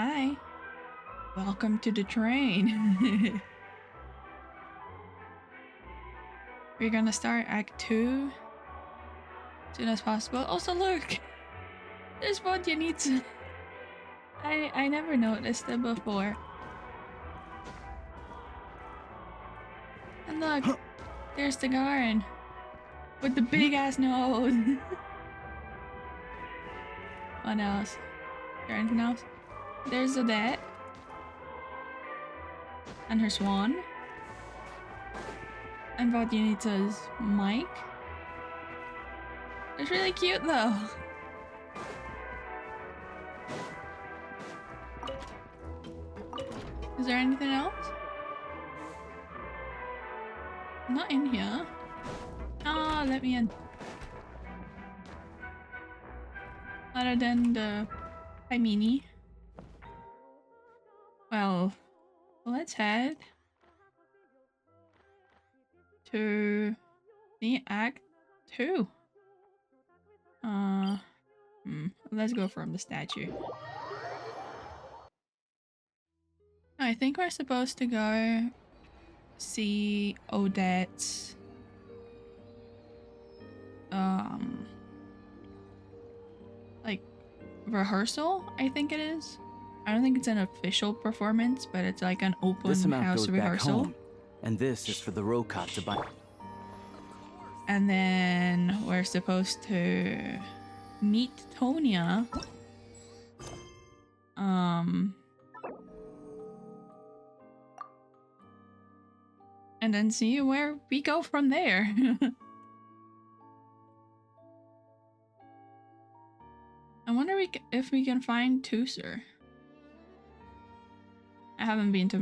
Hi, welcome to the train. We're gonna start Act 2 as soon as possible. Also, look, there's Vodyanitsa. I never noticed it before. And look, there's the Garen with the big ass nose. What else? Is there anything else? There's Odette and her swan. And Vodyanitsa's mic. It's really cute though. Is there anything else? Not in here. Oh, let me in. Other than the Paimini. Well, let's head to the Act 2. Let's go from the statue. I think we're supposed to go see Odette's like rehearsal, I think it is. I don't think it's an official performance, but it's like an open This amount house goes rehearsal. back home, and this is for the Rokat to buy. And then we're supposed to meet Tonya. And then see where we go from there. I wonder if we can find Tusser. I haven't been to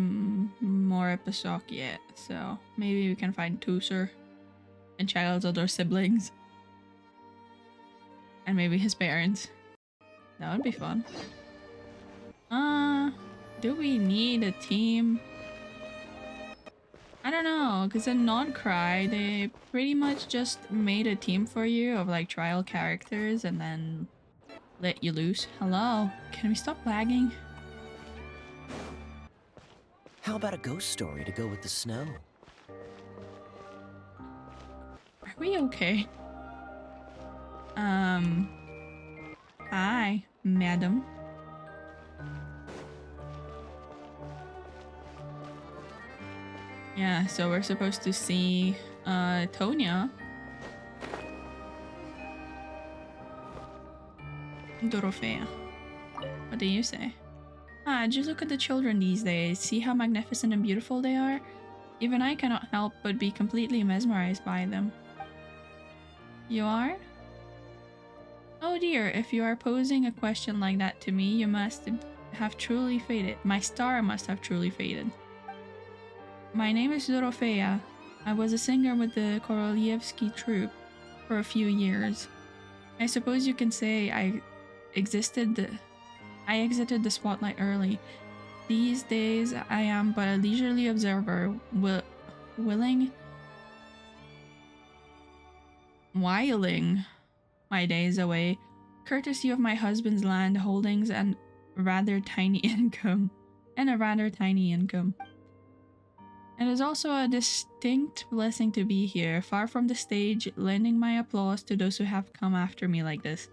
Morepasok yet, so maybe we can find Tusser and Child's other siblings. And maybe his parents. That would be fun. Do we need a team? I don't know, because in Non-Cry, they pretty much just made a team for you of like trial characters and then let you loose. Hello? Can we stop lagging? How about a ghost story to go with the snow? Are we okay? Hi, madam. Yeah, so we're supposed to see Tonya. Dorothea. What do you say? Just look at the children these days. See how magnificent and beautiful they are? Even I cannot help but be completely mesmerized by them. You are? Oh dear, if you are posing a question like that to me, you must have truly faded. My star must have truly faded. My name is Dorothea. I was a singer with the Korolyevsky troupe for a few years. I suppose you can say I exited the spotlight early. These days, I am but a leisurely observer, whiling my days away, courtesy of my husband's land holdings and a rather tiny income. It is also a distinct blessing to be here, far from the stage, lending my applause to those who have come after me like this.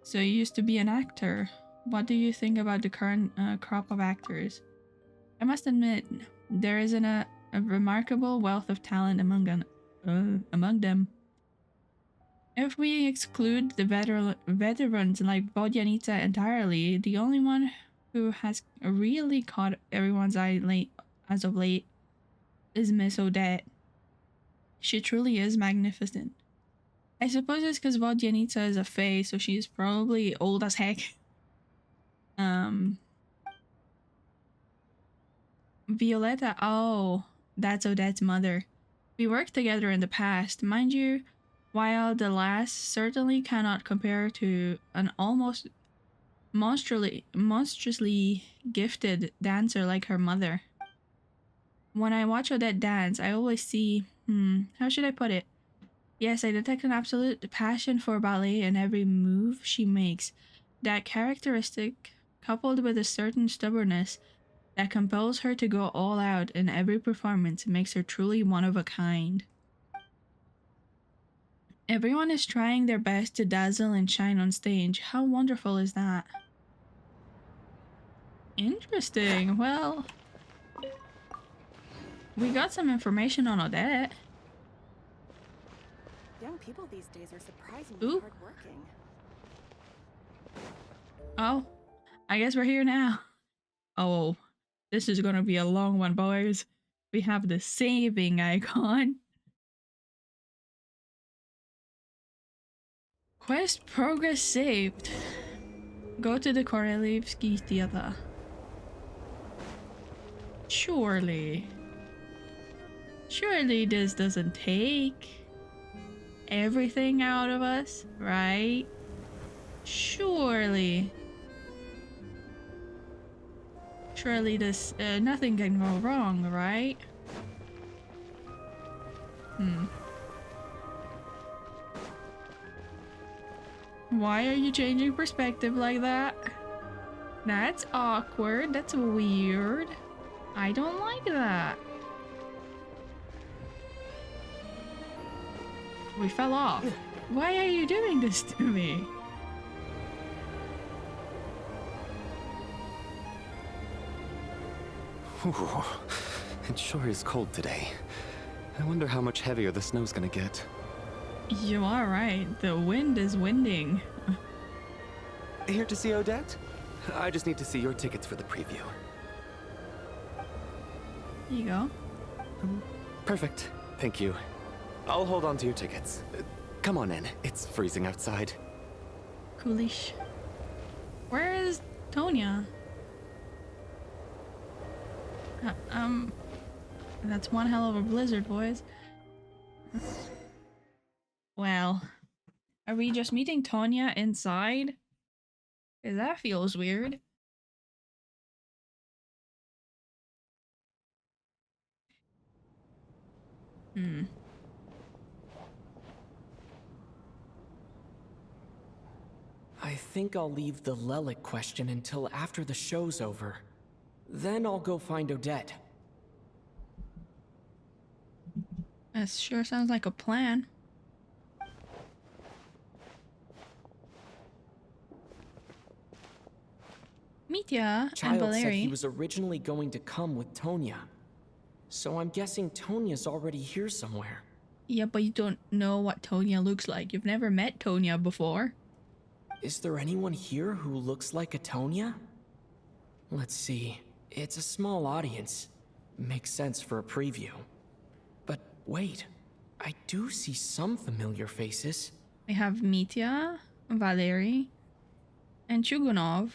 So you used to be an actor. What do you think about the current crop of actors? I must admit, there is a remarkable wealth of talent among them. If we exclude the veterans like Vodyanitsa entirely, the only one who has really caught everyone's eye as of late is Miss Odette. She truly is magnificent. I suppose it's because Vodyanitsa is a fae, so she's probably old as heck. Violetta, oh, that's Odette's mother. We worked together in the past, mind you, while the last certainly cannot compare to an almost monstrously gifted dancer like her mother. When I watch Odette dance, I always see, how should I put it? Yes, I detect an absolute passion for ballet in every move she makes. That characteristic coupled with a certain stubbornness that compels her to go all out in every performance, makes her truly one of a kind. Everyone is trying their best to dazzle and shine on stage. How wonderful is that? Interesting. Well, we got some information on Odette. Young people these days are surprisingly hardworking. Oh, I guess we're here now. Oh, this is gonna be a long one, boys. We have the saving icon. Quest progress saved. Go to the Korelevsky Theater. Surely this doesn't take everything out of us, right? Surely this, nothing can go wrong, right? Why are you changing perspective like that? That's awkward. That's weird. I don't like that. We fell off. Why are you doing this to me? Ooh, it sure is cold today. I wonder how much heavier the snow's gonna get. You are right. The wind is winding. Here to see Odette? I just need to see your tickets for the preview. Here you go. Perfect. Thank you. I'll hold on to your tickets. Come on in. It's freezing outside. Coolish. Where is Tonya? That's one hell of a blizzard, boys. Well, are we just meeting Tonya inside? 'Cause that feels weird. I think I'll leave the Lelik question until after the show's over. Then I'll go find Odette. That sure sounds like a plan. Mitya and Child said Valeri. he was originally going to come with Tonya. So I'm guessing Tonya's already here somewhere. Yeah, but you don't know what Tonya looks like. You've never met Tonya before. Is there anyone here who looks like a Tonya? Let's see. It's a small audience. Makes sense for a preview. But wait, I do see some familiar faces. We have Mitya, Valeri, and Chugunov.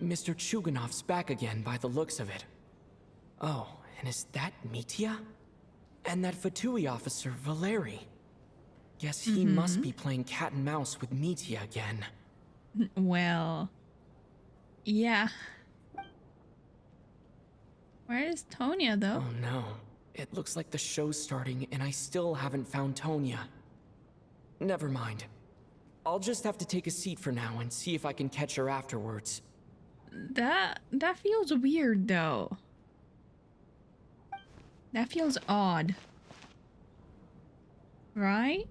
Mr. Chuganov's back again by the looks of it. Oh, and is that Mitya? And that Fatui officer, Valeri. Guess he must be playing cat and mouse with Mitya again. Well, yeah. Where is Tonya, though? Oh no. It looks like the show's starting and I still haven't found Tonya. Never mind. I'll just have to take a seat for now and see if I can catch her afterwards. That feels weird, though. That feels odd. Right?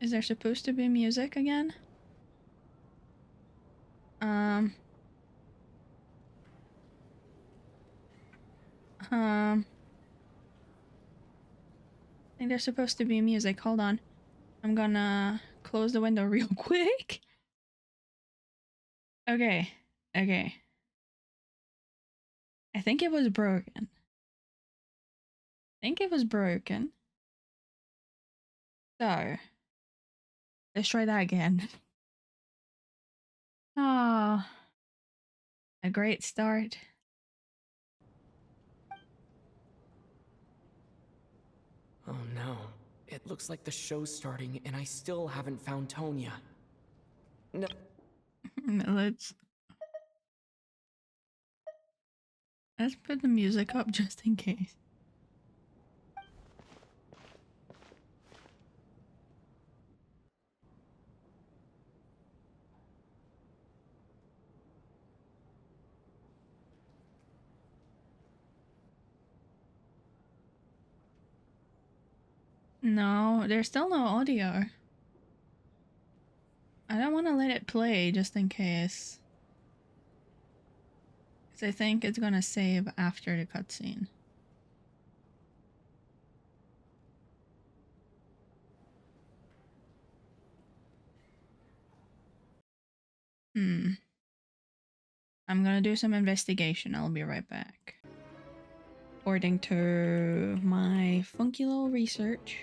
Is there supposed to be music again? I think there's supposed to be music. Hold on. I'm gonna close the window real quick. Okay. I think it was broken. So, let's try that again. Ah, a great start. Looks like the show's starting and I still haven't found Tonya. No. Let's put the music up just in case. No, there's still no audio. I don't want to let it play just in case. Because I think it's gonna save after the cutscene. I'm gonna do some investigation. I'll be right back. According to my funky little research,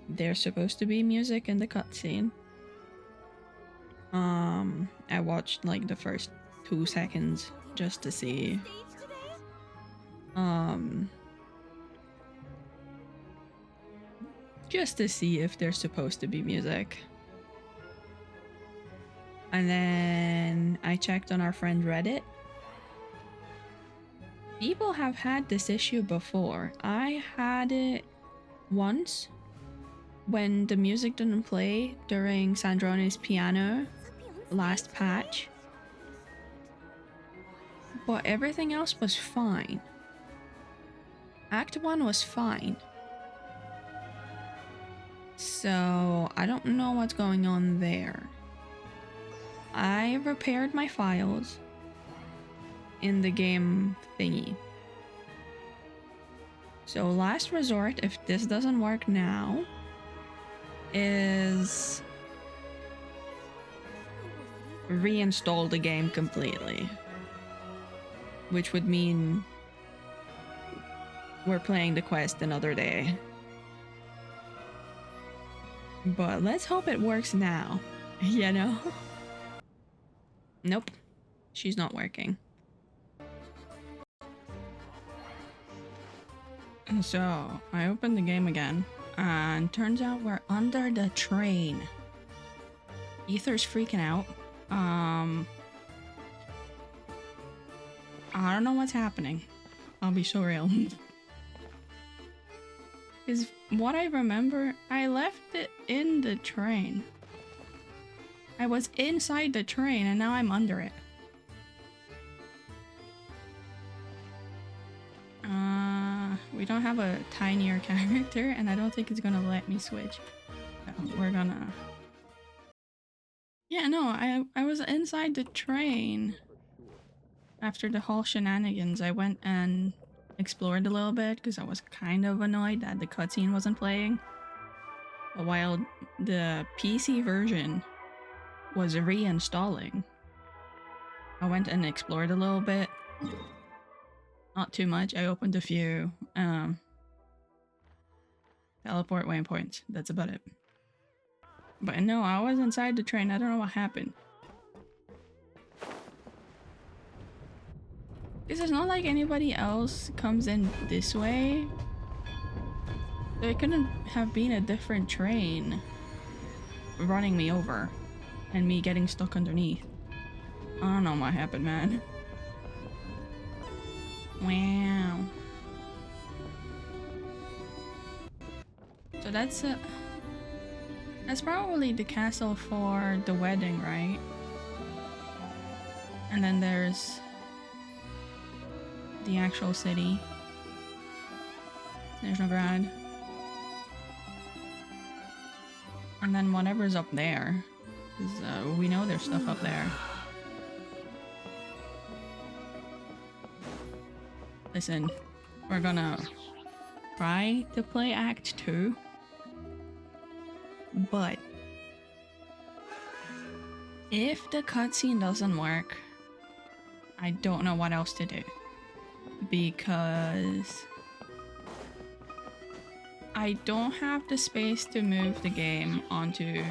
there's supposed to be music in the cutscene. I watched like the first 2 seconds just to see. Just to see if there's supposed to be music. And then I checked on our friend Reddit. People have had this issue before. I had it once when the music didn't play during Sandrone's piano last patch. But everything else was fine. Act 1 was fine. So I don't know what's going on there. I repaired my files in the game thingy. So last resort, if this doesn't work now, is reinstall the game completely. Which would mean we're playing the quest another day. But let's hope it works now, you know? Nope, she's not working. So, I opened the game again, and turns out we're under the train. Ether's freaking out. I don't know what's happening. I'll be so real. Because what I remember, I left it in the train. I was inside the train and now I'm under it. We don't have a tinier character and I don't think it's gonna let me switch. So we're gonna... Yeah, no, I was inside the train. After the whole shenanigans, I went and explored a little bit because I was kind of annoyed that the cutscene wasn't playing. But while the PC version was reinstalling, I went and explored a little bit. Not too much. I opened a few teleport waypoints. That's about it. But no, I was inside the train. I don't know what happened. Because it's not like anybody else comes in this way. There couldn't have been a different train running me over and me getting stuck underneath. I don't know what happened, man. Wow. So that's probably the castle for the wedding, right? And then there's the actual city. Snezhnaya. And then whatever's up there. Because we know there's stuff up there. Listen, we're gonna try to play Act 2. But if the cutscene doesn't work, I don't know what else to do. Because I don't have the space to move the game onto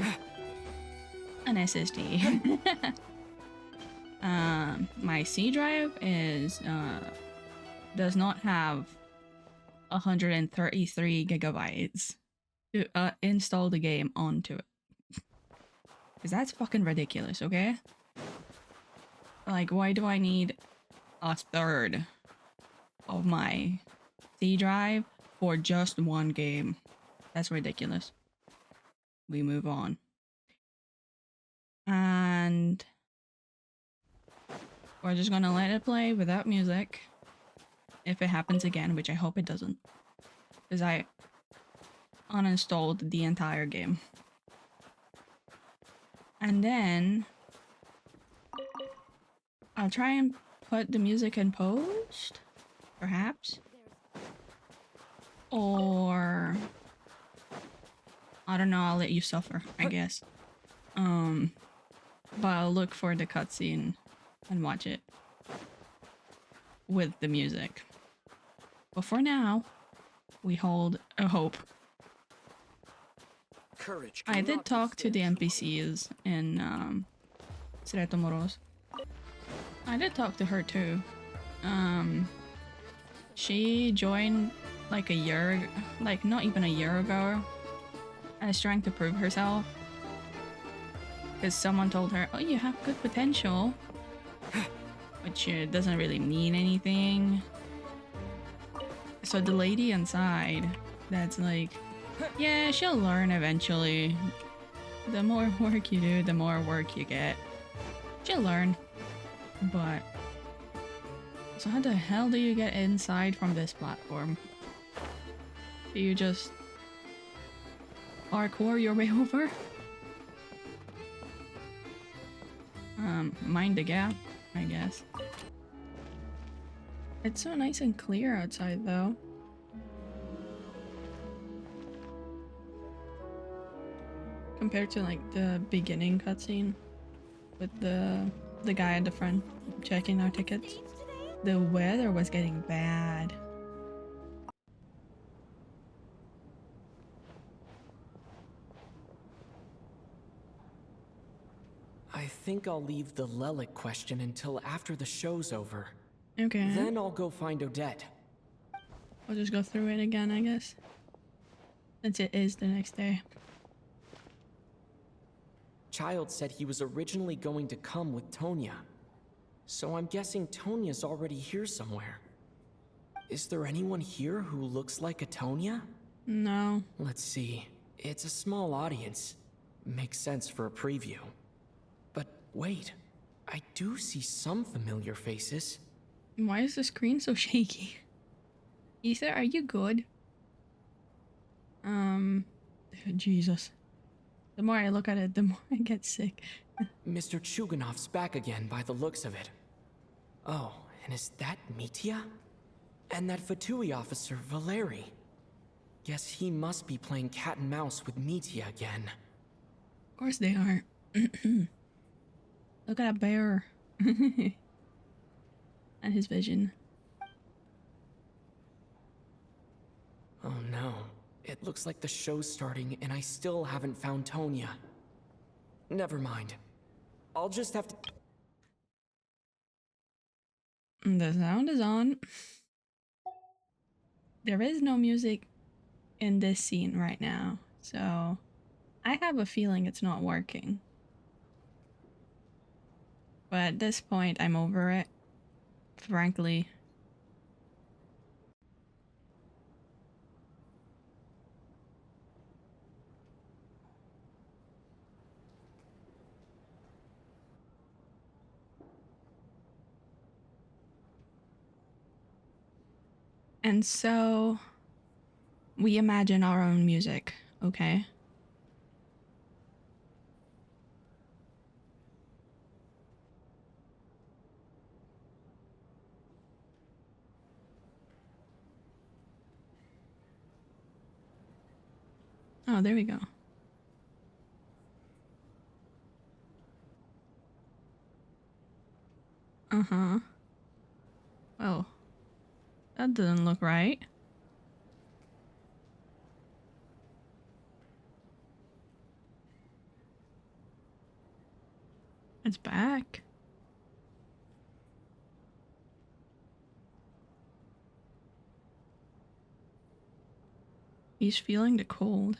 an SSD. My C drive is does not have 133 gigabytes. to install the game onto it. Because that's fucking ridiculous, okay? Like, why do I need a third of my C drive for just one game? That's ridiculous. We move on. And we're just gonna let it play without music. If it happens again, which I hope it doesn't. Because I uninstalled the entire game. And then I'll try and put the music in post, perhaps. Or I don't know, I'll let you suffer, I guess. But I'll look for the cutscene and watch it with the music. But for now, we hold a hope. Courage. I did talk to the NPCs in Sretomoros. I did talk to her too. She joined like a year, like not even a year ago. And is trying to prove herself. Because someone told her, oh, you have good potential. Which doesn't really mean anything. So the lady inside, that's like, yeah, she'll learn eventually. The more work you do, the more work you get. She'll learn. But so how the hell do you get inside from this platform? Do you just parkour your way over? Mind the gap, I guess. It's so nice and clear outside though. Compared to like the beginning cutscene with the guy at the front checking our tickets. The weather was getting bad. I think I'll leave the Lelic question until after the show's over. Okay. Then I'll go find Odette. I'll just go through it again, I guess. Since it is the next day. Child said he was originally going to come with Tonya. So I'm guessing Tonya's already here somewhere. Is there anyone here who looks like a Tonya? No. Let's see. It's a small audience. Makes sense for a preview. But wait, I do see some familiar faces. Why is the screen so shaky? Ether, are you good? Jesus. The more I look at it, the more I get sick. Mr. Chuganov's back again by the looks of it. Oh, and is that Mitya? And that Fatui officer, Valeri. Guess he must be playing cat and mouse with Mitya again. Of course they are. Look at that bear. And his vision. Oh no. It looks like the show's starting and I still haven't found Tonya. Never mind. I'll just have to... The sound is on. There is no music in this scene right now, so I have a feeling it's not working. But at this point, I'm over it. Frankly. And so we imagine our own music, okay? Oh, there we go. Uh-huh. Oh. That doesn't look right. It's back. He's feeling the cold.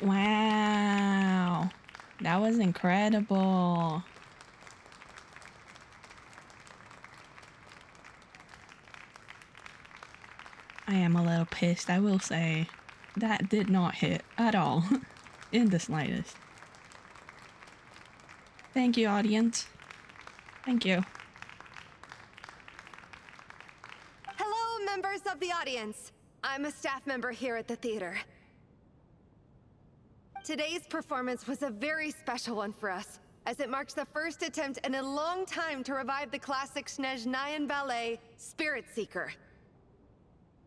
Wow. That was incredible. I am a little pissed, I will say. That did not hit at all. In the slightest. Thank you, audience. Thank you. Hello, members of the audience. I'm a staff member here at the theater. Today's performance was a very special one for us, as it marks the first attempt in a long time to revive the classic Snezhnayan ballet, Spirit Seeker.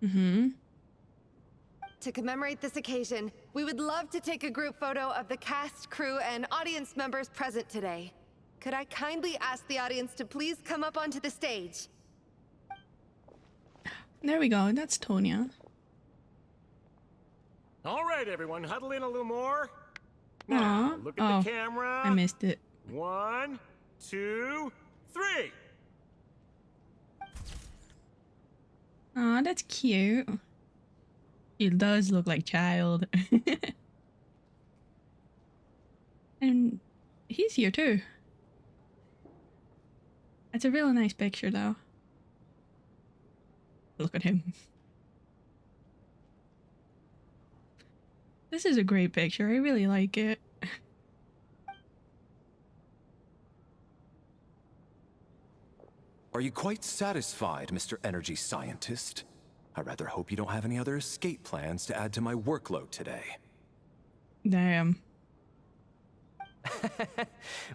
To commemorate this occasion, we would love to take a group photo of the cast, crew, and audience members present today. Could I kindly ask the audience to please come up onto the stage? There we go, that's Tonya. All right, everyone, huddle in a little more. Aw. Now, look at the camera. I missed it. 1, 2, 3. Aw, that's cute. He does look like child. And he's here too. It's a really nice picture though. Look at him. This is a great picture. I really like it. Are you quite satisfied, Mr. Energy Scientist? I rather hope you don't have any other escape plans to add to my workload today. Damn.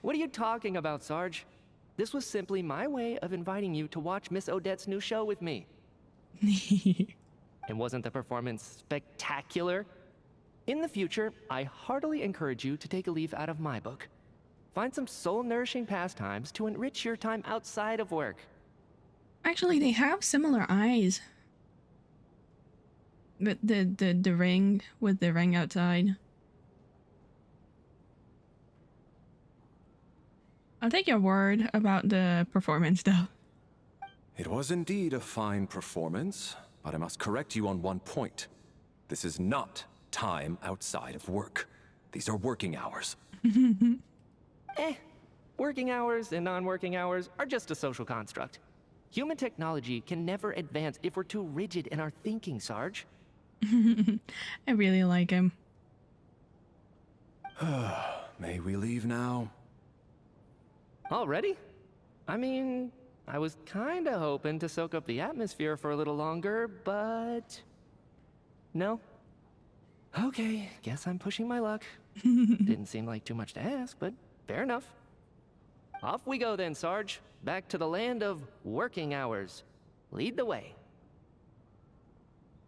What are you talking about, Sarge? This was simply my way of inviting you to watch Miss Odette's new show with me. And wasn't the performance spectacular? In the future, I heartily encourage you to take a leaf out of my book. Find some soul-nourishing pastimes to enrich your time outside of work. Actually, they have similar eyes. But the ring with the ring outside. I'll take your word about the performance though. It was indeed a fine performance, but I must correct you on one point. This is not time outside of work. These are working hours. Working hours and non-working hours are just a social construct. Human technology can never advance if we're too rigid in our thinking, Sarge. I really like him. May we leave now? Already? I mean, I was kinda hoping to soak up the atmosphere for a little longer, but... no? Okay, guess I'm pushing my luck. Didn't seem like too much to ask, but fair enough. Off we go then, Sarge. Back to the land of working hours. Lead the way.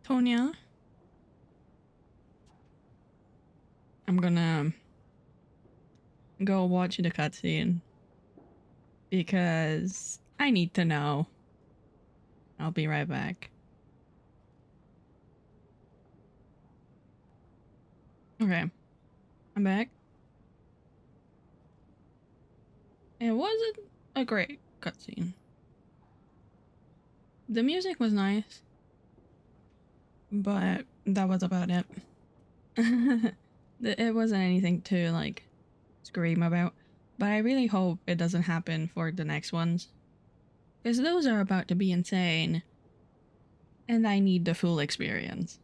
Tonya. I'm gonna go watch the cutscene because I need to know. I'll be right back. Okay, I'm back. It wasn't a great cutscene. The music was nice, but that was about it. It wasn't anything to like scream about, but I really hope it doesn't happen for the next ones, because those are about to be insane and I need the full experience.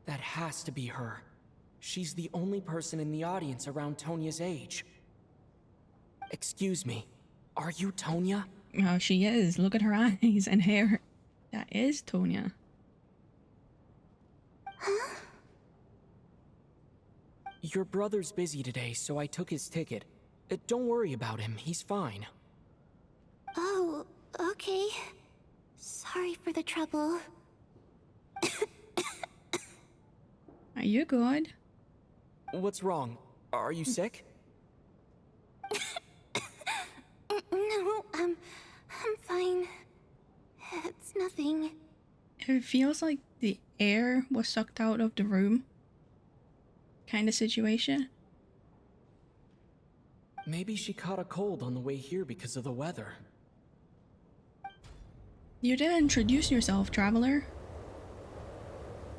That has to be her. She's the only person in the audience around Tonya's age. Excuse me, are you Tonya? Oh, she is. Look at her eyes and hair. That is Tonya. Huh? Your brother's busy today, so I took his ticket. Don't worry about him, he's fine. Oh, okay. Sorry for the trouble. Are you good? What's wrong? Are you sick? No, I'm fine. It's nothing. It feels like the air was sucked out of the room. Kind of situation. Maybe she caught a cold on the way here because of the weather. You didn't introduce yourself, traveler.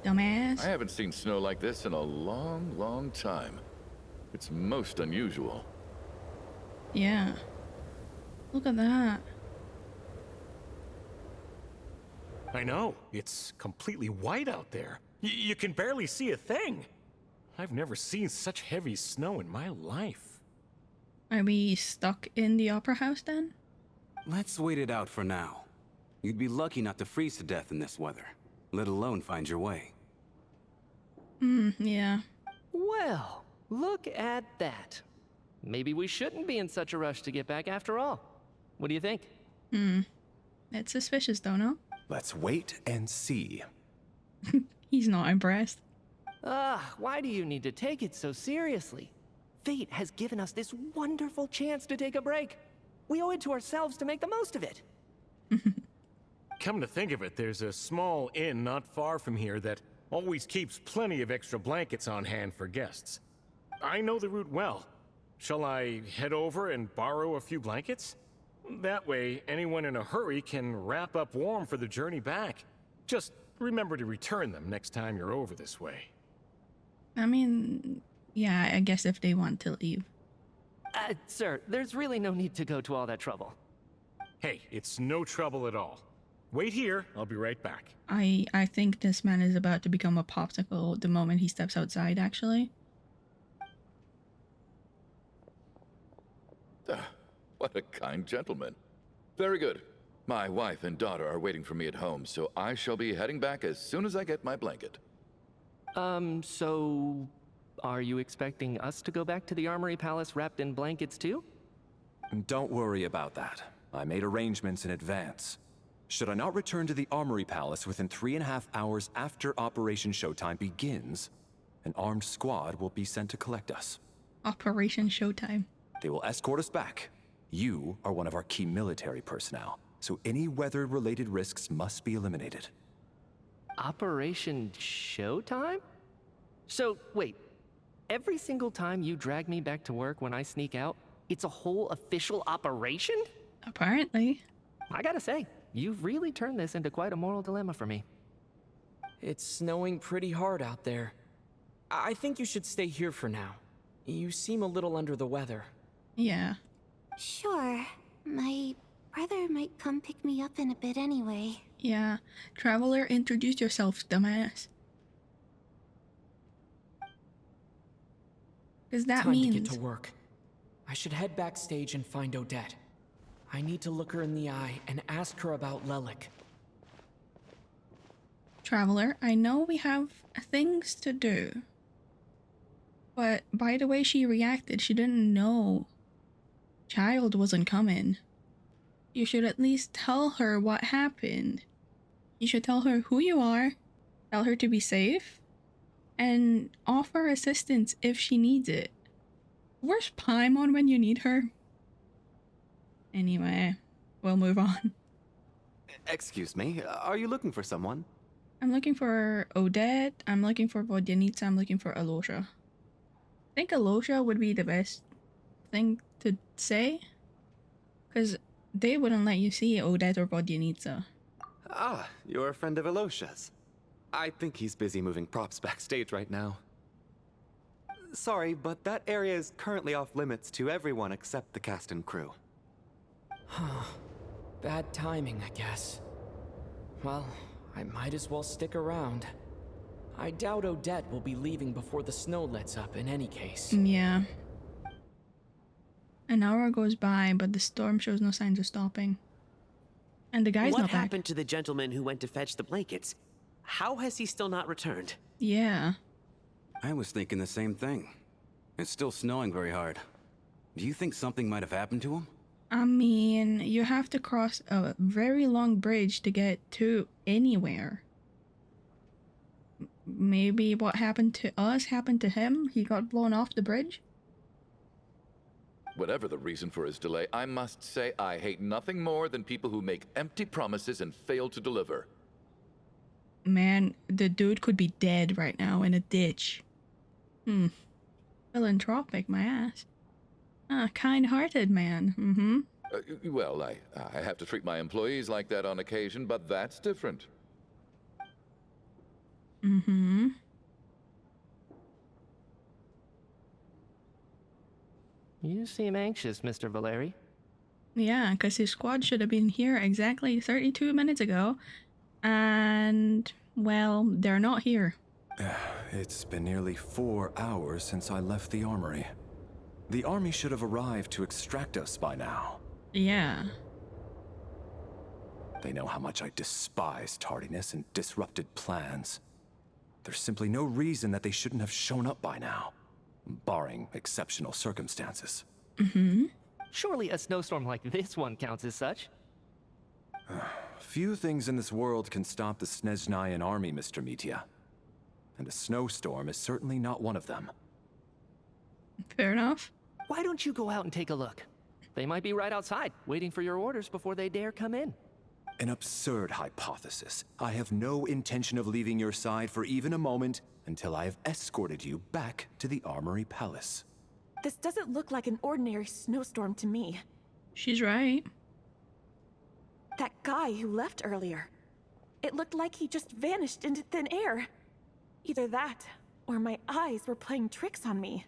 dumbass. I haven't seen snow like this in a long, long time. It's most unusual. Yeah. Look at that. I know. It's completely white out there. You can barely see a thing. I've never seen such heavy snow in my life. Are we stuck in the opera house then? Let's wait it out for now. You'd be lucky not to freeze to death in this weather, let alone find your way. Yeah. Well, look at that. Maybe we shouldn't be in such a rush to get back after all. What do you think? It's suspicious though, no? Let's wait and see. He's not impressed. Why do you need to take it so seriously? Fate has given us this wonderful chance to take a break. We owe it to ourselves to make the most of it. Come to think of it, there's a small inn not far from here that always keeps plenty of extra blankets on hand for guests. I know the route well. Shall I head over and borrow a few blankets? That way, anyone in a hurry can wrap up warm for the journey back. Just remember to return them next time you're over this way. I mean, yeah, I guess if they want to leave. Sir, there's really no need to go to all that trouble. Hey, it's no trouble at all. Wait here, I'll be right back. I think this man is about to become a popsicle the moment he steps outside, actually. What a kind gentleman. Very good. My wife and daughter are waiting for me at home, so I shall be heading back as soon as I get my blanket. So... are you expecting us to go back to the Armory Palace wrapped in blankets too? Don't worry about that. I made arrangements in advance. Should I not return to the Armory Palace within 3.5 hours after Operation Showtime begins, an armed squad will be sent to collect us. Operation Showtime. They will escort us back. You are one of our key military personnel, so any weather-related risks must be eliminated. Operation Showtime? So, wait. Every single time you drag me back to work when I sneak out, it's a whole official operation? Apparently. I gotta say, you've really turned this into quite a moral dilemma for me. It's snowing pretty hard out there. I think you should stay here for now. You seem a little under the weather. Yeah. Sure. My brother might come pick me up in a bit anyway. Yeah. Traveler, introduce yourself, dumbass. Because that Time means... to get to work. I should head backstage and find Odette. I need to look her in the eye and ask her about Lelik. Traveler, I know we have things to do. But by the way she reacted, she didn't know Child wasn't coming. You should at least tell her what happened. You should tell her who you are, tell her to be safe, and offer assistance if she needs it. Where's Paimon when you need her? Anyway, we'll move on. Excuse me, are you looking for someone? I'm looking for Odette, I'm looking for Vodyanitsa, I'm looking for Alyosha. I think Alyosha would be the best thing to say, because they wouldn't let you see Odette or Vodyanitsa. Ah, you're a friend of Alyosha's. I think he's busy moving props backstage right now. Sorry, but that area is currently off limits to everyone except the cast and crew. Bad timing, I guess. Well, I might as well stick around. I doubt Odette will be leaving before the snow lets up in any case. Yeah. An hour goes by, but the storm shows no signs of stopping. And the guy's not back. What happened to the gentleman who went to fetch the blankets? How has he still not returned? Yeah. I was thinking the same thing. It's still snowing very hard. Do you think something might have happened to him? I mean, you have to cross a very long bridge to get to anywhere. Maybe what happened to us happened to him? He got blown off the bridge? Whatever the reason for his delay, I must say I hate nothing more than people who make empty promises and fail to deliver. Man, the dude could be dead right now in a ditch. Philanthropic, my ass. Kind-hearted man. Well, I have to treat my employees like that on occasion, but that's different. Mm-hmm. You seem anxious, Mr. Valeri. Yeah, because his squad should have been here exactly 32 minutes ago. And, well, they're not here. It's been nearly 4 hours since I left the armory. The army should have arrived to extract us by now. Yeah. They know how much I despise tardiness and disrupted plans. There's simply no reason that they shouldn't have shown up by now, barring exceptional circumstances. Mm-hmm. Surely a snowstorm like this one counts as such. Few things in this world can stop the Snezhnayan army, Mr. Mitya. And a snowstorm is certainly not one of them. Fair enough. Why don't you go out and take a look? They might be right outside, waiting for your orders before they dare come in. An absurd hypothesis. I have no intention of leaving your side for even a moment until I have escorted you back to the Armory Palace. This doesn't look like an ordinary snowstorm to me. She's right. That guy who left earlier. It looked like he just vanished into thin air. Either that, or my eyes were playing tricks on me.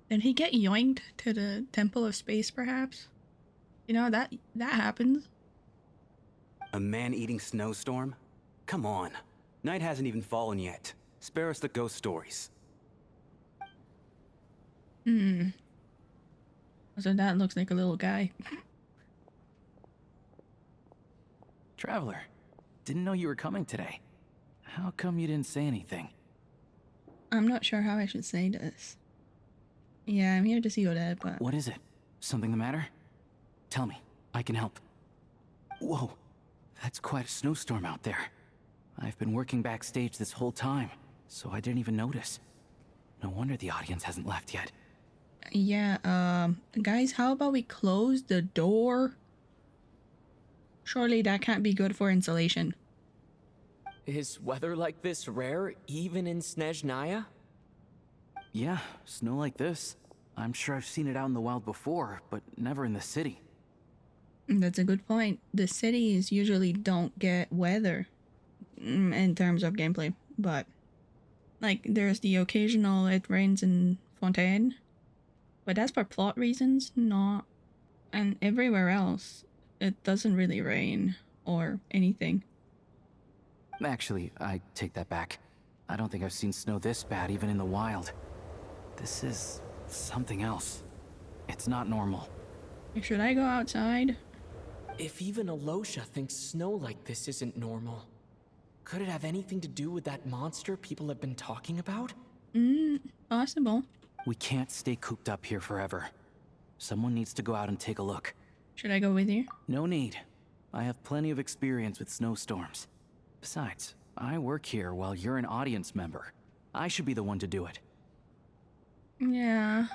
Did he get yoinked to the Temple of Space, perhaps? You know, that happens. A man-eating snowstorm? Come on. Night hasn't even fallen yet. Spare us the ghost stories. So that looks like a little guy. Traveler, didn't know you were coming today. How come you didn't say anything? I'm not sure how I should say this. Yeah, I'm here to see your dad, but... What is it? Something the matter? Tell me, I can help. Whoa, that's quite a snowstorm out there. I've been working backstage this whole time, so I didn't even notice. No wonder the audience hasn't left yet. Yeah, guys, how about we close the door? Surely that can't be good for insulation. Is weather like this rare, even in Snezhnaya? Yeah, snow like this. I'm sure I've seen it out in the wild before, but never in the city. That's a good point. The cities usually don't get weather in terms of gameplay, but like there's the occasional it rains in Fontaine, but that's for plot reasons, not. And everywhere else, it doesn't really rain or anything. Actually, I take that back. I don't think I've seen snow this bad even in the wild. This is something else. It's not normal. Should I go outside? If even Alyosha thinks snow like this isn't normal, could it have anything to do with that monster people have been talking about? Possible. We can't stay cooped up here forever. Someone needs to go out and take a look. Should I go with you? No need. I have plenty of experience with snowstorms. Besides, I work here while you're an audience member. I should be the one to do it. Yeah.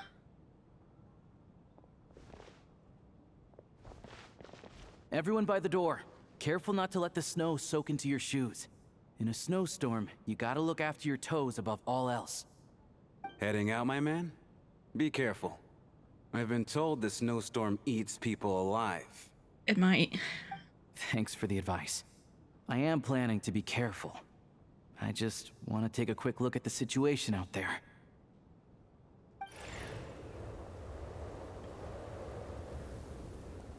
Everyone by the door. Careful not to let the snow soak into your shoes. In a snowstorm, you gotta look after your toes above all else. Heading out, my man? Be careful. I've been told the snowstorm eats people alive. It might. Thanks for the advice. I am planning to be careful. I just want to take a quick look at the situation out there.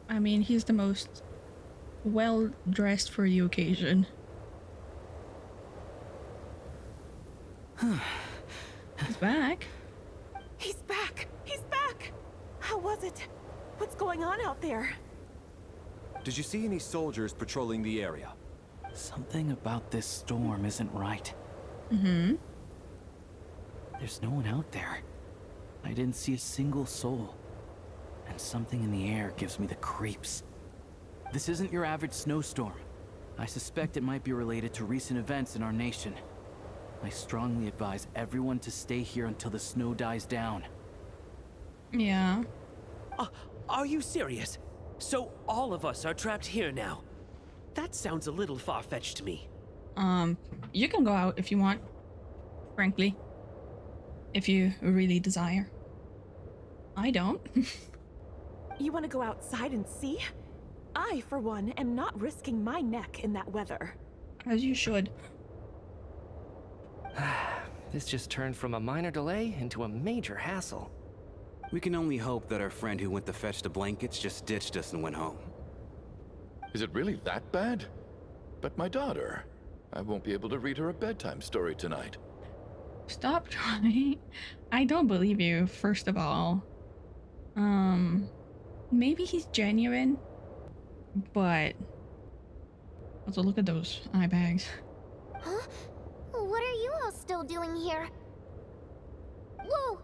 I mean, he's the most well-dressed for the occasion. He's back. He's back! He's back! How was it? What's going on out there? Did you see any soldiers patrolling the area? Something about this storm isn't right. There's no one out there. I didn't see a single soul. And something in the air gives me the creeps. This isn't your average snowstorm. I suspect it might be related to recent events in our nation. I strongly advise everyone to stay here until the snow dies down. Yeah. Are you serious? So all of us are trapped here now? That sounds a little far-fetched to me. You can go out if you want, frankly. If you really desire. I don't. You want to go outside and see? I, for one, am not risking my neck in that weather. As you should. This just turned from a minor delay into a major hassle. We can only hope that our friend who went to fetch the blankets just ditched us and went home. Is it really that bad? But my daughter, I won't be able to read her a bedtime story tonight. Stop trying. I don't believe you, first of all. Maybe he's genuine, but also look at those eye bags. Huh? What are you all still doing here? Whoa!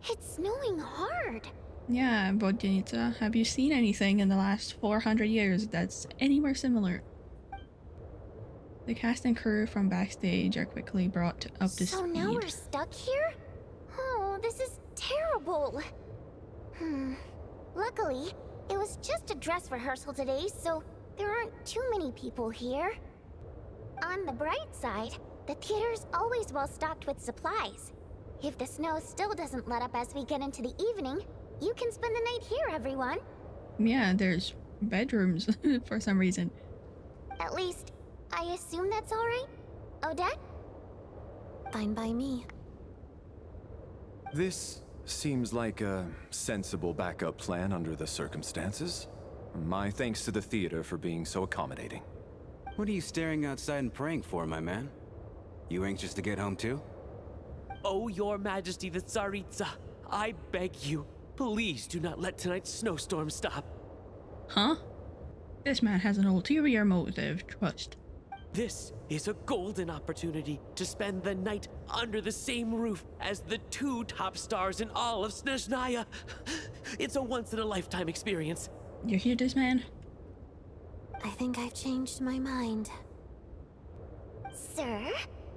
It's snowing hard. Yeah, Vodyanitsa, have you seen anything in the last 400 years that's anywhere similar? The cast and crew from backstage are quickly brought up to speed. So now we're stuck here? Oh, this is terrible. Luckily, it was just a dress rehearsal today, so there aren't too many people here. On the bright side, the theater's always well stocked with supplies. If the snow still doesn't let up as we get into the evening, you can spend the night here, everyone. Yeah, there's bedrooms for some reason. At least, I assume that's alright? Odette? Fine by me. This seems like a sensible backup plan under the circumstances. My thanks to the theater for being so accommodating. What are you staring outside and praying for, my man? You anxious to get home too? Oh, your majesty the Tsaritsa, I beg you, please do not let tonight's snowstorm stop. Huh? This man has an ulterior motive, trust. This is a golden opportunity to spend the night under the same roof as the two top stars in all of Snezhnaya. It's a once-in-a-lifetime experience. You hear this, man? I think I've changed my mind. Sir,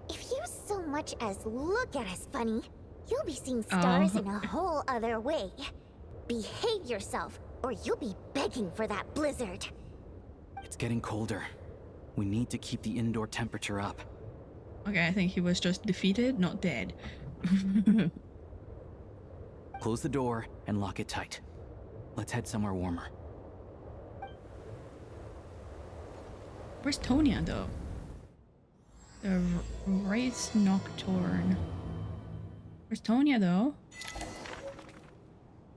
if you so much as look at us funny, you'll be seeing stars in a whole other way. Behave yourself, or you'll be begging for that blizzard. It's getting colder. We need to keep the indoor temperature up. Okay, I think he was just defeated, not dead. Close the door and lock it tight. Let's head somewhere warmer. Where's Tonya, though? The race nocturne. Where's Tonya, though?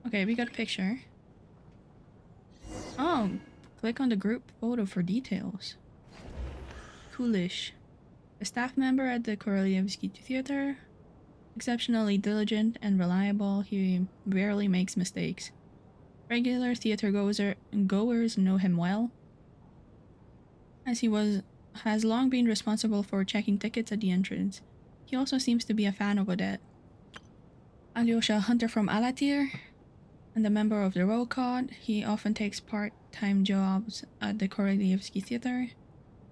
Okay, we got a picture. Oh, click on the group photo for details. Coolish. A staff member at the Korolievsky Theater. Exceptionally diligent and reliable, he rarely makes mistakes. Regular theater goers know him well, as he has long been responsible for checking tickets at the entrance. He also seems to be a fan of Odette. Alyosha, hunter from Alatyr, and a member of the roll call, he often takes part-time jobs at the Korolievsky Theater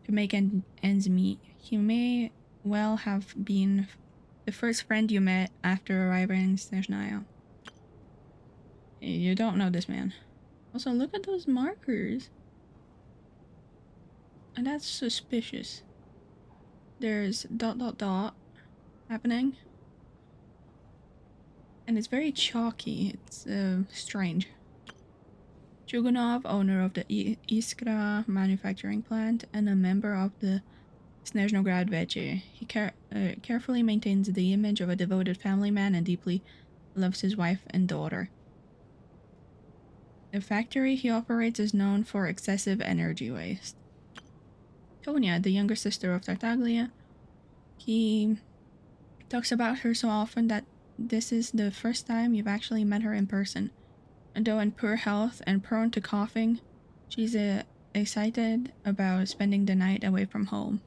to make ends meet. He may well have been the first friend you met after arriving in Snezhnaya. You don't know this man. Also, look at those markers. And that's suspicious. There's ... happening. And it's very chalky. It's strange. Chugunov, owner of the Iskra manufacturing plant and a member of the Snezhnograd Veche. He carefully maintains the image of a devoted family man and deeply loves his wife and daughter. The factory he operates is known for excessive energy waste. Tonya, the younger sister of Tartaglia, he talks about her so often that this is the first time you've actually met her in person. And though in poor health and prone to coughing, she's excited about spending the night away from home.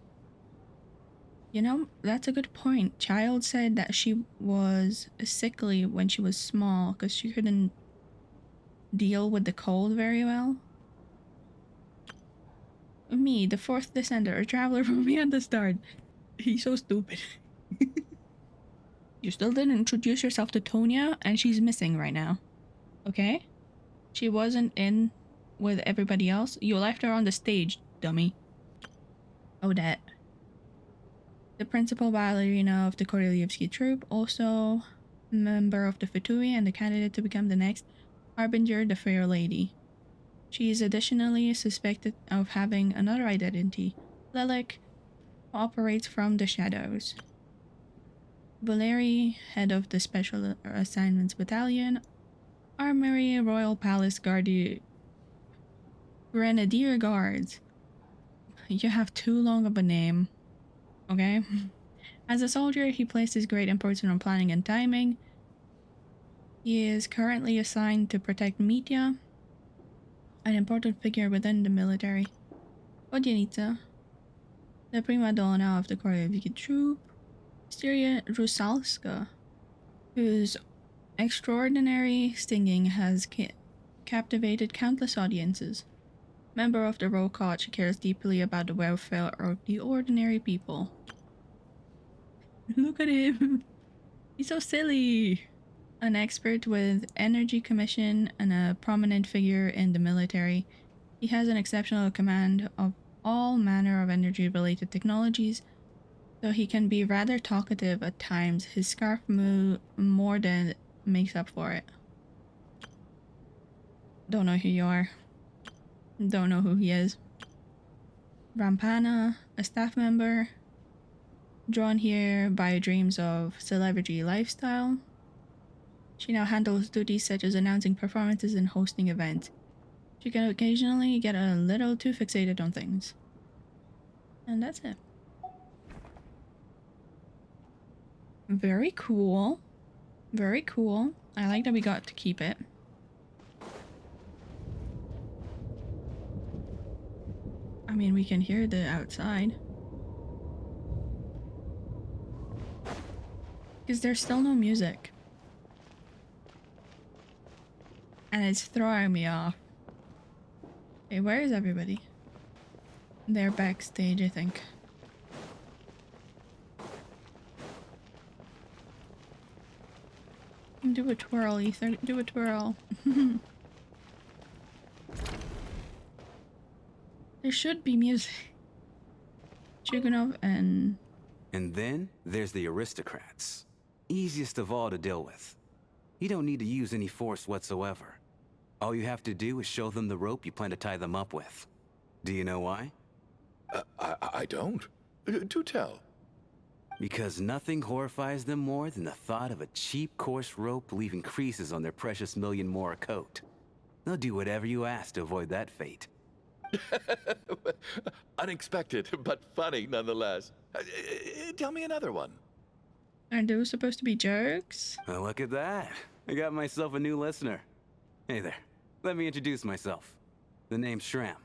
You know, that's a good point. Child said that she was sickly when she was small because she couldn't deal with the cold very well. Me, the fourth descender, a traveler from beyond the start. He's so stupid. You still didn't introduce yourself to Tonya, and she's missing right now. Okay? She wasn't in with everybody else. You left her on the stage, dummy. Odette. The principal ballerina of the Korolievsky troupe, also member of the Fatui and the candidate to become the next Harbinger, the Fair Lady. She is additionally suspected of having another identity. Lilac operates from the shadows. Valeri, head of the Special Assignments Battalion, Armory Royal Palace Grenadier Guards. You have too long of a name, okay? As a soldier, he places great importance on planning and timing. He is currently assigned to protect Mitya, an important figure within the military. Vodyanitsa, the prima donna of the choreographic troupe. Styria Rusalska, whose extraordinary singing has captivated countless audiences. Member of the Roll Call, she cares deeply about the welfare of the ordinary people. Look at him! He's so silly! An expert with Energy Commission and a prominent figure in the military, he has an exceptional command of all manner of energy-related technologies, though he can be rather talkative at times. His scarf more than makes up for it. Don't know who you are. Don't know who he is. Rampana, a staff member, drawn here by dreams of celebrity lifestyle. She now handles duties such as announcing performances and hosting events. She can occasionally get a little too fixated on things. And that's it. Very cool. Very cool. I like that we got to keep it. I mean, we can hear the outside. Because there's still no music. And it's throwing me off. Okay, where is everybody? They're backstage, I think. Do a twirl, Ether. Do a twirl. There should be music. Chuganov and... And then there's the aristocrats. Easiest of all to deal with. You don't need to use any force whatsoever. All you have to do is show them the rope you plan to tie them up with. Do you know why? I don't. Do tell. Because nothing horrifies them more than the thought of a cheap, coarse rope leaving creases on their precious million Mora coat. They'll do whatever you ask to avoid that fate. Unexpected, but funny nonetheless. Tell me another one. Aren't those supposed to be jokes? Well, look at that. I got myself a new listener. Hey there. Let me introduce myself. The name's Shram,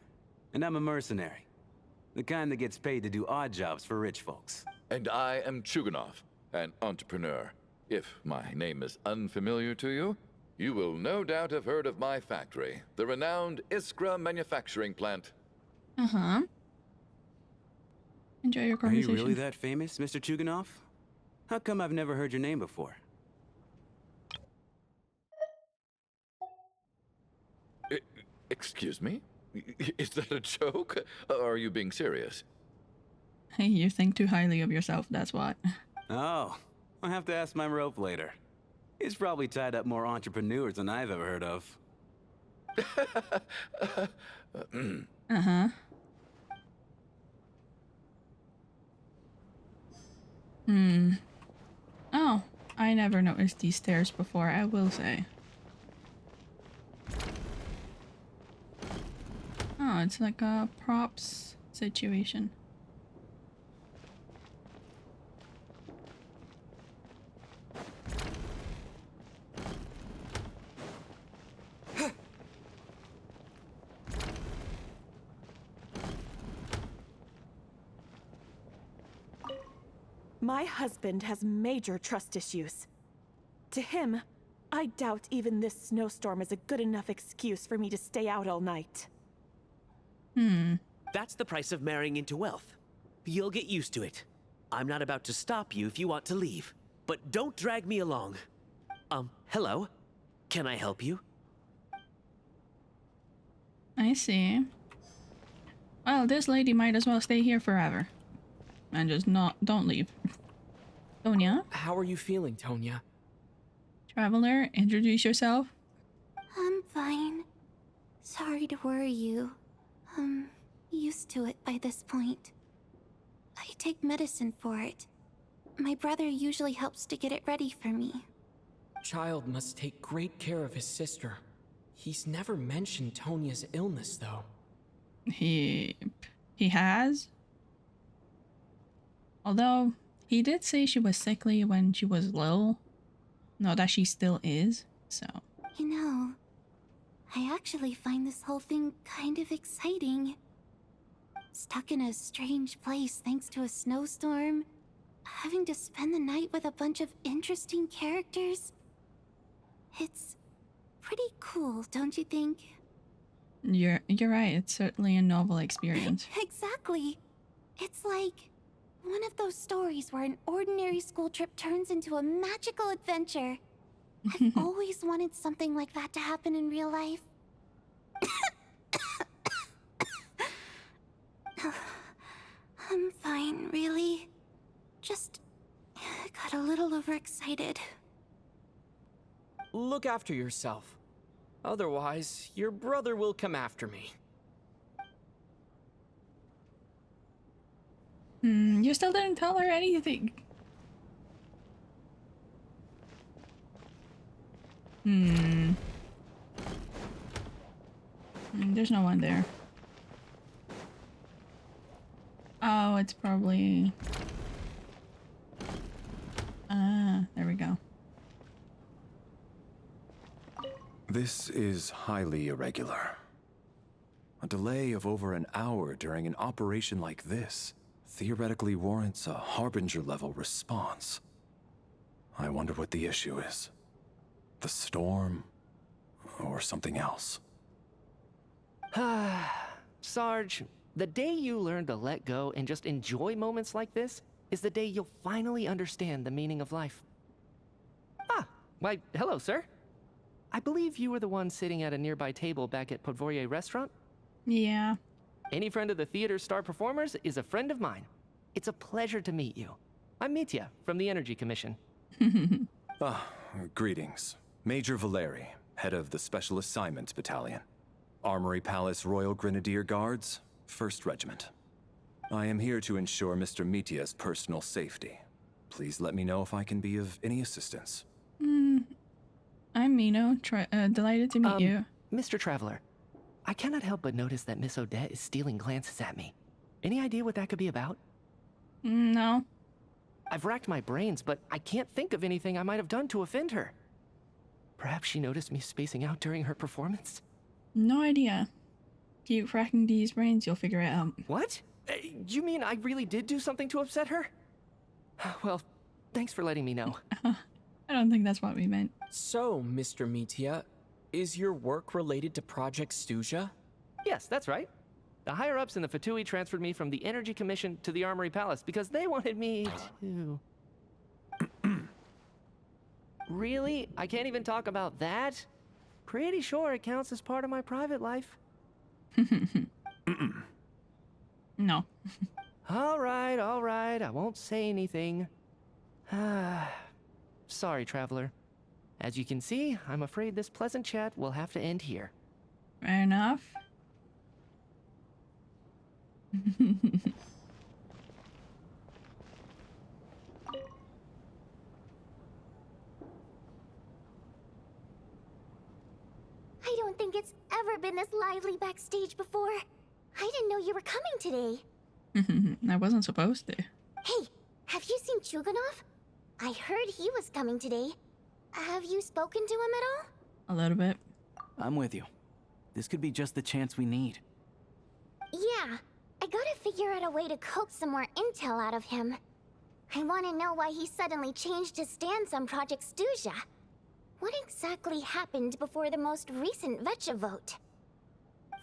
and I'm a mercenary. The kind that gets paid to do odd jobs for rich folks. And I am Chuganov, an entrepreneur. If my name is unfamiliar to you, you will no doubt have heard of my factory, the renowned Iskra manufacturing plant. Uh-huh. Enjoy your conversation. Are you really that famous, Mr. Chuganov? How come I've never heard your name before? Excuse me? Is that a joke? Or are you being serious? Hey, you think too highly of yourself, that's what. Oh, I'll have to ask my rope later. He's probably tied up more entrepreneurs than I've ever heard of. Uh-huh. Oh, I never noticed these stairs before, I will say. Oh, it's like a props situation. My husband has major trust issues. To him, I doubt even this snowstorm is a good enough excuse for me to stay out all night. That's the price of marrying into wealth. You'll get used to it. I'm not about to stop you if you want to leave. But don't drag me along. Hello? Can I help you? I see. Well, this lady might as well stay here forever. And just don't leave. Tonya? How are you feeling, Tonya? Traveler, introduce yourself. I'm fine. Sorry to worry you. I'm used to it by this point. I take medicine for it. My brother usually helps to get it ready for me. Child must take great care of his sister. He's never mentioned Tonya's illness, though. He has? Although, he did say she was sickly when she was little. No, that she still is, so. You know, I actually find this whole thing kind of exciting. Stuck in a strange place thanks to a snowstorm, having to spend the night with a bunch of interesting characters. It's pretty cool, don't you think? You're right, it's certainly a novel experience. Exactly. It's like one of those stories where an ordinary school trip turns into a magical adventure. I've always wanted something like that to happen in real life. I'm fine, really. Just got a little overexcited. Look after yourself. Otherwise, your brother will come after me. You still didn't tell her anything. There's no one there. Oh, it's probably... there we go. This is highly irregular. A delay of over an hour during an operation like this theoretically warrants a Harbinger-level response. I wonder what the issue is. The storm, or something else. Sarge, the day you learn to let go and just enjoy moments like this is the day you'll finally understand the meaning of life. Ah, why, hello, sir. I believe you were the one sitting at a nearby table back at Podvorye restaurant? Yeah. Any friend of the theater's star performers is a friend of mine. It's a pleasure to meet you. I'm Mitya from the Energy Commission. Greetings. Major Valeri, head of the Special Assignments Battalion. Armory Palace Royal Grenadier Guards, 1st Regiment. I am here to ensure Mr. Mitya's personal safety. Please let me know if I can be of any assistance. I'm Mino, delighted to meet you. Mr. Traveler, I cannot help but notice that Miss Odette is stealing glances at me. Any idea what that could be about? No. I've racked my brains, but I can't think of anything I might have done to offend her. Perhaps she noticed me spacing out during her performance? No idea. Keep racking these brains, you'll figure it out. What? You mean I really did do something to upset her? Well, thanks for letting me know. I don't think that's what we meant. So, Mr. Mitya, is your work related to Project Stuja? Yes, that's right. The higher-ups in the Fatui transferred me from the Energy Commission to the Armory Palace because they wanted me to... Really? I can't even talk about that? Pretty sure it counts as part of my private life. No. All right, I won't say anything. Sorry, Traveler. As you can see, I'm afraid this pleasant chat will have to end here. Fair enough. I don't think it's ever been this lively backstage before. I didn't know you were coming today. I wasn't supposed to. Hey, have you seen Chuganov? I heard he was coming today. Have you spoken to him at all? A little bit. I'm with you. This could be just the chance we need. Yeah, I gotta figure out a way to coax some more intel out of him. I want to know why he suddenly changed his stance on Project Stuja. What exactly happened before the most recent Vecha vote?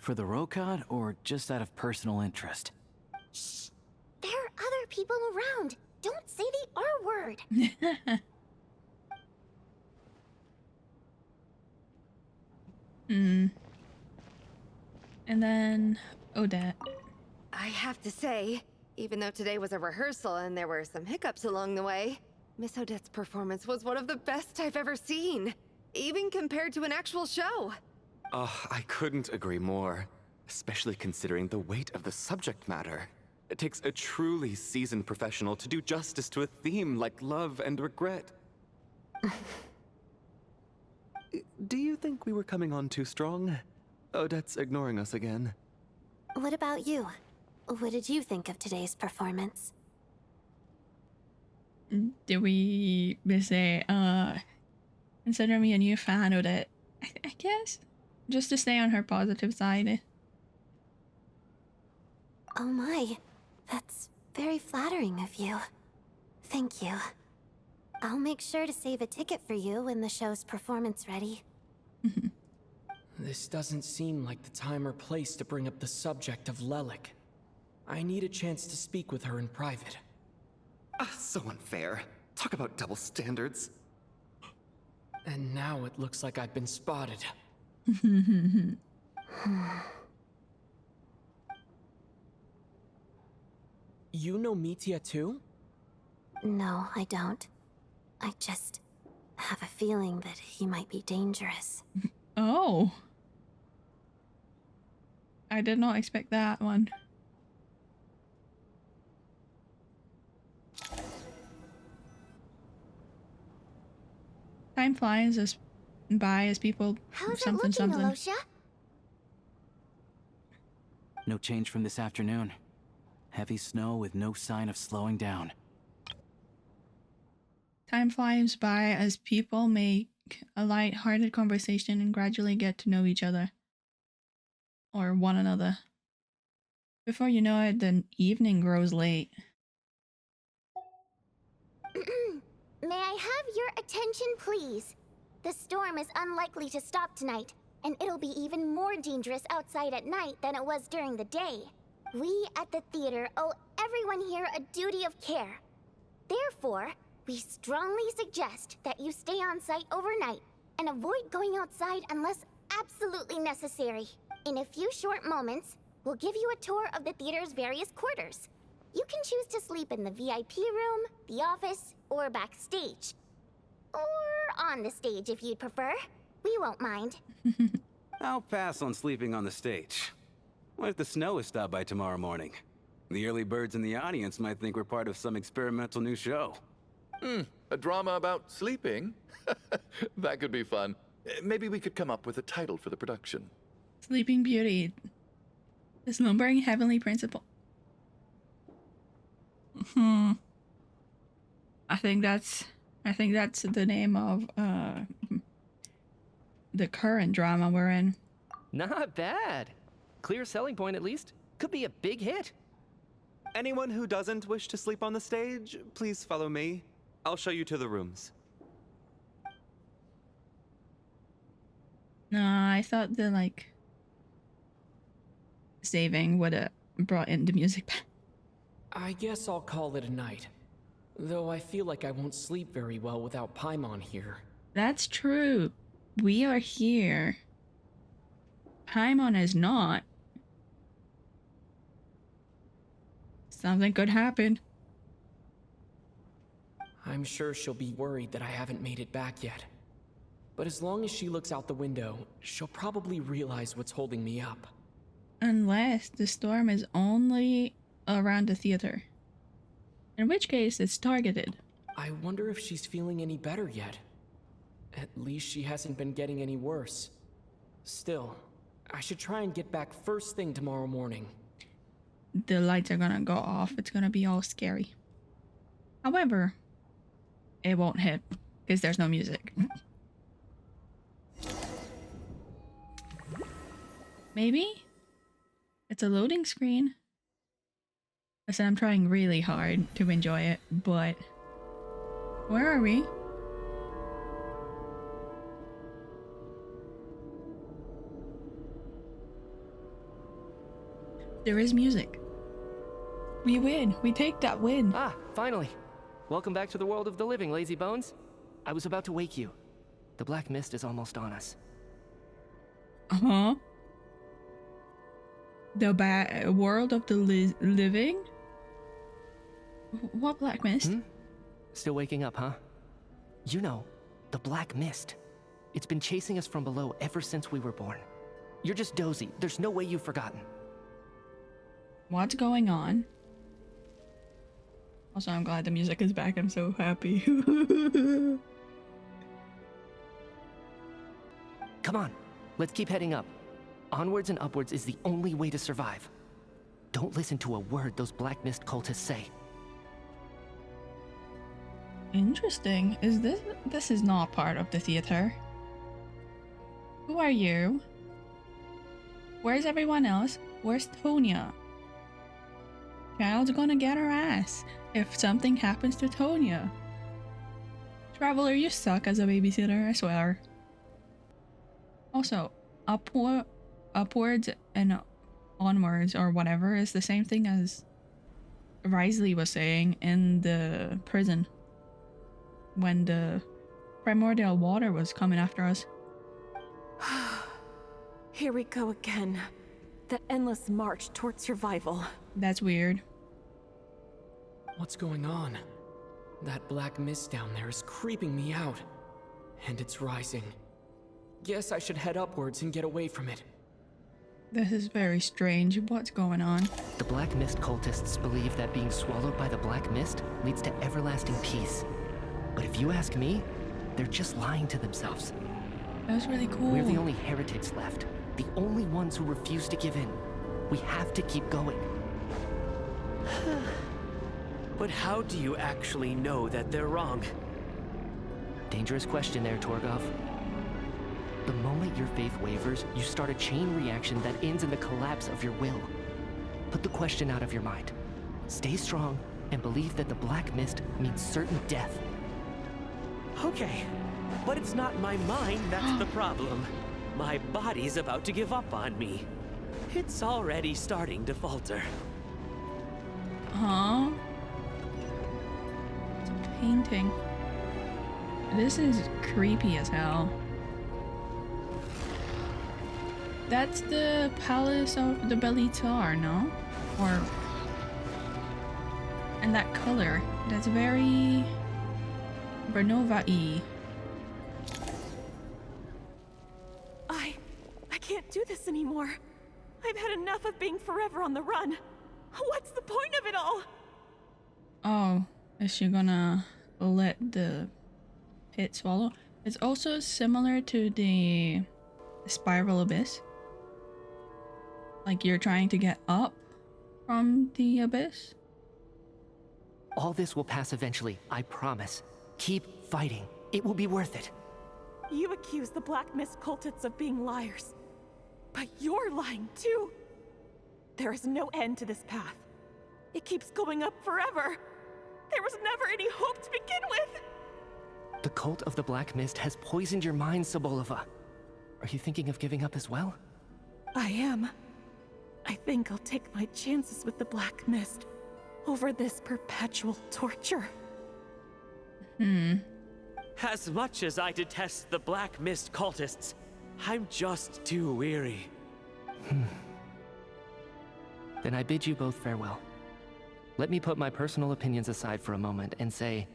For the Rokad, or just out of personal interest? Shh! There are other people around. Don't say the R word. And then Odette. I have to say, even though today was a rehearsal and there were some hiccups along the way, Miss Odette's performance was one of the best I've ever seen, even compared to an actual show. I couldn't agree more, especially considering the weight of the subject matter. It takes a truly seasoned professional to do justice to a theme like love and regret. Do you think we were coming on too strong? Odette's ignoring us again. What about you? What did you think of today's performance? Did we say, consider me a new fan, Odette? I guess? Just to stay on her positive side. Oh my, that's very flattering of you. Thank you. I'll make sure to save a ticket for you when the show's performance ready. This doesn't seem like the time or place to bring up the subject of Lelik. I need a chance to speak with her in private. So unfair. Talk about double standards. And now it looks like I've been spotted. You know Mitya too? No, I don't. I just have a feeling that he might be dangerous. Oh. I did not expect that one. Time flies by as people How's something it looking, something. Alosha? No change from this afternoon. Heavy snow with no sign of slowing down. Time flies by as people make a light-hearted conversation and gradually get to know each other. Or one another. Before you know it, the evening grows late. May I have your attention, please? The storm is unlikely to stop tonight, and it'll be even more dangerous outside at night than it was during the day. We at the theater owe everyone here a duty of care. Therefore, we strongly suggest that you stay on site overnight and avoid going outside unless absolutely necessary. In a few short moments, we'll give you a tour of the theater's various quarters. You can choose to sleep in the VIP room, the office, or backstage. Or on the stage if you'd prefer. We won't mind. I'll pass on sleeping on the stage. What if the snow is stopped by tomorrow morning? The early birds in the audience might think we're part of some experimental new show. A drama about sleeping? That could be fun. Maybe we could come up with a title for the production. Sleeping Beauty. The slumbering heavenly principle. I think that's the name of the current drama we're in. Not bad. Clear selling point at least. Could be a big hit. Anyone who doesn't wish to sleep on the stage, please follow me. I'll show you to the rooms. No, I thought the saving would have brought in the music back. I guess I'll call it a night. Though I feel like I won't sleep very well without Paimon here. That's true. We are here. Paimon is not. Something could happen. I'm sure she'll be worried that I haven't made it back yet. But as long as she looks out the window, she'll probably realize what's holding me up. Unless the storm is only around the theater. In which case, it's targeted. I wonder if she's feeling any better yet. At least she hasn't been getting any worse. Still, I should try and get back first thing tomorrow morning. The lights are gonna go off. It's gonna be all scary. However, it won't hit because there's no music. Maybe? It's a loading screen. Listen, I'm trying really hard to enjoy it, but... Where are we? There is music. We win. We take that win. Ah, finally. Welcome back to the world of the living, lazy bones. I was about to wake you. The black mist is almost on us. Uh-huh. The world of the living? What black mist? Still waking up, huh? You know, the black mist. It's been chasing us from below ever since we were born. You're just dozy. There's no way you've forgotten. What's going on? Also, I'm glad the music is back. I'm so happy. Come on, let's keep heading up. Onwards and upwards is the only way to survive. Don't listen to a word those Black Mist cultists say. Interesting. Is this is not part of the theater? Who are you? Where's everyone else? Where's Tonya? Child's gonna get her ass if something happens to Tonya. Traveler, you suck as a babysitter, I swear. Also, upwards and onwards or whatever is the same thing as Risley was saying in the prison when the primordial water was coming after us. Here we go again. The endless march towards survival. That's weird. What's going on? That black mist down there is creeping me out. And it's rising. Guess I should head upwards and get away from it. This is very strange. What's going on? The Black Mist cultists believe that being swallowed by the Black Mist leads to everlasting peace. But if you ask me, they're just lying to themselves. That's really cool. We're the only heretics left. The only ones who refuse to give in. We have to keep going. But how do you actually know that they're wrong? Dangerous question there, Torgov. The moment your faith wavers, you start a chain reaction that ends in the collapse of your will. Put the question out of your mind. Stay strong and believe that the Black Mist means certain death. Okay, but it's not my mind that's the problem. My body's about to give up on me. It's already starting to falter. Huh? It's a painting. This is creepy as hell. That's the Palace of the Belitar, no? Or... And that color, that's very... Ronova-y. I can't do this anymore. I've had enough of being forever on the run. What's the point of it all? Oh, is she gonna let the pit swallow? It's also similar to the spiral abyss. Like you're trying to get up from the abyss. All this will pass eventually, I promise. Keep fighting. It will be worth it. You accuse the Black Mist cultists of being liars. But you're lying too. There is no end to this path. It keeps going up forever. There was never any hope to begin with. The cult of the Black Mist has poisoned your mind, Sobolova. Are you thinking of giving up as well? I am. I think I'll take my chances with the Black Mist over this perpetual torture. As much as I detest the Black Mist cultists, I'm just too weary. Then I bid you both farewell. Let me put my personal opinions aside for a moment and say,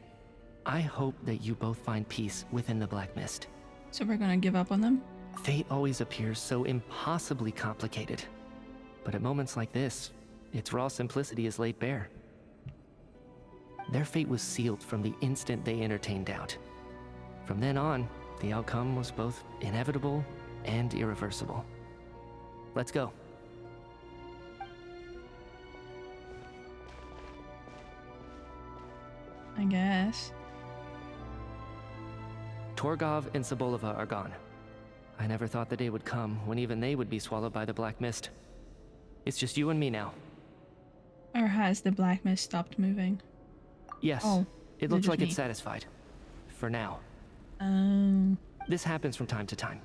I hope that you both find peace within the Black Mist. So we're gonna give up on them? Fate always appears so impossibly complicated. But at moments like this, its raw simplicity is laid bare. Their fate was sealed from the instant they entertained doubt. From then on, the outcome was both inevitable and irreversible. Let's go. I guess. Torgov and Sobolova are gone. I never thought the day would come when even they would be swallowed by the Black Mist. It's just you and me now. Or has the Black Mist stopped moving? Yes. Oh, it looks like me? it's satisfied. For now. Oh. This happens from time to time.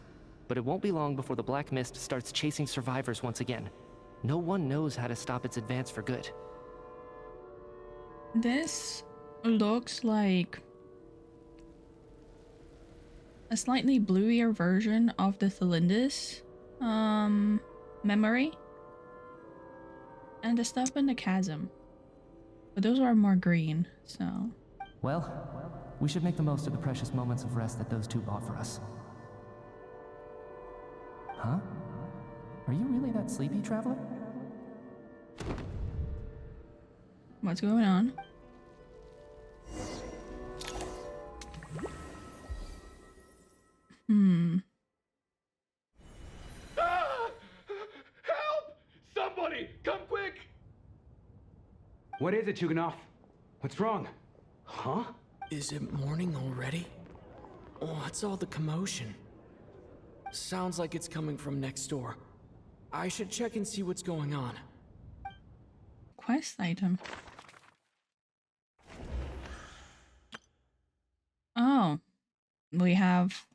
But it won't be long before the Black Mist starts chasing survivors once again. No one knows how to stop its advance for good. This looks like a slightly bluier version of the Thalindis memory. And the stuff in the chasm. But those are more green, so... Well, we should make the most of the precious moments of rest that those two bought for us. Huh? Are you really that sleepy, traveler? What's going on? What is it, Chuganov? What's wrong? Huh? Is it morning already? What's all the commotion? Sounds like it's coming from next door. I should check and see what's going on. Quest item. Oh, we have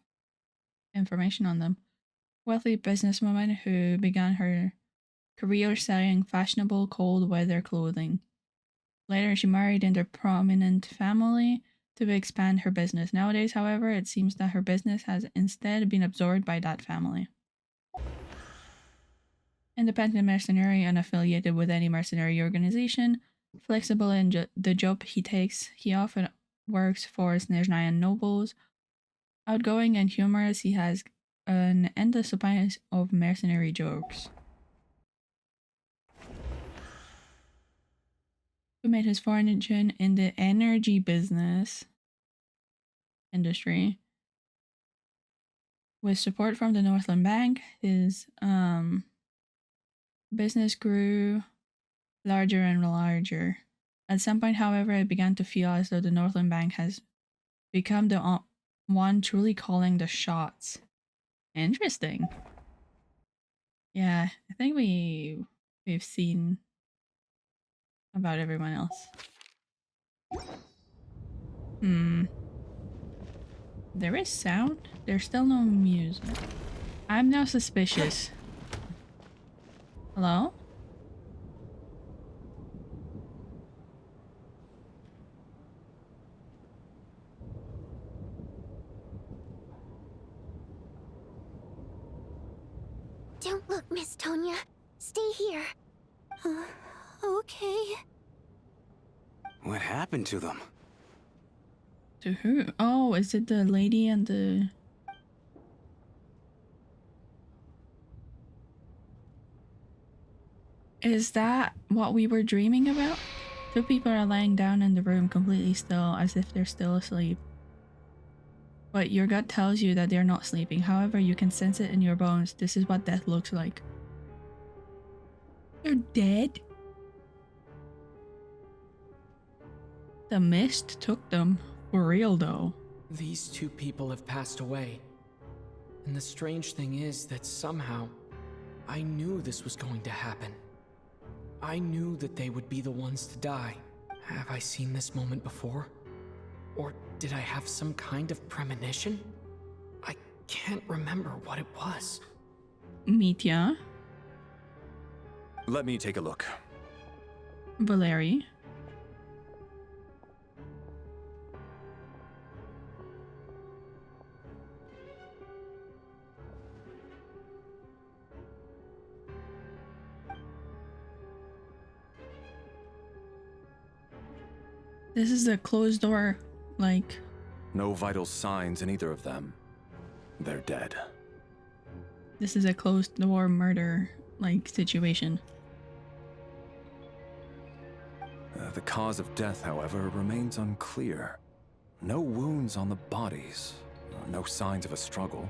information on them. Wealthy businesswoman who began her career selling fashionable cold weather clothing. Later, she married into a prominent family to expand her business. Nowadays, however, it seems that her business has instead been absorbed by that family. Independent mercenary, unaffiliated with any mercenary organization, flexible in the job he takes, he often works for Snezhnaya nobles. Outgoing and humorous, he has an endless supply of mercenary jokes. Who made his fortune in the energy business industry. With support from the Northland Bank, his business grew larger and larger. At some point, however, it began to feel as though the Northland Bank has become the one truly calling the shots. Interesting. Yeah, I think we've seen about everyone else. There is sound. There's still no music. I'm now suspicious. Hello? Don't look, Miss Tonya. Stay here. Okay. What happened to them? To who? Oh, is it the lady and the... Is that what we were dreaming about? Two people are lying down in the room completely still, as if they're still asleep. But your gut tells you that they're not sleeping. However, you can sense it in your bones. This is what death looks like. They're dead? The mist took them. For real, though. These two people have passed away. And the strange thing is that somehow, I knew this was going to happen. I knew that they would be the ones to die. Have I seen this moment before? Or did I have some kind of premonition? I can't remember what it was. Mitya. Let me take a look. Valeri. This is a closed door, like... No vital signs in either of them. They're dead. This is a closed door murder, like, situation. The cause of death, however, remains unclear. No wounds on the bodies, no signs of a struggle,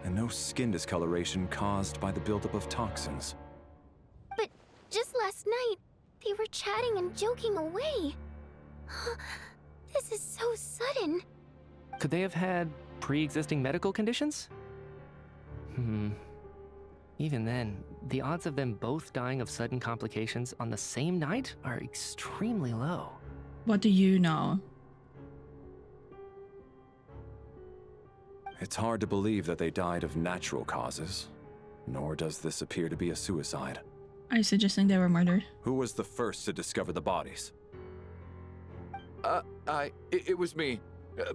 and no skin discoloration caused by the buildup of toxins. But just last night, they were chatting and joking away. This is so sudden. Could they have had pre-existing medical conditions? Even then, the odds of them both dying of sudden complications on the same night are extremely low. What do you know? It's hard to believe that they died of natural causes, nor does this appear to be a suicide. Are you suggesting they were murdered? Who was the first to discover the bodies? It was me.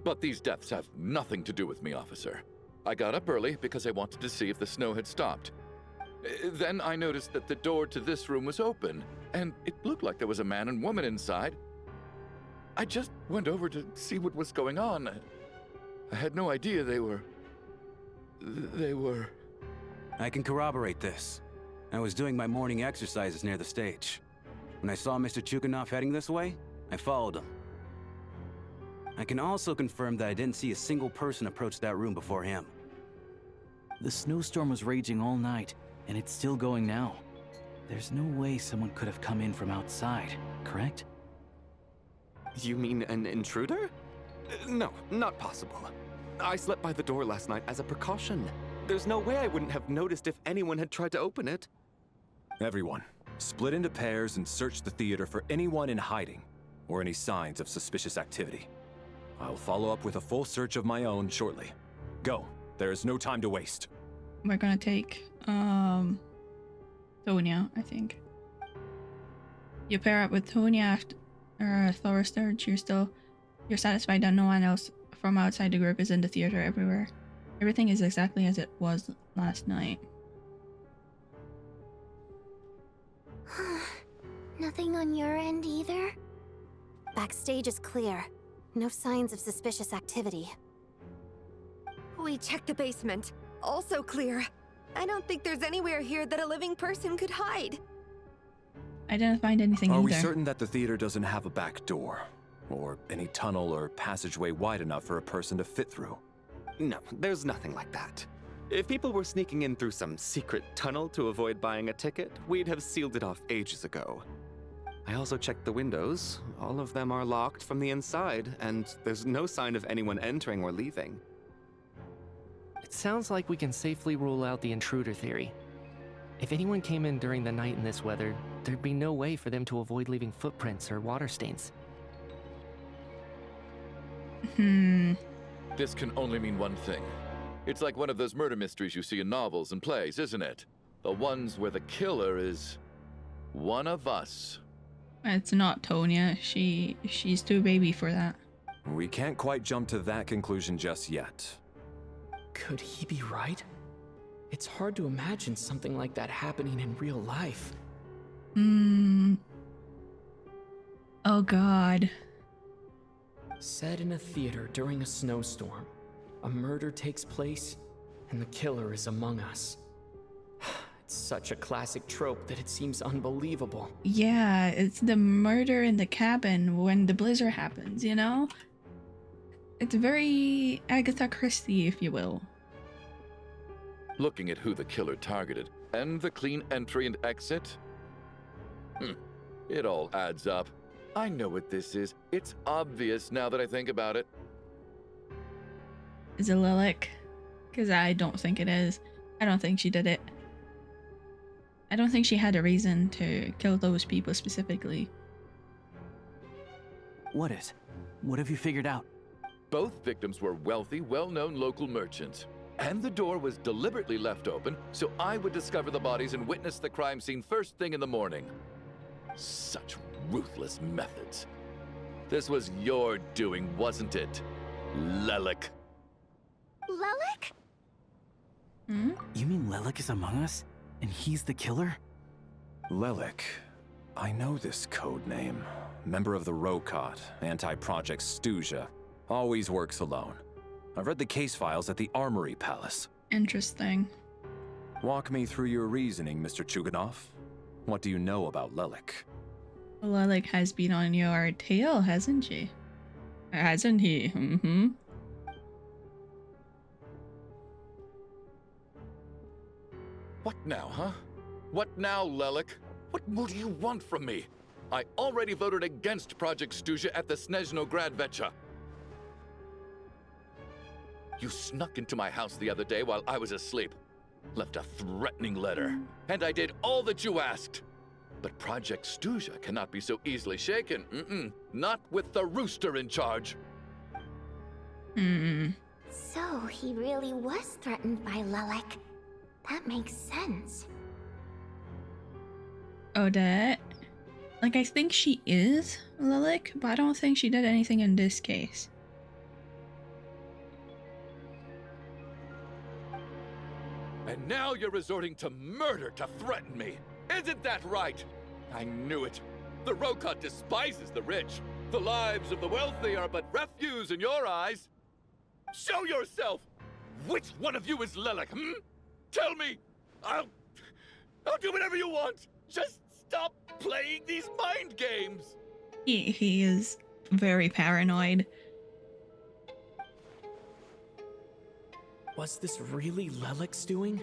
But these deaths have nothing to do with me, officer. I got up early because I wanted to see if the snow had stopped. Then I noticed that the door to this room was open, and it looked like there was a man and woman inside. I just went over to see what was going on. I had no idea they were... I can corroborate this. I was doing my morning exercises near the stage. When I saw Mr. Chuganov heading this way, I followed him. I can also confirm that I didn't see a single person approach that room before him. The snowstorm was raging all night, and it's still going now. There's no way someone could have come in from outside, correct? You mean an intruder? No, not possible. I slept by the door last night as a precaution. There's no way I wouldn't have noticed if anyone had tried to open it. Everyone, split into pairs and search the theater for anyone in hiding or any signs of suspicious activity. I'll follow up with a full search of my own shortly. Go. There is no time to waste. We're gonna take Tonya, I think. You pair up with Tonya after a thorough search. You're satisfied that no one else from outside the group is in the theater everywhere. Everything is exactly as it was last night. Nothing on your end either? Backstage is clear. No signs of suspicious activity. We checked the basement. Also clear. I don't think there's anywhere here that a living person could hide. I didn't find anything Are either. we certain that the theater doesn't have a back door? Or any tunnel or passageway wide enough for a person to fit through? No, there's nothing like that. If people were sneaking in through some secret tunnel to avoid buying a ticket, we'd have sealed it off ages ago. I also checked the windows. All of them are locked from the inside, and there's no sign of anyone entering or leaving. It sounds like we can safely rule out the intruder theory. If anyone came in during the night in this weather, there'd be no way for them to avoid leaving footprints or water stains. This can only mean one thing. It's like one of those murder mysteries you see in novels and plays, isn't it? The ones where the killer is one of us. It's not Tonya. She's too baby for that. We can't quite jump to that conclusion just yet. Could he be right? It's hard to imagine something like that happening in real life. Oh god. Set in a theater during a snowstorm, a murder takes place, and the killer is among us. It's such a classic trope that it seems unbelievable. Yeah, it's the murder in the cabin when the blizzard happens, you know? It's very Agatha Christie, if you will. Looking at who the killer targeted and the clean entry and exit, it all adds up. I know what this is. It's obvious now that I think about it. Is it Lilac? Because I don't think it is. I don't think she did it. I don't think she had a reason to kill those people specifically. What is? What have you figured out? Both victims were wealthy, well-known local merchants. And the door was deliberately left open so I would discover the bodies and witness the crime scene first thing in the morning. Such ruthless methods. This was your doing, wasn't it, Lilac? Lilac? You mean Lilac is among us? And he's the killer? Lilac. I know this code name. Member of the Rokot, anti-Project Snezhnaya. Always works alone. I've read the case files at the Armory Palace. Interesting. Walk me through your reasoning, Mr. Chuganov. What do you know about Lilac? Lilac has been on your tail, hasn't she? Hasn't he? What now, huh? What now, Lilac? What more do you want from me? I already voted against Project Snezhnaya at the Snezhnaya. You snuck into my house the other day while I was asleep. Left a threatening letter. And I did all that you asked. But Project Snezhnaya cannot be so easily shaken. Not with the rooster in charge. So he really was threatened by Lilac. That makes sense. Odette. Like, I think she is Lilac, but I don't think she did anything in this case. And now you're resorting to murder to threaten me. Isn't that right? I knew it. The Rokot despises the rich. The lives of the wealthy are but refuse in your eyes. Show yourself! Which one of you is Lilac, Tell me! I'll do whatever you want! Just stop playing these mind games! He is very paranoid. Was this really Lilac's doing?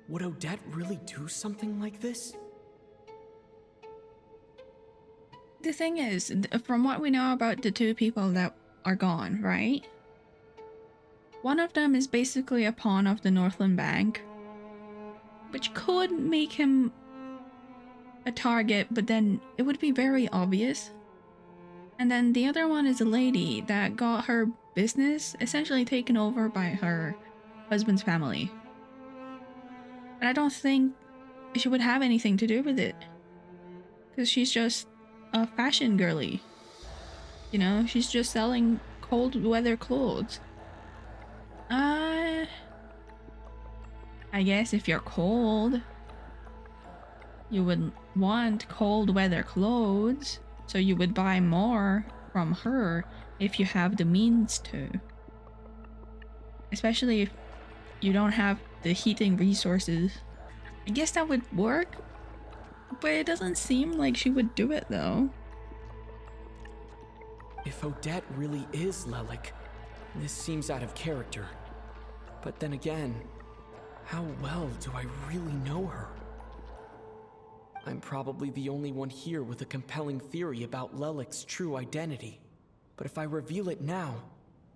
Would Odette really do something like this? the thing is, from what we know about the two people that are gone, right? One of them is basically a pawn of the Northland Bank, which could make him a target, but then it would be very obvious. And then the other one is a lady that got her business essentially taken over by her husband's family. And I don't think she would have anything to do with it, because she's just a fashion girly. You know, she's just selling cold weather clothes. I guess if you're cold, you would want cold weather clothes, so you would buy more from her if you have the means to. Especially if you don't have the heating resources. I guess that would work, but it doesn't seem like she would do it though. If Odette really is Lelik, this seems out of character. But then again, how well do I really know her? I'm probably the only one here with a compelling theory about Lelik's true identity. But if I reveal it now,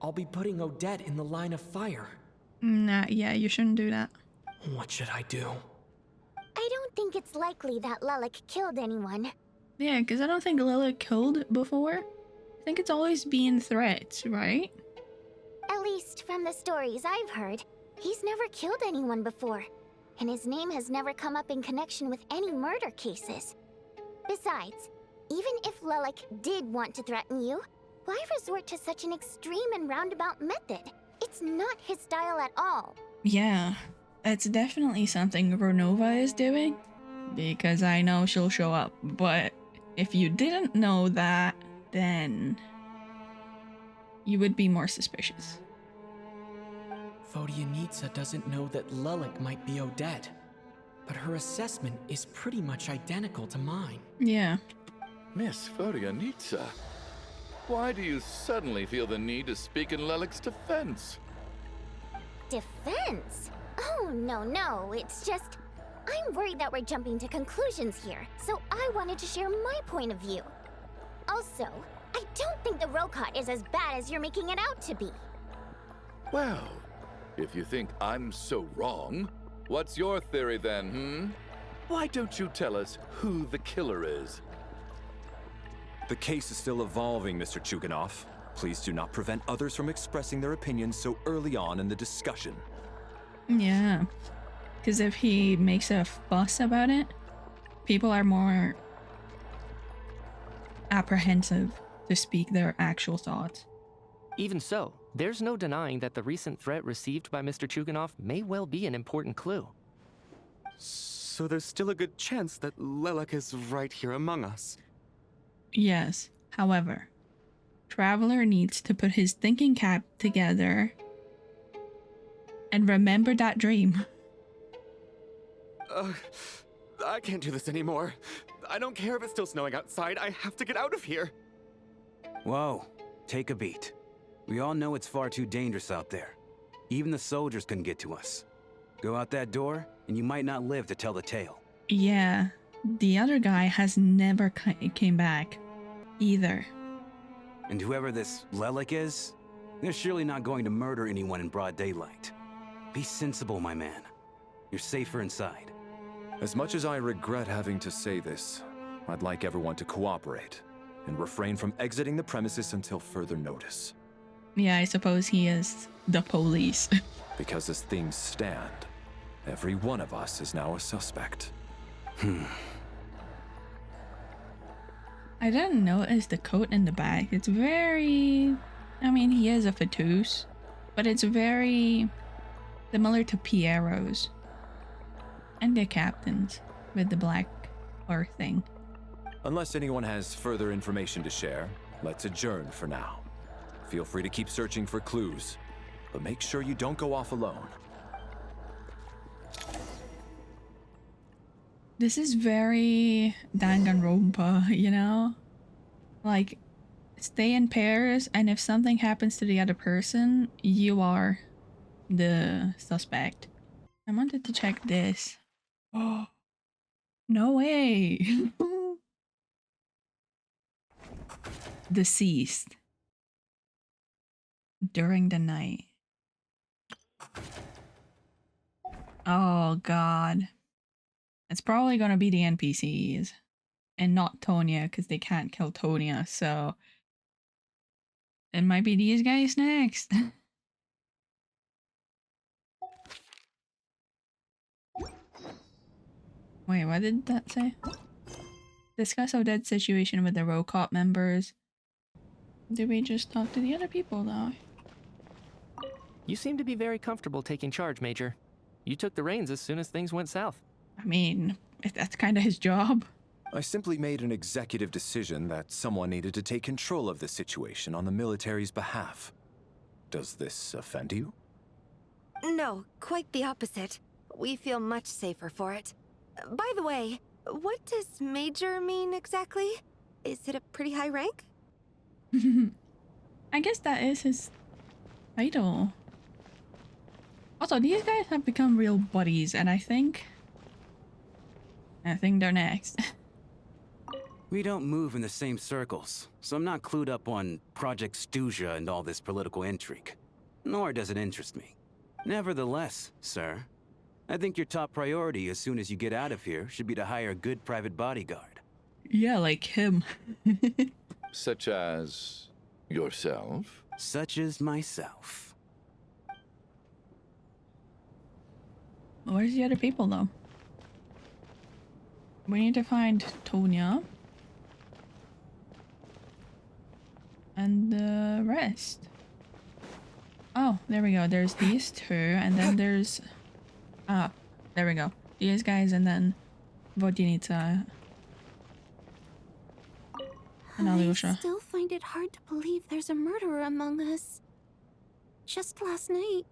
I'll be putting Odette in the line of fire. Nah, yeah, you shouldn't do that. What should I do? I don't think it's likely that Lelik killed anyone. Yeah, because I don't think Lila killed before. I think it's always been threats, right? At least from the stories I've heard, he's never killed anyone before. And his name has never come up in connection with any murder cases. Besides, even if Lelik did want to threaten you, why resort to such an extreme and roundabout method? It's not his style at all. Yeah, it's definitely something Ronova is doing, because I know she'll show up. But if you didn't know that, then you would be more suspicious. Vodyanitsa doesn't know that Lelik might be Odette, but her assessment is pretty much identical to mine. Yeah. Miss Vodyanitsa, why do you suddenly feel the need to speak in Lelik's defense? Defense? Oh, no, it's just... I'm worried that we're jumping to conclusions here, so I wanted to share my point of view. Also, I don't think the Rokot is as bad as you're making it out to be. Well, if you think I'm so wrong, what's your theory then, Why don't you tell us who the killer is? The case is still evolving, Mr. Chuganov. Please do not prevent others from expressing their opinions so early on in the discussion. Yeah, because if he makes a fuss about it, people are more apprehensive to speak their actual thoughts. Even so, there's no denying that the recent threat received by Mr. Chuganov may well be an important clue. So there's still a good chance that Lelik is right here among us. Yes, however, Traveler needs to put his thinking cap together and remember that dream. I can't do this anymore. I don't care if it's still snowing outside. I have to get out of here. Whoa, take a beat. We all know it's far too dangerous out there. Even the soldiers couldn't get to us. Go out that door, and you might not live to tell the tale. Yeah, the other guy has never came back either. And whoever this Lelik is, they're surely not going to murder anyone in broad daylight. Be sensible, my man. You're safer inside. As much as I regret having to say this, I'd like everyone to cooperate and refrain from exiting the premises until further notice. Yeah, I suppose he is the police. Because as things stand, every one of us is now a suspect. I didn't notice the coat in the back. It's very... I mean, he is a Fatous, but it's very similar to Pierro's. And the captain's with the black or thing. Unless anyone has further information to share, let's adjourn for now. Feel free to keep searching for clues, but make sure you don't go off alone. This is very Danganronpa, you know? Like, stay in pairs, and if something happens to the other person, you are the suspect. I wanted to check this. Oh, no way! deceased during the night. Oh god. It's probably gonna be the NPCs and not Tonya because they can't kill Tonya, so it might be these guys next. Wait, what did that say? Discuss Odette's situation with the Rokot members. Did we just talk to the other people though? You seem to be very comfortable taking charge, Major. You took the reins as soon as things went south. I mean, that's kind of his job. I simply made an executive decision that someone needed to take control of the situation on the military's behalf. Does this offend you? No, quite the opposite. We feel much safer for it. By the way, what does Major mean exactly? Is it a pretty high rank? I guess that is his title. Also, these guys have become real buddies, and I think they're next. We don't move in the same circles, so I'm not clued up on Project Stuzia and all this political intrigue. Nor does it interest me. Nevertheless, sir, I think your top priority as soon as you get out of here should be to hire a good private bodyguard. Yeah, like him. Such as yourself? Such as myself. Where's the other people though? We need to find Tonya. And the rest. Oh, there we go. There's these two, and then there's... Ah, there we go. These guys, and then Vodyanitsa. And Alyosha. I still find it hard to believe there's a murderer among us. Just last night,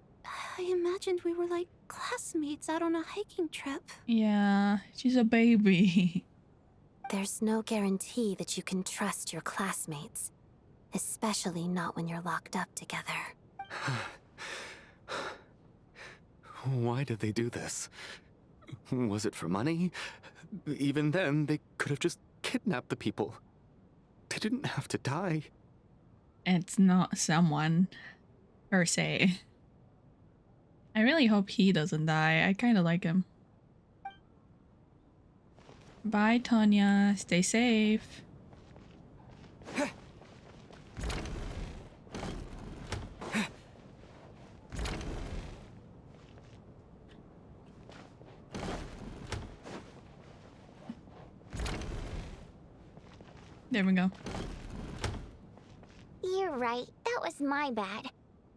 I imagined we were like classmates out on a hiking trip. Yeah, she's a baby. There's no guarantee that you can trust your classmates. Especially not when you're locked up together. Why did they do this? Was it for money? Even then, they could have just kidnapped the people. They didn't have to die. It's not someone, per se. I really hope he doesn't die. I kind of like him. Bye, Tonya. Stay safe. There we go. You're right. That was my bad.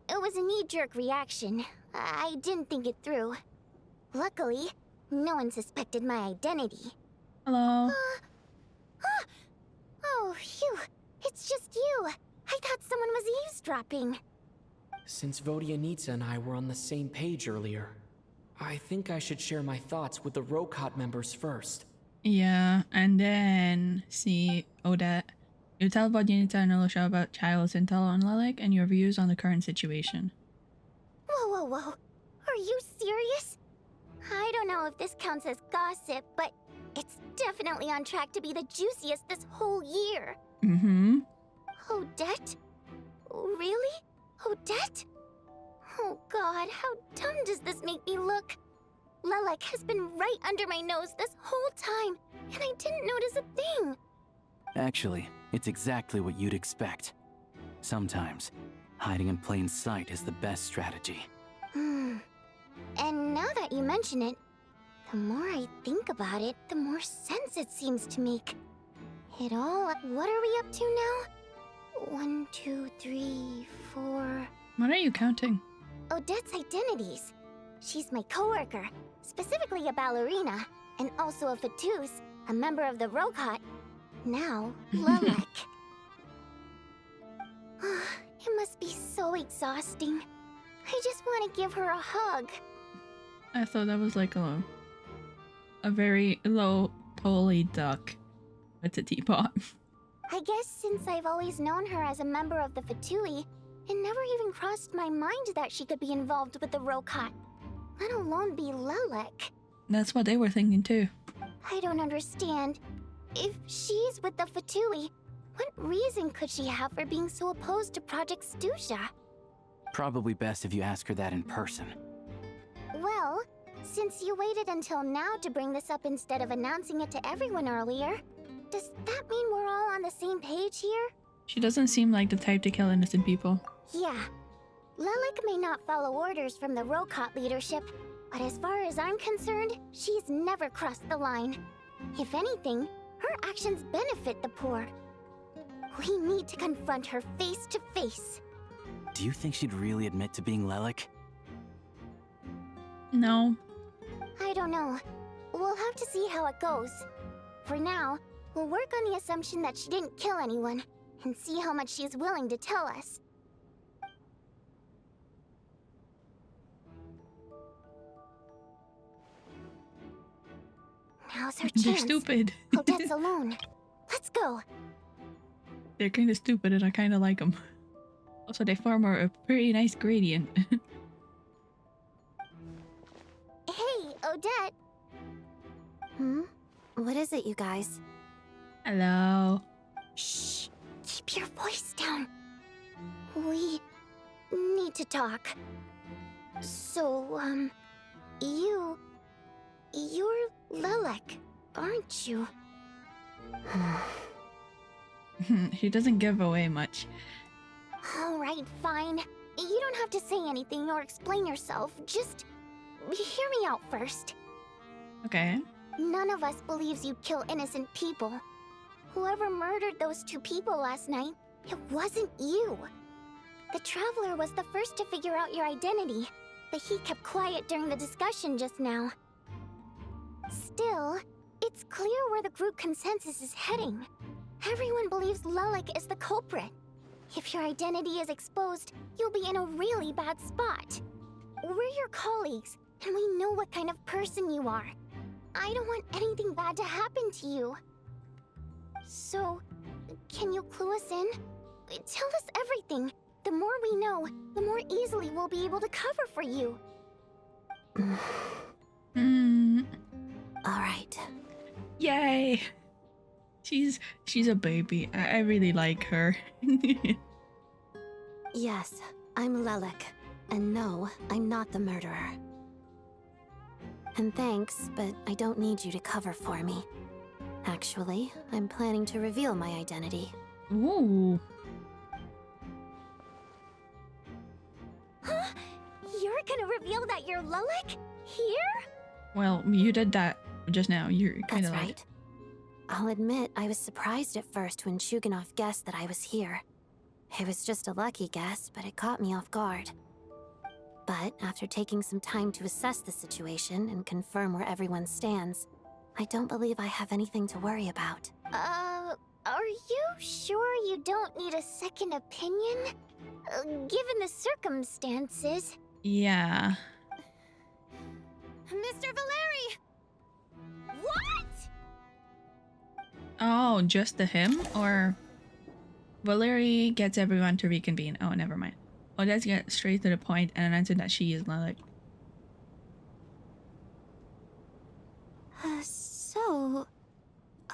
It was a knee-jerk reaction. I didn't think it through. Luckily, no one suspected my identity. Hello. Oh, phew. It's just you. I thought someone was eavesdropping. Since Vodyanitsa and I were on the same page earlier, I think I should share my thoughts with the Rokot members first. Yeah, and then see Odette. You tell Vodyanitsa and Alyosha about Child's intel on Lilac and your views on the current situation. Whoa, whoa, whoa. Are you serious? I don't know if this counts as gossip, but it's definitely on track to be the juiciest this whole year. Mm-hmm. Odette? Really? Odette? Oh god, how dumb does this make me look? Lilac has been right under my nose this whole time, and I didn't notice a thing. Actually, it's exactly what you'd expect. Sometimes, hiding in plain sight is the best strategy. And now that you mention it, the more I think about it, the more sense it seems to make. It all... What are we up to now? 1, 2, 3, 4... What are you counting? Odette's identities. She's my coworker, specifically a ballerina, and also a Fatous, a member of the Rokot. Now, Lilac. It must be so exhausting. I just want to give her a hug. I thought that was like a very low poly duck with a teapot. I guess since I've always known her as a member of the Fatui, it never even crossed my mind that she could be involved with the Rokot, let alone be Lilac. That's what they were thinking too. I don't understand. If she's with the Fatui, What reason could she have for being so opposed to Project Stusha? Probably best if you ask her that in person. Well, since you waited until now to bring this up instead of announcing it to everyone earlier, does that mean we're all on the same page here? She doesn't seem like the type to kill innocent people. Yeah. Lilac may not follow orders from the Rokot leadership, but as far as I'm concerned, she's never crossed the line. If anything, her actions benefit the poor. We need to confront her face to face. Do you think she'd really admit to being Lilac? No. I don't know. We'll have to see how it goes. For now, we'll work on the assumption that she didn't kill anyone, and see how much she's willing to tell us. Now's her chance. They're stupid. Odette's alone. Let's go. They're kind of stupid and I kind of like them. Also, they form a pretty nice gradient. Hey, Odette. What is it, you guys? Hello. Shh. Keep your voice down. We need to talk. So, you're Lilac, aren't you? She doesn't give away much. Alright, fine. You don't have to say anything or explain yourself. Just hear me out first. Okay. None of us believes you'd kill innocent people. Whoever murdered those two people last night, it wasn't you. The Traveler was the first to figure out your identity, but he kept quiet during the discussion just now. Still, it's clear where the group consensus is heading. Everyone believes Lilac is the culprit. If your identity is exposed, you'll be in a really bad spot. We're your colleagues, and we know what kind of person you are. I don't want anything bad to happen to you. So, can you clue us in? Tell us everything. The more we know, the more easily we'll be able to cover for you. All right. Yay! She's a baby. I really like her. Yes, I'm Lilac. And no, I'm not the murderer. And thanks, but I don't need you to cover for me. Actually, I'm planning to reveal my identity. Ooh. Huh? You're gonna reveal that you're Lilac? Here? Well, you did that just now. You're kind of That's right. I'll admit I was surprised at first when Shuganov guessed that I was here. It was just a lucky guess, but it caught me off guard. But after taking some time to assess the situation and confirm where everyone stands, I don't believe I have anything to worry about. Are you sure you don't need a second opinion? Given the circumstances. Yeah. Mr. Valeri! What? Oh, just to him? Or Valerie gets everyone to reconvene. Oh, never mind. Oh, let's get straight to the point and answer that she is Lilac. So...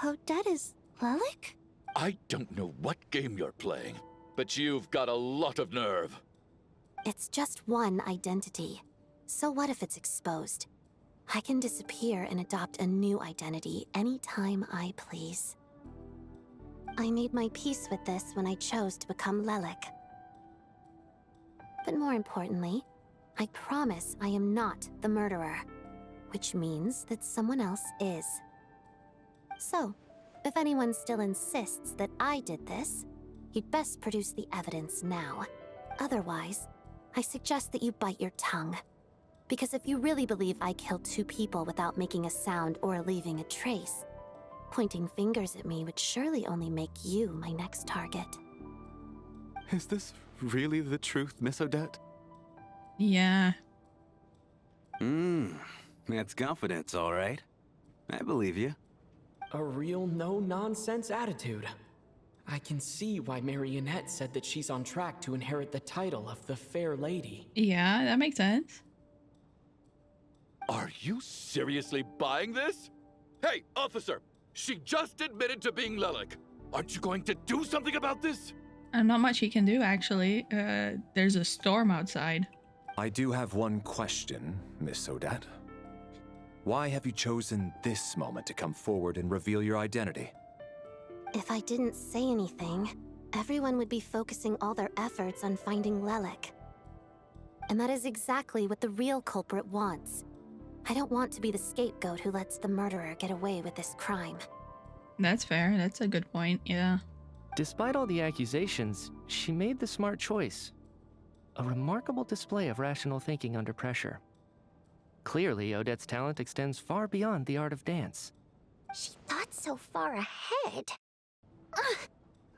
Odette is Lilac? I don't know what game you're playing, but you've got a lot of nerve. It's just one identity. So what if it's exposed? I can disappear and adopt a new identity anytime I please. I made my peace with this when I chose to become Lilac. But more importantly, I promise I am not the murderer, which means that someone else is. So, if anyone still insists that I did this, you'd best produce the evidence now. Otherwise, I suggest that you bite your tongue. Because if you really believe I killed two people without making a sound or leaving a trace, pointing fingers at me would surely only make you my next target. Is this really the truth, Miss Odette? Yeah. That's confidence, all right. I believe you. A real no-nonsense attitude. I can see why Marionette said that she's on track to inherit the title of the Fair Lady. Yeah, that makes sense. Are you seriously buying this? Hey, officer! She just admitted to being Lilac. Aren't you going to do something about this? Not much he can do, actually. There's a storm outside. I do have one question, Miss Odette. Why have you chosen this moment to come forward and reveal your identity? If I didn't say anything, everyone would be focusing all their efforts on finding Lelik. And that is exactly what the real culprit wants. I don't want to be the scapegoat who lets the murderer get away with this crime. That's fair. That's a good point, yeah. Despite all the accusations, she made the smart choice. A remarkable display of rational thinking under pressure. Clearly, Odette's talent extends far beyond the art of dance. She thought so far ahead. Ugh,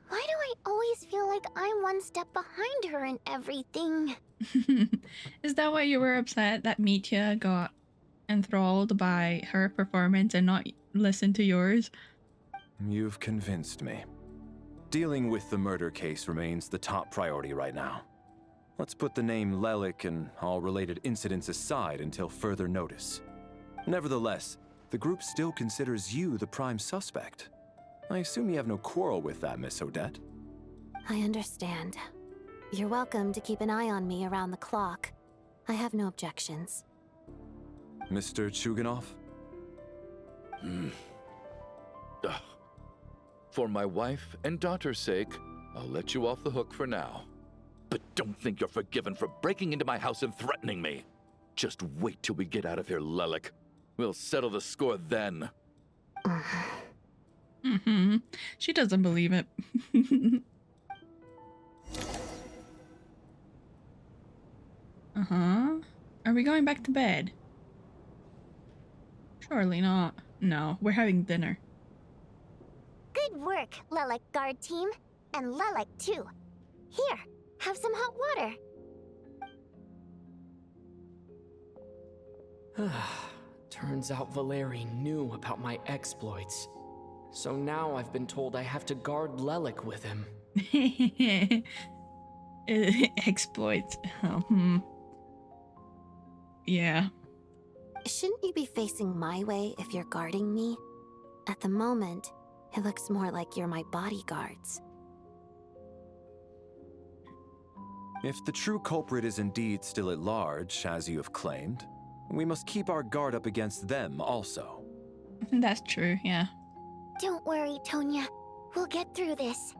why do I always feel like I'm one step behind her in everything? Is that why you were upset that Mitya got enthralled by her performance and not listened to yours? You've convinced me. Dealing with the murder case remains the top priority right now. Let's put the name Lelik and all related incidents aside until further notice. Nevertheless, the group still considers you the prime suspect. I assume you have no quarrel with that, Miss Odette? I understand. You're welcome to keep an eye on me around the clock. I have no objections. Mr. Chuganov? For my wife and daughter's sake, I'll let you off the hook for now. But don't think you're forgiven for breaking into my house and threatening me. Just wait till we get out of here, Lelik. We'll settle the score then. She doesn't believe it. Are we going back to bed? Surely not. No, we're having dinner. Good work, Lelik guard team. And Lelik too. Here, have some hot water. Turns out Valeri knew about my exploits. So now I've been told I have to guard Lelik with him. Exploits. Yeah. Shouldn't you be facing my way if you're guarding me? At the moment, it looks more like you're my bodyguards. If the true culprit is indeed still at large, as you have claimed, we must keep our guard up against them also. That's true, yeah. Don't worry, Tonya. We'll get through this.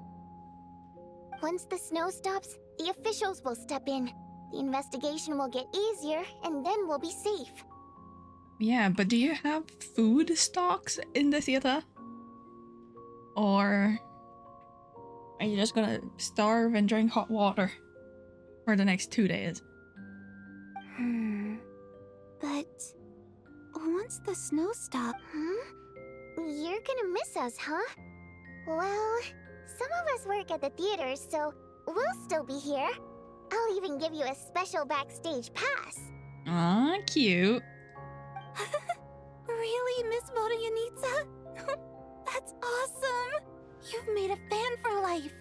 Once the snow stops, the officials will step in. The investigation will get easier, and then we'll be safe. Yeah, but do you have food stocks in the theater? Or are you just gonna starve and drink hot water for the next 2 days? But once the snow stops, you're gonna miss us, huh? Well, some of us work at the theaters, so we'll still be here. I'll even give you a special backstage pass. Aw, cute. Really, Miss Vodyanitsa? That's awesome! You've made a fan for life.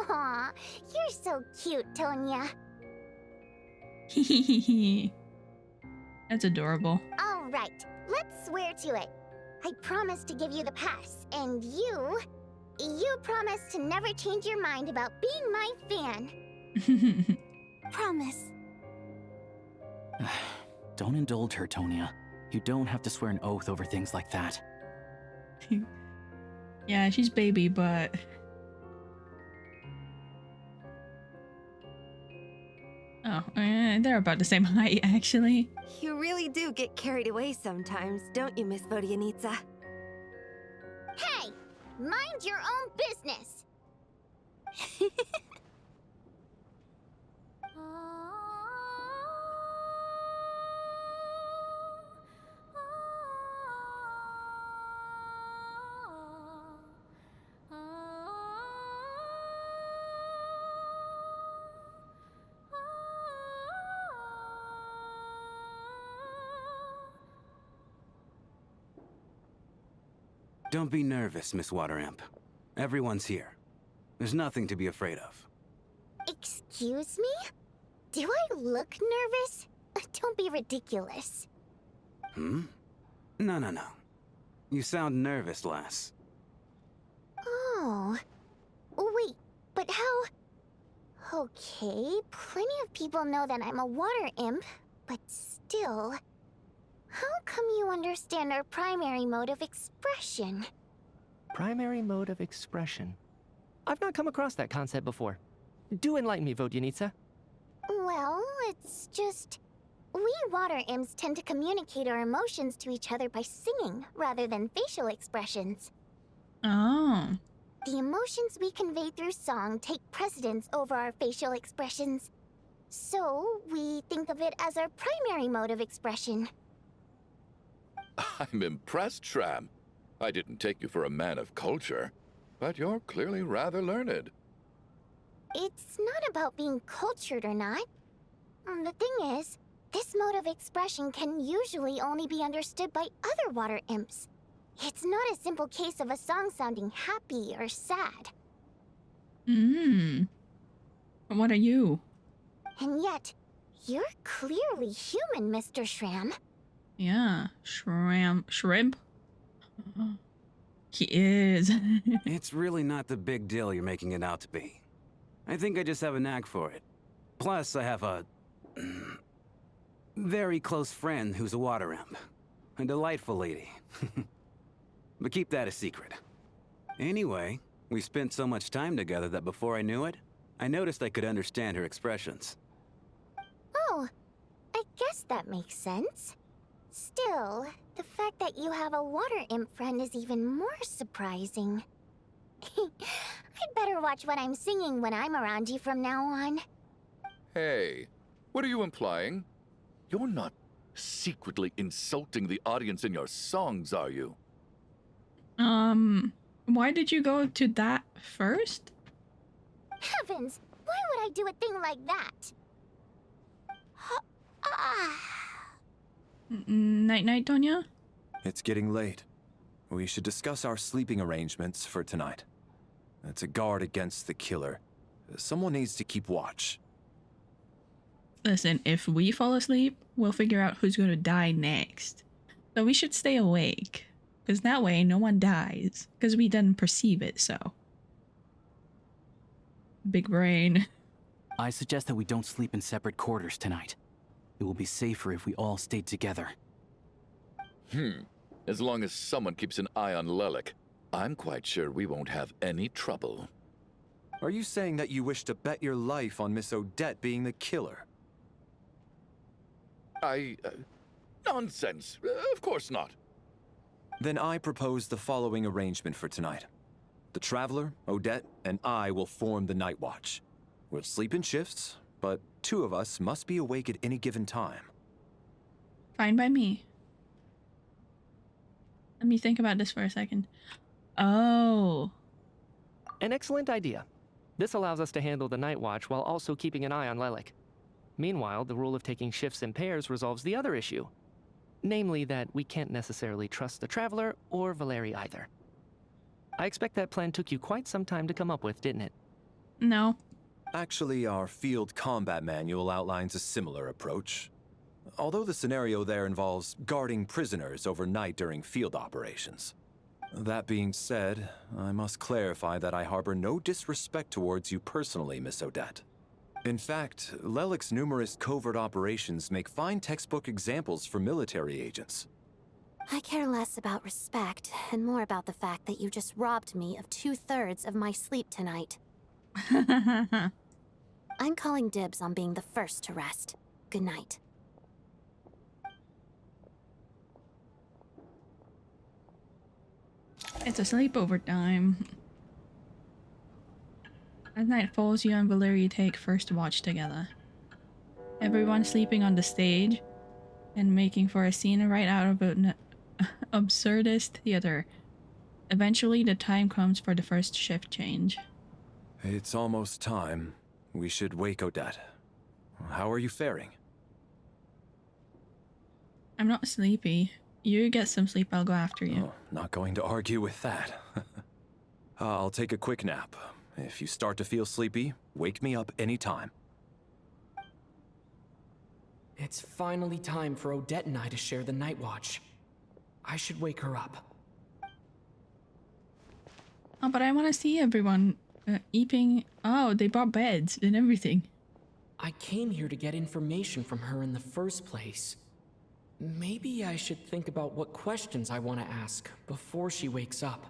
Aw, you're so cute, Tonya. That's adorable. All right, let's swear to it. I promise to give you the pass, and you promise to never change your mind about being my fan. Promise. Don't indulge her, Tonya. You don't have to swear an oath over things like that. Yeah, she's baby, but... Oh, they're about the same height, actually. You really do get carried away sometimes, don't you, Miss Vodyanitsa? Hey! Mind your own business! Don't be nervous, Miss Wateramp. Everyone's here. There's nothing to be afraid of. Excuse me? Do I look nervous? Don't be ridiculous. No. You sound nervous, lass. Oh. Wait, but how... Okay, plenty of people know that I'm a water imp, but still... How come you understand our primary mode of expression? Primary mode of expression? I've not come across that concept before. Do enlighten me, Vodyanitsa. Well, it's just... We water imps tend to communicate our emotions to each other by singing, rather than facial expressions. Oh. The emotions we convey through song take precedence over our facial expressions. So, we think of it as our primary mode of expression. I'm impressed, Shram. I didn't take you for a man of culture, but you're clearly rather learned. It's not about being cultured or not. The thing is, this mode of expression can usually only be understood by other water imps. It's not a simple case of a song sounding happy or sad. What are you? And yet, you're clearly human, Mr. Shram. Yeah, shrimp? He is. It's really not the big deal you're making it out to be. I think I just have a knack for it. Plus, I have a... very close friend who's a water imp. A delightful lady. But keep that a secret. Anyway, we spent so much time together that before I knew it, I noticed I could understand her expressions. Oh, I guess that makes sense. Still, the fact that you have a water imp friend is even more surprising. I'd better watch what I'm singing when I'm around you from now on. Hey, what are you implying? You're not secretly insulting the audience in your songs, are you? Why did you go to that first? Heavens, why would I do a thing like that? Night-night, Tonya? It's getting late. We should discuss our sleeping arrangements for tonight. It's a guard against the killer. Someone needs to keep watch. Listen, if we fall asleep, we'll figure out who's going to die next. So we should stay awake. Because that way, no one dies. Because we didn't perceive it, so. Big brain. I suggest that we don't sleep in separate quarters tonight. It will be safer if we all stayed together. As long as someone keeps an eye on Lelik, I'm quite sure we won't have any trouble. Are you saying that you wish to bet your life on Miss Odette being the killer? Nonsense. Of course not. Then I propose the following arrangement for tonight. The Traveler, Odette, and I will form the Night Watch. We'll sleep in shifts, but 2 of us must be awake at any given time. Fine by me. Let me think about this for a second. Oh. An excellent idea. This allows us to handle the Night Watch while also keeping an eye on Lelik. Meanwhile, the rule of taking shifts in pairs resolves the other issue. Namely that we can't necessarily trust the Traveler or Valeri either. I expect that plan took you quite some time to come up with, didn't it? No. Actually, our field combat manual outlines a similar approach. Although the scenario there involves guarding prisoners overnight during field operations. That being said, I must clarify that I harbor no disrespect towards you personally, Miss Odette. In fact, Lelik's numerous covert operations make fine textbook examples for military agents. I care less about respect and more about the fact that you just robbed me of 2/3 of my sleep tonight. I'm calling dibs on being the first to rest. Good night. It's a sleepover time. As night falls, you and Valeria take first watch together. Everyone sleeping on the stage and making for a scene right out of an absurdist theater. Eventually, the time comes for the first shift change. It's almost time. We should wake Odette. How are you faring? I'm not sleepy. You get some sleep, I'll go after you. Oh, not going to argue with that. I'll take a quick nap. If you start to feel sleepy, wake me up anytime. It's finally time for Odette and I to share the night watch. I should wake her up. Oh, but I want to see everyone eating. Oh, they brought beds and everything. I came here to get information from her in the first place. Maybe I should think about what questions I want to ask before she wakes up.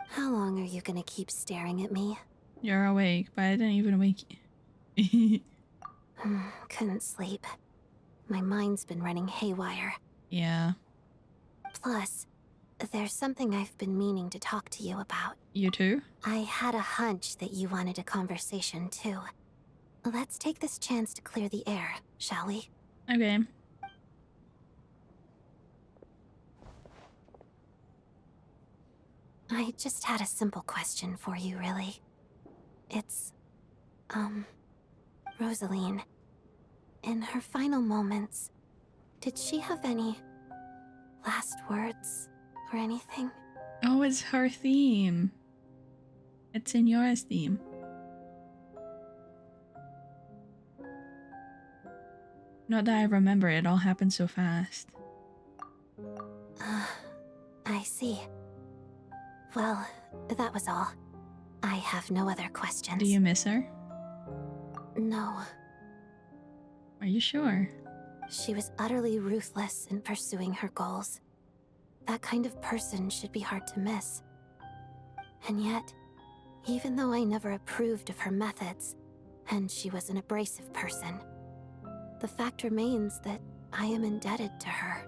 How long are you gonna keep staring at me? You're awake, but I didn't even wake you. Couldn't sleep. My mind's been running haywire. Yeah. Plus, there's something I've been meaning to talk to you about. You too? I had a hunch that you wanted a conversation too. Let's take this chance to clear the air, shall we? Okay. I just had a simple question for you, really. It's, Rosaline. In her final moments, did she have any last words or anything? Oh, it's her theme. It's Signora's theme. Not that I remember, it all happened so fast. I see. Well, that was all. I have no other questions. Do you miss her? No. Are you sure? She was utterly ruthless in pursuing her goals. That kind of person should be hard to miss. And yet, even though I never approved of her methods, and she was an abrasive person, the fact remains that I am indebted to her.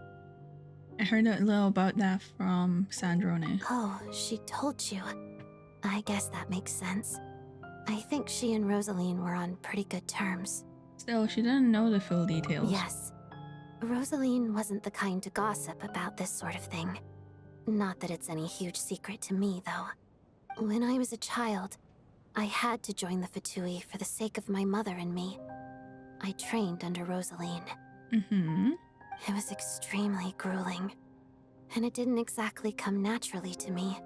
I heard a little about that from Sandrone. Oh, she told you. I guess that makes sense. I think she and Rosaline were on pretty good terms. Still, she didn't know the full details. Yes. Rosaline wasn't the kind to gossip about this sort of thing. Not that it's any huge secret to me, though. When I was a child, I had to join the Fatui for the sake of my mother and me. I trained under Rosaline. It was extremely grueling, and it didn't exactly come naturally to me.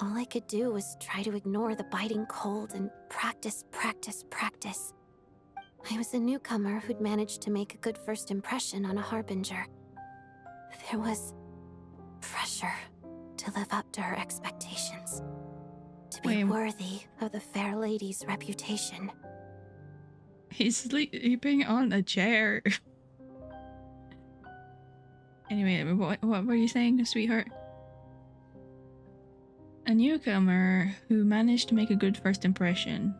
All I could do was try to ignore the biting cold and practice, practice, practice. I was a newcomer who'd managed to make a good first impression on a harbinger. There was pressure to live up to her expectations, to be worthy of the fair lady's reputation. He's sleeping on a chair. Anyway, what were you saying, sweetheart? A newcomer who managed to make a good first impression.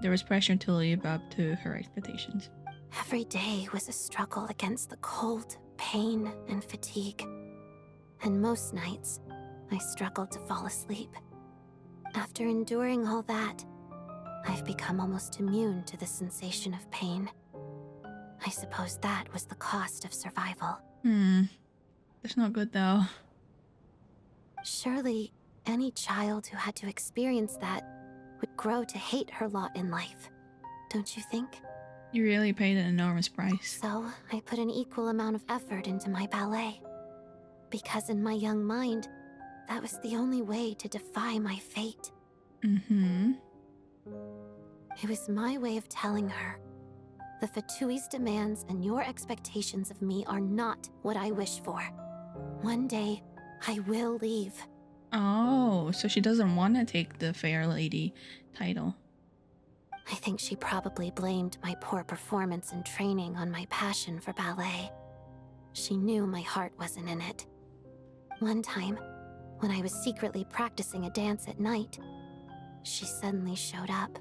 There was pressure to live up to her expectations. Every day was a struggle against the cold, pain, and fatigue. And most nights, I struggled to fall asleep. After enduring all that, I've become almost immune to the sensation of pain. I suppose that was the cost of survival. That's not good though. Surely, any child who had to experience that would grow to hate her lot in life, don't you think? You really paid an enormous price. So, I put an equal amount of effort into my ballet. Because in my young mind, that was the only way to defy my fate. It was my way of telling her, the Fatui's demands and your expectations of me are not what I wish for. One day, I will leave. Oh, so she doesn't want to take the Fair Lady title. I think she probably blamed my poor performance in training on my passion for ballet. She knew my heart wasn't in it. One time, when I was secretly practicing a dance at night, she suddenly showed up.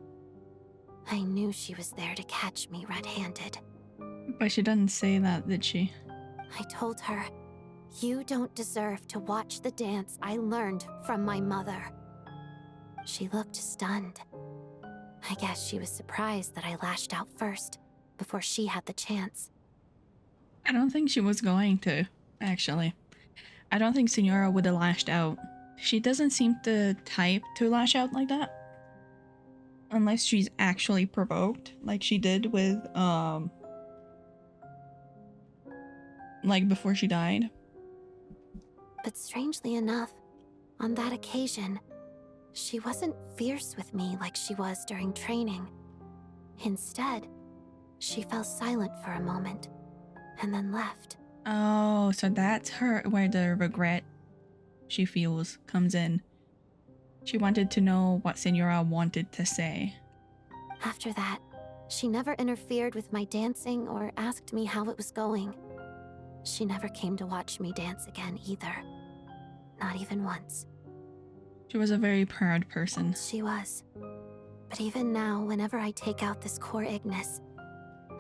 I knew she was there to catch me red-handed. But she didn't say that, did she? I told her, you don't deserve to watch the dance I learned from my mother. She looked stunned. I guess she was surprised that I lashed out first, before she had the chance. I don't think she was going to, actually. I don't think Signora would have lashed out. She doesn't seem the type to lash out like that. Unless she's actually provoked, like she did with, like before she died. But strangely enough, on that occasion, she wasn't fierce with me like she was during training. Instead, she fell silent for a moment, and then left. Oh, so that's her where the regret she feels comes in. She wanted to know what Senora wanted to say. After that, she never interfered with my dancing or asked me how it was going. She never came to watch me dance again either. Not even once. She was a very proud person. She was. But even now, whenever I take out this core Ignis,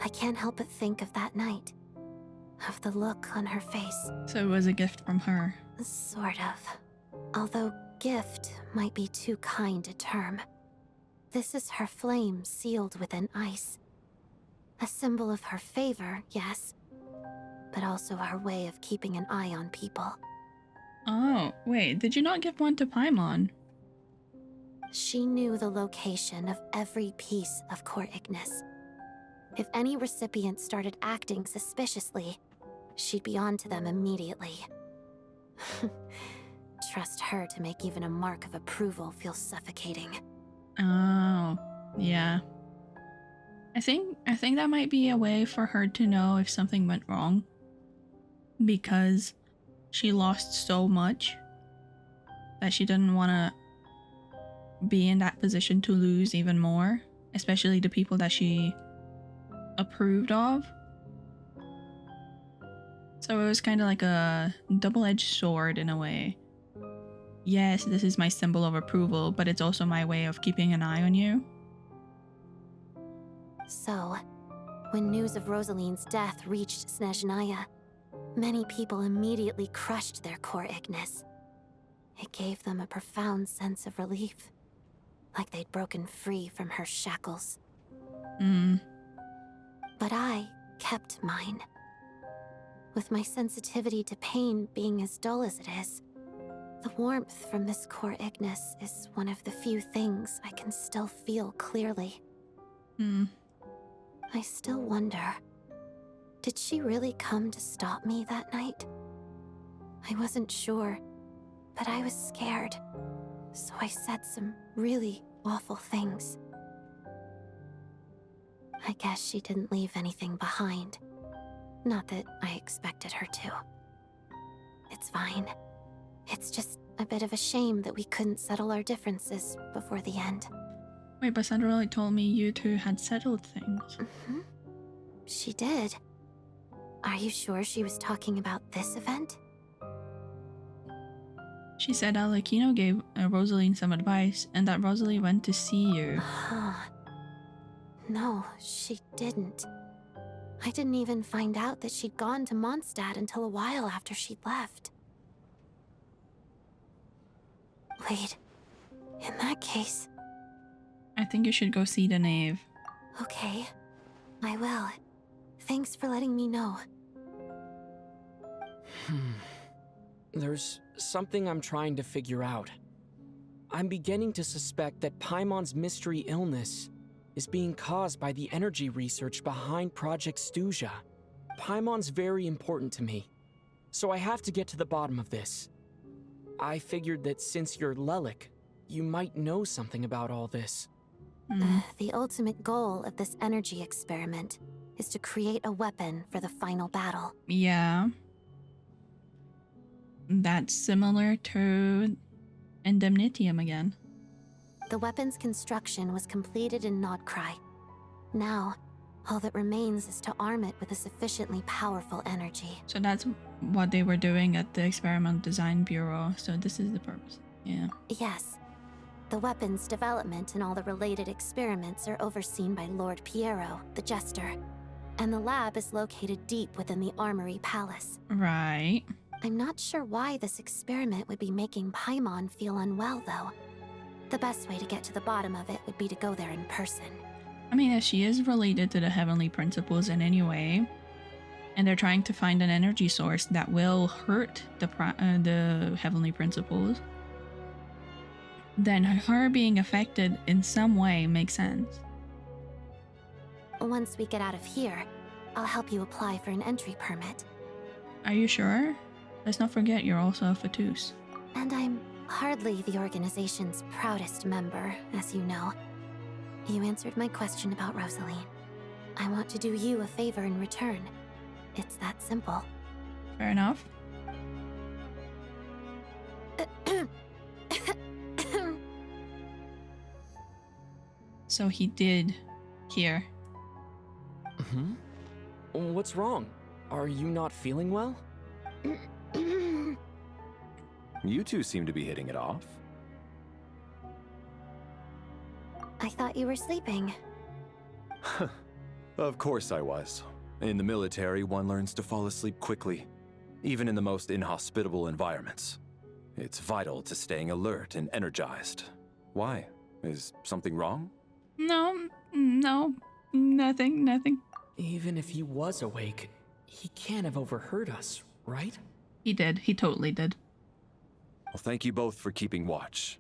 I can't help but think of that night. Of the look on her face. So it was a gift from her. Sort of. Although gift might be too kind a term. This is her flame sealed within ice. A symbol of her favor, yes, but also her way of keeping an eye on people. Oh, wait, did you not give one to Paimon? She knew the location of every piece of core Ignis. If any recipient started acting suspiciously, she'd be on to them immediately. Trust her to make even a mark of approval feel suffocating. Oh, yeah. I think that might be a way for her to know if something went wrong. Because she lost so much that she didn't want to be in that position to lose even more, especially the people that she approved of. So it was kind of like a double-edged sword in a way. Yes, this is my symbol of approval, but it's also my way of keeping an eye on you. So, when news of Rosaline's death reached Snezhnaya, many people immediately crushed their core Ignis. It gave them a profound sense of relief, like they'd broken free from her shackles. But I kept mine. With my sensitivity to pain being as dull as it is, the warmth from this core Ignis is one of the few things I can still feel clearly. I still wonder, did she really come to stop me that night? I wasn't sure, but I was scared, so I said some really awful things. I guess she didn't leave anything behind. Not that I expected her to. It's fine. It's just a bit of a shame that we couldn't settle our differences before the end. Wait, but Sandra only told me you two had settled things. She did. Are you sure she was talking about this event? She said Alekino gave Rosaline some advice and that Rosalie went to see you. No, she didn't. I didn't even find out that she'd gone to Mondstadt until a while after she'd left. Wait, in that case... I think you should go see the knave. Okay, I will. Thanks for letting me know. There's something I'm trying to figure out. I'm beginning to suspect that Paimon's mystery illness is being caused by the energy research behind Project Stuja. Paimon's very important to me, so I have to get to the bottom of this. I figured that since you're Lelik, you might know something about all this. The ultimate goal of this energy experiment is to create a weapon for the final battle. Yeah. That's similar to Indemnitium again. The weapon's construction was completed in Nodcry. Now, all that remains is to arm it with a sufficiently powerful energy. So that's what they were doing at the Experiment Design Bureau, so this is the purpose. Yeah. Yes. The weapon's development and all the related experiments are overseen by Lord Pierro, the Jester. And the lab is located deep within the Armory Palace. Right. I'm not sure why this experiment would be making Paimon feel unwell, though. The best way to get to the bottom of it would be to go there in person. I mean, if she is related to the Heavenly Principles in any way, and they're trying to find an energy source that will hurt the Heavenly Principles, then her being affected in some way makes sense. Once we get out of here, I'll help you apply for an entry permit. Are you sure? Let's not forget you're also a Fatus. And I'm hardly the organization's proudest member, as you know. You answered my question about Rosaline. I want to do you a favor in return. It's that simple. Fair enough. So he did hear. Hmm? What's wrong? Are you not feeling well? You two seem to be hitting it off. I thought you were sleeping. Of course I was. In the military, one learns to fall asleep quickly, even in the most inhospitable environments. It's vital to staying alert and energized. Why? Is something wrong? No, nothing. Even if he was awake, he can't have overheard us, right? He did. He totally did. Well, thank you both for keeping watch.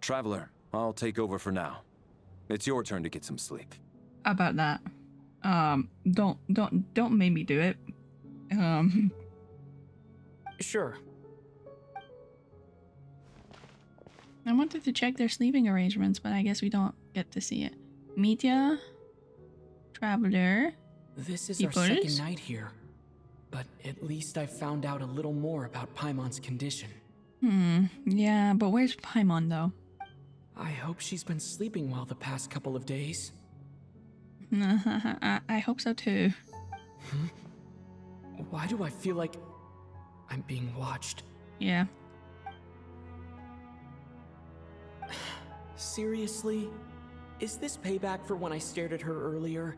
Traveler, I'll take over for now. It's your turn to get some sleep. About that. Don't make me do it. Sure. I wanted to check their sleeping arrangements, but I guess we don't get to see it. Mitya, Traveler. This is our second night here, but at least I found out a little more about Paimon's condition. Yeah, but where's Paimon though? I hope she's been sleeping well the past couple of days. I hope so too. Why do I feel like I'm being watched? Yeah. Seriously? Is this payback for when I stared at her earlier?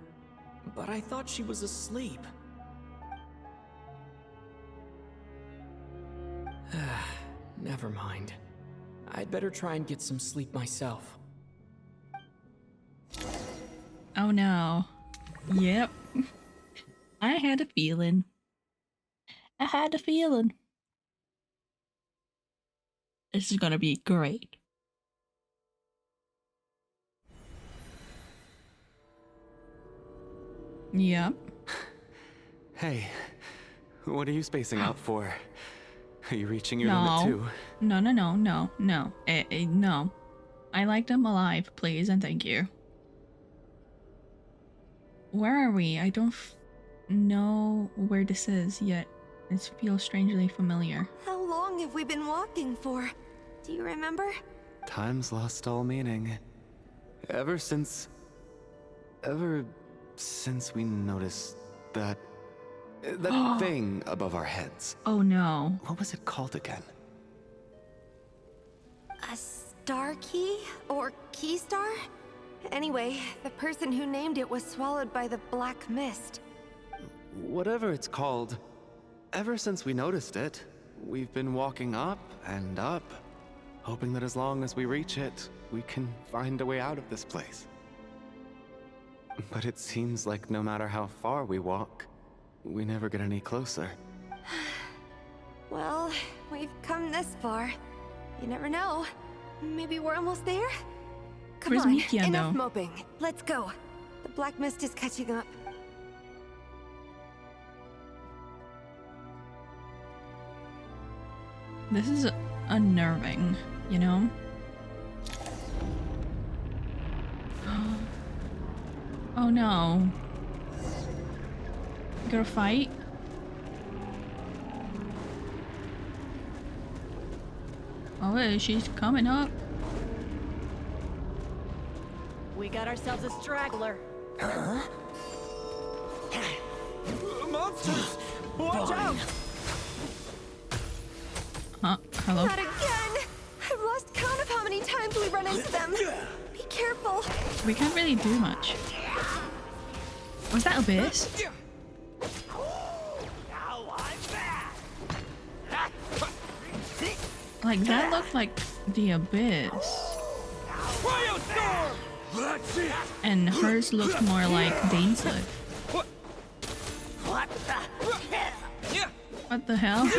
But I thought she was asleep. Never mind. I'd better try and get some sleep myself. Oh no. Yep. I had a feeling. This is gonna be great. Yep. Hey, what are you spacing out for? Are you reaching your limit too? No. No. I like them alive, please, and thank you. Where are we? I don't know where this is yet. It feels strangely familiar. How long have we been walking for? Do you remember? Time's lost all meaning. Ever since we noticed that thing above our heads. Oh no. What was it called again? A star key? Or key star? Anyway, the person who named it was swallowed by the black mist. Whatever it's called, ever since we noticed it, we've been walking up and up, hoping that as long as we reach it, we can find a way out of this place. But it seems like no matter how far we walk, we never get any closer. Well, we've come this far. You never know. Maybe we're almost there? Come Where's on, Mitya, enough though? moping. Let's go. The black mist is catching up. This is unnerving, you know? Oh no. You gotta fight? Oh, wait, she's coming up. We got ourselves a straggler. Monsters! Watch out! Hello? Not again! I've lost count of how many times we run into them. Be careful. We can't really do much. Was that Abyss? Like, that looked like the Abyss. And hers looked more like Dainslick. What the hell?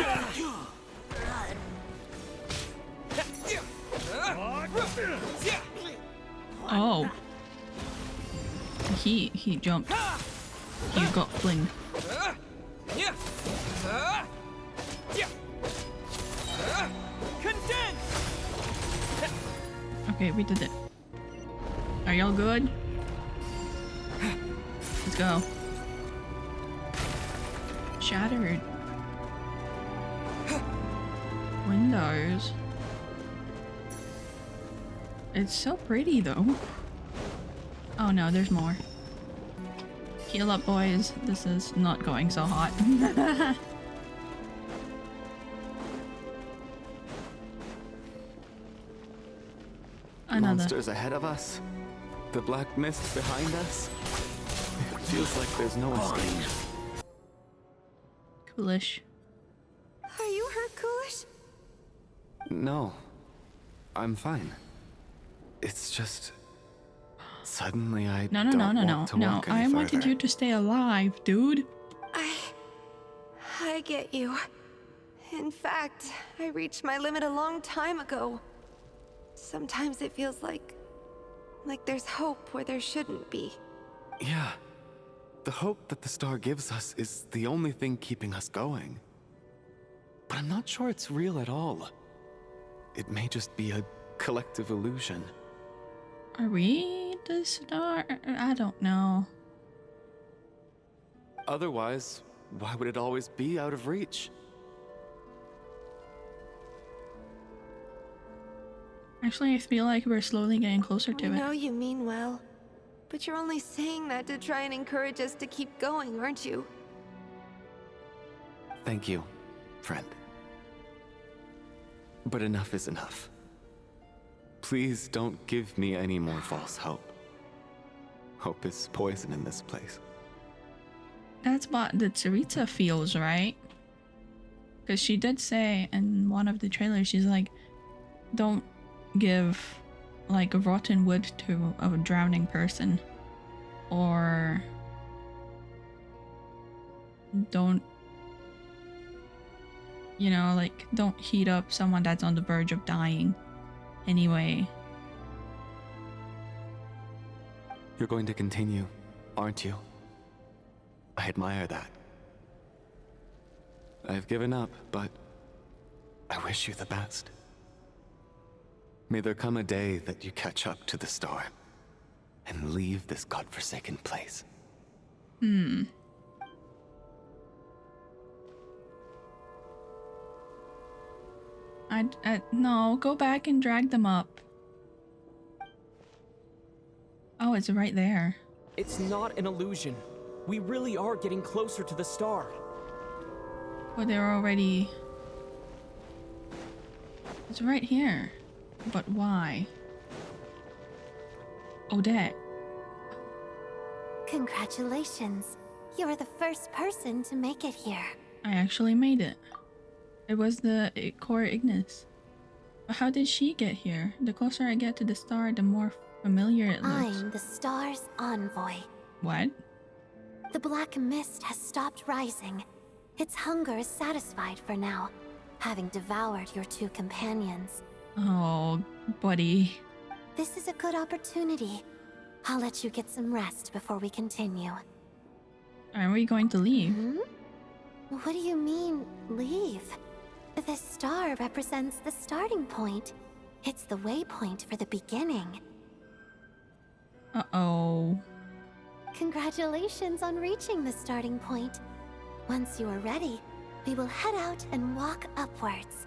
Oh. He jumped. He got flinged. Okay, we did it. Are y'all good? Let's go. Shattered. Windows. It's so pretty though. Oh no, there's more. Heal up, boys. This is not going so hot. Another. Monsters ahead of us. The black mist behind us. It feels like there's no escape. Coolish. Are you hurt, Coolish? No. I'm fine. It's just... Suddenly I No. I wanted further. you to stay alive, dude. I get you. In fact, I reached my limit a long time ago. Sometimes it feels like there's hope where there shouldn't be. Yeah. The hope that the star gives us is the only thing keeping us going. But I'm not sure it's real at all. It may just be a collective illusion. Are we the star? I don't know. Otherwise, why would it always be out of reach? Actually, I feel like we're slowly getting closer to I it. know you mean well, but you're only saying that to try and encourage us to keep going, aren't you? Thank you, friend. But enough is enough. Please don't give me any more false hope. Hope is poison in this place. That's what the Tsaritsa feels, right? Because she did say in one of the trailers, she's like, don't give like a rotten wood to a drowning person, or don't, you know, like don't heat up someone that's on the verge of dying anyway. You're going to continue, aren't you? I admire that. I've given up, but I wish you the best. May there come a day that you catch up to the star and leave this godforsaken place. No, go back and drag them up. Oh, it's right there. It's not an illusion. We really are getting closer to the star. Well, they're already... It's right here. But why? Odette. Congratulations. You're the first person to make it here. I actually made it. It was the core Ignis. But how did she get here? The closer I get to the star, the more familiar it looks. I'm the star's envoy. What? The black mist has stopped rising. Its hunger is satisfied for now, having devoured your two companions. Oh, buddy. This is a good opportunity. I'll let you get some rest before we continue. Are we going to leave? What do you mean, leave? The star represents the starting point. It's the waypoint for the beginning. Uh-oh. Congratulations on reaching the starting point. Once you are ready, we will head out and walk upwards.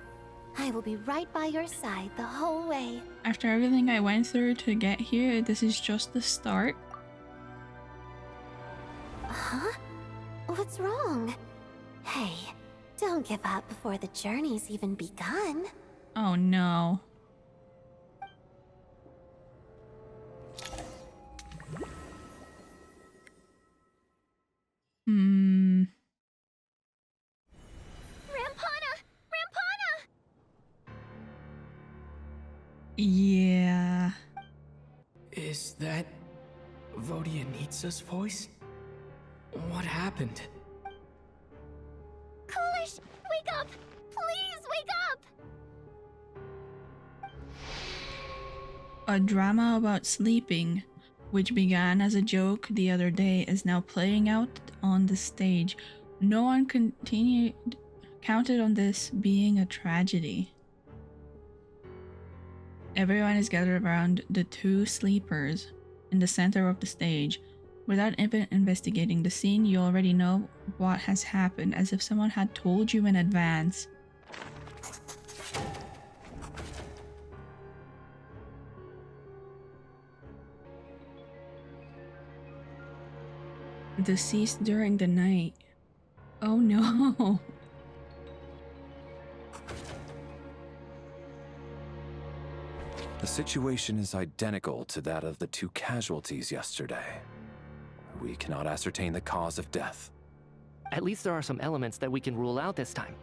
I will be right by your side the whole way. After everything I went through to get here, this is just the start? Huh? What's wrong? Hey, don't give up before the journey's even begun. Oh no. Yeah. Is that Vodyanitsa's voice? What happened? Coolish, wake up! Please wake up! A drama about sleeping, which began as a joke the other day, is now playing out on the stage. No one counted on this being a tragedy. Everyone is gathered around the two sleepers in the center of the stage. Without even investigating the scene, you already know what has happened, as if someone had told you in advance. Deceased during the night. Oh no. The situation is identical to that of the 2 casualties yesterday. We cannot ascertain the cause of death. At least there are some elements that we can rule out this time.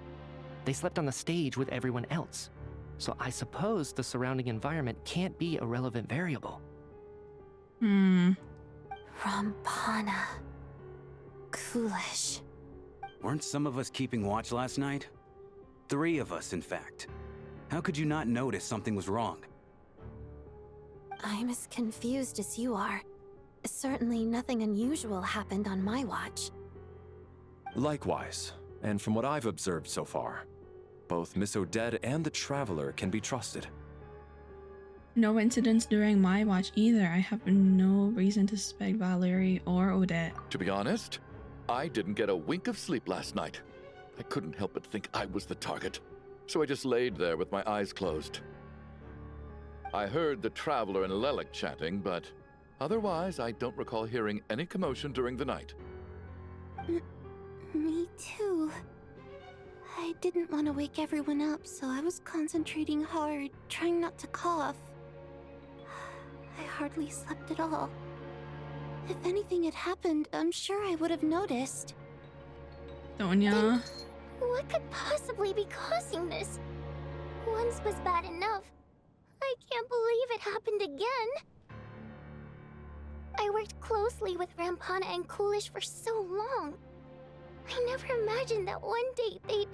They slept on the stage with everyone else. So I suppose the surrounding environment can't be a relevant variable. Rampana. Coolish. Weren't some of us keeping watch last night? 3 of us, in fact. How could you not notice something was wrong? I'm as confused as you are. Certainly nothing unusual happened on my watch. Likewise, and from what I've observed so far, both Miss Odette and the Traveler can be trusted. No incidents during my watch either. I have no reason to suspect Valerie or Odette. To be honest, I didn't get a wink of sleep last night. I couldn't help but think I was the target, so I just laid there with my eyes closed. I heard the Traveler and Lelik chatting, but otherwise I don't recall hearing any commotion during the night. Me too. I didn't want to wake everyone up, so I was concentrating hard, trying not to cough. I hardly slept at all. If anything had happened, I'm sure I would have noticed. Sonia. What could possibly be causing this? Once was bad enough. I can't believe it happened again. I worked closely with Rampana and Coolish for so long. I never imagined that one day they'd...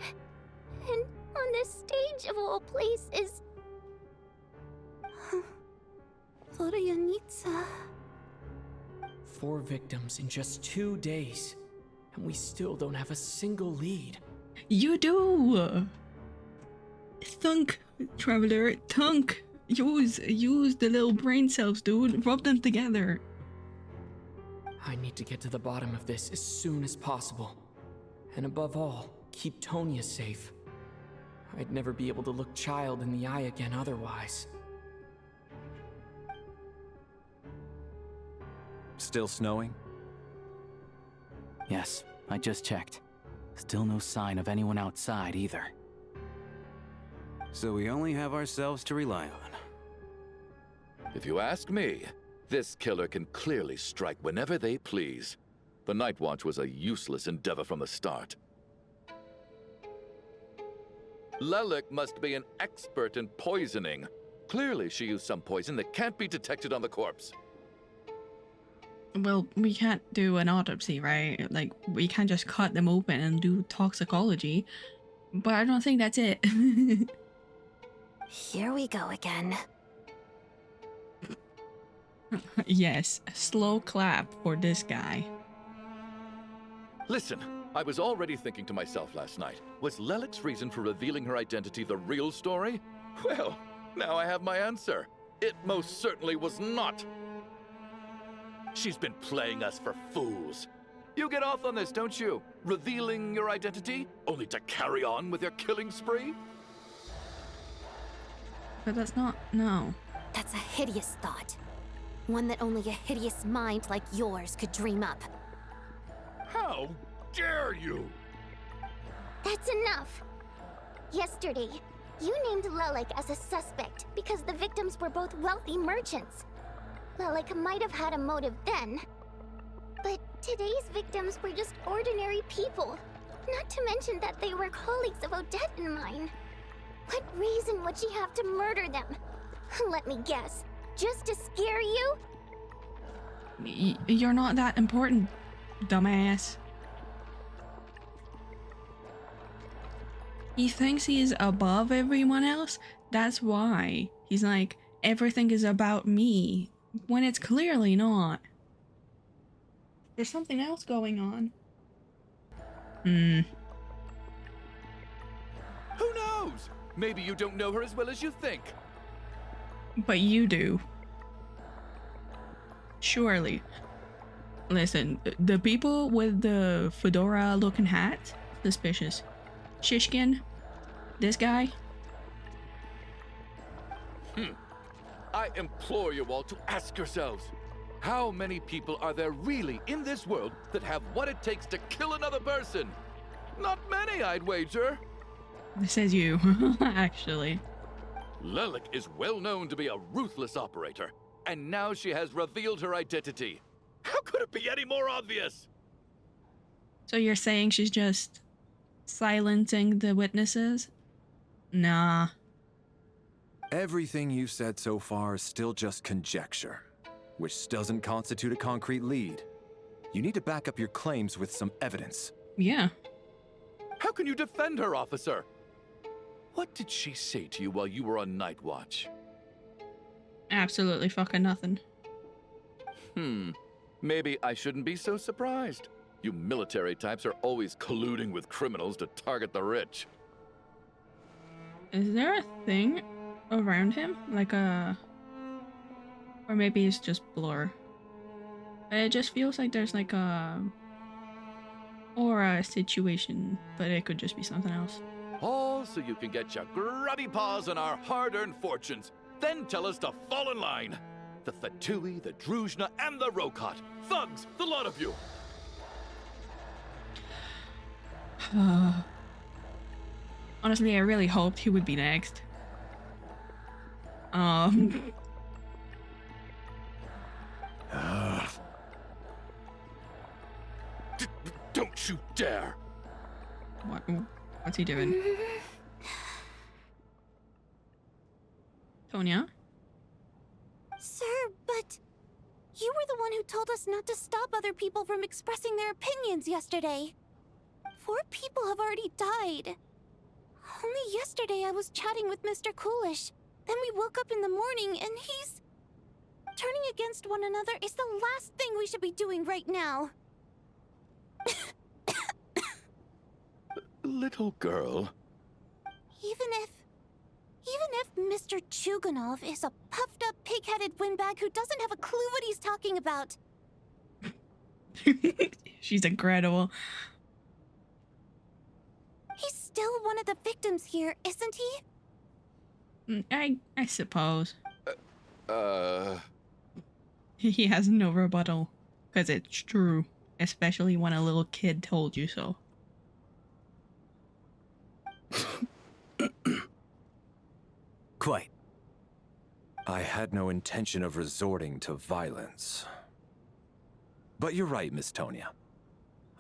And on the stage of all places... Vodyanitsa. 4 victims in just 2 days. And we still don't have a single lead. You do! Thunk, Traveler, thunk! Use the little brain cells, dude. Rub them together. I need to get to the bottom of this as soon as possible. And above all, keep Tonya safe. I'd never be able to look Child in the eye again otherwise. Still snowing? Yes, I just checked. Still no sign of anyone outside either. So we only have ourselves to rely on. If you ask me, this killer can clearly strike whenever they please. The Night Watch was a useless endeavor from the start. Lelik must be an expert in poisoning. Clearly she used some poison that can't be detected on the corpse. Well, we can't do an autopsy, right? Like, we can't just cut them open and do toxicology. But I don't think that's it. Here we go again. Yes, a slow clap for this guy. Listen, I was already thinking to myself last night, was Lelik's reason for revealing her identity the real story? Well, now I have my answer. It most certainly was not. She's been playing us for fools. You get off on this, don't you? Revealing your identity, only to carry on with your killing spree? But that's not... no. That's a hideous thought. One that only a hideous mind like yours could dream up. How dare you? That's enough. Yesterday, you named Lelik as a suspect because the victims were both wealthy merchants. Lelik might have had a motive then, but today's victims were just ordinary people. Not to mention that they were colleagues of Odette and mine. What reason would she have to murder them? Let me guess. Just to scare you? You're not that important, dumbass. He thinks he is above everyone else. That's why. He's like, everything is about me. When it's clearly not. There's something else going on. Who knows? Maybe you don't know her as well as you think. But you do. Surely. Listen, the people with the fedora looking hat, suspicious. Shishkin, this guy. I implore you all to ask yourselves, How many people are there really in this world that have what it takes to kill another person? Not many, I'd wager. This is you, actually. Lelik is well known to be a ruthless operator, and now she has revealed her identity. How could it be any more obvious? So you're saying she's just silencing the witnesses? Nah. Everything you've said so far is still just conjecture, which doesn't constitute a concrete lead. You need to back up your claims with some evidence. Yeah. How can you defend her, officer? What did she say to you while you were on night watch? Absolutely fucking nothing. Maybe I shouldn't be so surprised. You military types are always colluding with criminals to target the rich. Is there a thing around him? Like a... Or maybe it's just blur. It just feels like there's like a... aura situation, but it could just be something else. All so you can get your grubby paws on our hard-earned fortunes, then tell us to fall in line. The Fatui, the Druzhna, and the Rokot. Thugs, the lot of you! Honestly, I really hoped he would be next. Don't you dare! What's he doing? Tonya? Sir, but you were the one who told us not to stop other people from expressing their opinions yesterday. 4 people have already died. Only yesterday I was chatting with Mr. Coolish. Then we woke up in the morning and he's... Turning against one another is the last thing we should be doing right now. Little girl. Even if Mr. Chuganov is a puffed-up, pig-headed windbag who doesn't have a clue what he's talking about. She's incredible. He's still one of the victims here, isn't he? I suppose. Uh... He has no rebuttal, because it's true. Especially when a little kid told you so. Quite. I had no intention of resorting to violence. But you're right, Miss Tonya.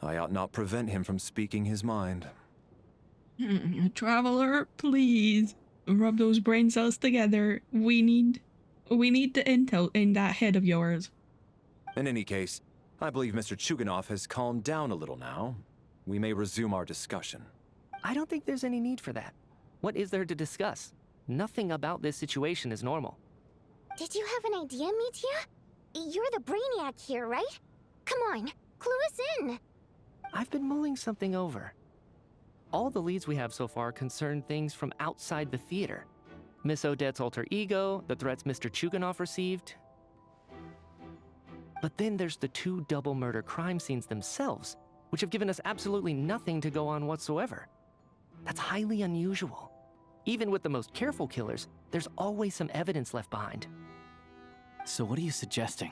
I ought not prevent him from speaking his mind. Traveler, please rub those brain cells together. We need the intel in that head of yours. In any case, I believe Mr. Chuganov has calmed down a little now. We may resume our discussion. I don't think there's any need for that. What is there to discuss? Nothing about this situation is normal. Did you have an idea, Mitya? You're the brainiac here, right? Come on, clue us in. I've been mulling something over. All the leads we have so far concern things from outside the theater. Miss Odette's alter ego, the threats Mr. Chuganov received. But then there's the 2 double murder crime scenes themselves, which have given us absolutely nothing to go on whatsoever. That's highly unusual. Even with the most careful killers, there's always some evidence left behind. So what are you suggesting?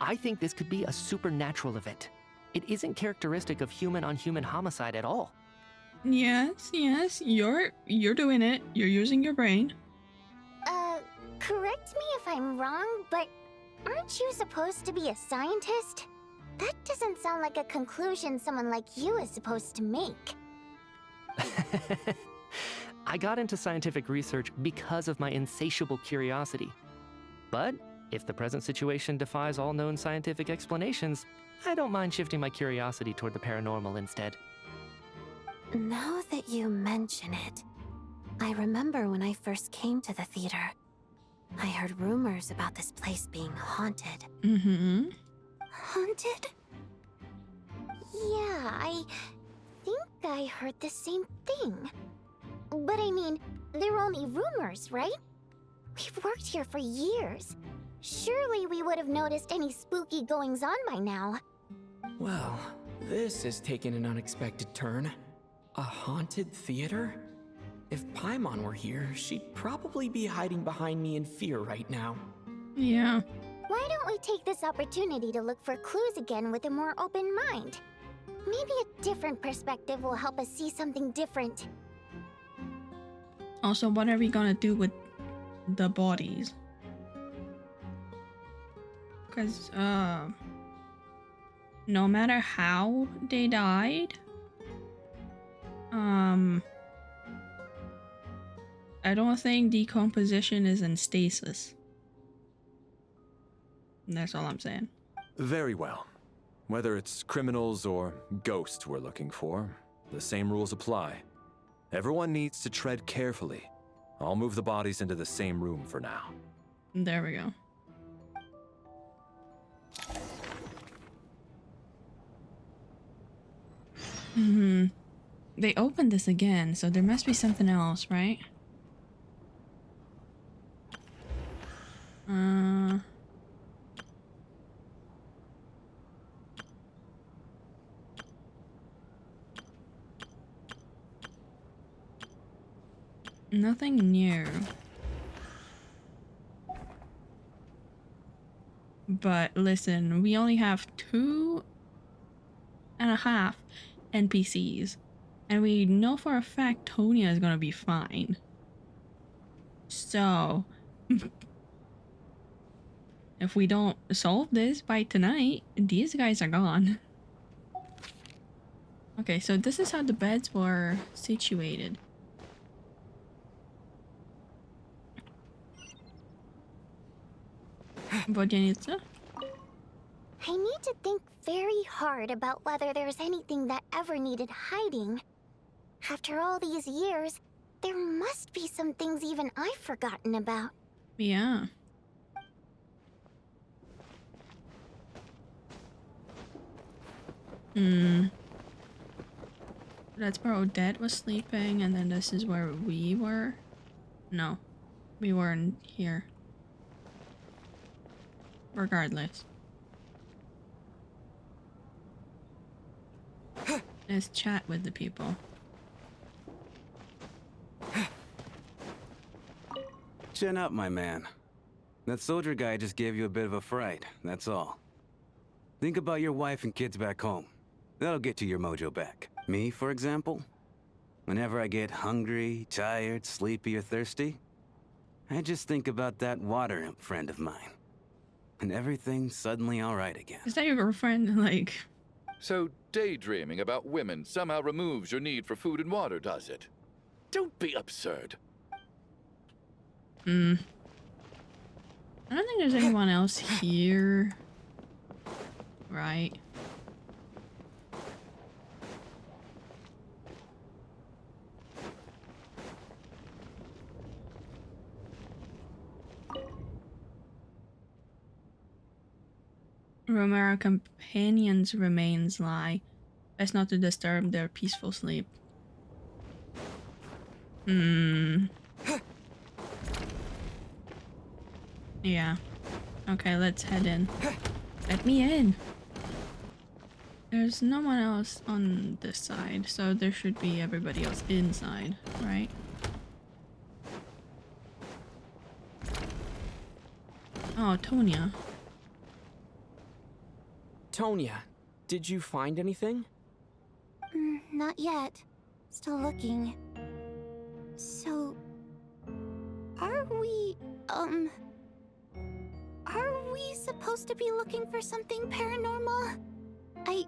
I think this could be a supernatural event. It isn't characteristic of human-on-human homicide at all. Yes, you're doing it. You're using your brain. Correct me if I'm wrong, but aren't you supposed to be a scientist? That doesn't sound like a conclusion someone like you is supposed to make. I got into scientific research because of my insatiable curiosity. But if the present situation defies all known scientific explanations, I don't mind shifting my curiosity toward the paranormal instead. Now that you mention it, I remember when I first came to the theater. I heard rumors about this place being haunted. Mm-hmm. Haunted? Yeah, I think I heard the same thing. But I mean, they're only rumors, right? We've worked here for years. Surely we would have noticed any spooky goings-on by now. Well, this has taken an unexpected turn. A haunted theater? If Paimon were here, she'd probably be hiding behind me in fear right now. Yeah. Why don't we take this opportunity to look for clues again with a more open mind? Maybe a different perspective will help us see something different. Also, what are we gonna do with the bodies? Because, no matter how they died, I don't think decomposition is in stasis. That's all I'm saying. Very well. Whether it's criminals or ghosts we're looking for, the same rules apply. Everyone needs to tread carefully. I'll move the bodies into the same room for now. There we go. They opened this again, so there must be something else, right? Nothing new. But listen, we only have 2.5 NPCs. And we know for a fact Tonya is gonna be fine. So... if we don't solve this by tonight, these guys are gone. Okay, so this is how the beds were situated. Vodyanitsa? I need to think very hard about whether there's anything that ever needed hiding. After all these years, there must be some things even I've forgotten about. Yeah. That's where Odette was sleeping, and then this is where we were. No, we weren't here. Regardless. Let's chat with the people. Chin up, my man. That soldier guy just gave you a bit of a fright, that's all. Think about your wife and kids back home. That'll get you your mojo back. Me, for example? Whenever I get hungry, tired, sleepy, or thirsty, I just think about that water imp friend of mine. And everything's suddenly alright again. Is that your girlfriend? Like... So daydreaming about women somehow removes your need for food and water, does it? Don't be absurd. I don't think there's anyone else here. Right. Where our companions' remains lie. Best not to disturb their peaceful sleep. Yeah. Okay, let's head in. Let me in! There's no one else on this side, so there should be everybody else inside, right? Oh, Tonya. Tonya, did you find anything? Not yet. Still looking. So... Are we supposed to be looking for something paranormal? I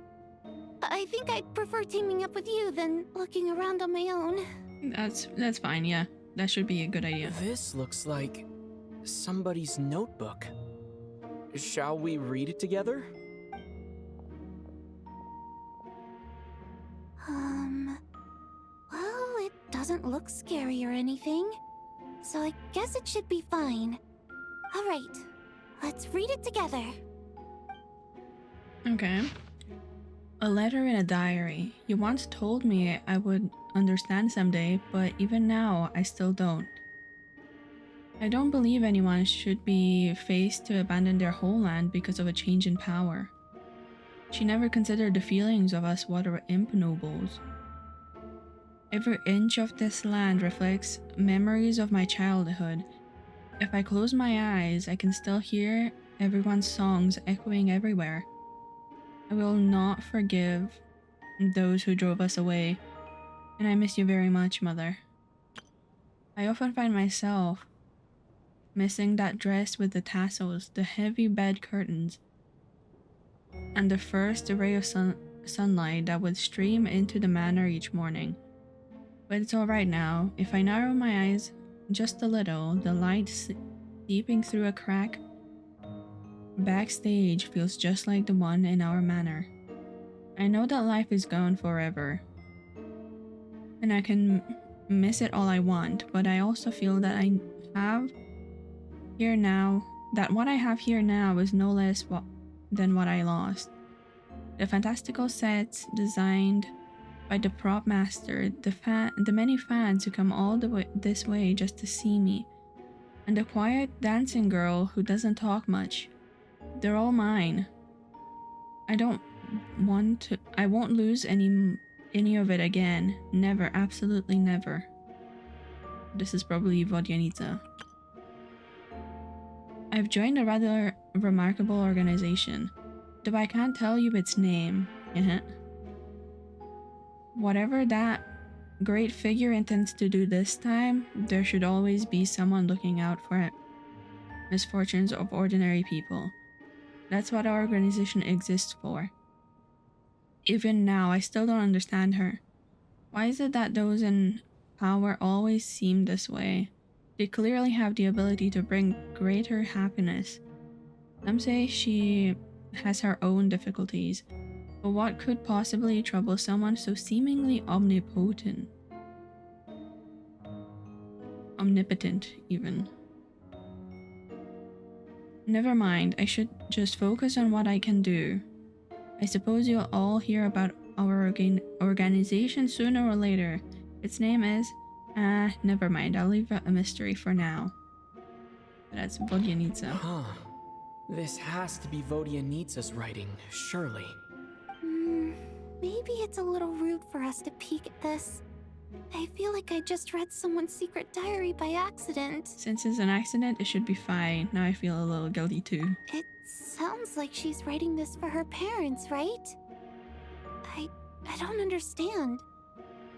think I'd prefer teaming up with you than looking around on my own. That's fine, yeah. That should be a good idea. This looks like somebody's notebook. Shall we read it together? Well, it doesn't look scary or anything, so I guess it should be fine. All right, let's read it together. Okay. A letter in a diary. You once told me I would understand someday, but even now, I still don't. I don't believe anyone should be faced to abandon their homeland because of a change in power. She never considered the feelings of us water imp nobles. Every inch of this land reflects memories of my childhood. If I close my eyes, I can still hear everyone's songs echoing everywhere. I will not forgive those who drove us away, and I miss you very much, Mother. I often find myself missing that dress with the tassels, the heavy bed curtains, and the first ray of sunlight that would stream into the manor each morning. But it's alright now. If I narrow my eyes just a little, the light seeping through a crack backstage feels just like the one in our manor. I know that life is gone forever, and I can miss it all I want, but I also feel that I have here now, that what I have here now is no less than what I lost. The fantastical sets designed by the prop master, the many fans who come all the way this way just to see me, and the quiet dancing girl who doesn't talk much. They're all mine. I won't lose any of it again. Never, absolutely never. This is probably Vodyanitsa. I've joined a rather remarkable organization, though I can't tell you its name. Whatever that great figure intends to do this time, there should always be someone looking out for misfortunes of ordinary people. That's what our organization exists for. Even now, I still don't understand her. Why is it that those in power always seem this way? They clearly have the ability to bring greater happiness. Some say she has her own difficulties, but what could possibly trouble someone so seemingly omnipotent? Omnipotent, even. Never mind, I should just focus on what I can do. I suppose you'll all hear about our organization sooner or later. Its name is... never mind, I'll leave it a mystery for now. That's Vodyanitsa. Huh. This has to be Vodyanitsa's writing, surely. Maybe it's a little rude for us to peek at this. I feel like I just read someone's secret diary by accident. Since it's an accident, it should be fine. Now I feel a little guilty too. It sounds like she's writing this for her parents, right? I don't understand.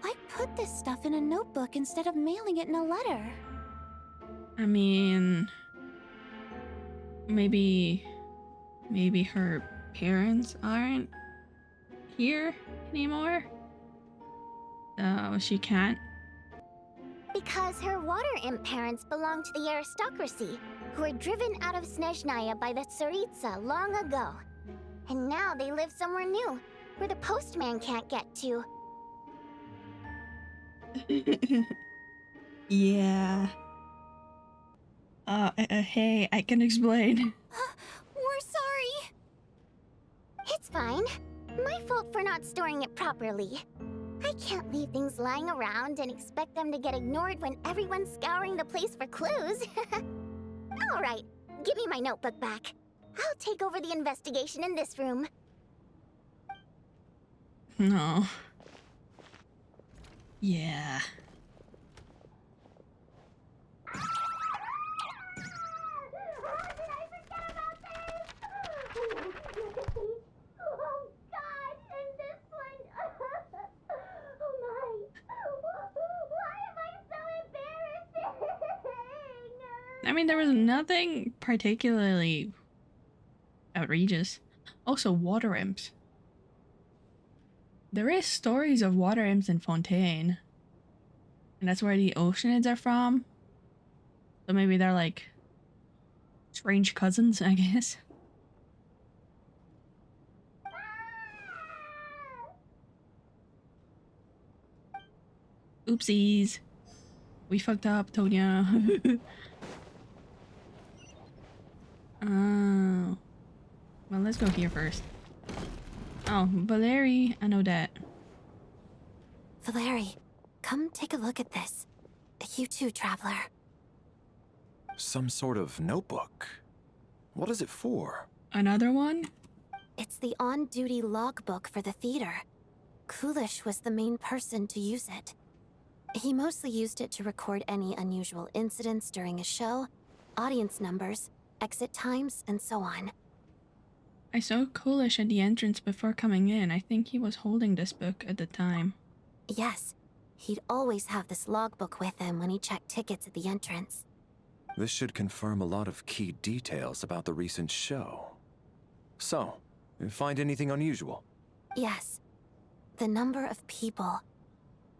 Why put this stuff in a notebook instead of mailing it in a letter? I mean... Maybe her parents aren't here anymore? So she can't? Because her water imp parents belong to the aristocracy, who were driven out of Snezhnaya by the Tsaritsa long ago. And now they live somewhere new, where the postman can't get to. Yeah. Hey, I can explain. We're sorry. It's fine. My fault for not storing it properly. I can't leave things lying around and expect them to get ignored when everyone's scouring the place for clues. Alright, give me my notebook back. I'll take over the investigation in this room. No. Yeah. I mean, there was nothing particularly outrageous. Also, water imps. There is stories of water imps in Fontaine. And that's where the Oceanids are from. So maybe they're like strange cousins, I guess. Oopsies. We fucked up, Tonya. Oh. Well, let's go here first. Oh, Valeri, I know that. Valeri, come take a look at this. You too, traveler. Some sort of notebook. What is it for? Another one? It's the on-duty logbook for the theater. Kulish was the main person to use it. He mostly used it to record any unusual incidents during a show, audience numbers, exit times, and so on. I saw Coolish at the entrance before coming in. I think he was holding this book at the time. Yes, he'd always have this logbook with him when he checked tickets at the entrance. This should confirm a lot of key details about the recent show. So, you find anything unusual? Yes. The number of people.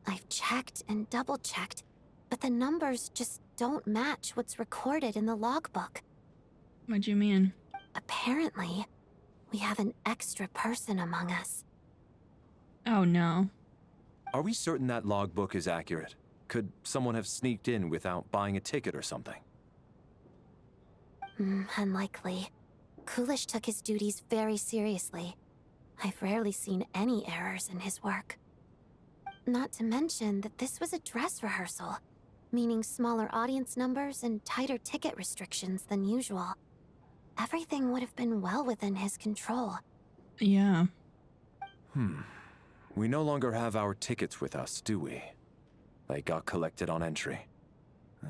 I've checked and double-checked, but the numbers just don't match what's recorded in the logbook. What do you mean? Apparently, we have an extra person among us. Oh no. Are we certain that logbook is accurate? Could someone have sneaked in without buying a ticket or something? Unlikely. Coolish took his duties very seriously. I've rarely seen any errors in his work. Not to mention that this was a dress rehearsal, meaning smaller audience numbers and tighter ticket restrictions than usual. Everything would have been well within his control. Yeah. We no longer have our tickets with us, do we? They got collected on entry.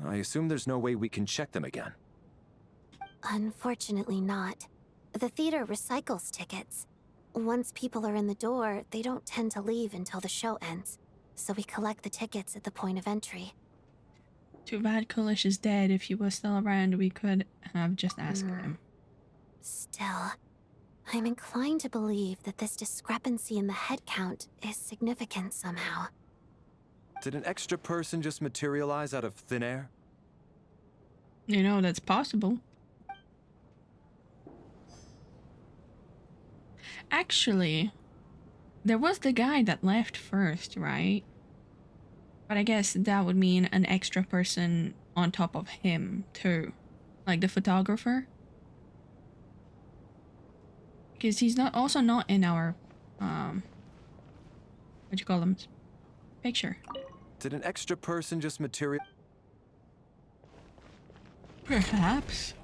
I assume there's no way we can check them again. Unfortunately not. The theater recycles tickets. Once people are in the door, they don't tend to leave until the show ends, so we collect the tickets at the point of entry. Too bad Coolish is dead. If he was still around, we could have just asked him. Still, I'm inclined to believe that this discrepancy in the head count is significant somehow. Did an extra person just materialize out of thin air? You know, that's possible. Actually, there was the guy that left first, right? But I guess that would mean an extra person on top of him, too. Like the photographer. Because he's also not in our, what do you call them? Picture. Did an extra person just materialize? Perhaps.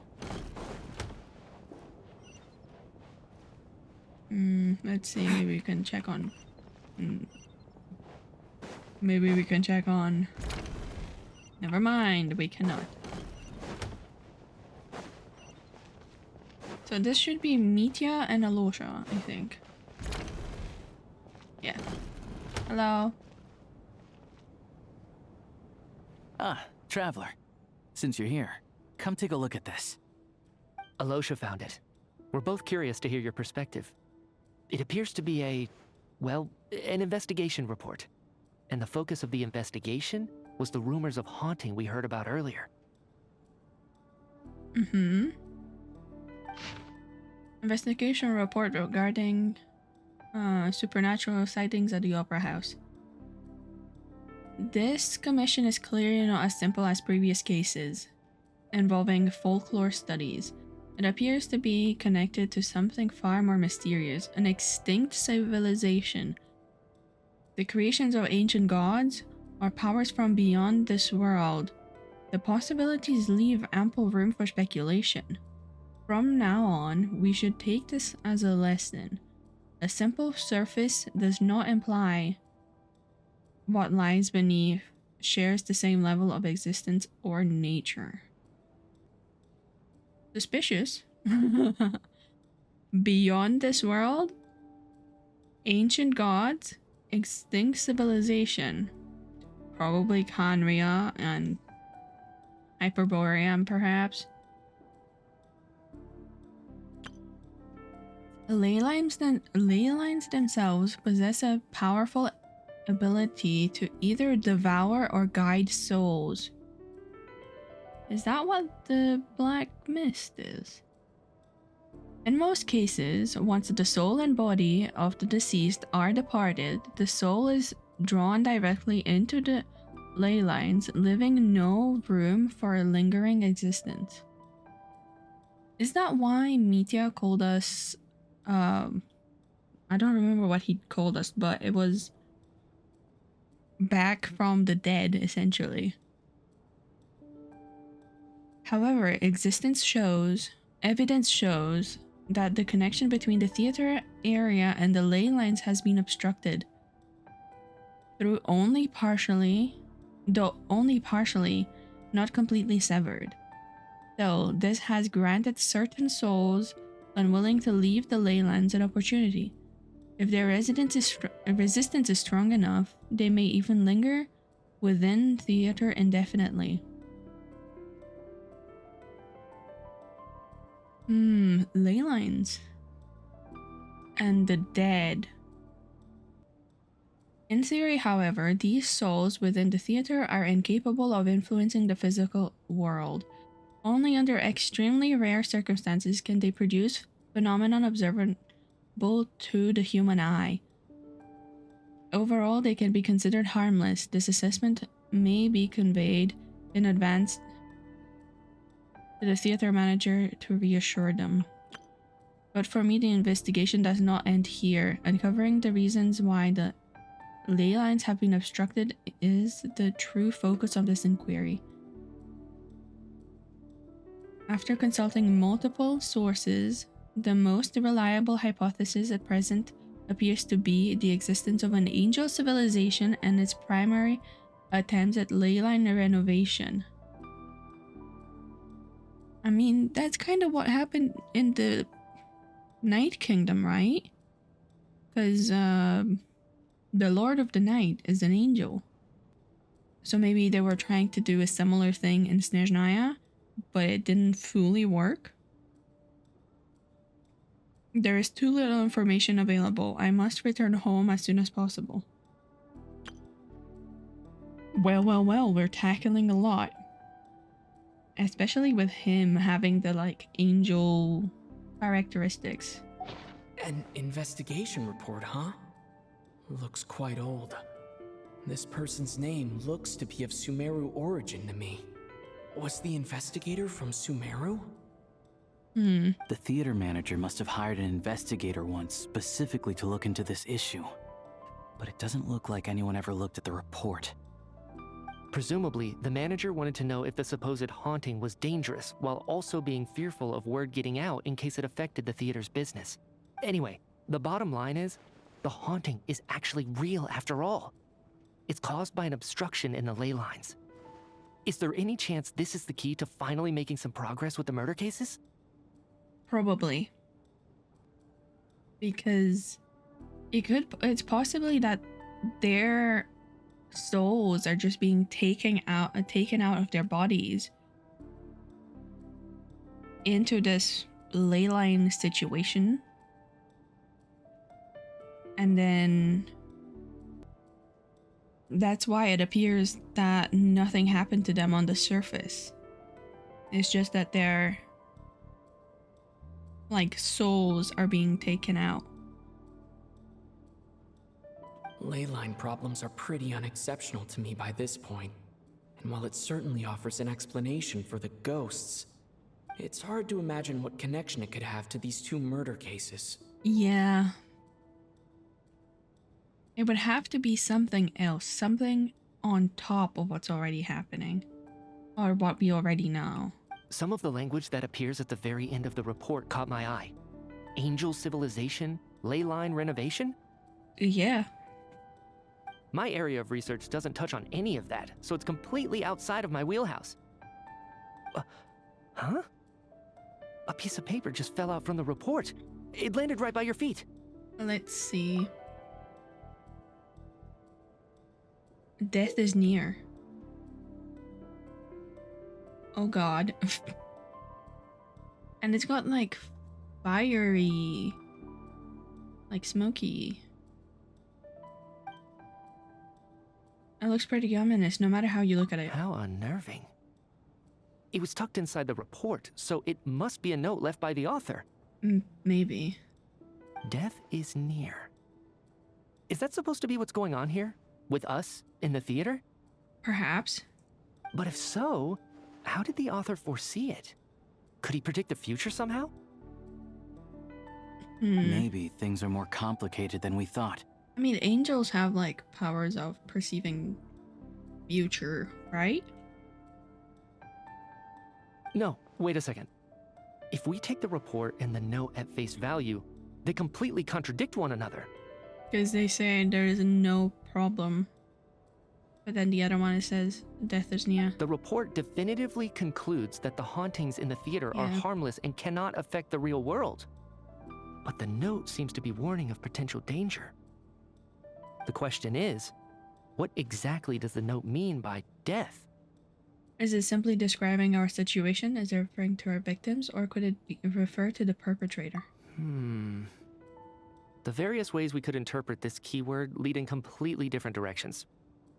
Let's see, maybe we can check on... Maybe we can check on... Never mind, we cannot. So this should be Mitya and Alyosha, I think. Yeah. Hello. Ah, traveler. Since you're here, come take a look at this. Alyosha found it. We're both curious to hear your perspective. It appears to be well, an investigation report. And the focus of the investigation was the rumors of haunting we heard about earlier. Investigation report regarding supernatural sightings at the Opera House. This commission is clearly not as simple as previous cases involving folklore studies. It appears to be connected to something far more mysterious, an extinct civilization, the creations of ancient gods, or powers from beyond this world. The possibilities leave ample room for speculation. From now on, we should take this as a lesson. A simple surface does not imply what lies beneath shares the same level of existence or nature. Suspicious. Beyond this world, ancient gods, extinct civilization, probably Khaenri'ah and Hyperborean, perhaps. Ley lines themselves possess a powerful ability to either devour or guide souls. Is that what the Black Mist is? In most cases, once the soul and body of the deceased are departed, the soul is drawn directly into the ley lines, leaving no room for a lingering existence. Is that why Mitya called us, I don't remember what he called us, but it was back from the dead, essentially. However, evidence shows that the connection between the theater area and the ley lines has been obstructed. Though only partially, not completely severed. Still, this has granted certain souls unwilling to leave the leylands an opportunity. If their resistance is strong enough, they may even linger within theater indefinitely. Ley lines. And the dead. In theory, however, these souls within the theater are incapable of influencing the physical world. Only under extremely rare circumstances can they produce phenomenon observable to the human eye. Overall, they can be considered harmless. This assessment may be conveyed in advance to the theater manager to reassure them. But for me, the investigation does not end here. Uncovering the reasons why the ley lines have been obstructed is the true focus of this inquiry. After consulting multiple sources, the most reliable hypothesis at present appears to be the existence of an angel civilization and its primary attempts at ley line renovation. I mean, that's kind of what happened in the Night Kingdom, right? Because the Lord of the Night is an angel. So maybe they were trying to do a similar thing in Snezhnaya, but it didn't fully work. There is too little information available. I must return home as soon as possible. Well, we're tackling a lot. Especially with him having the, like, angel characteristics. An investigation report, huh? Looks quite old. This person's name looks to be of Sumeru origin to me. Was the investigator from Sumeru? The theater manager must have hired an investigator once specifically to look into this issue. But it doesn't look like anyone ever looked at the report. Presumably, the manager wanted to know if the supposed haunting was dangerous, while also being fearful of word getting out in case it affected the theater's business. Anyway, the bottom line is, the haunting is actually real after all. It's caused by an obstruction in the ley lines. Is there any chance this is the key to finally making some progress with the murder cases? Probably. Because it's possibly that their souls are just being taken out of their bodies into this ley line situation, and then that's why it appears that nothing happened to them on the surface. It's just that their, like, souls are being taken out. Leyline problems are pretty unexceptional to me by this point, and while it certainly offers an explanation for the ghosts, it's hard to imagine what connection it could have to these two murder cases. Yeah. It would have to be something else, something on top of what's already happening, or what we already know. Some of the language that appears at the very end of the report caught my eye. Angel civilization, ley line renovation? Yeah. My area of research doesn't touch on any of that, so it's completely outside of my wheelhouse. Huh? A piece of paper just fell out from the report. It landed right by your feet. Let's see. Death is near. Oh god. And it's got, like, fiery, like, smoky. It looks pretty ominous no matter how you look at it. How unnerving. It was tucked inside the report, so it must be a note left by the author. Maybe. Death is near. Is that supposed to be what's going on here? With us in the theater? Perhaps. But if so, how did the author foresee it? Could he predict the future somehow? Maybe things are more complicated than we thought. I mean, angels have, like, powers of perceiving future, right? No, wait a second. If we take the report and the note at face value, they completely contradict one another. Because they say there is no problem. But then the other one, it says death is near. The report definitively concludes that the hauntings in the theater are harmless and cannot affect the real world. But the note seems to be warning of potential danger. The question is, what exactly does the note mean by death? Is it simply describing our situation? Is it referring to our victims, or could it refer to the perpetrator? The various ways we could interpret this keyword lead in completely different directions.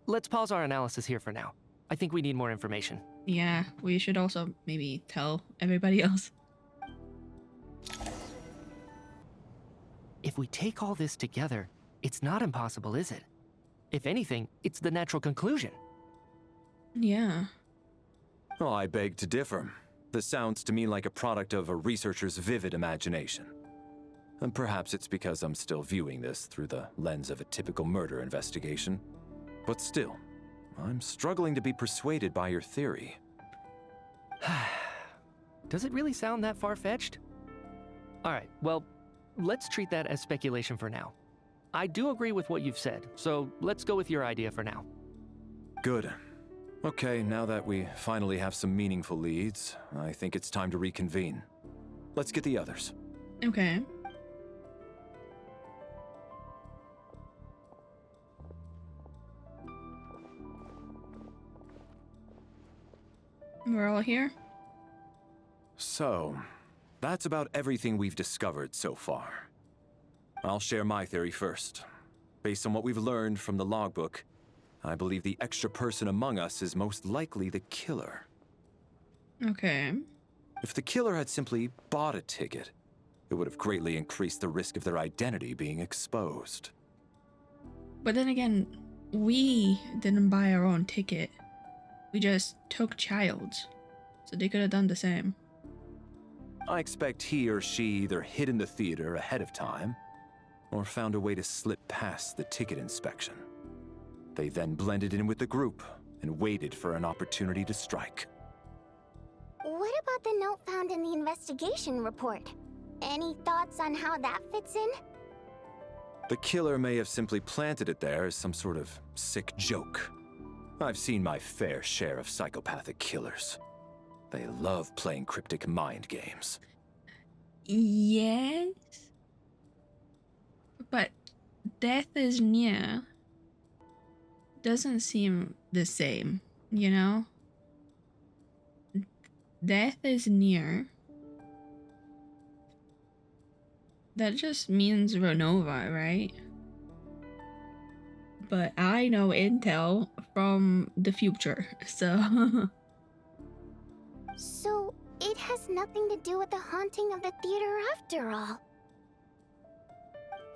Let's pause our analysis here for now. I think we need more information. Yeah, we should also maybe tell everybody else. If we take all this together, it's not impossible, is it? If anything, it's the natural conclusion. Yeah. Oh, I beg to differ. This sounds to me like a product of a researcher's vivid imagination. And perhaps it's because I'm still viewing this through the lens of a typical murder investigation. But still, I'm struggling to be persuaded by your theory. Does it really sound that far-fetched? Alright, well, let's treat that as speculation for now. I do agree with what you've said, so let's go with your idea for now. Good. Okay, now that we finally have some meaningful leads, I think it's time to reconvene. Let's get the others. Okay. We're all here? So, that's about everything we've discovered so far. I'll share my theory first. Based on what we've learned from the logbook, I believe the extra person among us is most likely the killer. Okay. If the killer had simply bought a ticket, it would have greatly increased the risk of their identity being exposed. But then again, we didn't buy our own ticket. We just took Child's. So they could have done the same. I expect he or she either hid in the theater ahead of time, or found a way to slip past the ticket inspection. They then blended in with the group and waited for an opportunity to strike. What about the note found in the investigation report? Any thoughts on how that fits in? The killer may have simply planted it there as some sort of sick joke. I've seen my fair share of psychopathic killers. They love playing cryptic mind games. Yes. But death is near doesn't seem the same, you know? Death is near. That just means Ronova, right? But I know intel from the future, so... So, it has nothing to do with the haunting of the theater after all.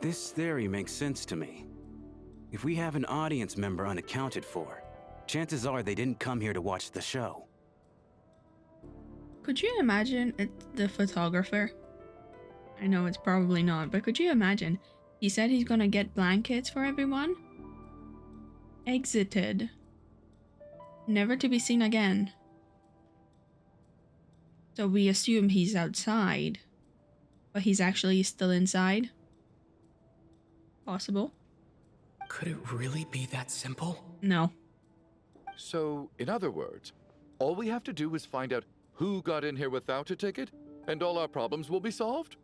This theory makes sense to me. If we have an audience member unaccounted for, chances are they didn't come here to watch the show. Could you imagine it's the photographer? I know it's probably not, but could you imagine? He said he's gonna get blankets for everyone. Exited. Never to be seen again. So we assume he's outside, but he's actually still inside. Possible. Could it really be that simple? No. So, in other words, all we have to do is find out who got in here without a ticket, and all our problems will be solved?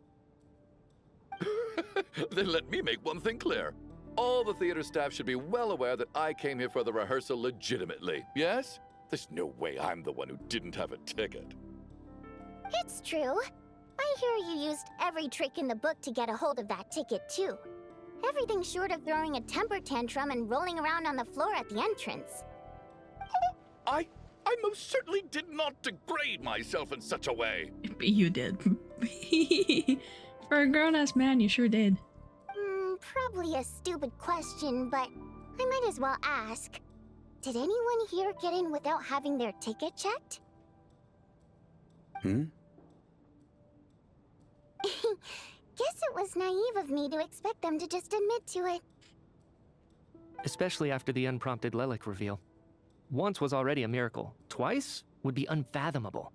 Then let me make one thing clear. All the theater staff should be well aware that I came here for the rehearsal legitimately, yes? There's no way I'm the one who didn't have a ticket. It's true. I hear you used every trick in the book to get a hold of that ticket, too. Everything short of throwing a temper tantrum and rolling around on the floor at the entrance. I most certainly did not degrade myself in such a way. You did. For a grown-ass man, you sure did. Probably a stupid question, but I might as well ask. Did anyone here get in without having their ticket checked? Guess it was naive of me to expect them to just admit to it. Especially after the unprompted Lelik reveal. Once was already a miracle. Twice would be unfathomable.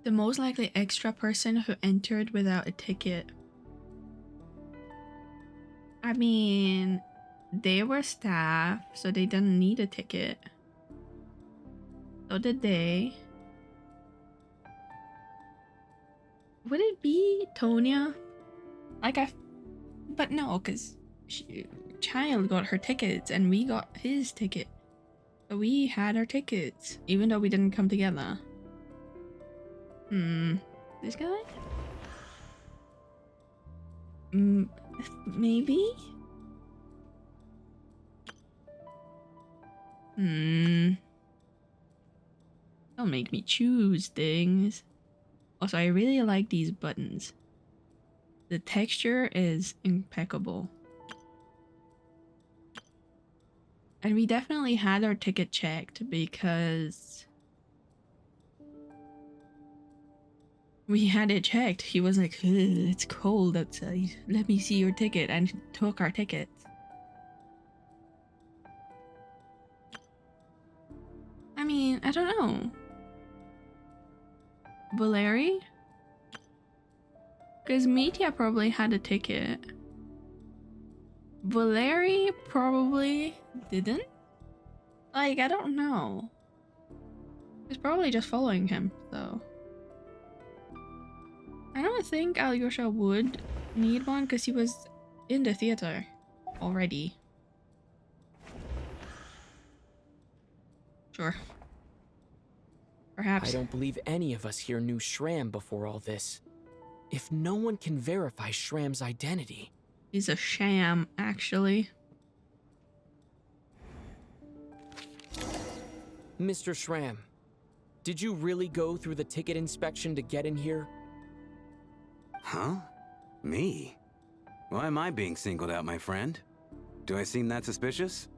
The most likely extra person who entered without a ticket. I mean, they were staff, so they didn't need a ticket. So did they. Would it be Tonya? But no, because Child got her tickets and we got his ticket. So we had our tickets, even though we didn't come together. This guy? Maybe? Don't make me choose things. Also, I really like these buttons. The texture is impeccable. And we definitely had our ticket checked because we had it checked. He was like, it's cold outside. Let me see your ticket, and took our tickets. I mean, I don't know. Valeri? Because Mitya probably had a ticket. Valeri probably didn't? Like, I don't know. He's probably just following him, so. I don't think Alyosha would need one because he was in the theater already. Sure. Perhaps. I don't believe any of us here knew Shram before all this. If no one can verify Shram's identity... He's a sham, actually. Mr. Shram, did you really go through the ticket inspection to get in here? Huh? Me? Why am I being singled out, my friend? Do I seem that suspicious?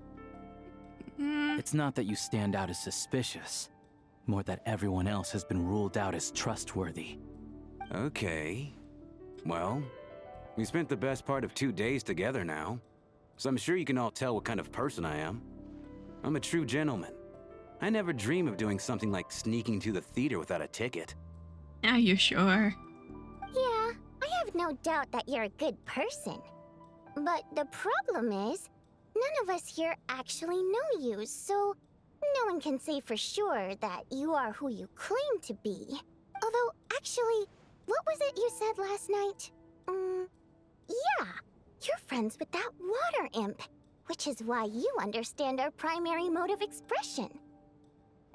It's not that you stand out as suspicious, more that everyone else has been ruled out as trustworthy. Okay. Well, we spent the best part of 2 days together now, so I'm sure you can all tell what kind of person I am. I'm a true gentleman. I never dream of doing something like sneaking to the theater without a ticket. Are you sure? Yeah, I have no doubt that you're a good person. But the problem is, none of us here actually know you, so no one can say for sure that you are who you claim to be. Although, actually, what was it you said last night? Yeah, you're friends with that water imp, which is why you understand our primary mode of expression.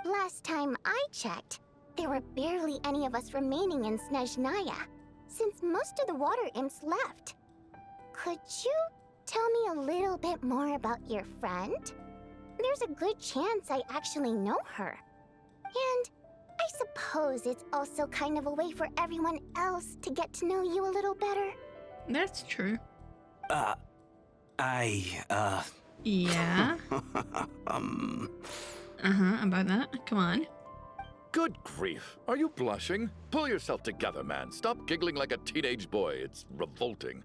Last time I checked, there were barely any of us remaining in Snezhnaya, since most of the water imps left. Could you tell me a little bit more about your friend? There's a good chance I actually know her. And I suppose it's also kind of a way for everyone else to get to know you a little better. That's true. Yeah? About that? Come on. Good grief. Are you blushing? Pull yourself together, man. Stop giggling like a teenage boy. It's revolting.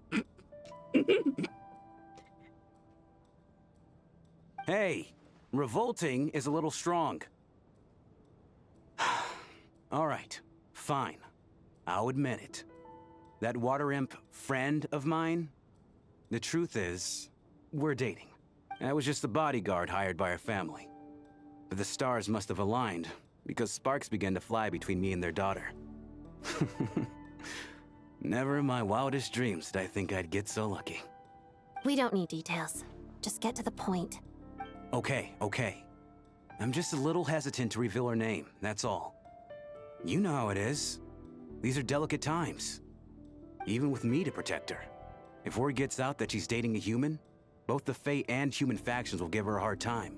Hey, revolting is a little strong. All right, fine. I'll admit it. That water imp friend of mine, the truth is, we're dating. I was just a bodyguard hired by our family. But the stars must have aligned, because sparks began to fly between me and their daughter. Never in my wildest dreams did I think I'd get so lucky. We don't need details. Just get to the point. Okay. I'm just a little hesitant to reveal her name, that's all. You know how it is. These are delicate times. Even with me to protect her. If word gets out that she's dating a human, both the Fae and human factions will give her a hard time.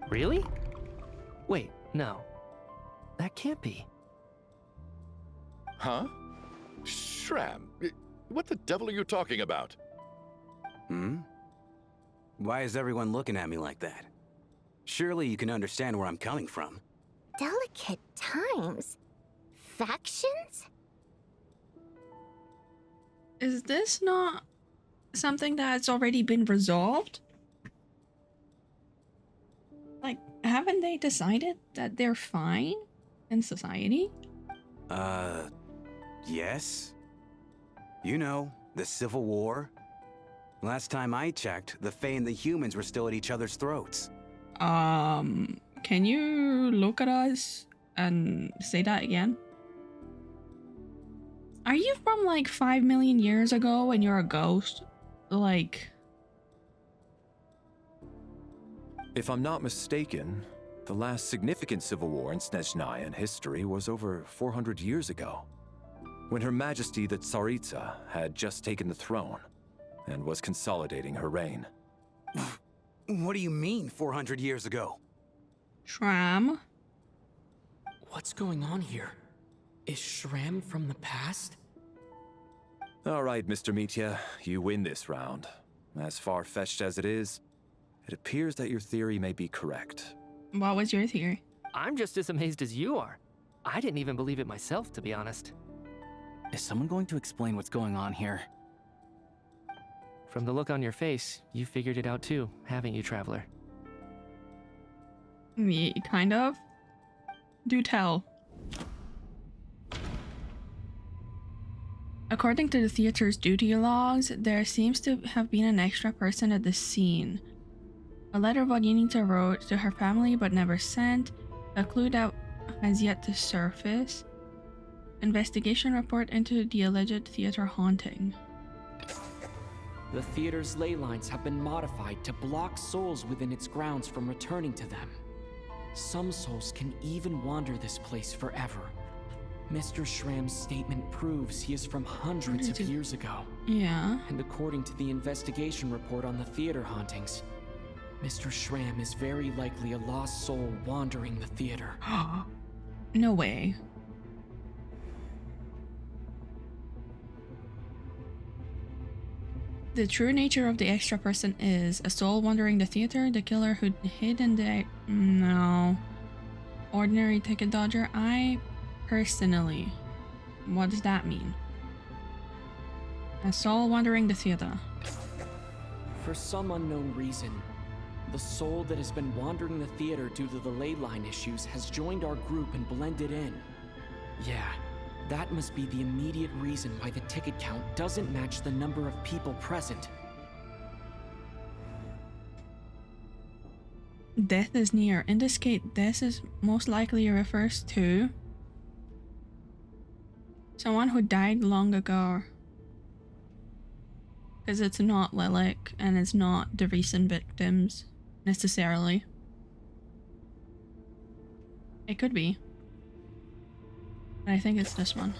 Really? Wait, no. That can't be. Huh? Shram, what the devil are you talking about? Why is everyone looking at me like that? Surely you can understand where I'm coming from. Delicate times? Factions? Is this not something that's already been resolved? Like, haven't they decided that they're fine in society? Yes. You know, the Civil War. Last time I checked, the Fae and the humans were still at each other's throats. Can you look at us and say that again? Are you from like 5 million years ago and you're a ghost? Like... If I'm not mistaken, the last significant civil war in Snezhnaya history was over 400 years ago, when Her Majesty the Tsaritsa had just taken the throne and was consolidating her reign. What do you mean, 400 years ago? Shram? What's going on here? Is Shram from the past? All right, Mr. Mitya, you win this round. As far-fetched as it is, it appears that your theory may be correct. What was your theory? I'm just as amazed as you are. I didn't even believe it myself, to be honest. Is someone going to explain what's going on here? From the look on your face, you figured it out too, haven't you, Traveler? Kind of. Do tell. According to the theater's duty logs, there seems to have been an extra person at the scene. A letter Vodyanitsa wrote to her family but never sent, a clue that has yet to surface. Investigation report into the alleged theater haunting. The theater's ley lines have been modified to block souls within its grounds from returning to them. Some souls can even wander this place forever. Mr. Shram's statement proves he is from hundreds of years ago. Yeah. And according to the investigation report on the theater hauntings, Mr. Shram is very likely a lost soul wandering the theater. No way. The true nature of the extra person is a soul wandering the theater, the killer who hid in the... No. Ordinary ticket dodger? Personally, what does that mean? A soul wandering the theater. For some unknown reason, the soul that has been wandering the theater due to the ley line issues has joined our group and blended in. Yeah, that must be the immediate reason why the ticket count doesn't match the number of people present. Death is near. In this case, death is most likely refers to someone who died long ago. Because it's not Lilac and it's not the recent victims necessarily. It could be. But I think it's this one.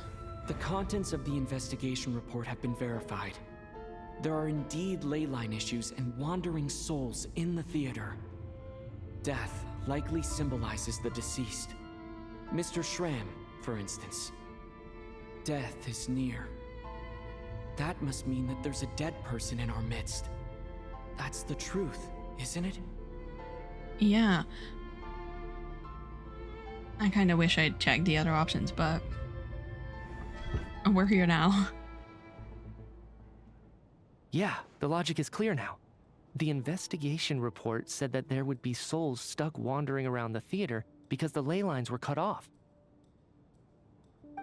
The contents of the investigation report have been verified. There are indeed ley line issues and wandering souls in the theater. Death likely symbolizes the deceased. Mr. Shram, for instance. Death is near. That must mean that there's a dead person in our midst. That's the truth, isn't it? Yeah. I kind of wish I'd checked the other options, but we're here now. Yeah, the logic is clear now. The investigation report said that there would be souls stuck wandering around the theater because the ley lines were cut off.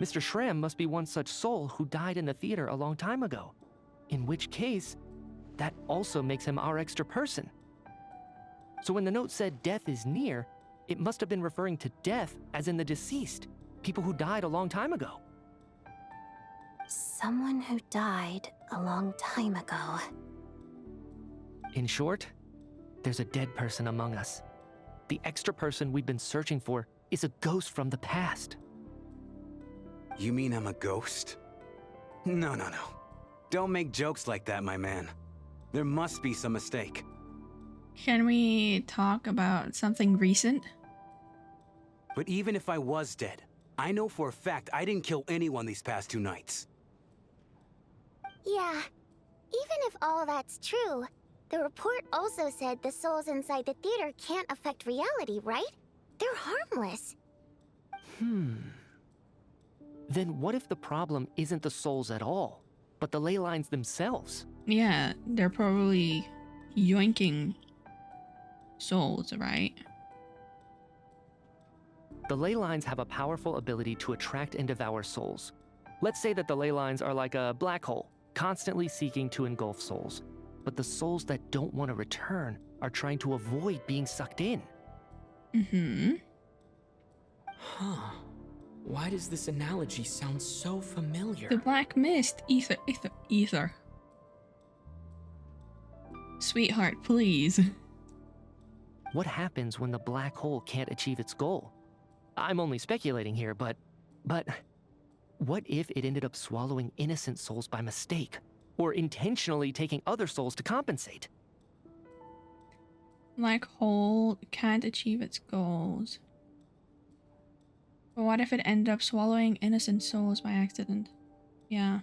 Mr. Shram must be one such soul who died in the theater a long time ago. In which case, that also makes him our extra person. So when the note said death is near, it must have been referring to death as in the deceased, people who died a long time ago. Someone who died a long time ago. In short, there's a dead person among us. The extra person we've been searching for is a ghost from the past. You mean I'm a ghost? No. Don't make jokes like that, my man. There must be some mistake. Can we talk about something recent? But even if I was dead, I know for a fact I didn't kill anyone these past 2 nights. Yeah, even if all that's true, the report also said the souls inside the theater can't affect reality, right? They're harmless. Then what if the problem isn't the souls at all, but the ley lines themselves? Yeah, they're probably yoinking souls, right? The ley lines have a powerful ability to attract and devour souls. Let's say that the ley lines are like a black hole, constantly seeking to engulf souls. but the souls that don't want to return are trying to avoid being sucked in. Mm-hmm. Huh. Why does this analogy sound so familiar? The black mist. Ether. Sweetheart, please. What happens when the black hole can't achieve its goal? I'm only speculating here, but what if it ended up swallowing innocent souls by mistake? Or intentionally taking other souls to compensate? Black hole can't achieve its goals. But what if it ended up swallowing innocent souls by accident? Yeah.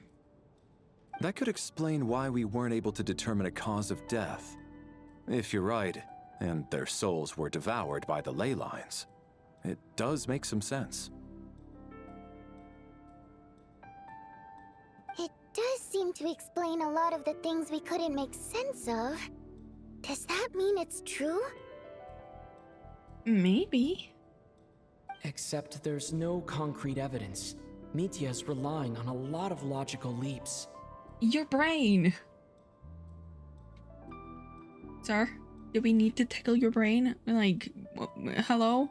That could explain why we weren't able to determine a cause of death. If you're right, and their souls were devoured by the ley lines, it does make some sense. It does seem to explain a lot of the things we couldn't make sense of. Does that mean it's true? Maybe. Except there's no concrete evidence. Mitya's relying on a lot of logical leaps. Your brain! Sir, do we need to tickle your brain? Like, hello?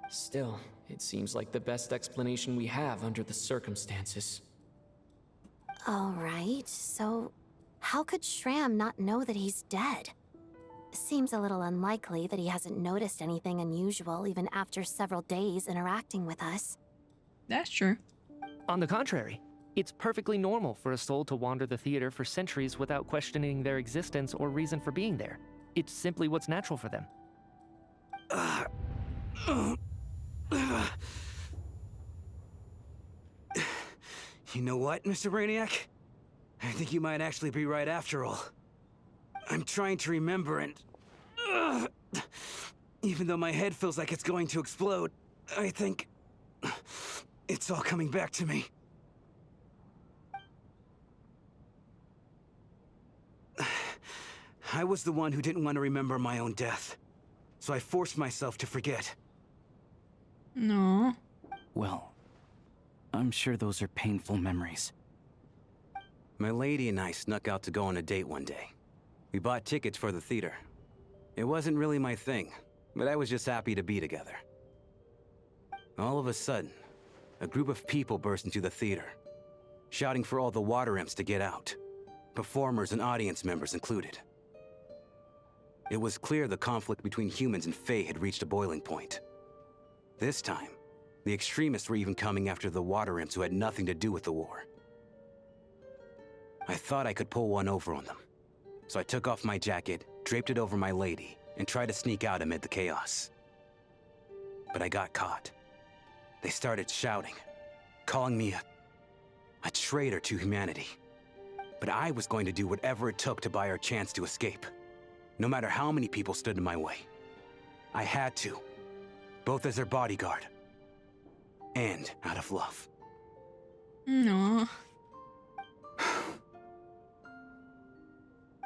Still, it seems like the best explanation we have under the circumstances. Alright, so how could Shram not know that he's dead? Seems a little unlikely that he hasn't noticed anything unusual even after several days interacting with us. That's true. On the contrary, it's perfectly normal for a soul to wander the theater for centuries without questioning their existence or reason for being there. It's simply what's natural for them. You know what, Mr. Brainiac? I think you might actually be right after all. I'm trying to remember and... even though my head feels like it's going to explode, I think... it's all coming back to me. I was the one who didn't want to remember my own death, so I forced myself to forget. No. Well, I'm sure those are painful memories. My lady and I snuck out to go on a date one day. We bought tickets for the theater. It wasn't really my thing, but I was just happy to be together. All of a sudden, a group of people burst into the theater, shouting for all the water imps to get out, performers and audience members included. It was clear the conflict between humans and Fae had reached a boiling point. This time, the extremists were even coming after the water imps who had nothing to do with the war. I thought I could pull one over on them, so I took off my jacket, draped it over my lady, and tried to sneak out amid the chaos. But I got caught. They started shouting, calling me a traitor to humanity. But I was going to do whatever it took to buy our chance to escape, no matter how many people stood in my way. I had to, both as their bodyguard and out of love. No.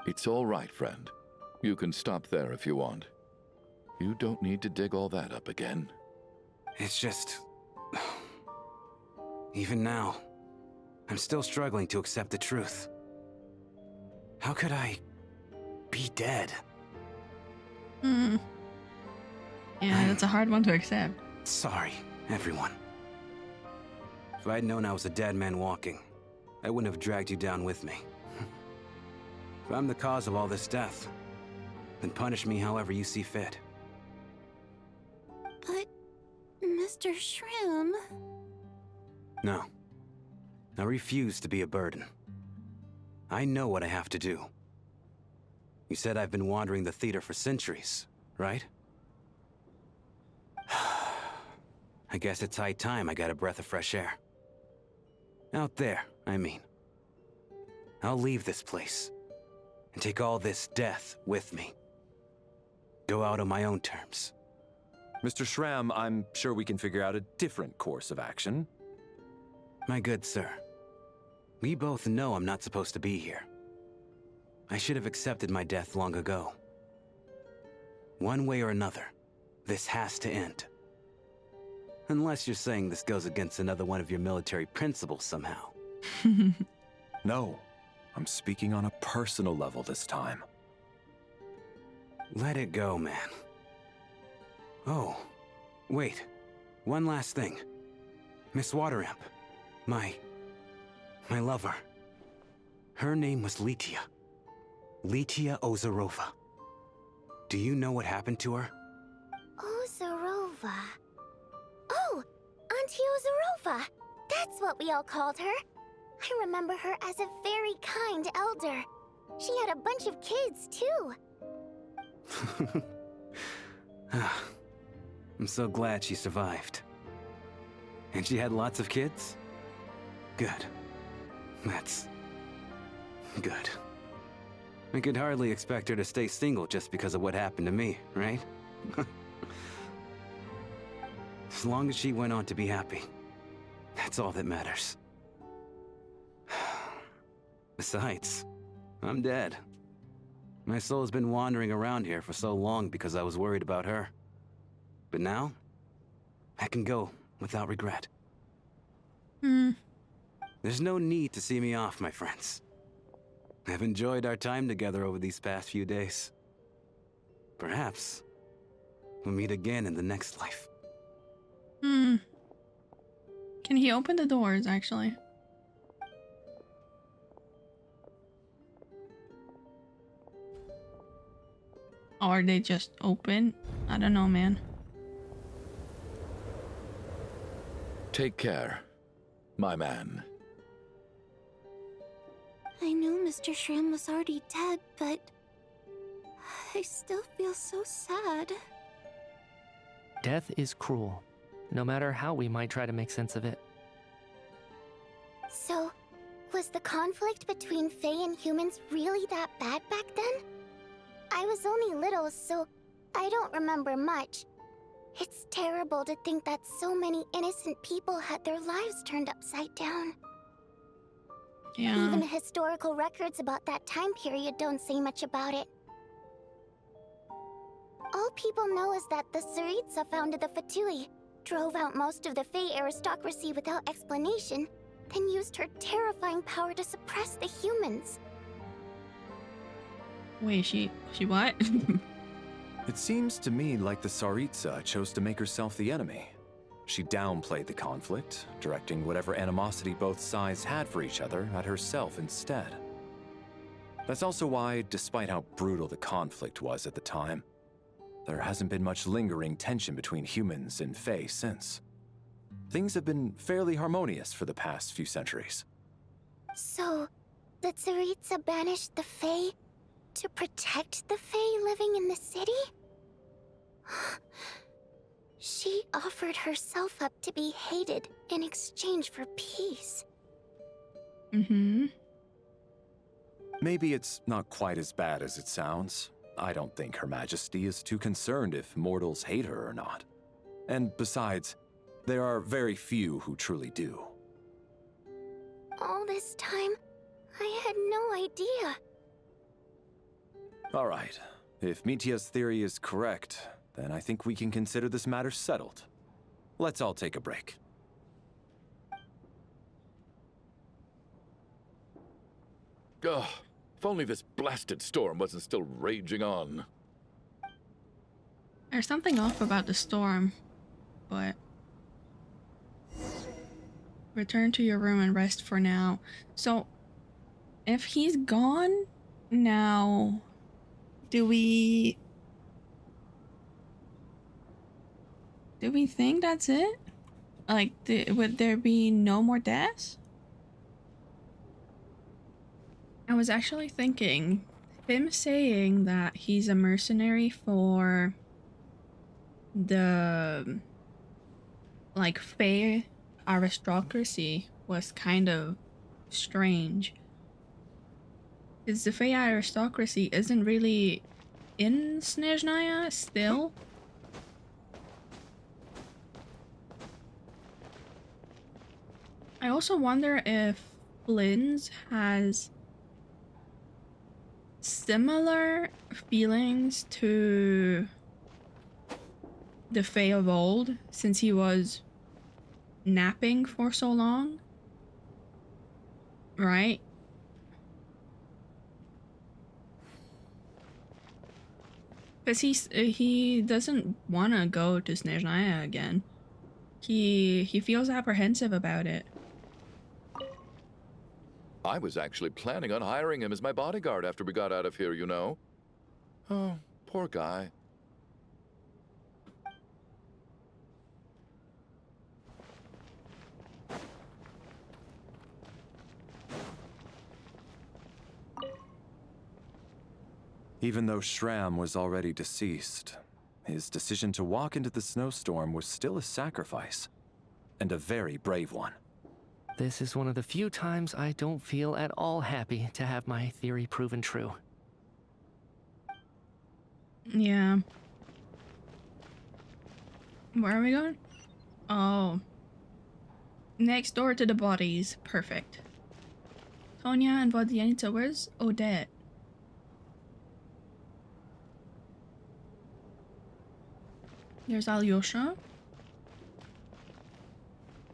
It's all right, friend. You can stop there if you want. You don't need to dig all that up again. It's just... even now, I'm still struggling to accept the truth. How could I be dead? Yeah, that's a hard one to accept. Sorry, everyone. If I'd known I was a dead man walking, I wouldn't have dragged you down with me. If I'm the cause of all this death, then punish me however you see fit. But, Mr. Shrim... No. I refuse to be a burden. I know what I have to do. You said I've been wandering the theater for centuries, right? I guess it's high time I got a breath of fresh air. Out there, I mean. I'll leave this place and take all this death with me. Go out on my own terms. Mr. Shram, I'm sure we can figure out a different course of action. My good sir, we both know I'm not supposed to be here. I should have accepted my death long ago. One way or another, this has to end. Unless you're saying this goes against another one of your military principles somehow. No. I'm speaking on a personal level this time. Let it go, man. Oh, wait. One last thing. Miss Wateramp. My lover. Her name was Litia. Litia Ozarova. Do you know what happened to her? Ozarova. Oh, Auntie Ozarova. That's what we all called her. I remember her as a very kind elder. She had a bunch of kids, too. I'm so glad she survived. And she had lots of kids? Good. That's good. I could hardly expect her to stay single just because of what happened to me, right? As long as she went on to be happy, that's all that matters. Besides, I'm dead. My soul's been wandering around here for so long because I was worried about her. But now, I can go without regret. There's no need to see me off, my friends. I've enjoyed our time together over these past few days. Perhaps we'll meet again in the next life. Can he open the doors, actually? Or they just open? I don't know, man. Take care, my man. I knew Mr. Shrim was already dead, but I still feel so sad. Death is cruel, no matter how we might try to make sense of it. So, was the conflict between Fae and humans really that bad back then? I was only little, so I don't remember much. It's terrible to think that so many innocent people had their lives turned upside down. Yeah. Even historical records about that time period don't say much about it. All people know is that the Tsaritsa founded the Fatui, drove out most of the Fae aristocracy without explanation, then used her terrifying power to suppress the humans. Wait, she what? It seems to me like the Tsaritsa chose to make herself the enemy. She downplayed the conflict, directing whatever animosity both sides had for each other at herself instead. That's also why, despite how brutal the conflict was at the time, there hasn't been much lingering tension between humans and Fae since. Things have been fairly harmonious for the past few centuries. So, the Tsaritsa banished the Fae to protect the Fae living in the city? She offered herself up to be hated in exchange for peace. Maybe it's not quite as bad as it sounds. I don't think Her Majesty is too concerned if mortals hate her or not. And besides, there are very few who truly do. All this time, I had no idea. All right. If Mitia's theory is correct, then I think we can consider this matter settled. Let's all take a break. Ugh, if only this blasted storm wasn't still raging on. There's something off about the storm, but... Return to your room and rest for now. So, if he's gone now, do we think that's it? Like, would there be no more deaths? I was actually thinking, him saying that he's a mercenary for the, like, Fae aristocracy was kind of strange. Because the Fae aristocracy isn't really in Snezhnaya still. I also wonder if Flynn's has similar feelings to the Fae of old, since he was napping for so long, right? Because he doesn't want to go to Snezhnaya again. He feels apprehensive about it. I was actually planning on hiring him as my bodyguard after we got out of here, you know. Oh, poor guy. Even though Shram was already deceased, his decision to walk into the snowstorm was still a sacrifice, and a very brave one. This is one of the few times I don't feel at all happy to have my theory proven true. Yeah. Where are we going? Oh. Next door to the bodies. Perfect. Tonya and Vodyanitsa. Where's Odette? There's Alyoshan't.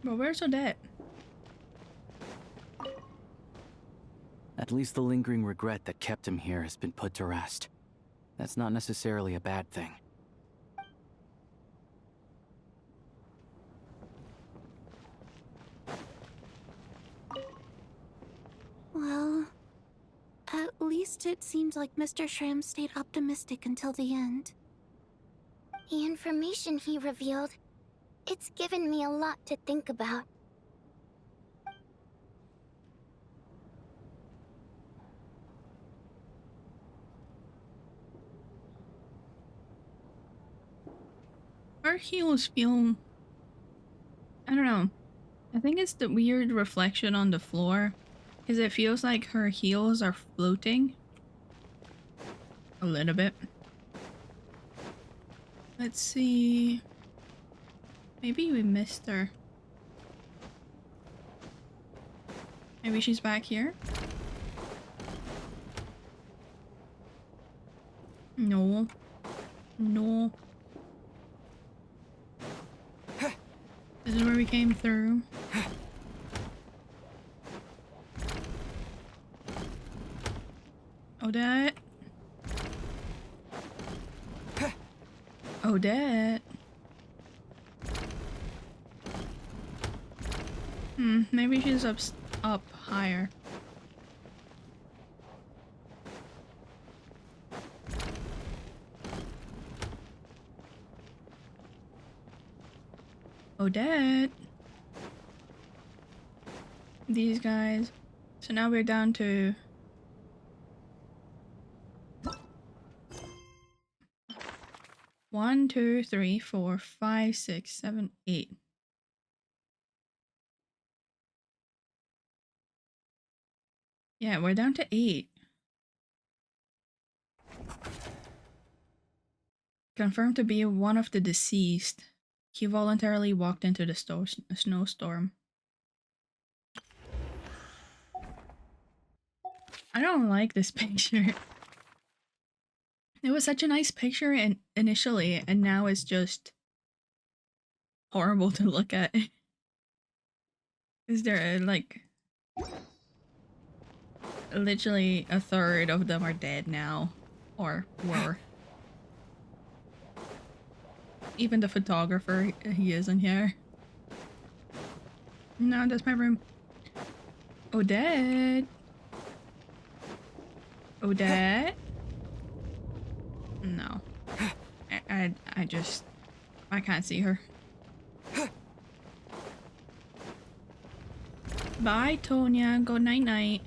But where's Odette? At least the lingering regret that kept him here has been put to rest. That's not necessarily a bad thing. Well, at least it seems like Mr. Shram stayed optimistic until the end. The information he revealed, it's given me a lot to think about. Her heels feel... I don't know. I think it's the weird reflection on the floor. Because it feels like her heels are floating. A little bit. Let's see... Maybe we missed her. Maybe she's back here? No. No. This is where we came through. Odette. Odette. Maybe she's up higher. Odette. These guys. So now we're down to... One, two, three, four, five, six, seven, eight. Yeah, we're down to 8. Confirmed to be one of the deceased. He voluntarily walked into the snowstorm. I don't like this picture. It was such a nice picture initially, and now it's just horrible to look at. Is there like... Literally a third of them are dead now. Or were. Even the photographer, he isn't here. No, that's my room. Odette. Odette. No. I just... I can't see her. Bye, Tonya. Go night-night.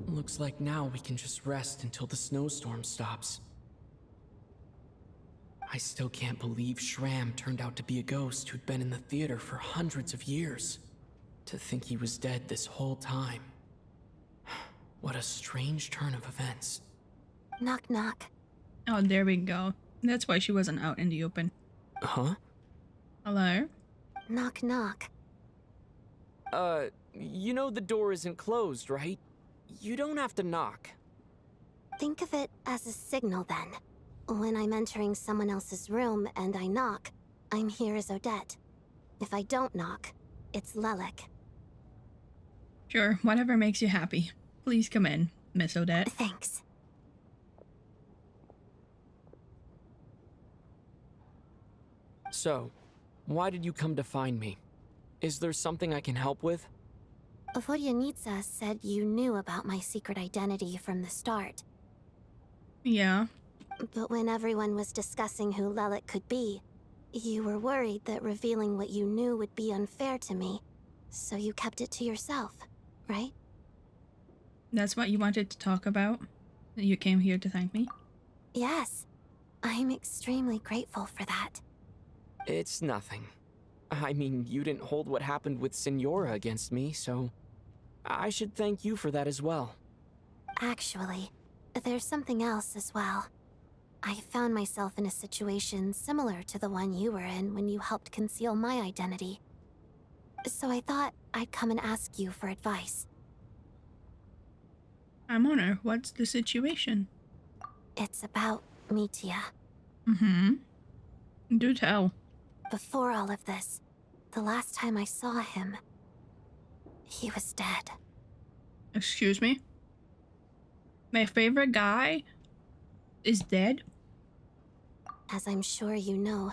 Looks like now we can just rest until the snowstorm stops. I still can't believe Shram turned out to be a ghost who'd been in the theater for hundreds of years. To think he was dead this whole time. What a strange turn of events. Knock knock. Oh, there we go. That's why she wasn't out in the open. Huh? Hello? Knock knock. You know the door isn't closed, right? You don't have to knock. Think of it as a signal then. When I'm entering someone else's room and I knock, I'm here as Odette. If I don't knock, It's Lelik. Sure, whatever makes you happy. Please come in, Miss Odette. Thanks. So, why did you come to find me? Is there something I can help with? Vodyanitsa said you knew about my secret identity from the start. Yeah. But when everyone was discussing who Lelik could be, you were worried that revealing what you knew would be unfair to me, so you kept it to yourself, right? That's what you wanted to talk about? You came here to thank me? Yes. I'm extremely grateful for that. It's nothing. I mean, you didn't hold what happened with Signora against me, so I should thank you for that as well. Actually, there's something else as well. I found myself in a situation similar to the one you were in when you helped conceal my identity. So I thought I'd come and ask you for advice. I'm on her. What's the situation? It's about Mitya. Mm-hmm. Do tell. Before all of this, the last time I saw him, he was dead. Excuse me? My favorite guy is dead? As I'm sure you know,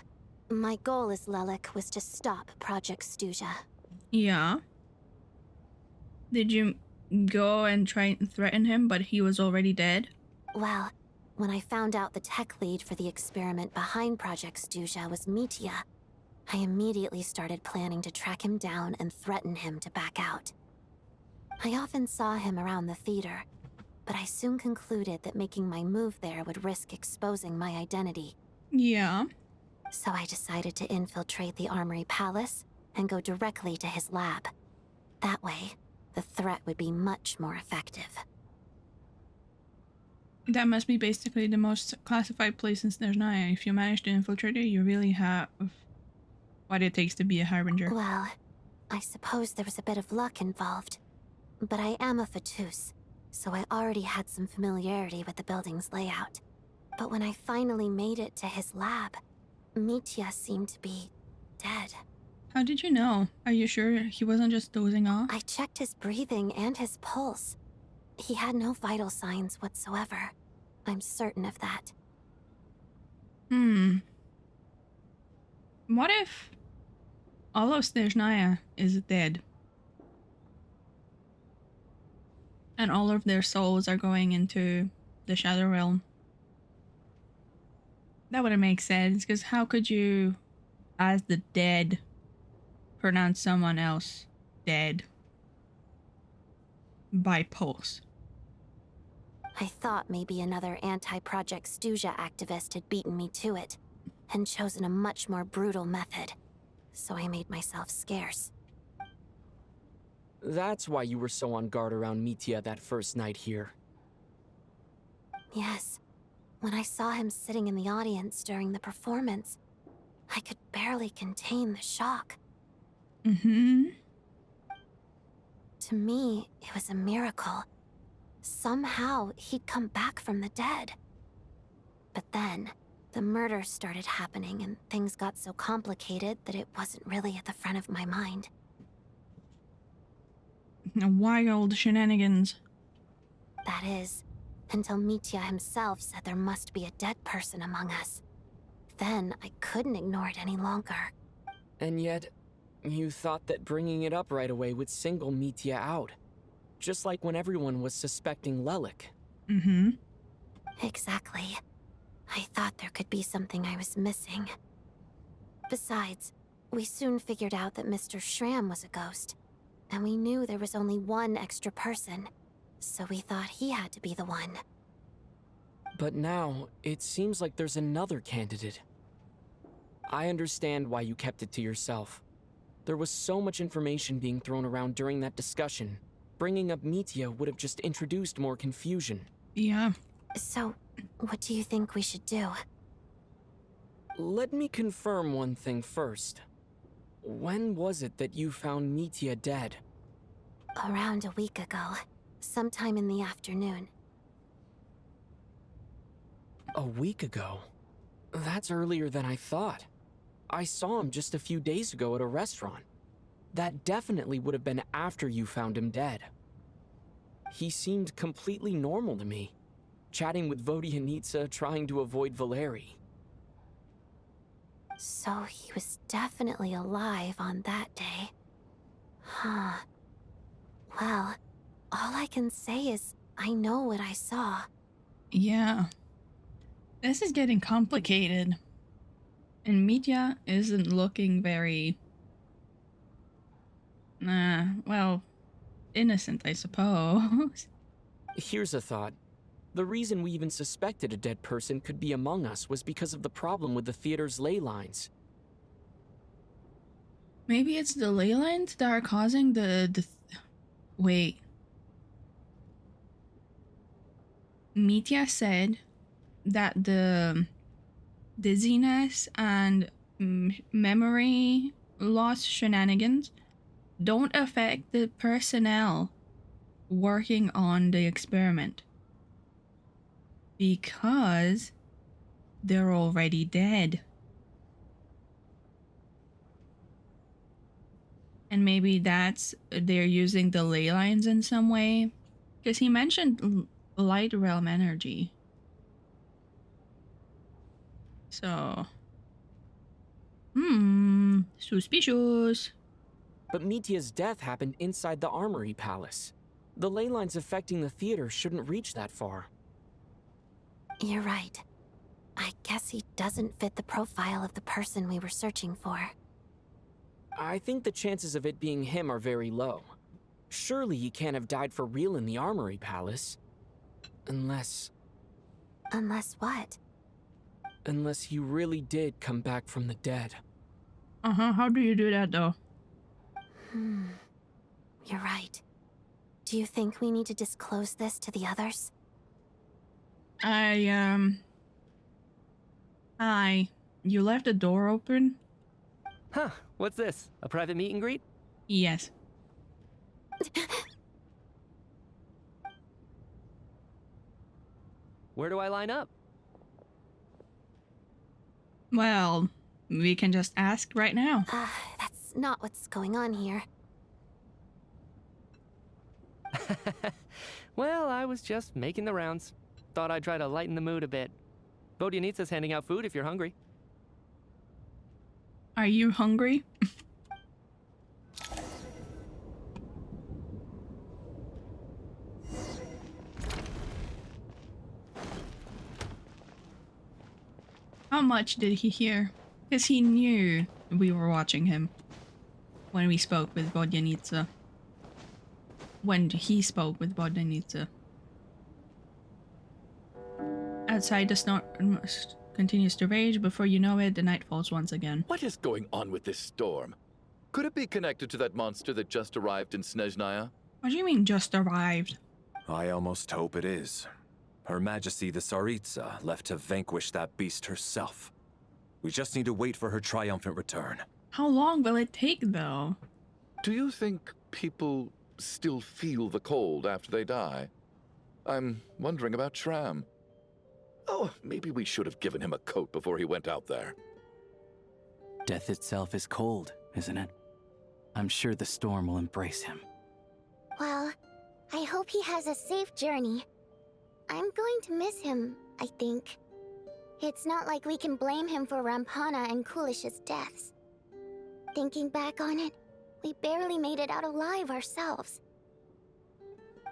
my goal as Lelik was to stop Project Stuja. Yeah. Did you go and try and threaten him, but he was already dead? Well, when I found out the tech lead for the experiment behind Project Stuja was Mitya, I immediately started planning to track him down and threaten him to back out. I often saw him around the theater, but I soon concluded that making my move there would risk exposing my identity. Yeah. So I decided to infiltrate the Armory Palace and go directly to his lab. That way, the threat would be much more effective. That must be basically the most classified place in Snezhnaya. If you manage to infiltrate it, you really have what it takes to be a harbinger. Well, I suppose there was a bit of luck involved. But I am a Fatus, so I already had some familiarity with the building's layout. But when I finally made it to his lab, Mitya seemed to be dead. How did you know? Are you sure he wasn't just dozing off? I checked his breathing and his pulse. He had no vital signs whatsoever. I'm certain of that. What if all of Snezhnaya is dead? And all of their souls are going into the Shadow Realm? That wouldn't make sense, because how could you, as the dead, pronounce someone else dead by pulse? I thought maybe another anti-Project Stuja activist had beaten me to it, and chosen a much more brutal method. So I made myself scarce. That's why you were so on guard around Mitya that first night here. Yes. When I saw him sitting in the audience during the performance, I could barely contain the shock. Mm-hmm. To me, it was a miracle. Somehow, he'd come back from the dead. But then, the murders started happening and things got so complicated that it wasn't really at the front of my mind. Wild shenanigans. That is, until Mitya himself said there must be a dead person among us. Then, I couldn't ignore it any longer. And yet, you thought that bringing it up right away would single Mitya out. Just like when everyone was suspecting Lelik. Mm-hmm. Exactly. I thought there could be something I was missing. Besides, we soon figured out that Mr. Shram was a ghost. And we knew there was only one extra person. So we thought he had to be the one. But now, it seems like there's another candidate. I understand why you kept it to yourself. There was so much information being thrown around during that discussion. Bringing up Mitya would have just introduced more confusion. Yeah. So, what do you think we should do? Let me confirm one thing first. When was it that you found Mitya dead? Around a week ago. Sometime in the afternoon. A week ago? That's earlier than I thought. I saw him just a few days ago at a restaurant. That definitely would have been after you found him dead. He seemed completely normal to me, chatting with Vodyanitsa, trying to avoid Valeri. So he was definitely alive on that day. Huh. Well, all I can say is I know what I saw. Yeah. This is getting complicated. And Mitya isn't looking very... well, innocent, I suppose. Here's a thought. The reason we even suspected a dead person could be among us was because of the problem with the theater's ley lines. Maybe it's the ley lines that are causing wait. Mitya said that the dizziness and memory loss shenanigans don't affect the personnel working on the experiment because they're already dead. And maybe they're using the ley lines in some way, because he mentioned light realm energy. So, suspicious. But Mitya's death happened inside the Armory Palace. The ley lines affecting the theater shouldn't reach that far. You're right. I guess he doesn't fit the profile of the person we were searching for. I think the chances of it being him are very low. Surely he can't have died for real in the Armory Palace. Unless... Unless what? Unless he really did come back from the dead. How do you do that though? You're right. Do you think we need to disclose this to the others? Hi, you left the door open? Huh, what's this? A private meet and greet? Yes. Where do I line up? Well, we can just ask right now. That's not what's going on here. Well, I was just making the rounds. Thought I'd try to lighten the mood a bit. Vodyanitsa's handing out food if you're hungry. Are you hungry? How much did he hear? Because he knew we were watching him when we spoke with Vodyanitsa. When he spoke with Vodyanitsa. Outside, the storm continues to rage. Before you know it, the night falls once again. What is going on with this storm? Could it be connected to that monster that just arrived in Snezhnaya? What do you mean, just arrived? I almost hope it is. Her Majesty the Tsaritsa left to vanquish that beast herself. We just need to wait for her triumphant return. How long will it take, though? Do you think people still feel the cold after they die? I'm wondering about Shram. Oh, maybe we should have given him a coat before he went out there. Death itself is cold, isn't it? I'm sure the storm will embrace him. Well, I hope he has a safe journey. I'm going to miss him, I think. It's not like we can blame him for Rampana and Kulish's deaths. Thinking back on it, we barely made it out alive ourselves.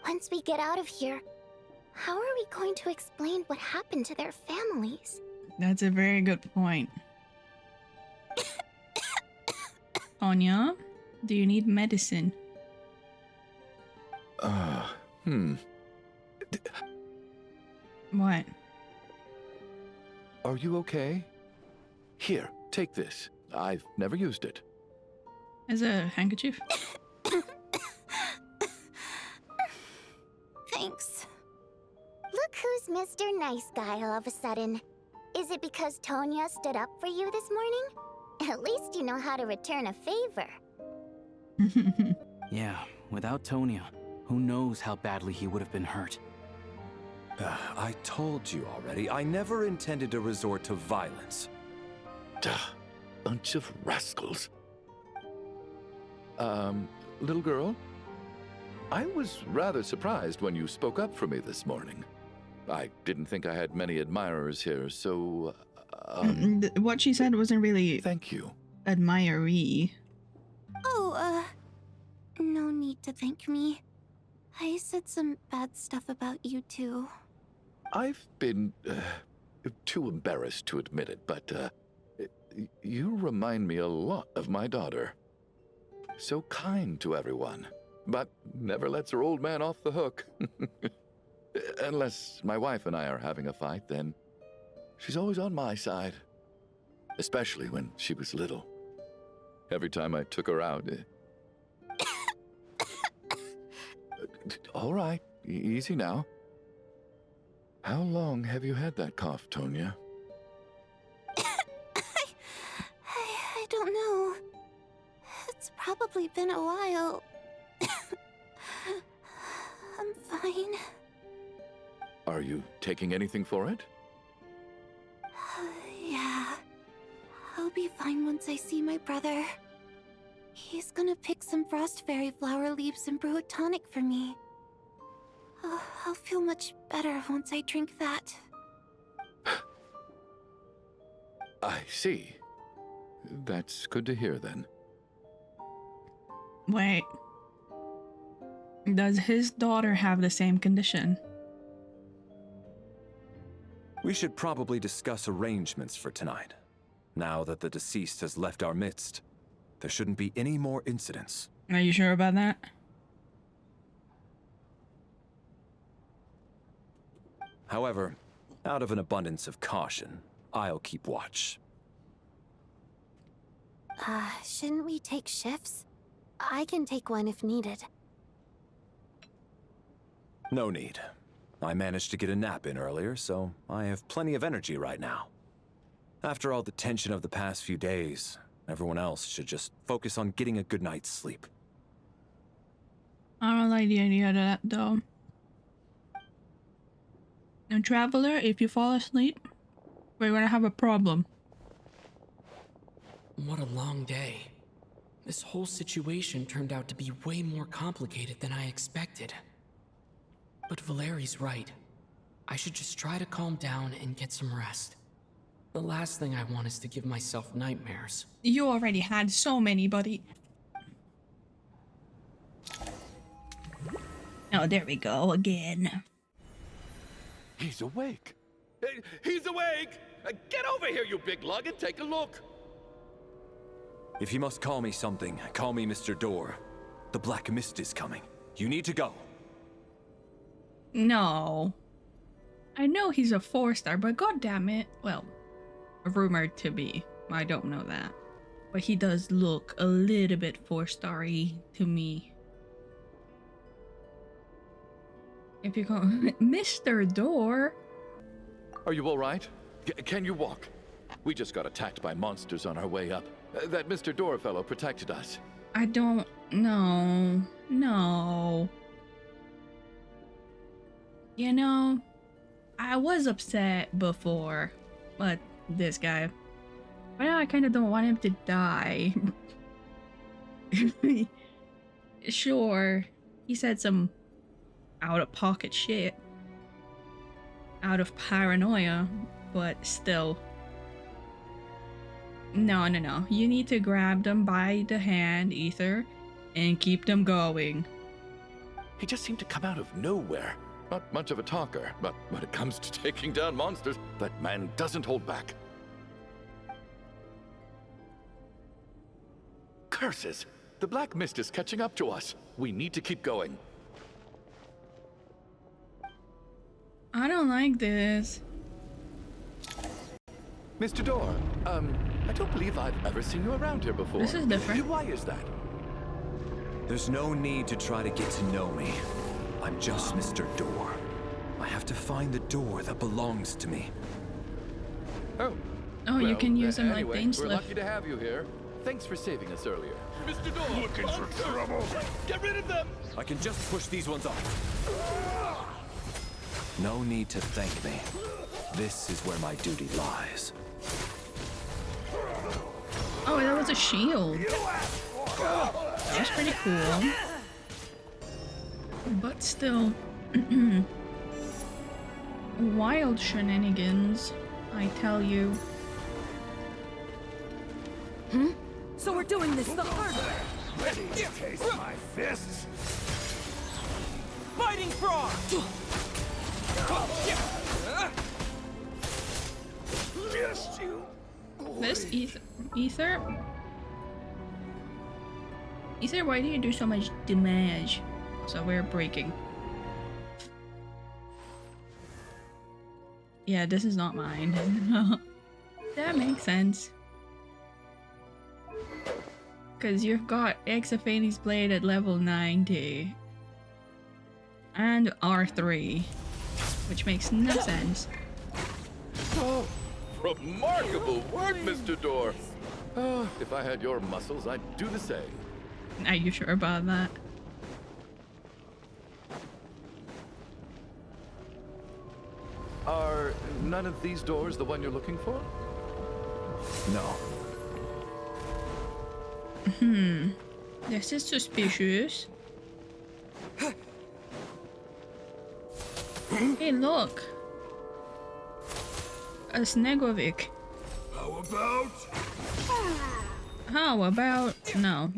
Once we get out of here, how are we going to explain what happened to their families? That's a very good point. Anya, do you need medicine? What? Are you okay? Here, take this. I've never used it. As a handkerchief? Thanks. Look who's Mr. Nice Guy all of a sudden. Is it because Tonya stood up for you this morning? At least you know how to return a favor. Yeah, without Tonya, who knows how badly he would have been hurt. I told you already, I never intended to resort to violence. Duh, bunch of rascals. Little girl? I was rather surprised when you spoke up for me this morning. I didn't think I had many admirers here, so... What she said wasn't really... Thank you. Admiree. Oh, no need to thank me. I said some bad stuff about you too. I've been too embarrassed to admit it, but you remind me a lot of my daughter. So kind to everyone, but never lets her old man off the hook. Unless my wife and I are having a fight, then she's always on my side. Especially when she was little. Every time I took her out... All right, easy now. How long have you had that cough, Tonya? I don't know. It's probably been a while. I'm fine. Are you taking anything for it? Yeah. I'll be fine once I see my brother. He's gonna pick some frost fairy flower leaves and brew a tonic for me. I'll feel much better once I drink that. I see. That's good to hear then. Wait. Does his daughter have the same condition? We should probably discuss arrangements for tonight. Now that the deceased has left our midst, there shouldn't be any more incidents. Are you sure about that? However, out of an abundance of caution, I'll keep watch. Shouldn't we take shifts? I can take one if needed. No need. I managed to get a nap in earlier, so I have plenty of energy right now. After all the tension of the past few days, everyone else should just focus on getting a good night's sleep. I don't like the idea of that, though. And Traveler, if you fall asleep, we're gonna have a problem. What a long day. This whole situation turned out to be way more complicated than I expected. But Valeri's right. I should just try to calm down and get some rest. The last thing I want is to give myself nightmares. You already had so many, buddy. Oh, there we go again. He's awake. He's awake! Get over here, you big lug, and take a look. If you must call me something, call me Mr. Door. The Black Mist is coming. You need to go. No. I know he's a 4-star, but goddammit. Well, rumored to be. I don't know that. But he does look a little bit 4-star-y to me. If you call Mr. Door. Are you all right? Can you walk? We just got attacked by monsters on our way up. That Mr. Door fellow protected us. I don't know. No. You know, I was upset before, but this guy. But now I kind of don't want him to die. Sure, he said some out-of-pocket shit. Out of paranoia, but still. No. You need to grab them by the hand, Ether, and keep them going. He just seemed to come out of nowhere. Not much of a talker, but when it comes to taking down monsters, that man doesn't hold back. Curses! The Black Mist is catching up to us. We need to keep going. I don't like this. Mr. Door, I don't believe I've ever seen you around here before. This is different. Why is that? There's no need to try to get to know me. I'm just Mr. Door. I have to find the door that belongs to me. Oh, well, you can use them anyway, like things. We're lucky to have you here. Thanks for saving us earlier. Mr. Door! Looking for trouble? Get rid of them! I can just push these ones off. No need to thank me. This is where my duty lies. Oh, that was a shield. That was pretty cool. But still, wild shenanigans, I tell you. Hmm? So we're doing this the hard way. Ready to taste my fists? Fighting frog! Yes, you. This Ether, why do you do so much damage? So we're breaking. Yeah, this is not mine. That makes sense. Because you've got Exophanes Blade at level 90. And R3. Which makes no sense. Oh, remarkable work, Mr. Door. If I had your muscles, I'd do the same. Are you sure about that? Are none of these doors the one you're looking for? No. This is suspicious. Hey, look! A Snegovic. How about? How about... no.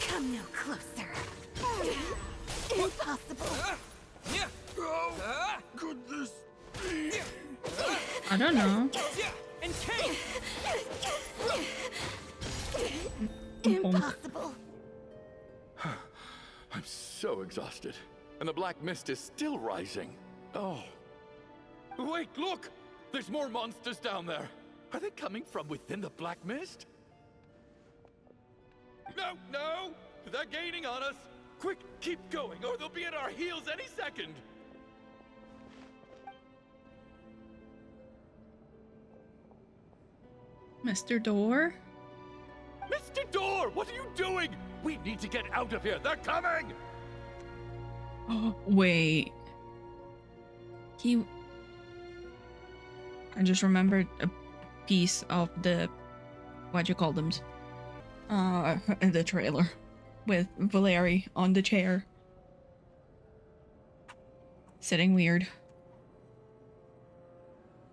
Come no closer. Impossible. How could this be? I don't know. Impossible. I'm so exhausted. And the black mist is still rising. Oh. Wait, look! There's more monsters down there. Are they coming from within the black mist? No, no! They're gaining on us! Quick, keep going, or they'll be at our heels any second! Mr. Door? Mr. Door, what are you doing? We need to get out of here. They're coming! Oh, wait. I just remembered a piece of the... what'd you call them? The trailer. With Valeri on the chair. Sitting weird.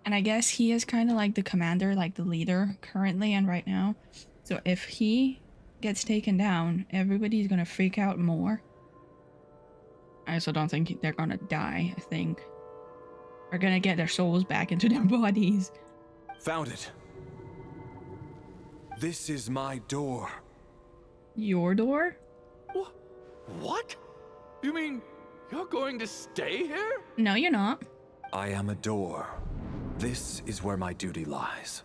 And I guess he is kind of like the commander, like the leader currently and right now. So if he gets taken down, everybody's gonna freak out more. I also don't think they're gonna die, I think. They're gonna get their souls back into their bodies. Found it. This is my door. Your door? What? You mean you're going to stay here? No, you're not. I am a door. This is where my duty lies.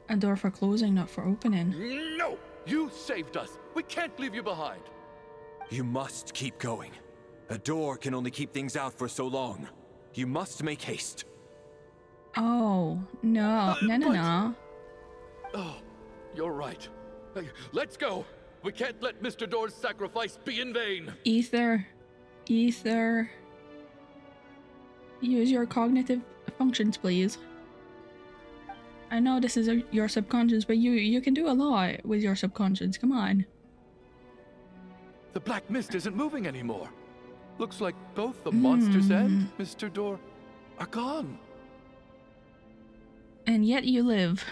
A door for closing, not for opening. No! You saved us. We can't leave you behind. You must keep going. A door can only keep things out for so long. You must make haste. Oh, no. No. Oh, you're right. Let's go. We can't let Mr. Door's sacrifice be in vain. Ether. Use your cognitive functions, please. I know this is your subconscious, but you can do a lot with your subconscious. Come on. The black mist isn't moving anymore. Looks like both the monsters and Mr. Door are gone. And yet you live.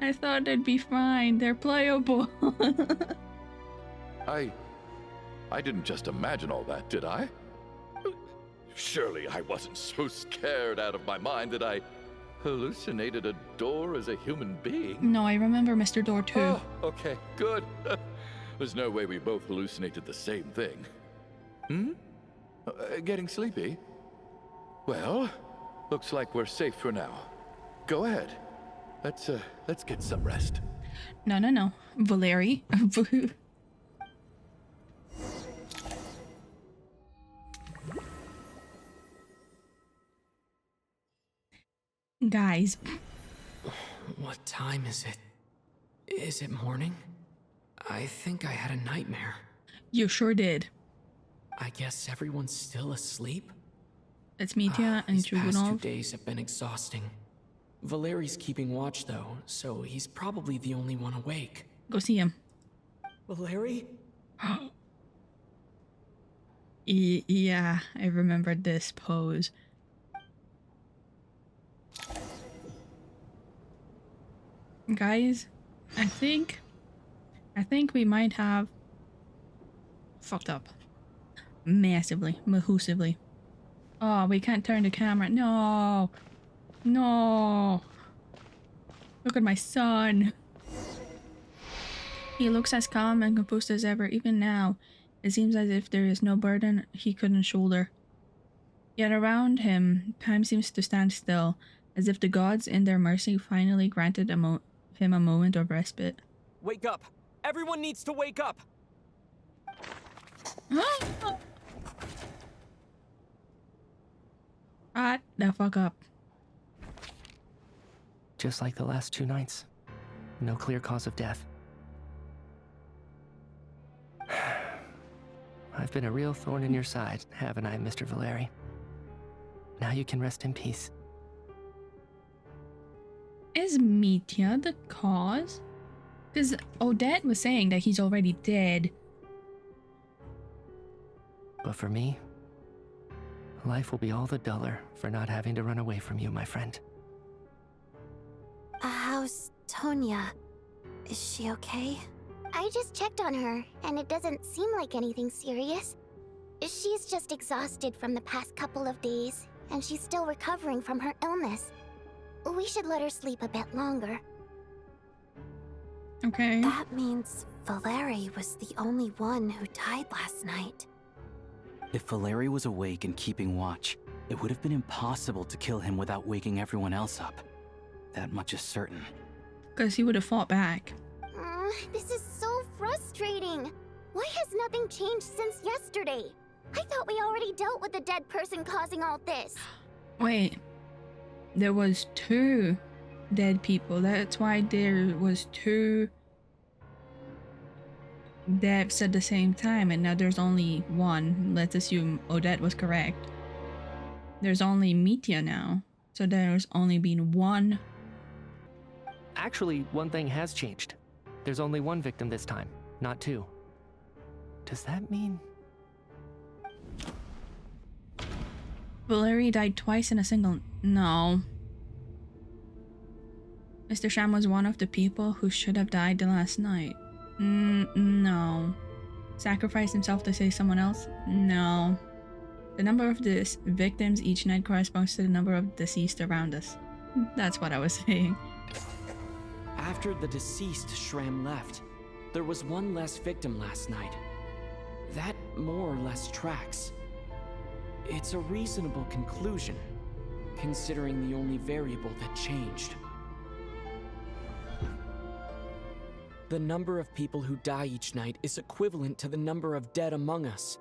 I thought they'd be fine. They're playable. I didn't just imagine all that, did I? Surely I wasn't so scared out of my mind that I hallucinated a door as a human being. No, I remember Mr. Door too. Oh, okay, good. There's no way we both hallucinated the same thing. Getting sleepy? Well, looks like we're safe for now. Go ahead. Let's get some rest. No. Valeri. Guys. What time is it? Is it morning? I think I had a nightmare. You sure did. I guess everyone's still asleep? It's Mitya and These past 2 Chugunov. days have been exhausting. Valeri's keeping watch, though, so he's probably the only one awake. Go see him. Valeri? Yeah, I remembered this pose. Guys, I think we might have fucked up. Massively, mahusively. Oh, we can't turn the camera. No. No. Look at my son. He looks as calm and composed as ever. Even now, it seems as if there is no burden he couldn't shoulder. Yet around him, time seems to stand still, as if the gods in their mercy finally granted him a moment of respite. Wake up! Everyone needs to wake up! Shut the fuck up. Just like the last 2 nights. No clear cause of death. I've been a real thorn in your side, haven't I, Mr. Valeri? Now you can rest in peace. Is Mitya the cause? Because Odette was saying that he's already dead. But for me, life will be all the duller for not having to run away from you, my friend. How's Tonya? Is she okay? I just checked on her, and it doesn't seem like anything serious. She's just exhausted from the past couple of days, and she's still recovering from her illness. We should let her sleep a bit longer. Okay. That means Valeri was the only one who died last night. If Valeri was awake and keeping watch, it would have been impossible to kill him without waking everyone else up. That much is certain. Because he would have fought back. This is so frustrating. Why has nothing changed since yesterday? I thought we already dealt with the dead person causing all this. Wait. There was 2 dead people. That's why there was 2 deaths at the same time, and now there's only 1. Let's assume Odette was correct. There's only Mitya now. So there's only been 1. Actually, one thing has changed. There's only 1 victim this time, not 2. Does that mean... Valeri died twice in a single... No. Mr. Sham was one of the people who should have died the last night. No. Sacrificed himself to save someone else? No. The number of the victims each night corresponds to the number of deceased around us. That's what I was saying. After the deceased Shram left, there was 1 less victim last night. That more or less tracks. It's a reasonable conclusion, considering the only variable that changed. The number of people who die each night is equivalent to the number of dead among us.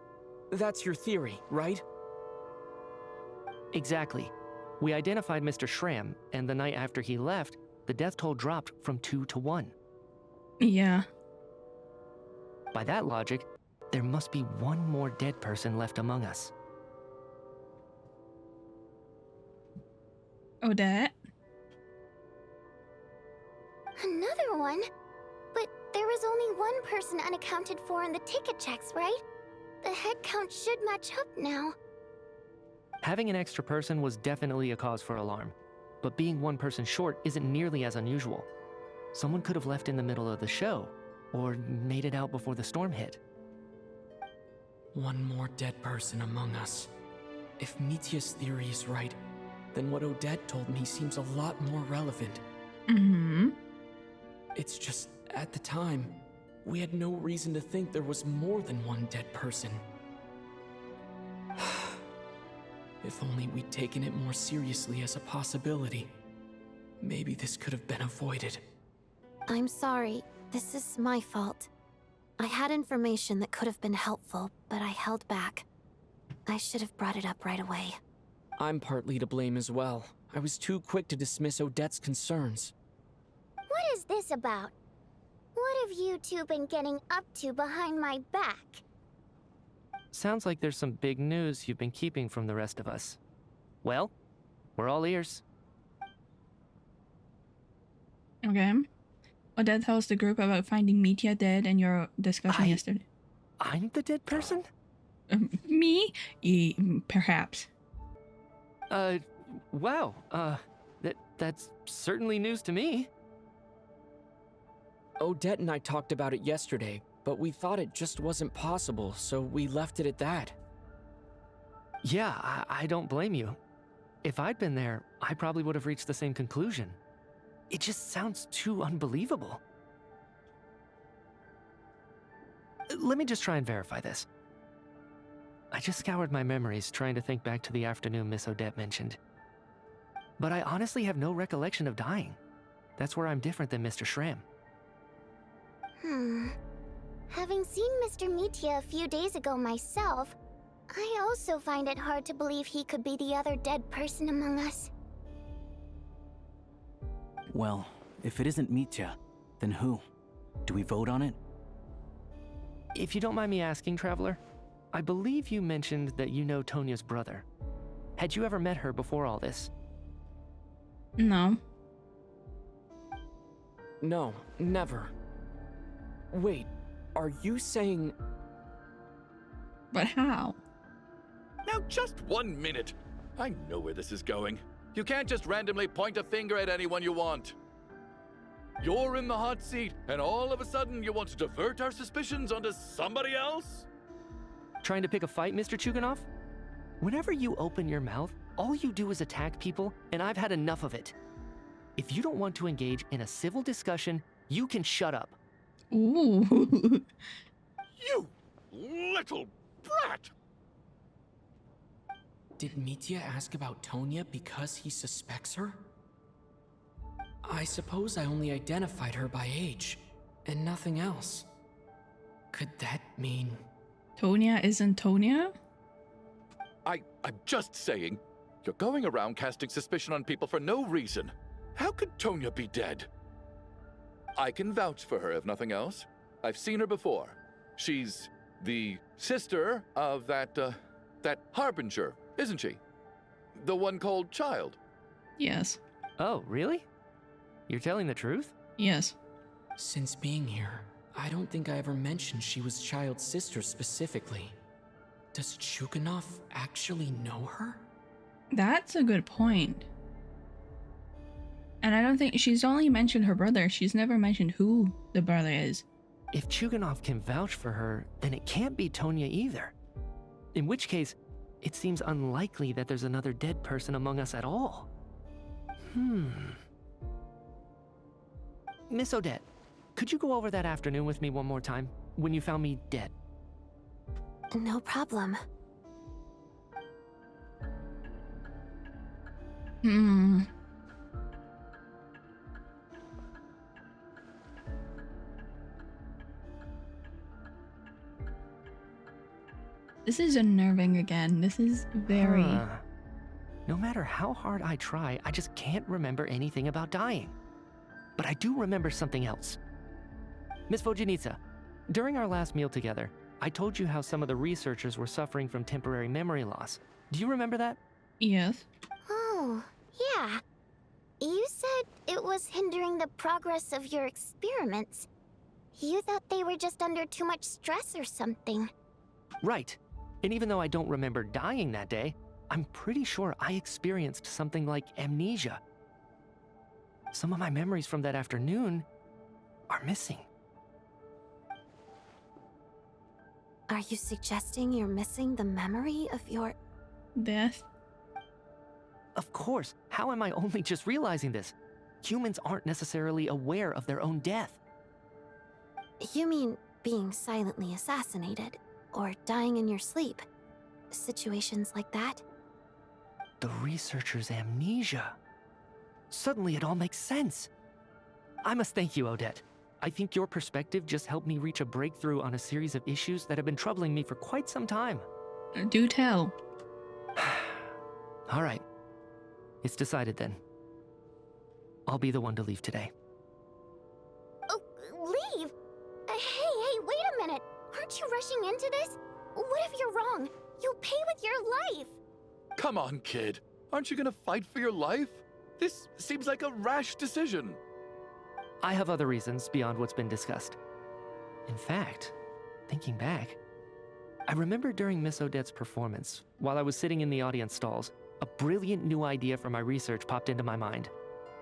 That's your theory, right? Exactly. We identified Mr. Shram, and the night after he left, the death toll dropped from 2 to 1. Yeah. By that logic, there must be 1 more dead person left among us. Odette? Another one? But there was only 1 person unaccounted for in the ticket checks, right? The head count should match up now. Having an extra person was definitely a cause for alarm, but being 1 person short isn't nearly as unusual. Someone could have left in the middle of the show, or made it out before the storm hit. 1 more dead person among us. If Mitya's theory is right, then what Odette told me seems a lot more relevant. It's just, at the time, we had no reason to think there was more than 1 dead person. If only we'd taken it more seriously as a possibility. Maybe this could have been avoided. I'm sorry. This is my fault. I had information that could have been helpful, but I held back. I should have brought it up right away. I'm partly to blame as well. I was too quick to dismiss Odette's concerns. What is this about? What have you 2 been getting up to behind my back? Sounds like there's some big news you've been keeping from the rest of us. Well, we're all ears. Okay. Odette tells the group about finding Mitya dead and your discussion yesterday. I'm the dead person? Me? Perhaps. Wow. That's certainly news to me. Odette and I talked about it yesterday, but we thought it just wasn't possible, so we left it at that. Yeah, I don't blame you. If I'd been there, I probably would have reached the same conclusion. It just sounds too unbelievable. Let me just try and verify this. I just scoured my memories trying to think back to the afternoon Miss Odette mentioned. But I honestly have no recollection of dying. That's where I'm different than Mr. Shram. Having seen Mr. Mitya a few days ago myself, I also find it hard to believe he could be the other dead person among us. Well, if it isn't Mitya, then who? Do we vote on it? If you don't mind me asking, Traveler, I believe you mentioned that you know Tonya's brother. Had you ever met her before all this? No. No, never. Wait, are you saying... But how? Now just 1 minute. I know where this is going. You can't just randomly point a finger at anyone you want. You're in the hot seat, and all of a sudden you want to divert our suspicions onto somebody else? Trying to pick a fight, Mr. Chuganov? Whenever you open your mouth, all you do is attack people, and I've had enough of it. If you don't want to engage in a civil discussion, you can shut up. Ooh. You little brat! Did Mitya ask about Tonya because he suspects her? I suppose I only identified her by age, and nothing else. Could that mean... Tonya isn't Tonya? I'm just saying, you're going around casting suspicion on people for no reason. How could Tonya be dead? I can vouch for her, if nothing else. I've seen her before. She's the sister of that Harbinger, isn't she? The one called Child. Yes. Oh, really? You're telling the truth? Yes. Since being here, I don't think I ever mentioned she was Child's sister specifically. Does Chuganov actually know her? That's a good point. And I don't think she's only mentioned her brother. She's never mentioned who the brother is. If Chuganov can vouch for her, then it can't be Tonya either. In which case, it seems unlikely that there's another dead person among us at all. Miss Odette, could you go over that afternoon with me one more time, when you found me dead? No problem. This is unnerving again. This is very... No matter how hard I try, I just can't remember anything about dying. But I do remember something else. Miss Vodyanitsa, during our last meal together, I told you how some of the researchers were suffering from temporary memory loss. Do you remember that? Yes. Oh, yeah. You said it was hindering the progress of your experiments. You thought they were just under too much stress or something. Right. And even though I don't remember dying that day, I'm pretty sure I experienced something like amnesia. Some of my memories from that afternoon are missing. Are you suggesting you're missing the memory of your... death? Of course. How am I only just realizing this? Humans aren't necessarily aware of their own death. You mean being silently assassinated, or dying in your sleep? Situations like that? The researcher's amnesia. Suddenly it all makes sense. I must thank you, Odette. I think your perspective just helped me reach a breakthrough on a series of issues that have been troubling me for quite some time. Do tell. All right. It's decided then. I'll be the one to leave today. Oh, leave? Hey, wait a minute. Aren't you rushing into this? What if you're wrong? You'll pay with your life. Come on, kid. Aren't you gonna fight for your life? This seems like a rash decision. I have other reasons beyond what's been discussed. In fact, thinking back, I remember during Miss Odette's performance, while I was sitting in the audience stalls, a brilliant new idea for my research popped into my mind.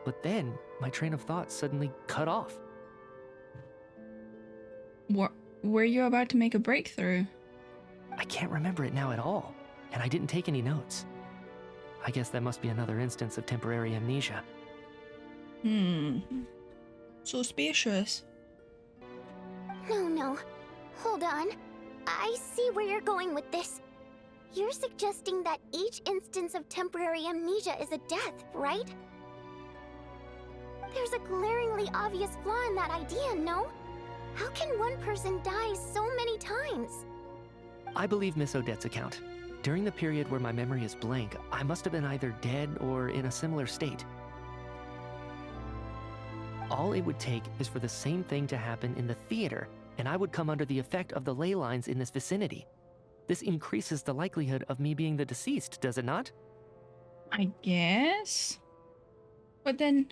But then, my train of thought suddenly cut off. Were you about to make a breakthrough? I can't remember it now at all, and I didn't take any notes. I guess that must be another instance of temporary amnesia. Suspicious. No. Hold on. I see where you're going with this. You're suggesting that each instance of temporary amnesia is a death, right? There's a glaringly obvious flaw in that idea, no? How can one person die so many times? I believe Miss Odette's account. During the period where my memory is blank, I must have been either dead or in a similar state. All it would take is for the same thing to happen in the theater, and I would come under the effect of the ley lines in this vicinity. This increases the likelihood of me being the deceased, does it not? I guess. But then...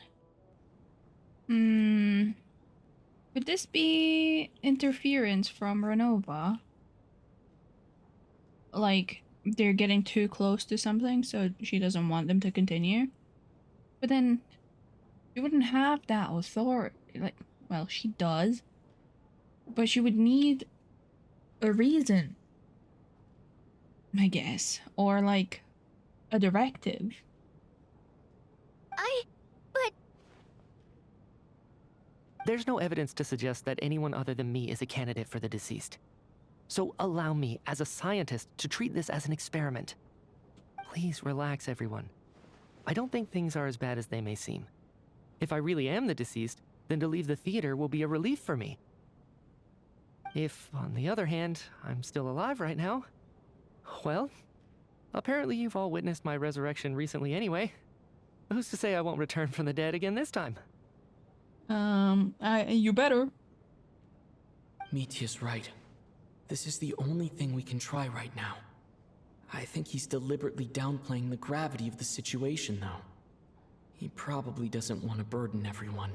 Would this be interference from Ronova? Like, they're getting too close to something, so she doesn't want them to continue? But then, she wouldn't have that authority. Like, well, she does. But she would need a reason, I guess. Or, like, a directive. But... There's no evidence to suggest that anyone other than me is a candidate for the deceased. So allow me, as a scientist, to treat this as an experiment. Please relax, everyone. I don't think things are as bad as they may seem. If I really am the deceased, then to leave the theater will be a relief for me. If, on the other hand, I'm still alive right now, well, apparently you've all witnessed my resurrection recently anyway. Who's to say I won't return from the dead again this time? You better. Mitya's right. This is the only thing we can try right now. I think he's deliberately downplaying the gravity of the situation, though. He probably doesn't want to burden everyone.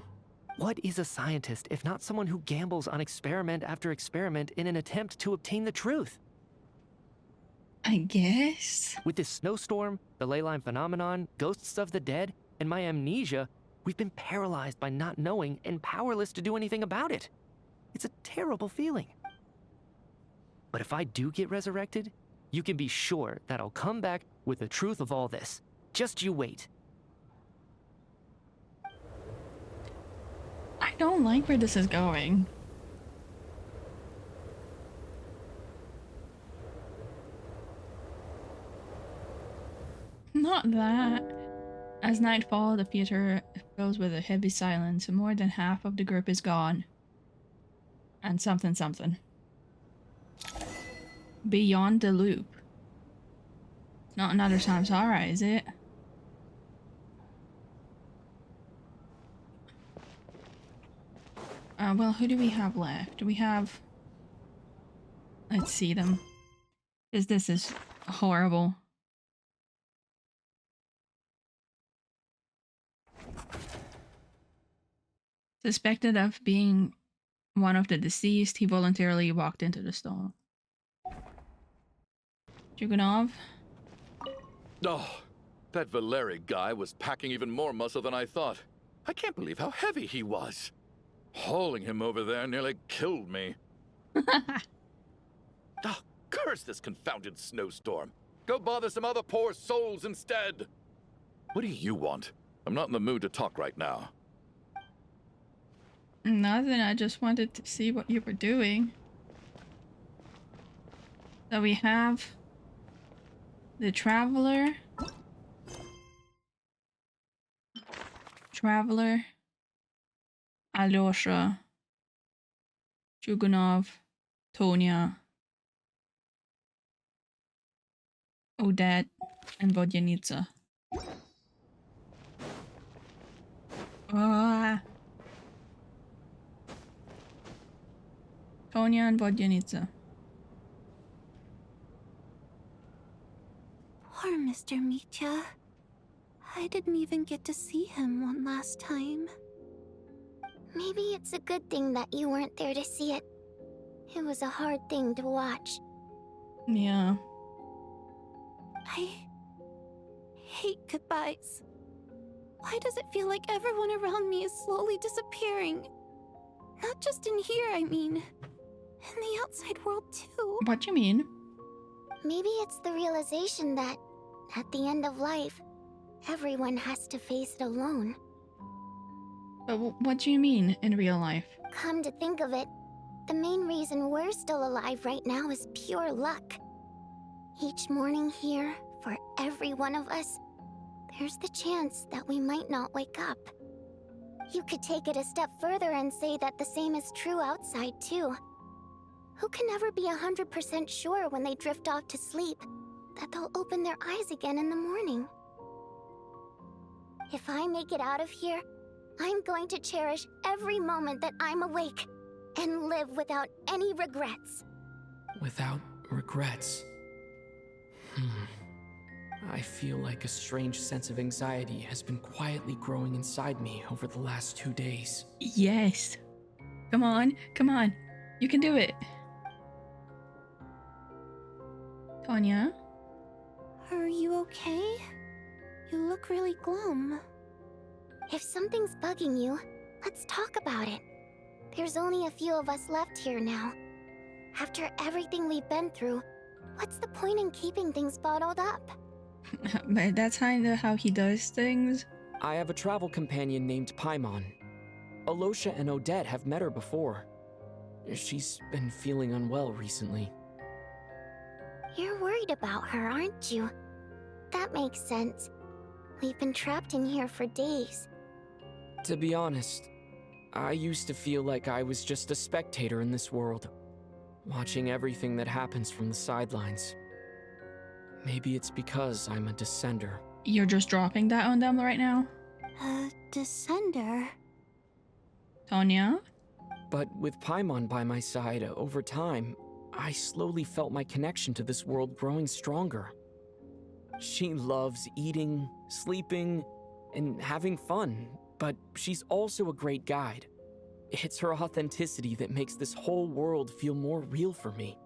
What is a scientist if not someone who gambles on experiment after experiment in an attempt to obtain the truth? I guess. With this snowstorm, the ley line phenomenon, ghosts of the dead, and my amnesia, we've been paralyzed by not knowing and powerless to do anything about it. It's a terrible feeling. But if I do get resurrected, you can be sure that I'll come back with the truth of all this. Just you wait. I don't like where this is going. Not that. As nightfall, the theater fills with a heavy silence, and more than half of the group is gone. And something. Beyond the loop. It's not another samsara, is it? Well, who do we have left? We have... Let's see them. Because this is horrible. Suspected of being one of the deceased, he voluntarily walked into the stall. Juganov? Oh, that Valeri guy was packing even more muscle than I thought. I can't believe how heavy he was. Hauling him over there nearly killed me. Oh, curse this confounded snowstorm. Go bother some other poor souls instead. What do you want? I'm not in the mood to talk right now. Nothing, I just wanted to see what you were doing. So we have the Traveler, Alyosha, Juganov, Tonya, Odette, and Vodyanitsa. Tonya and Vodyanitsa. Poor Mr. Mitya. I didn't even get to see him one last time. Maybe it's a good thing that you weren't there to see it. It was a hard thing to watch. Yeah. I hate goodbyes. Why does it feel like everyone around me is slowly disappearing? Not just in here, I mean. In the outside world, too. What do you mean? Maybe it's the realization that, at the end of life, everyone has to face it alone. But what do you mean in real life? Come to think of it, the main reason we're still alive right now is pure luck. Each morning here, for every one of us, there's the chance that we might not wake up. You could take it a step further and say that the same is true outside, too. Who can never be 100% sure when they drift off to sleep that they'll open their eyes again in the morning? If I make it out of here, I'm going to cherish every moment that I'm awake and live without any regrets. Without regrets. I feel like a strange sense of anxiety has been quietly growing inside me over the last 2 days. Yes. Come on, come on. You can do it. Tanya? Are you okay? You look really glum. If something's bugging you, let's talk about it. There's only a few of us left here now. After everything we've been through, what's the point in keeping things bottled up? But that's kind of how he does things. I have a travel companion named Paimon. Alyosha and Odette have met her before. She's been feeling unwell recently. You're worried about her, aren't you? That makes sense. We've been trapped in here for days. To be honest, I used to feel like I was just a spectator in this world, watching everything that happens from the sidelines. Maybe it's because I'm a descender. You're just dropping that on them right now? A descender? Tanya? But with Paimon by my side, over time, I slowly felt my connection to this world growing stronger. She loves eating, sleeping, and having fun, but she's also a great guide. It's her authenticity that makes this whole world feel more real for me.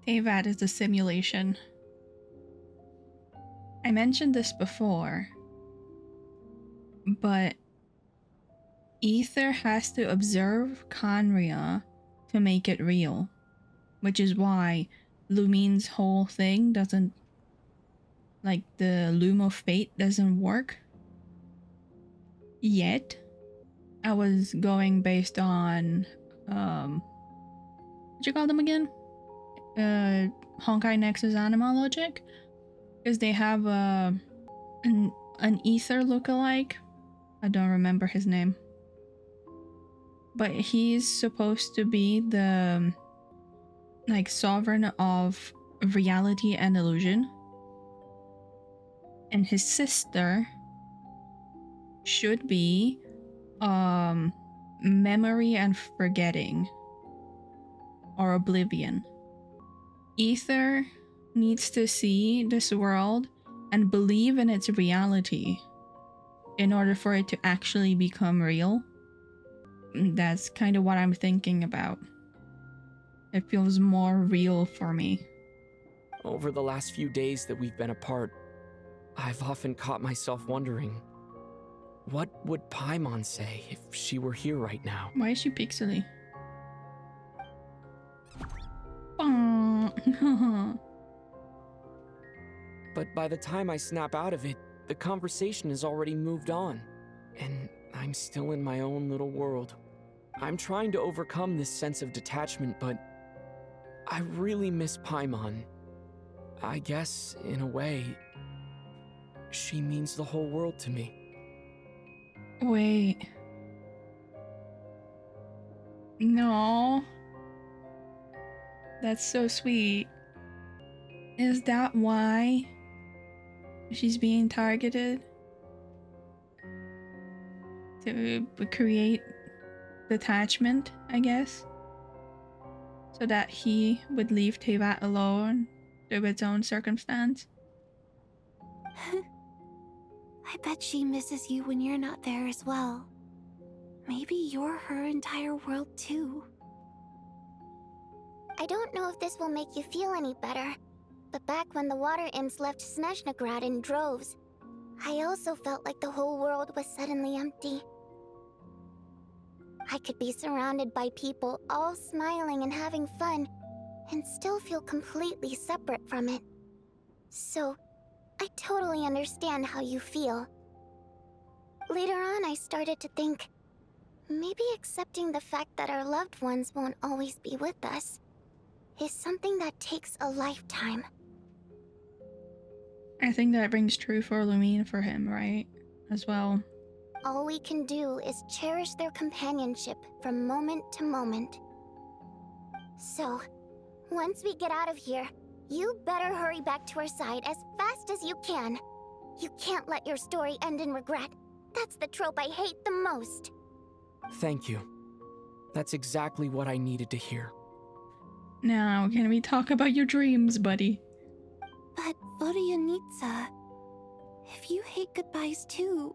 Teyvat is a simulation. I mentioned this before, but Ether has to observe Khaenri'ah to make it real, which is why Lumine's whole thing doesn't, like the Loom of Fate doesn't work yet. I was going based on what you call them again? Honkai Nexus Anima logic, because they have an Ether lookalike. I don't remember his name, but he's supposed to be the like sovereign of reality and illusion, and his sister should be memory and forgetting, or oblivion. Ether needs to see this world and believe in its reality in order for it to actually become real. That's kind of what I'm thinking about. It feels more real for me. Over the last few days that we've been apart, I've often caught myself wondering, what would Paimon say if she were here right now? Why is she pixely? But by the time I snap out of it, the conversation has already moved on, and I'm still in my own little world. I'm trying to overcome this sense of detachment, but I really miss Paimon. I guess, in a way, she means the whole world to me. Wait. No. That's so sweet. Is that why she's being targeted? To create detachment, I guess? So that he would leave Teyvat alone through its own circumstance? I bet she misses you when you're not there as well. Maybe you're her entire world too. I don't know if this will make you feel any better, but back when the water imps left Snezhnaya in droves, I also felt like the whole world was suddenly empty. I could be surrounded by people all smiling and having fun, and still feel completely separate from it. So, I totally understand how you feel. Later on, I started to think, maybe accepting the fact that our loved ones won't always be with us is something that takes a lifetime. I think that rings true for Lumine for him, right? As well. All we can do is cherish their companionship from moment to moment. So, once we get out of here, you better hurry back to our side as fast as you can. You can't let your story end in regret. That's the trope I hate the most. Thank you. That's exactly what I needed to hear. Now, can we talk about your dreams, buddy? But Vodyanitsa, if you hate goodbyes too,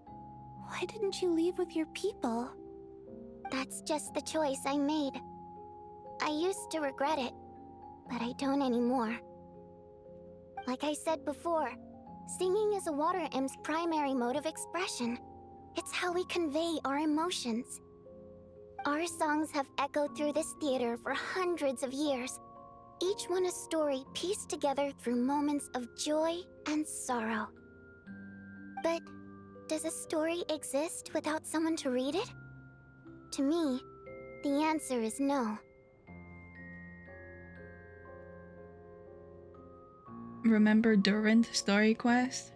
why didn't you leave with your people? That's just the choice I made. I used to regret it, but I don't anymore. Like I said before, singing is a water imp's primary mode of expression. It's how we convey our emotions. Our songs have echoed through this theater for hundreds of years, each one a story pieced together through moments of joy and sorrow. But does a story exist without someone to read it? To me, the answer is no. Remember during the story quest?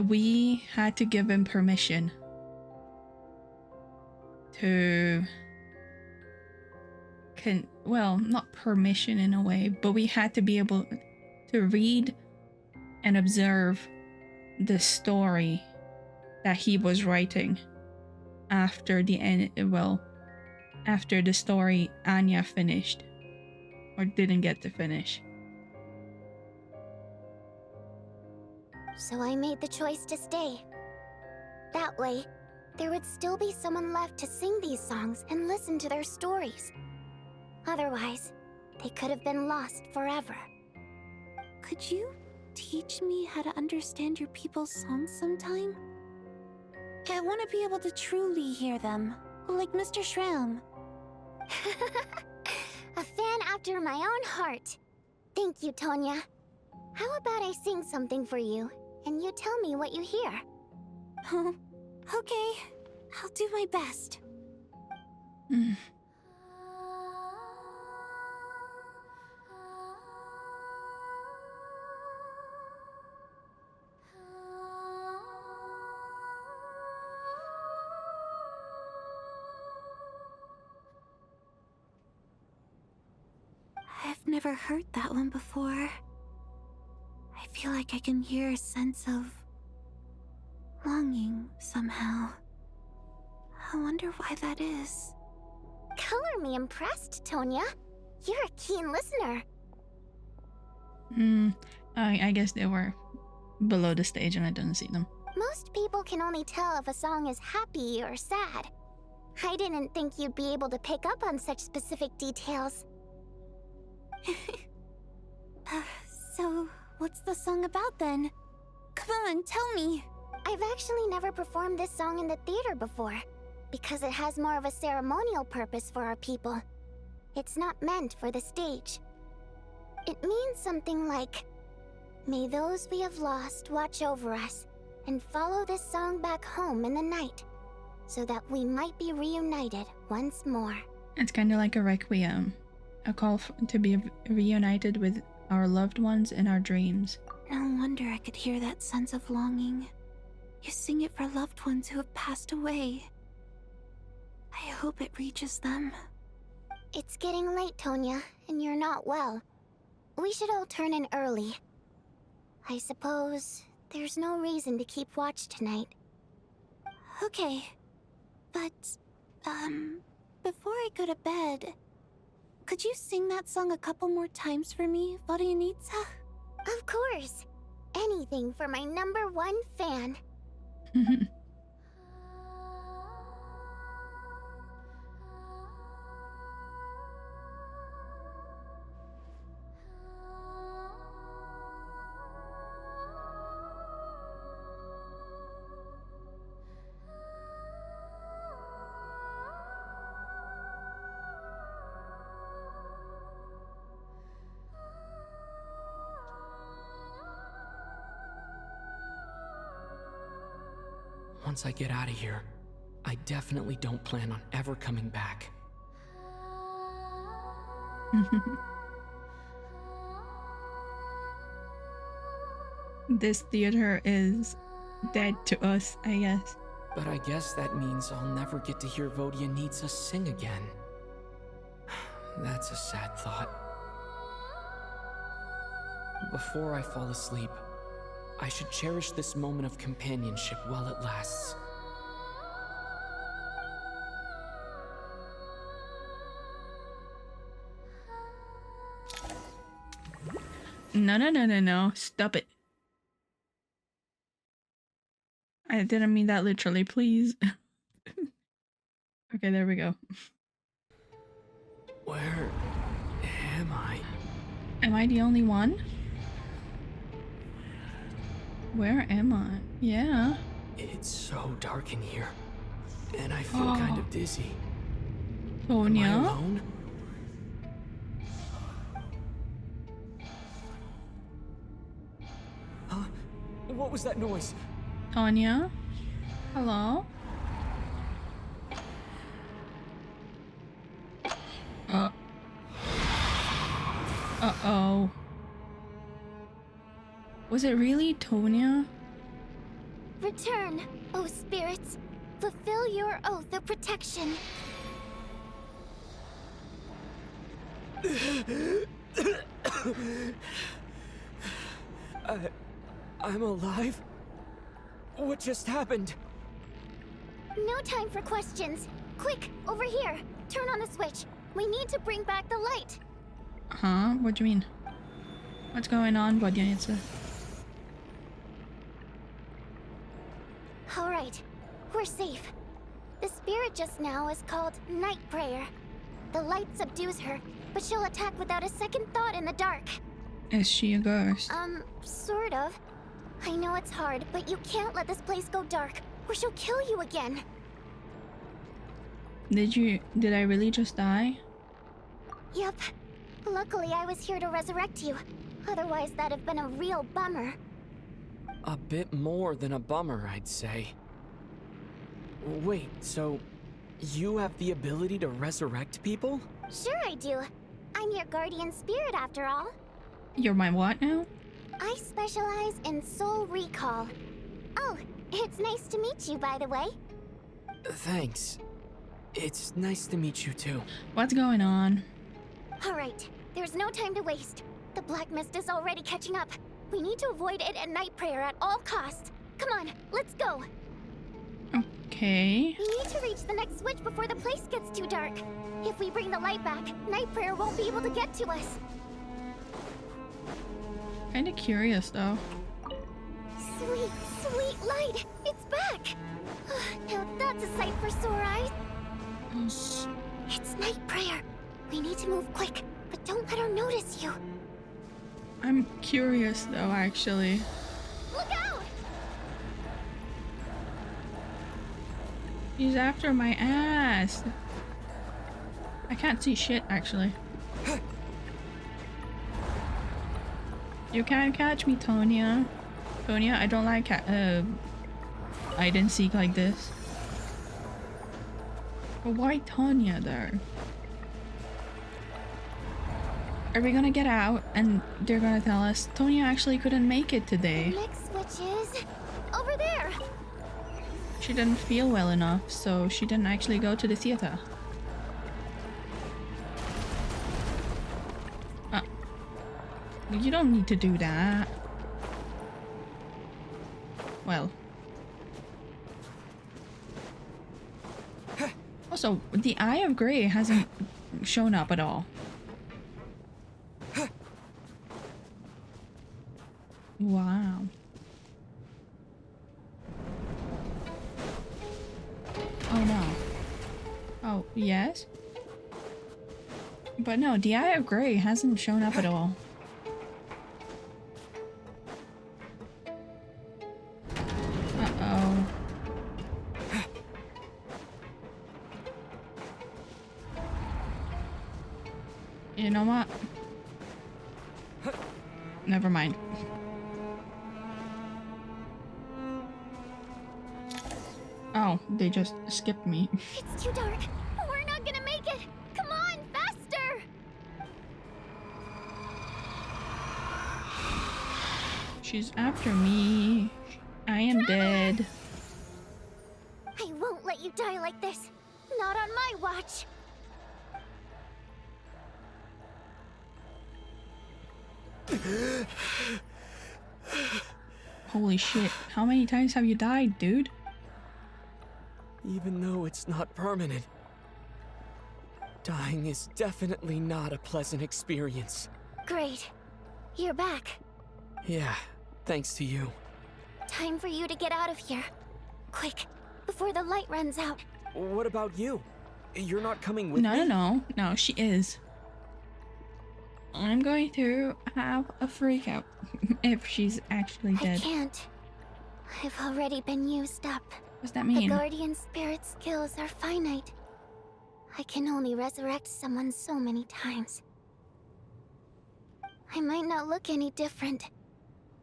We had to give him permission to well, not permission in a way, but we had to be able to read and observe the story that he was writing after the end, well, after the story Anya finished or didn't get to finish. So I made the choice to stay. That way, there would still be someone left to sing these songs and listen to their stories. Otherwise, they could have been lost forever. Could you teach me how to understand your people's songs sometime? I want to be able to truly hear them, like Mr. Shram. A fan after my own heart. Thank you, Tonya. How about I sing something for you, and you tell me what you hear? Okay, I'll do my best. I've never heard that one before. I feel like I can hear a sense of longing somehow. I wonder why that is. Color me impressed, Tonya. You're a keen listener. I guess they were below the stage and I didn't see them. Most people can only tell if a song is happy or sad. I didn't think you'd be able to pick up on such specific details. So, what's the song about then? Come on, tell me. I've actually never performed this song in the theater before, because it has more of a ceremonial purpose for our people. It's not meant for the stage. It means something like, may those we have lost watch over us, and follow this song back home in the night, so that we might be reunited once more. It's kind of like a requiem, a call to be reunited with our loved ones in our dreams. No wonder I could hear that sense of longing. You sing it for loved ones who have passed away. I hope it reaches them. It's getting late, Tonya, and you're not well. We should all turn in early. I suppose there's no reason to keep watch tonight. Okay, but, before I go to bed, could you sing that song a couple more times for me, Vodyanitsa? Of course. anything for my #1 fan. Once I get out of here, I definitely don't plan on ever coming back. This theater is dead to us, I guess. But I guess that means I'll never get to hear Vodyanitsa sing again. That's a sad thought. Before I fall asleep, I should cherish this moment of companionship while it lasts. No. Stop it. I didn't mean that literally, please. Okay, there we go. Where am I? Am I the only one? Where am I? Yeah. It's so dark in here, and I feel kind of dizzy. Tonya? Am I alone? Huh? What was that noise? Tonya? Hello? Uh-oh. Was it really Tonya? Return, O spirits. Fulfill your oath of protection. I'm alive? What just happened? No time for questions. Quick, over here. Turn on the switch. We need to bring back the light. Huh? What do you mean? What's going on, Vodyanitsa? Alright, we're safe. The spirit just now is called Night Prayer. The light subdues her, but she'll attack without a second thought in the dark. Is she a ghost? Sort of. I know it's hard, but you can't let this place go dark, or she'll kill you again. Did I really just die? Yep. Luckily, I was here to resurrect you. Otherwise, that'd have been a real bummer. A bit more than a bummer, I'd say. Wait, so you have the ability to resurrect people? Sure I do. I'm your guardian spirit after all. You're my what now? I specialize in soul recall. Oh, it's nice to meet you, by the way. Thanks. It's nice to meet you too. What's going on? Alright, there's no time to waste. The black mist is already catching up. We need to avoid it and Night Prayer at all costs. Come on, let's go. Okay. We need to reach the next switch before the place gets too dark. If we bring the light back, Night Prayer won't be able to get to us. Kinda curious though. Sweet, sweet light! It's back! Now that's a sight for sore eyes. Shh! It's Night Prayer. We need to move quick, but don't let her notice you. I'm curious though, actually. Look out! He's after my ass. I can't see shit, actually. You can't catch me, Tonya. Tonya, I don't like hide and seek like this. But why Tonya there? Are we gonna get out and they're gonna tell us Tonya actually couldn't make it today? The next switch is over there. She didn't feel well enough, so she didn't actually go to the theater. You don't need to do that. Well. Also, the Eye of Grey hasn't shown up at all. Wow. Oh no. Oh, yes? But no, the Eye of Grey hasn't shown up at all. Uh-oh. You know what? Never mind. Oh, they just skipped me. It's too dark. We're not gonna make it. Come on, faster! She's after me. I am dead. I won't let you die like this. Not on my watch. Holy shit. How many times have you died, dude? Even though it's not permanent, dying is definitely not a pleasant experience. Great. You're back. Yeah, thanks to you. Time for you to get out of here. Quick, before the light runs out. What about you? You're not coming with me? No, she is. I'm going to have a freak out if she's actually dead. I can't. I've already been used up. What's that mean? The Guardian Spirit skills are finite. I can only resurrect someone so many times. I might not look any different,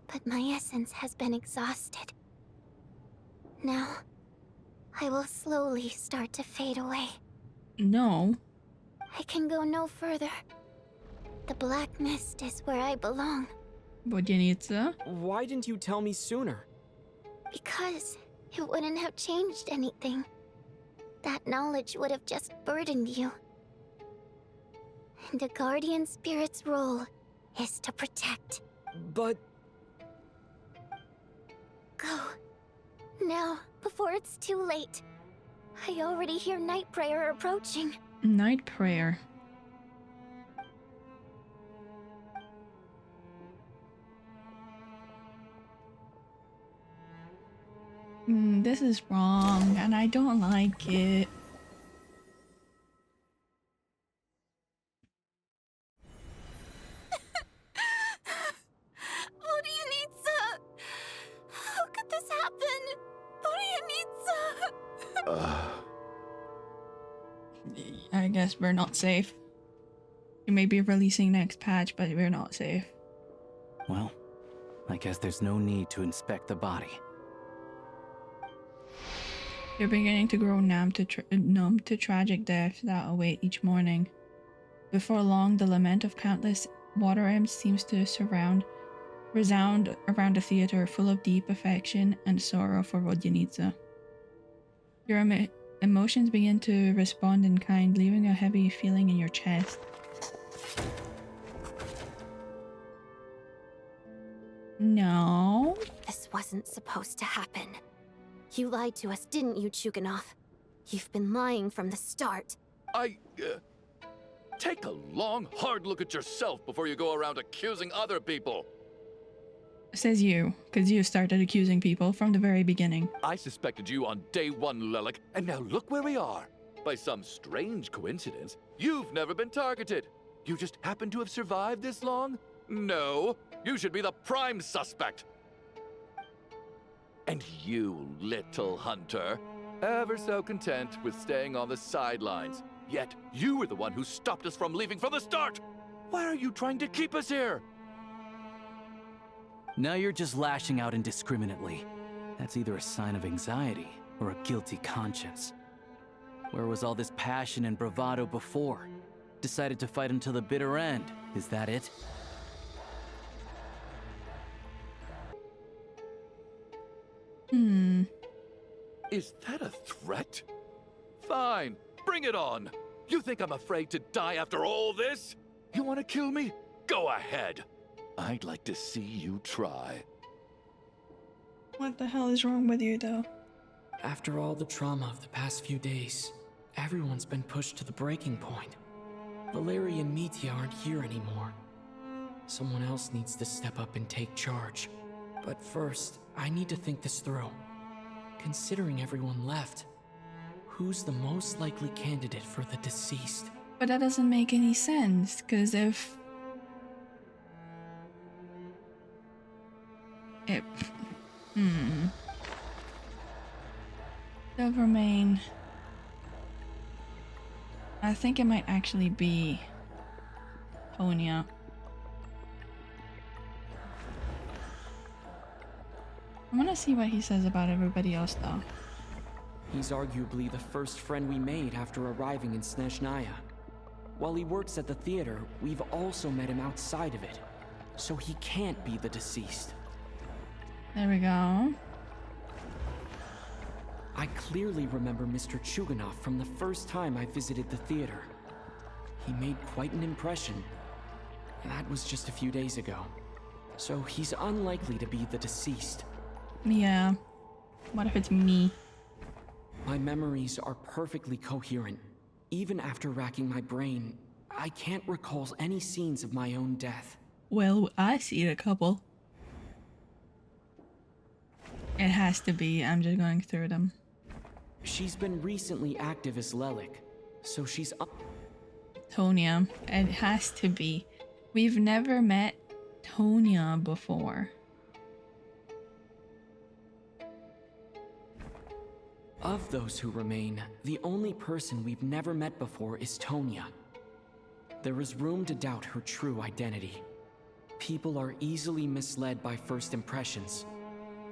but my essence has been exhausted. Now, I will slowly start to fade away. No. I can go no further. The Black Mist is where I belong. Vodyanitsa? Why didn't you tell me sooner? Because it wouldn't have changed anything. That knowledge would have just burdened you. And a Guardian Spirit's role is to protect. But... Go. Now, before it's too late. I already hear Night Prayer approaching. Night Prayer. This is wrong, and I don't like it. Vodyanitsa! How could this happen? Vodyanitsa! I guess we're not safe. You may be releasing next patch, but we're not safe. Well, I guess there's no need to inspect the body. You're beginning to grow numb to tragic deaths that await each morning. Before long, the lament of countless water imps seems to resound around the theater, full of deep affection and sorrow for Vodyanitsa. Your emotions begin to respond in kind, leaving a heavy feeling in your chest. No. This wasn't supposed to happen. You lied to us, didn't you, Chuganov? You've been lying from the start. Take a long, hard look at yourself before you go around accusing other people. Says you, because you started accusing people from the very beginning. I suspected you on day one, Lelik, and now look where we are. By some strange coincidence, you've never been targeted. You just happen to have survived this long? No, you should be the prime suspect. And you, little hunter, ever so content with staying on the sidelines. Yet, you were the one who stopped us from leaving from the start! Why are you trying to keep us here? Now you're just lashing out indiscriminately. That's either a sign of anxiety or a guilty conscience. Where was all this passion and bravado before? Decided to fight until the bitter end. Is that it? Is that a threat? Fine, bring it on. You think I'm afraid to die after all this? You want to kill me? Go ahead. I'd like to see you try. What the hell is wrong with you, though? After all the trauma of the past few days, everyone's been pushed to the breaking point. Valeria and Mitya aren't here anymore. Someone else needs to step up and take charge. But first, I need to think this through. Considering everyone left, who's the most likely candidate for the deceased? But that doesn't make any sense, because if... Silvermane... I think it might actually be Tonya. I want to see what he says about everybody else, though. He's arguably the first friend we made after arriving in Snezhnaya. While he works at the theater, we've also met him outside of it, so he can't be the deceased. There we go. I clearly remember Mr. Chuganov from the first time I visited the theater. He made quite an impression. That was just a few days ago. So he's unlikely to be the deceased. Yeah. What if it's me? My memories are perfectly coherent. Even after racking my brain, I can't recall any scenes of my own death. Well, I see a couple. It has to be. I'm just going through them. She's been recently active as Lelik, so she's up. Tonya. It has to be. We've never met Tonya before. Of those who remain, the only person we've never met before is Tonya. There is room to doubt her true identity. People are easily misled by first impressions.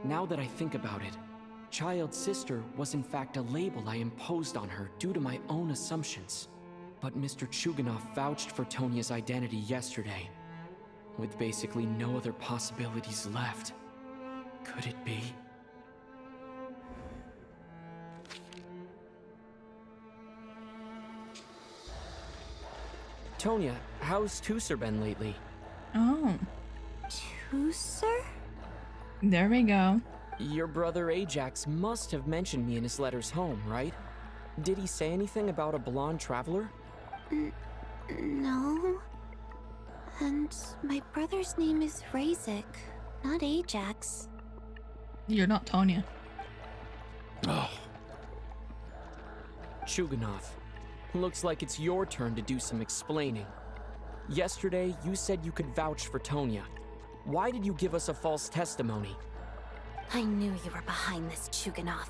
Now that I think about it, Child's sister was in fact a label I imposed on her due to my own assumptions. But Mr. Chuganov vouched for Tonya's identity yesterday, with basically no other possibilities left. Could it be? Tonya, how's Tusser been lately? Oh. Tusser? There we go. Your brother Ajax must have mentioned me in his letters home, right? Did he say anything about a blonde traveler? No. And my brother's name is Razik, not Ajax. You're not Tonya. Oh. Chuganov, looks like it's your turn to do some explaining. Yesterday, you said you could vouch for Tonya. Why did you give us a false testimony? I knew you were behind this, Chuganov.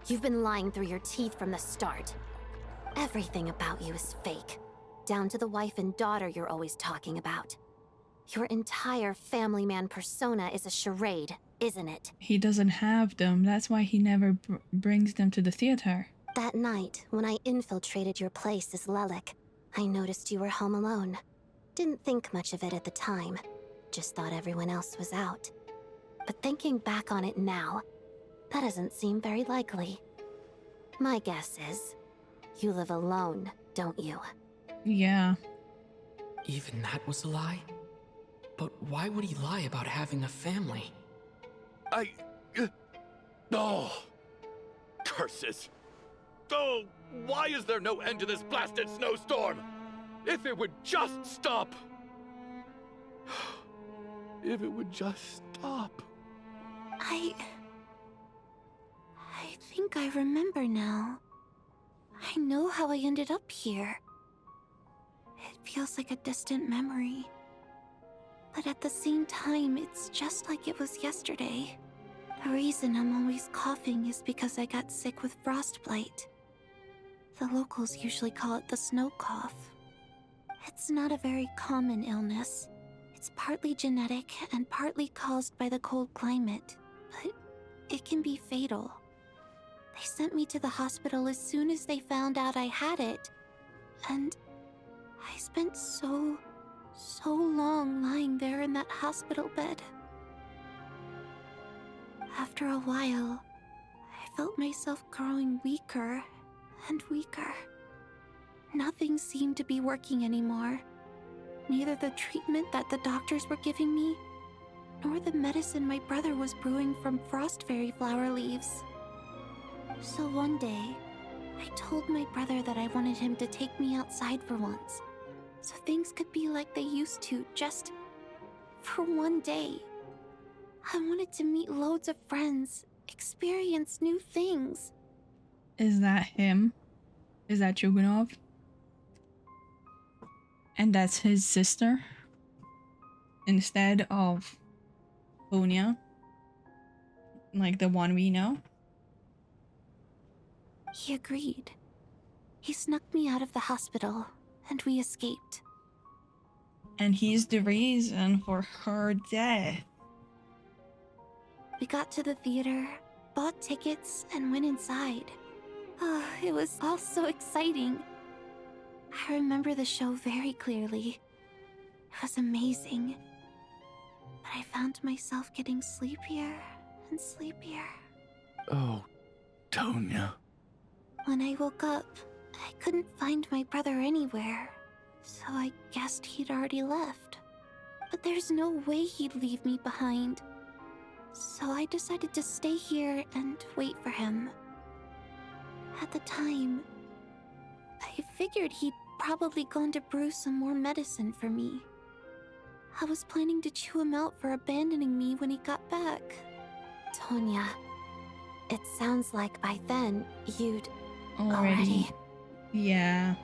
You've been lying through your teeth from the start. Everything about you is fake, down to the wife and daughter you're always talking about. Your entire family man persona is a charade, isn't it? He doesn't have them. That's why he never brings them to the theater. That night, when I infiltrated your place as Lelik, I noticed you were home alone. Didn't think much of it at the time. Just thought everyone else was out. But thinking back on it now, that doesn't seem very likely. My guess is, you live alone, don't you? Yeah. Even that was a lie? But why would he lie about having a family? Oh! Curses! Oh, why is there no end to this blasted snowstorm? If it would just stop! If it would just stop. I think I remember now. I know how I ended up here. It feels like a distant memory. But at the same time, it's just like it was yesterday. The reason I'm always coughing is because I got sick with frostbite. The locals usually call it the snow cough. It's not a very common illness. It's partly genetic and partly caused by the cold climate, but it can be fatal. They sent me to the hospital as soon as they found out I had it. And I spent so long lying there in that hospital bed. After a while, I felt myself growing weaker and weaker. Nothing seemed to be working anymore. Neither the treatment that the doctors were giving me, nor the medicine my brother was brewing from frost fairy flower leaves. So one day, I told my brother that I wanted him to take me outside for once, so things could be like they used to, just for one day. I wanted to meet loads of friends, experience new things. Is that him? Is that Chugunov? And that's his sister? Instead of Tonya? Like the one we know? He agreed. He snuck me out of the hospital, and we escaped. And he's the reason for her death. We got to the theater, bought tickets, and went inside. Oh, it was all so exciting. I remember the show very clearly. It was amazing. But I found myself getting sleepier and sleepier. Oh, Tonya. When I woke up, I couldn't find my brother anywhere, so I guessed he'd already left. But there's no way he'd leave me behind. So I decided to stay here and wait for him. At the time, I figured he'd probably gone to brew some more medicine for me. I was planning to chew him out for abandoning me when he got back. Tonya, it sounds like by then you'd Already. Yeah.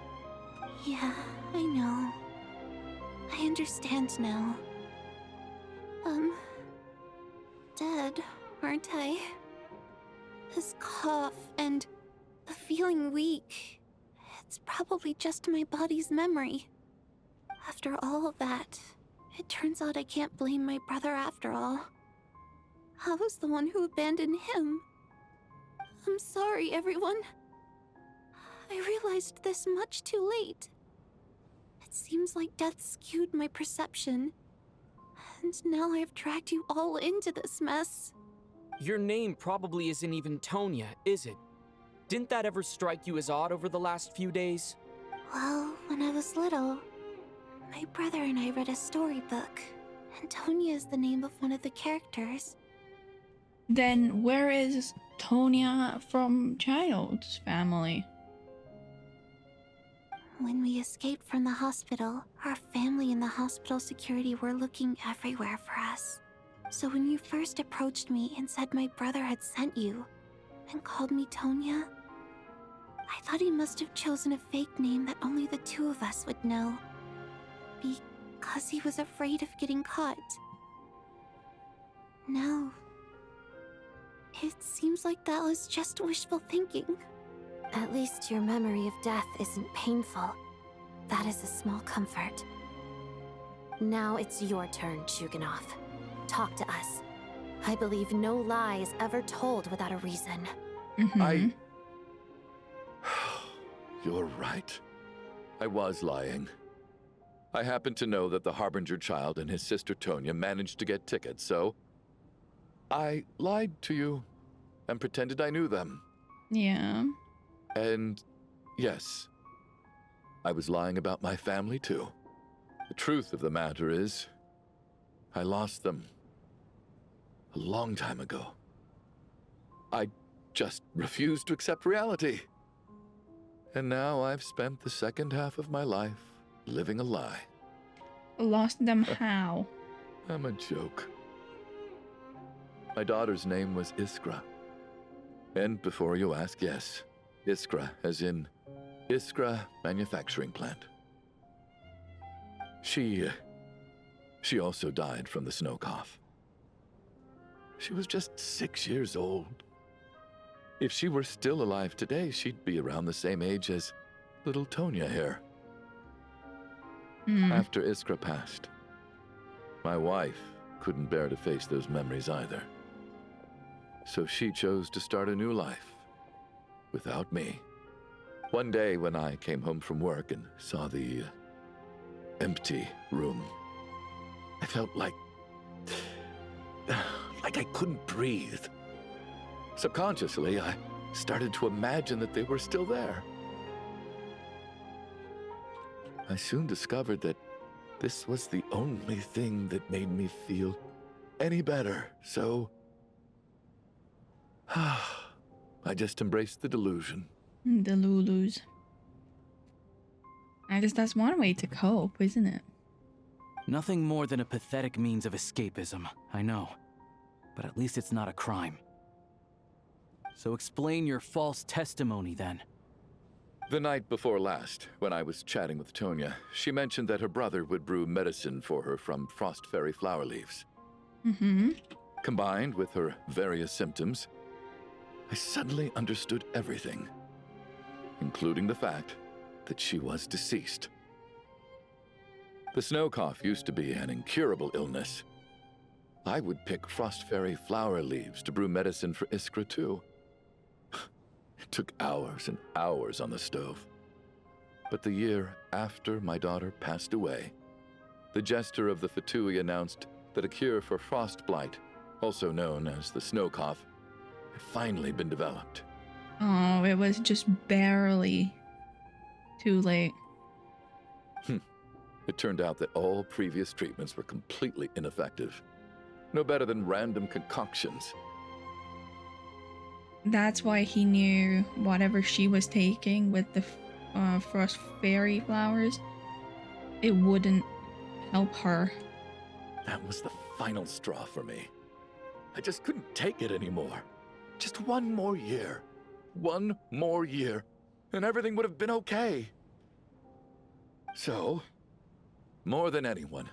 Yeah, I know. I understand now. Dead, aren't I? This cough and the feeling weak, it's probably just my body's memory. After all of that, it turns out I can't blame my brother after all. I was the one who abandoned him. I'm sorry, everyone. I realized this much too late. It seems like death skewed my perception. And now I've dragged you all into this mess. Your name probably isn't even Tonya, is it? Didn't that ever strike you as odd over the last few days? Well, when I was little, my brother and I read a storybook, and Tonya is the name of one of the characters. Then where is Tonya from Child's family? When we escaped from the hospital, our family and the hospital security were looking everywhere for us. So when you first approached me and said my brother had sent you, and called me Tonya, I thought he must have chosen a fake name that only the two of us would know. Because he was afraid of getting caught. No. It seems like that was just wishful thinking. At least your memory of death isn't painful. That is a small comfort. Now it's your turn, Chugunov. Talk to us. I believe no lie is ever told without a reason. You're right. I was lying. I happen to know that the Harbinger child and his sister Tonya managed to get tickets, so I lied to you and pretended I knew them. Yeah. And yes, I was lying about my family too. The truth of the matter is, I lost them a long time ago. I just refused to accept reality. And now I've spent the second half of my life living a lie. Lost them how? I'm a joke. My daughter's name was Iskra. And before you ask, yes, Iskra, as in Iskra Manufacturing Plant. She also died from the snow cough. She was just 6 years old. If she were still alive today, she'd be around the same age as little Tonya here. After Iskra passed, my wife couldn't bear to face those memories either. So she chose to start a new life without me. One day when I came home from work and saw the empty room, I felt like I couldn't breathe. Subconsciously, I started to imagine that they were still there. I soon discovered that this was the only thing that made me feel any better, so I just embraced the delusion. The Lulus. I guess that's one way to cope, isn't it? Nothing more than a pathetic means of escapism, I know. but at least it's not a crime. So explain your false testimony then. The night before last, when I was chatting with Tonya, she mentioned that her brother would brew medicine for her from frost fairy flower leaves. Mm-hmm. Combined with her various symptoms, I suddenly understood everything, including the fact that she was deceased. The snow cough used to be an incurable illness. I would pick frost fairy flower leaves to brew medicine for Iskra too. It took hours and hours on the stove. But the year after my daughter passed away, the jester of the Fatui announced that a cure for frost blight, also known as the snow cough, had finally been developed. Oh, it was just barely too late. It turned out that all previous treatments were completely ineffective. No better than random concoctions. That's why he knew whatever she was taking with the frost fairy flowers, it wouldn't help her. That was the final straw for me. I just couldn't take it anymore. Just one more year. One more year, and everything would have been okay. So, more than anyone,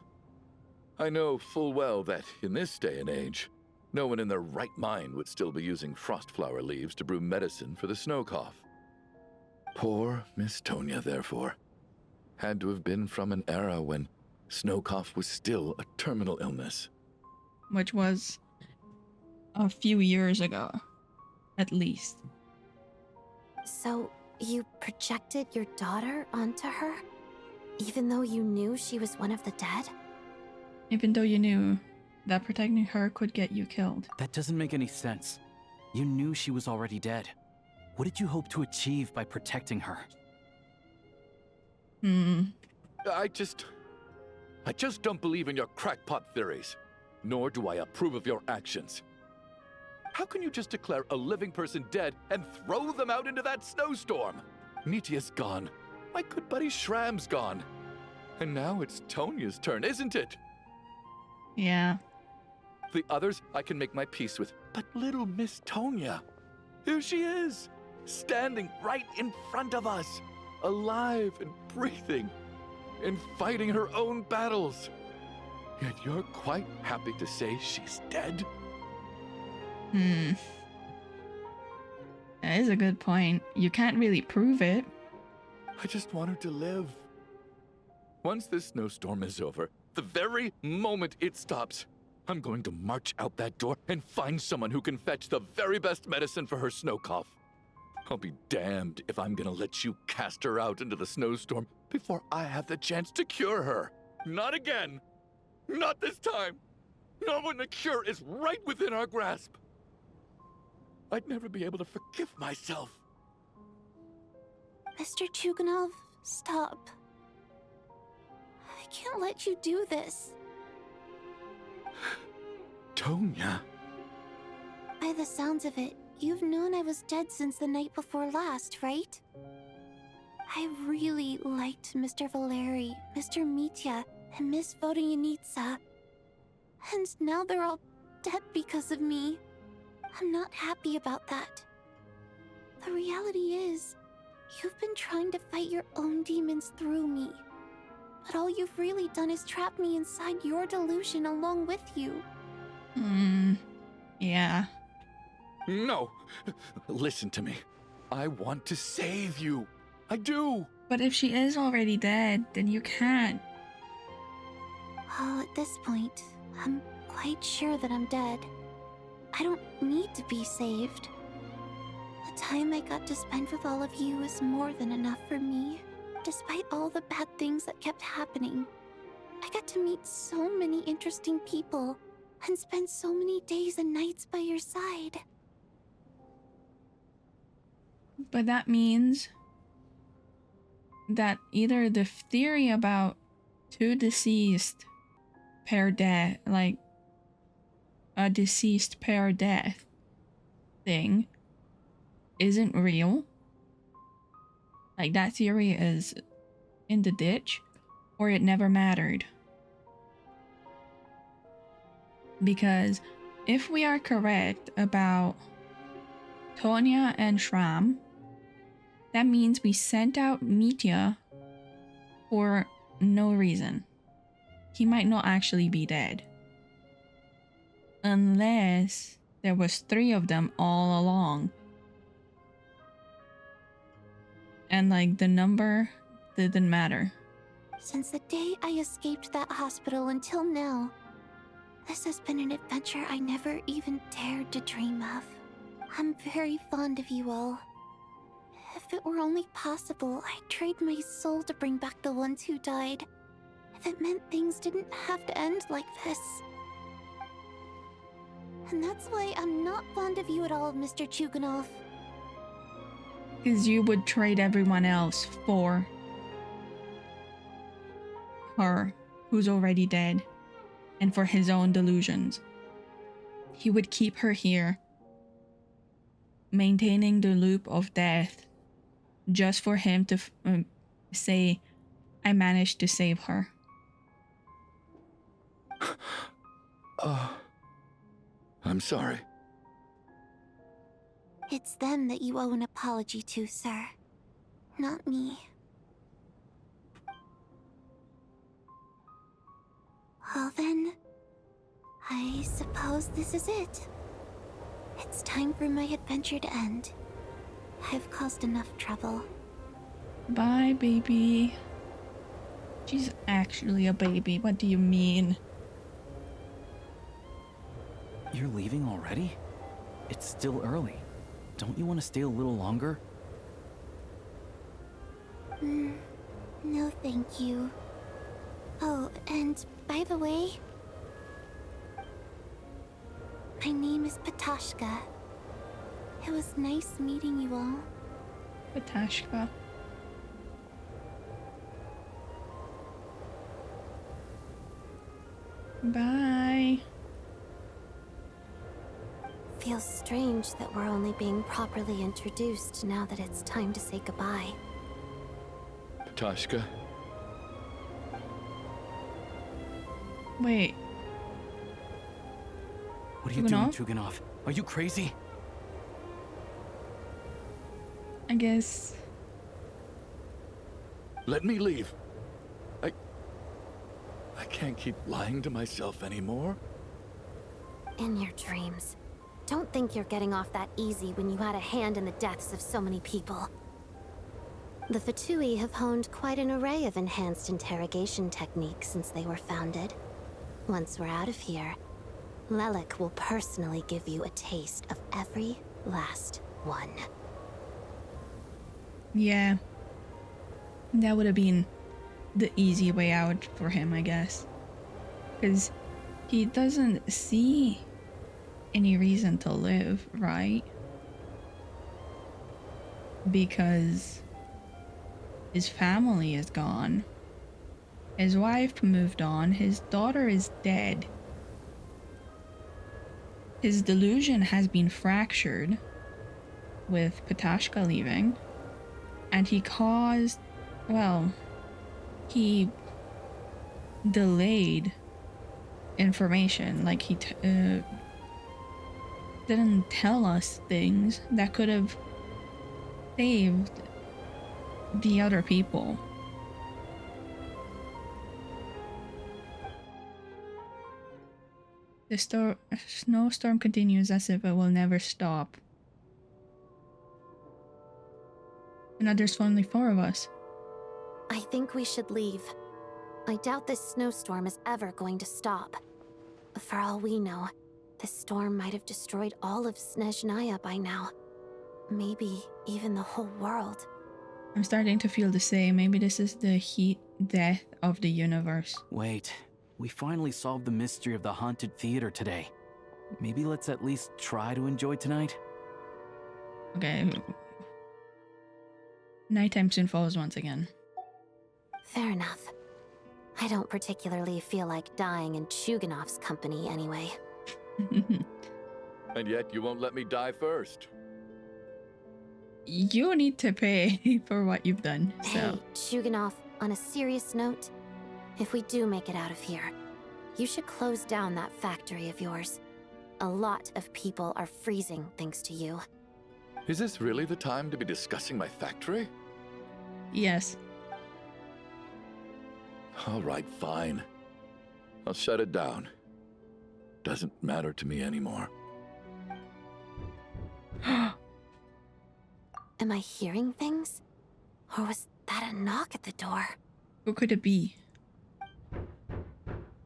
I know full well that in this day and age, no one in their right mind would still be using frost flower leaves to brew medicine for the snow cough. Poor Miss Tonya, therefore, had to have been from an era when snow cough was still a terminal illness. Which was a few years ago, at least. So, you projected your daughter onto her? Even though you knew she was one of the dead? Even though you knew that protecting her could get you killed. That doesn't make any sense. You knew she was already dead. What did you hope to achieve by protecting her? I just don't believe in your crackpot theories, nor do I approve of your actions. How can you just declare a living person dead and throw them out into that snowstorm? Nitia's gone. My good buddy Shram's gone. And now it's Tonya's turn, isn't it? Yeah. The others I can make my peace with, but little Miss Tonya, here she is, standing right in front of us, alive and breathing, and fighting her own battles. Yet you're quite happy to say she's dead? That is a good point. You can't really prove it. I just want her to live. Once this snowstorm is over, the very moment it stops, I'm going to march out that door and find someone who can fetch the very best medicine for her snow cough. I'll be damned if I'm gonna let you cast her out into the snowstorm before I have the chance to cure her. Not again. Not this time. Not when the cure is right within our grasp. I'd never be able to forgive myself. Mr. Chuganov, stop. I can't let you do this. Tonya. By the sounds of it, you've known I was dead since the night before last, right? I really liked Mr. Valeri, Mr. Mitya, and Miss Vodyanitsa. And now they're all dead because of me. I'm not happy about that. The reality is, you've been trying to fight your own demons through me. But all you've really done is trap me inside your delusion along with you. Yeah. No. Listen to me. I want to save you. I do. But if she is already dead, then you can't. Well, at this point, I'm quite sure that I'm dead. I don't need to be saved. The time I got to spend with all of you is more than enough for me, despite all the bad things that kept happening. I got to meet so many interesting people and spend so many days and nights by your side. But that means that either the theory about two deceased pair death, like a deceased pair death thing, isn't real. Like that theory is in the ditch, or it never mattered. Because if we are correct about Tonya and Shram, that means we sent out Mitya for no reason. He might not actually be dead. Unless there was 3 of them all along. And like the number didn't matter. Since the day I escaped that hospital until now, this has been an adventure I never even dared to dream of. I'm very fond of you all. If it were only possible, I'd trade my soul to bring back the ones who died. If it meant things didn't have to end like this. And that's why I'm not fond of you at all, Mr. Chuganov. Because you would trade everyone else for her, who's already dead, and for his own delusions. He would keep her here, maintaining the loop of death, just for him to say, I managed to save her. I'm sorry. It's them that you owe an apology to, sir. Not me. Well then, I suppose this is it. It's time for my adventure to end. I've caused enough trouble. Bye, baby. She's actually a baby. What do you mean? You're leaving already? It's still early. Don't you want to stay a little longer? No thank you. Oh, and by the way, my name is Patashka. It was nice meeting you all. Patashka. Bye. Feels strange that we're only being properly introduced now that it's time to say goodbye. Patashka? Wait. What are you doing, Chuganov? Are you crazy? I guess. Let me leave. I can't keep lying to myself anymore. In your dreams. Don't think you're getting off that easy when you had a hand in the deaths of so many people. The Fatui have honed quite an array of enhanced interrogation techniques since they were founded. Once we're out of here, Lelik will personally give you a taste of every last one. Yeah. That would have been the easy way out for him, I guess. Because he doesn't see any reason to live, right? Because his family is gone. His wife moved on. His daughter is dead. His delusion has been fractured with Patashka leaving. And he caused, well, he delayed information. Like he didn't tell us things that could have saved the other people. The snowstorm continues as if it will never stop. And now there's only 4 of us. I think we should leave. I doubt this snowstorm is ever going to stop. For all we know, this storm might have destroyed all of Snezhnaya by now. Maybe even the whole world. I'm starting to feel the same. Maybe this is the heat death of the universe. Wait, we finally solved the mystery of the haunted theater today. Maybe let's at least try to enjoy tonight? Okay. Nighttime soon follows once again. Fair enough. I don't particularly feel like dying in Chuganov's company anyway. And yet you won't let me die first. You need to pay for what you've done, so. Hey, Chuganov, on a serious note, if we do make it out of here, you should close down that factory of yours. A lot of people are freezing thanks to you. Is this really the time to be discussing my factory? Yes. All right, fine. I'll shut it down. Doesn't matter to me anymore. Am I hearing things? Or was that a knock at the door? Who could it be?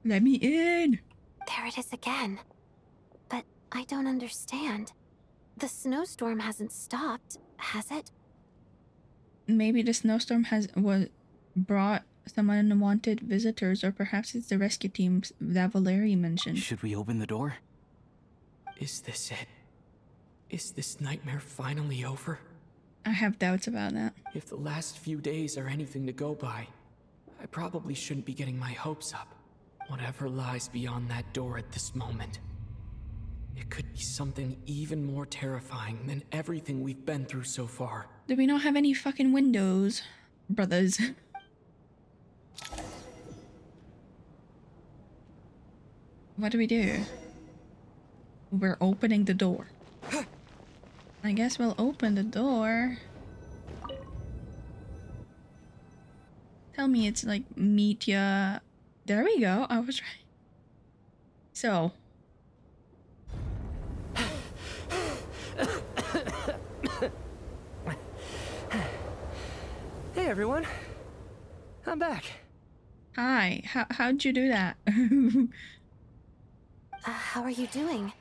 Let me in! There it is again. But I don't understand. The snowstorm hasn't stopped, has it? Maybe the snowstorm was brought some unwanted visitors, or perhaps it's the rescue team that Valeri mentioned. Should we open the door? Is this it? Is this nightmare finally over? I have doubts about that. If the last few days are anything to go by, I probably shouldn't be getting my hopes up. Whatever lies beyond that door at this moment. It could be something even more terrifying than everything we've been through so far. Do we not have any fucking windows, brothers? What do we do? We're opening the door. I guess we'll open the door. Tell me it's like Mitya. There we go. I was right. So. Hey everyone. I'm back. Hi. How'd you do that? How are you doing?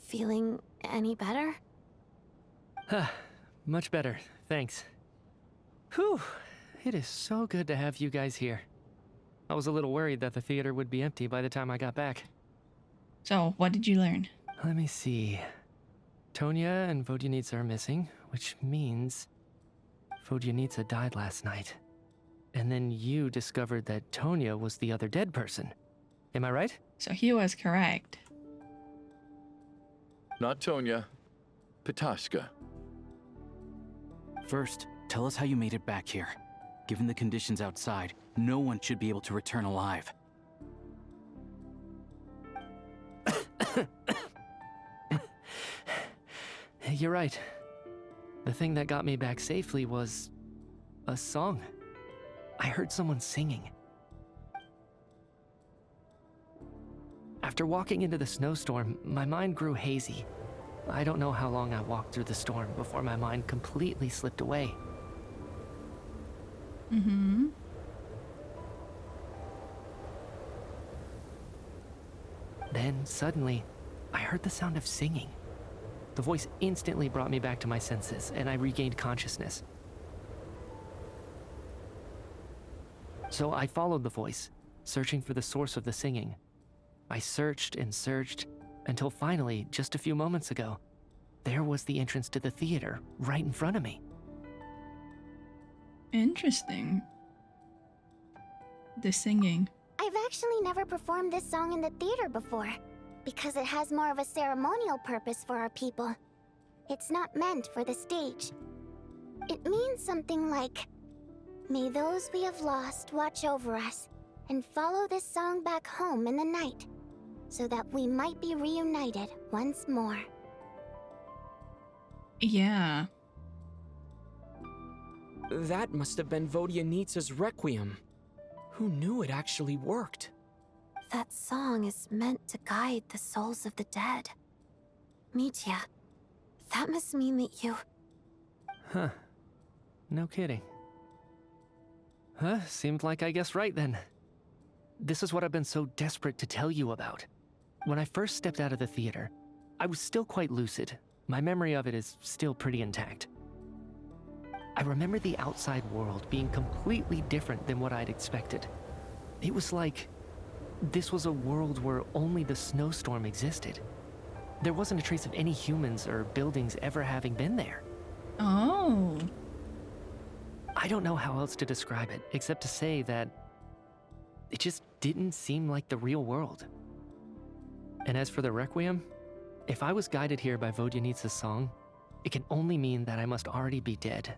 Feeling any better? Much better, thanks. Whew, it is so good to have you guys here. I was a little worried that the theater would be empty by the time I got back. So, what did you learn? Let me see. Tonya and Vodyanitsa are missing, which means Vodyanitsa died last night. And then you discovered that Tonya was the other dead person. Am I right? So he was correct. Not Tonya. Pitashka. First, tell us how you made it back here. Given the conditions outside, no one should be able to return alive. You're right. The thing that got me back safely was a song. I heard someone singing. After walking into the snowstorm, my mind grew hazy. I don't know how long I walked through the storm before my mind completely slipped away. Mm-hmm. Then, suddenly, I heard the sound of singing. The voice instantly brought me back to my senses, and I regained consciousness. So I followed the voice, searching for the source of the singing. I searched and searched, until finally, just a few moments ago, there was the entrance to the theater, right in front of me. Interesting. The singing. I've actually never performed this song in the theater before, because it has more of a ceremonial purpose for our people. It's not meant for the stage. It means something like, "May those we have lost watch over us, and follow this song back home in the night, so that we might be reunited once more." Yeah. That must have been Vodyanitsa's Requiem. Who knew it actually worked? That song is meant to guide the souls of the dead. Mitya, that must mean that you... Huh. No kidding. Huh, seemed like I guessed right then. This is what I've been so desperate to tell you about. When I first stepped out of the theater, I was still quite lucid. My memory of it is still pretty intact. I remember the outside world being completely different than what I'd expected. It was like this was a world where only the snowstorm existed. There wasn't a trace of any humans or buildings ever having been there. Oh. I don't know how else to describe it, except to say that it just didn't seem like the real world. And as for the Requiem, if I was guided here by Vodyanitsa's song, it can only mean that I must already be dead.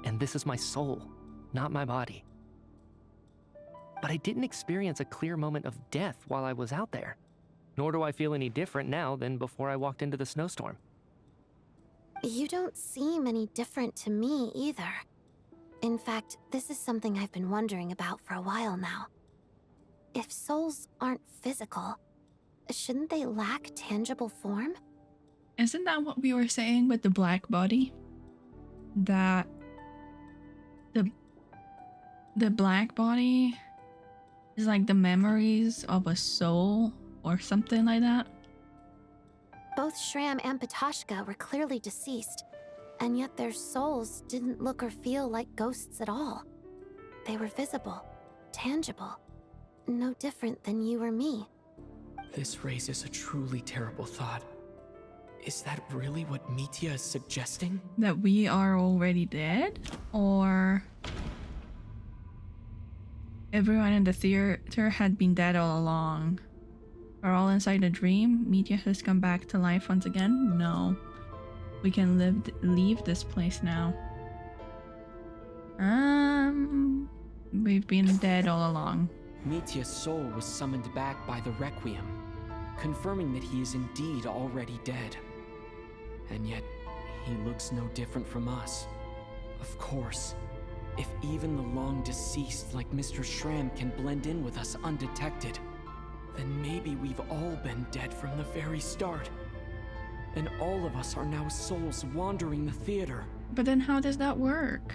And this is my soul, not my body. But I didn't experience a clear moment of death while I was out there. Nor do I feel any different now than before I walked into the snowstorm. You don't seem any different to me either. In fact, this is something I've been wondering about for a while now. If souls aren't physical, shouldn't they lack tangible form? Isn't that what we were saying with the black body? That the black body is like the memories of a soul or something like that? Both Shram and Patoshka were clearly deceased, and yet their souls didn't look or feel like ghosts at all. They were visible, tangible, no different than you or me. This raises a truly terrible thought. Is that really what Mitya is suggesting? That we are already dead? Or everyone in the theater had been dead all along? We're all inside a dream? Mitya has come back to life once again? No. We can leave this place now. We've been dead all along. Mitya's soul was summoned back by the Requiem, confirming that he is indeed already dead. And yet, he looks no different from us. Of course, if even the long deceased like Mr. Shram can blend in with us undetected, then maybe we've all been dead from the very start. And all of us are now souls wandering the theater. But then how does that work?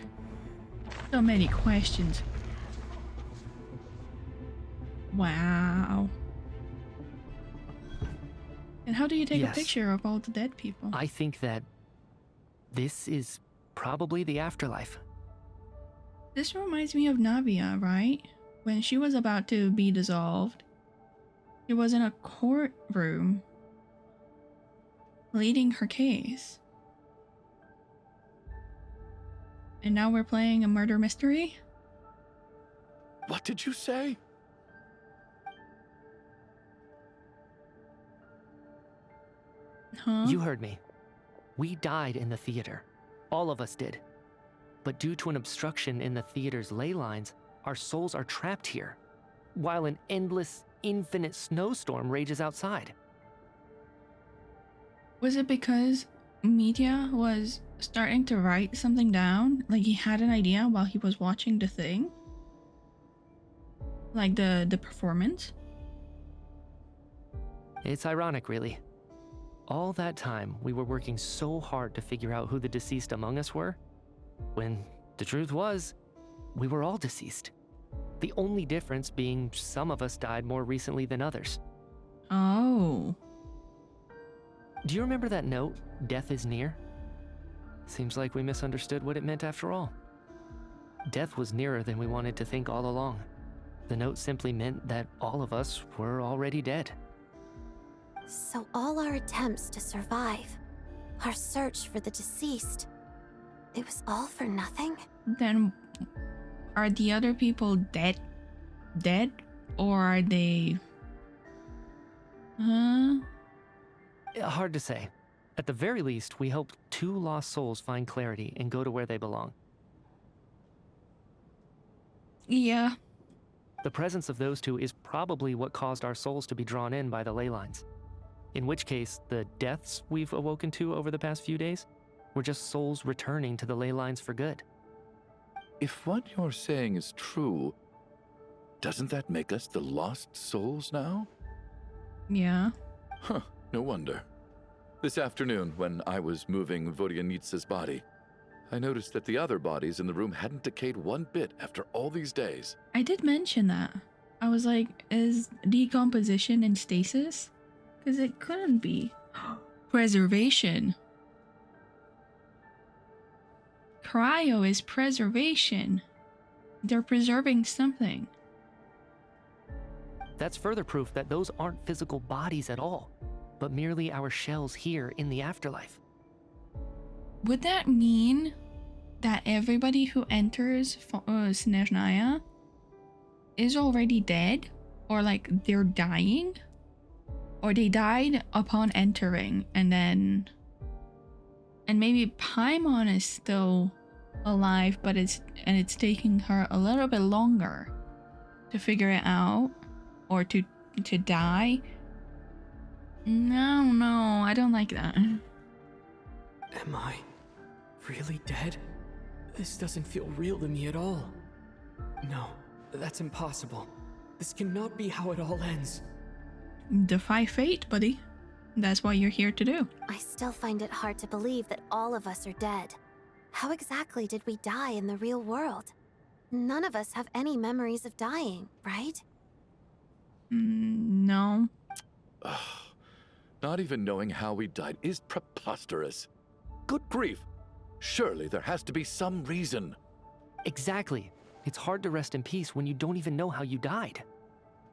So many questions. Wow. And how do you take a picture of all the dead people? I think that this is probably the afterlife. This reminds me of Navia, right? When she was about to be dissolved, she was in a courtroom pleading her case. And now we're playing a murder mystery? What did you say? Huh? You heard me. We died in the theater. All of us did. But due to an obstruction in the theater's ley lines, our souls are trapped here, while an endless, infinite snowstorm rages outside. Was it because Mitya was starting to write something down? Like he had an idea while he was watching the thing? Like the performance? It's ironic, really. All that time, we were working so hard to figure out who the deceased among us were, when the truth was, we were all deceased. The only difference being some of us died more recently than others. Oh. Do you remember that note, "Death is near"? Seems like we misunderstood what it meant after all. Death was nearer than we wanted to think all along. The note simply meant that all of us were already dead. So all our attempts to survive, our search for the deceased, it was all for nothing? Then are the other people dead? Or are they... Hard to say. At the very least, we hope 2 lost souls find clarity and go to where they belong. Yeah. The presence of those 2 is probably what caused our souls to be drawn in by the ley lines. In which case, the deaths we've awoken to over the past few days were just souls returning to the ley lines for good. If what you're saying is true, doesn't that make us the lost souls now? Yeah. Huh, no wonder. This afternoon, when I was moving Vodyanitsa's body, I noticed that the other bodies in the room hadn't decayed one bit after all these days. I did mention that. I was like, is decomposition in stasis? Because it couldn't be. Preservation. Cryo is preservation. They're preserving something. That's further proof that those aren't physical bodies at all, but merely our shells here in the afterlife. Would that mean that everybody who enters Snezhnaya is already dead? Or like they're dying? Or they died upon entering and maybe Paimon is still alive, but it's taking her a little bit longer to figure it out or to die. No, I don't like that. Am I really dead? This doesn't feel real to me at all. No, that's impossible. This cannot be how it all ends. Defy fate, buddy. That's what you're here to do. I still find it hard to believe that all of us are dead. How exactly did we die in the real world? None of us have any memories of dying, right? No. Not even knowing how we died is preposterous. Good grief. Surely there has to be some reason. Exactly. It's hard to rest in peace when you don't even know how you died.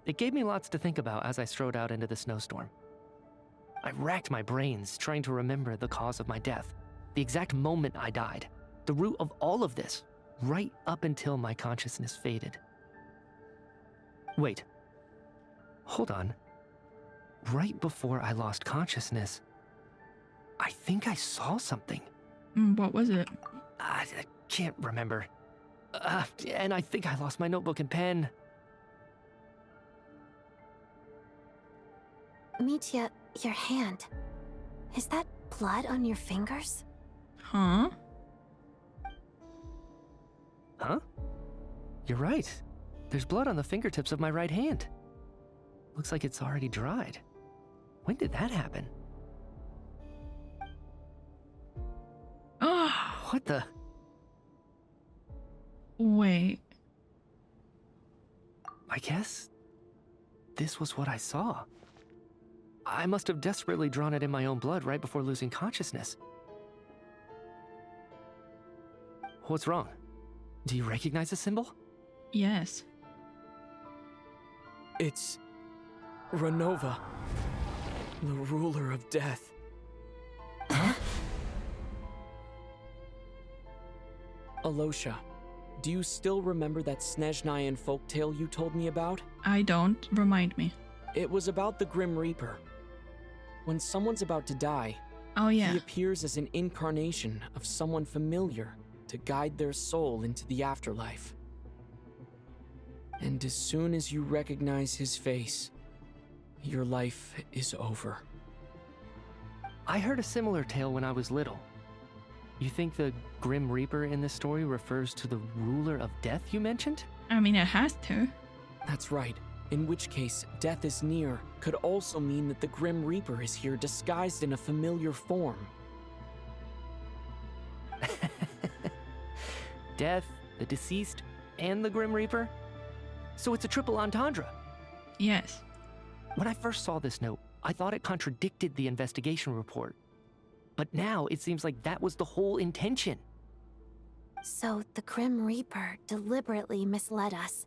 It gave me lots to think about as I strode out into the snowstorm. I racked my brains trying to remember the cause of my death, the exact moment I died, the root of all of this, right up until my consciousness faded. Wait. Hold on. Right before I lost consciousness, I think I saw something. What was it? I can't remember. And I think I lost my notebook and pen. Mitya, your hand. Is that blood on your fingers? Huh? Huh? You're right. There's blood on the fingertips of my right hand. Looks like it's already dried. When did that happen? Oh. What the? Wait. I guess this was what I saw. I must have desperately drawn it in my own blood right before losing consciousness. What's wrong? Do you recognize the symbol? Yes. It's Ronova, the ruler of death. Huh? Alyosha, do you still remember that Snezhnayan folktale you told me about? I don't. Remind me. It was about the Grim Reaper. When someone's about to die, he appears as an incarnation of someone familiar to guide their soul into the afterlife. And as soon as you recognize his face, your life is over. I heard a similar tale when I was little. You think the Grim Reaper in this story refers to the ruler of death you mentioned? I mean, it has to. That's right. In which case, death is near could also mean that the Grim Reaper is here disguised in a familiar form. Death, the deceased, and the Grim Reaper? So it's a triple entendre. Yes. When I first saw this note, I thought it contradicted the investigation report. But now it seems like that was the whole intention. So the Grim Reaper deliberately misled us.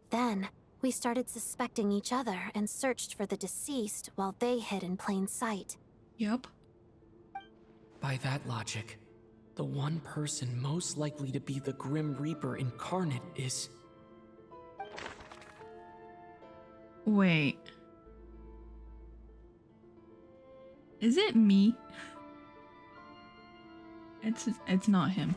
Then we started suspecting each other and searched for the deceased while they hid in plain sight. Yup. By that logic, the one person most likely to be the Grim Reaper incarnate is... Wait. Is it me? It's not him.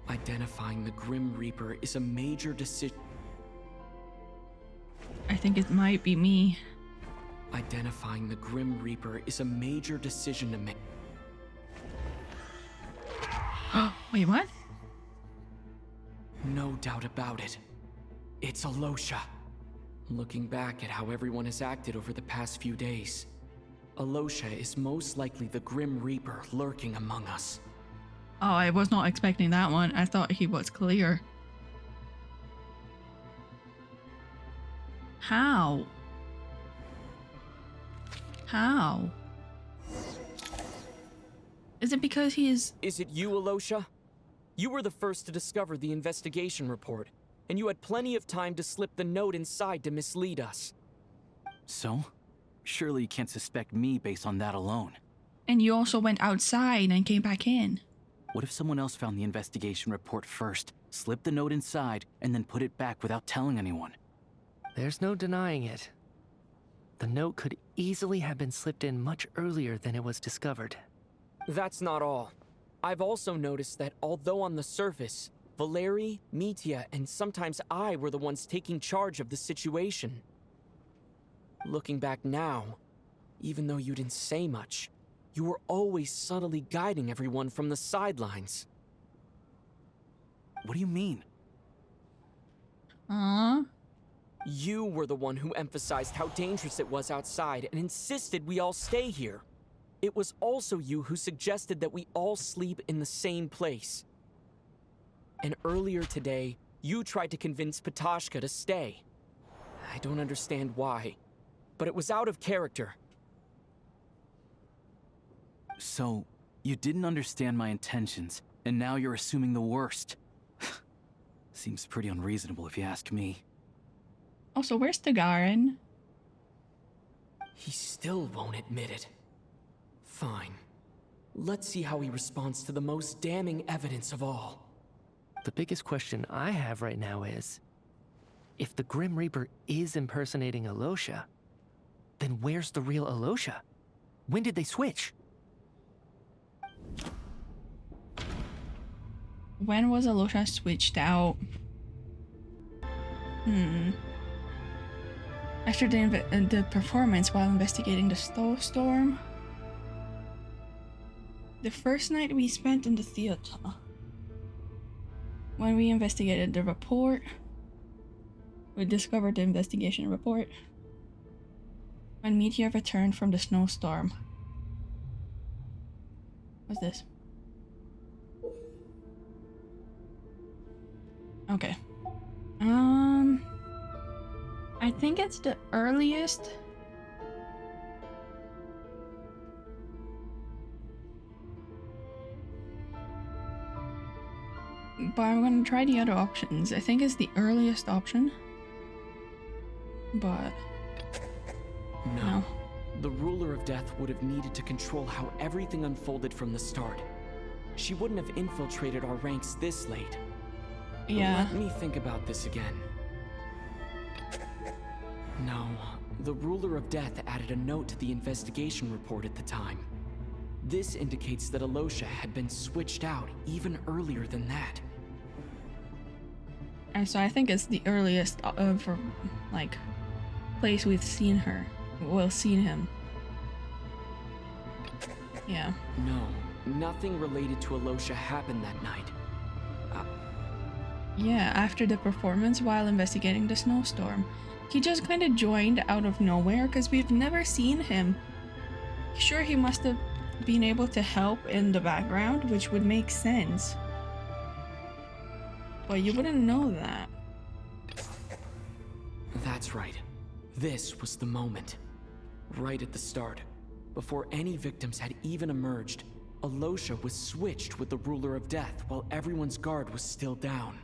Identifying the Grim Reaper is a major decision. I think it might be me. Identifying the Grim Reaper is a major decision to make. Wait, what? No doubt about it. It's Alyosha. Looking back at how everyone has acted over the past few days, Alyosha is most likely the Grim Reaper lurking among us. Oh, I was not expecting that one. I thought he was clear. How? How? Is it because he is... Is it you, Alyosha? You were the first to discover the investigation report, and you had plenty of time to slip the note inside to mislead us. So? Surely you can't suspect me based on that alone. And you also went outside and came back in. What if someone else found the investigation report first, slipped the note inside, and then put it back without telling anyone? There's no denying it. The note could easily have been slipped in much earlier than it was discovered. That's not all. I've also noticed that although on the surface, Valeri, Mitya, and sometimes I were the ones taking charge of the situation. Looking back now, even though you didn't say much, you were always subtly guiding everyone from the sidelines. What do you mean? You were the one who emphasized how dangerous it was outside and insisted we all stay here. It was also you who suggested that we all sleep in the same place. And earlier today, you tried to convince Patashka to stay. I don't understand why, but it was out of character. So, you didn't understand my intentions, and now you're assuming the worst. Seems pretty unreasonable if you ask me. Also, where's Tagarin? He still won't admit it. Fine. Let's see how he responds to the most damning evidence of all. The biggest question I have right now is, if the Grim Reaper is impersonating Alyosha, then where's the real Alyosha? When did they switch? When was Alyosha switched out? After the performance while investigating the snowstorm? The first night we spent in the theater. When we investigated the report. We discovered the investigation report. When Mitya returned from the snowstorm. What's this? Okay. I think it's the earliest. But I'm gonna try the other options. I think it's the earliest option. But no. The ruler of death would have needed to control how everything unfolded from the start. She wouldn't have infiltrated our ranks this late. Yeah. Let me think about this again. No, the ruler of death added a note to the investigation report at the time. This indicates that Alyosha had been switched out even earlier than that. And so I think it's the earliest for like place we've seen her. Well, seen him. Yeah. No, nothing related to Alyosha happened that night. Yeah, after the performance while investigating the snowstorm. He just kind of joined out of nowhere because we've never seen him. Sure, he must have been able to help in the background, which would make sense. But you wouldn't know that. That's right. This was the moment. Right at the start. Before any victims had even emerged, Alyosha was switched with the ruler of death while everyone's guard was still down.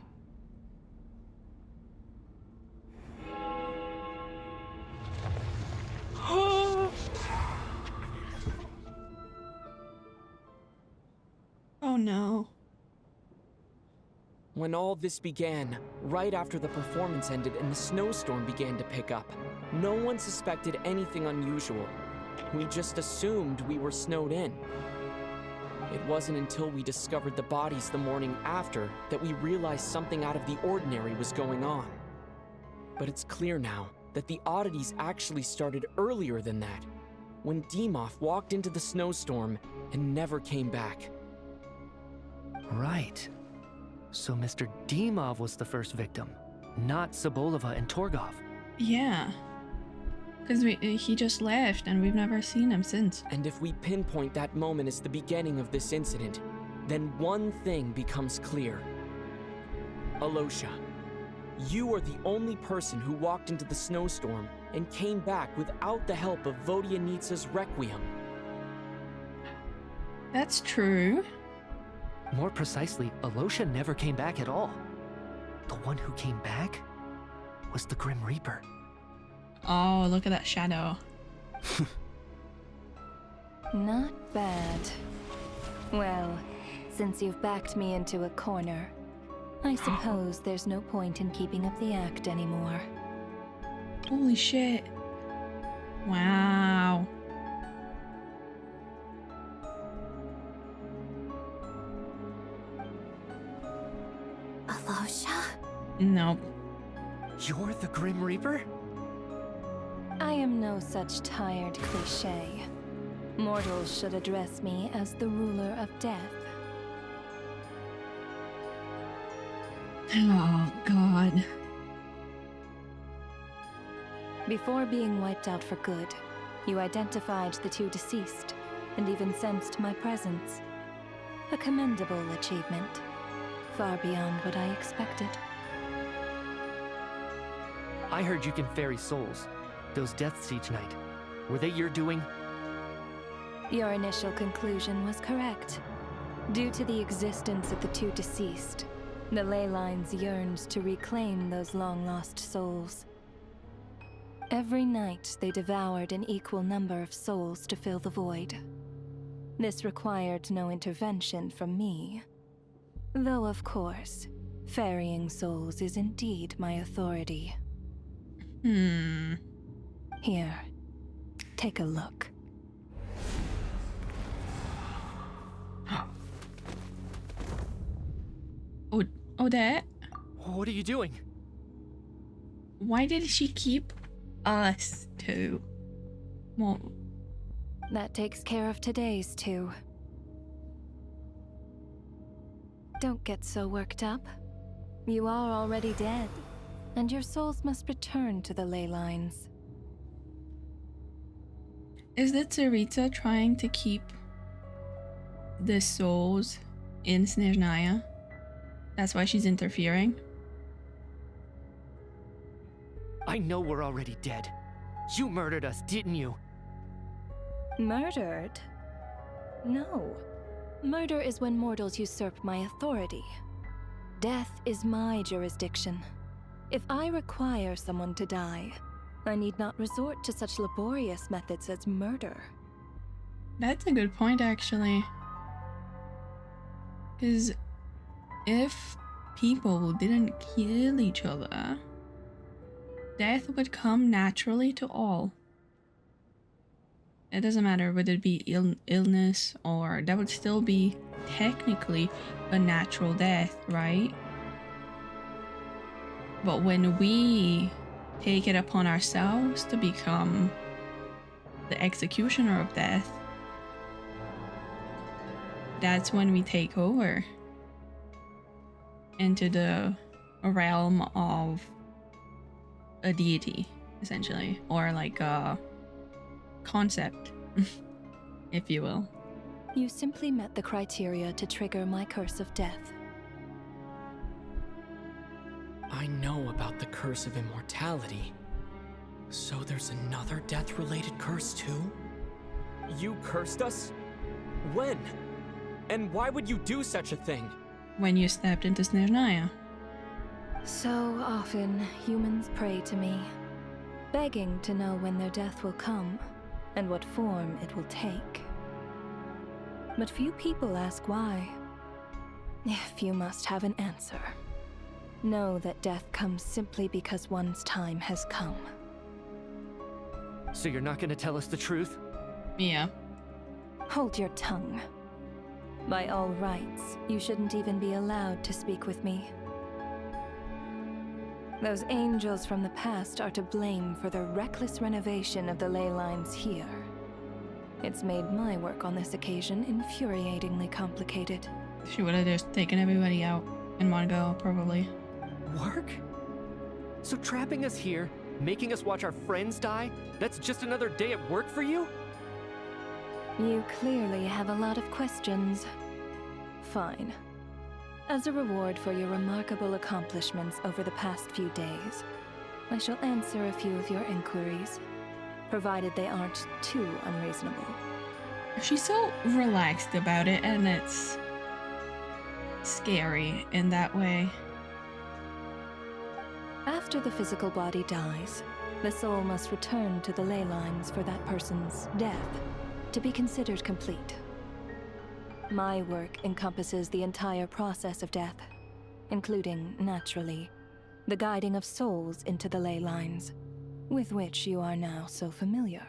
Oh no. When all this began, right after the performance ended and the snowstorm began to pick up, no one suspected anything unusual. We just assumed we were snowed in. It wasn't until we discovered the bodies the morning after that we realized something out of the ordinary was going on. But it's clear now that the oddities actually started earlier than that, when Dimov walked into the snowstorm and never came back. Right. So Mr. Dimov was the first victim, not Sobolova and Torgov. Yeah. Because he just left and we've never seen him since. And if we pinpoint that moment as the beginning of this incident, then one thing becomes clear. Alyosha, you are the only person who walked into the snowstorm and came back without the help of Vodyanitsa's Requiem. That's true. More precisely, Alyosha never came back at all. The one who came back was the Grim Reaper. Oh, look at that shadow. Not bad. Well, since you've backed me into a corner, I suppose there's no point in keeping up the act anymore. Holy shit. Wow. Alyosha? Nope. You're the Grim Reaper? I am no such tired cliché. Mortals should address me as the ruler of death. Oh, God. Before being wiped out for good, you identified the two deceased, and even sensed my presence. A commendable achievement, far beyond what I expected. I heard you can ferry souls. Those deaths each night. Were they your doing? Your initial conclusion was correct. Due to the existence of the two deceased, the ley lines yearned to reclaim those long-lost souls. Every night, they devoured an equal number of souls to fill the void. This required no intervention from me. Though, of course, ferrying souls is indeed my authority. Here, take a look. Odette? What are you doing? Why did she keep us two? Well, that takes care of today's two. Don't get so worked up. You are already dead, and your souls must return to the ley lines. Is the Tsaritsa trying to keep the souls in Snezhnaya? That's why she's interfering? I know we're already dead. You murdered us, didn't you? Murdered? No. Murder is when mortals usurp my authority. Death is my jurisdiction. If I require someone to die, I need not resort to such laborious methods as murder. That's a good point, actually. Because if people didn't kill each other, death would come naturally to all. It doesn't matter whether it be illness or that would still be technically a natural death, right? But when we take it upon ourselves to become the executioner of death, that's when we take over into the realm of a deity, essentially, or like a concept, if you will. You simply met the criteria to trigger my curse of death. I know about the curse of immortality. So there's another death-related curse too? You cursed us? When? And why would you do such a thing? When you stepped into Snezhnaya. So often, humans pray to me, begging to know when their death will come, and what form it will take. But few people ask why. If you must have an answer, know that death comes simply because one's time has come. So you're not gonna tell us the truth? Yeah. Hold your tongue. By all rights, you shouldn't even be allowed to speak with me. Those angels from the past are to blame for the reckless renovation of the ley lines here. It's made my work on this occasion infuriatingly complicated. She would have just taken everybody out in one go, probably. Work? So trapping us here, making us watch our friends die, that's just another day at work for you? You clearly have a lot of questions. Fine. As a reward for your remarkable accomplishments over the past few days, I shall answer a few of your inquiries, provided they aren't too unreasonable. She's so relaxed about it, and it's scary in that way. After the physical body dies, the soul must return to the ley lines for that person's death to be considered complete. My work encompasses the entire process of death, including, naturally, the guiding of souls into the ley lines, with which you are now so familiar.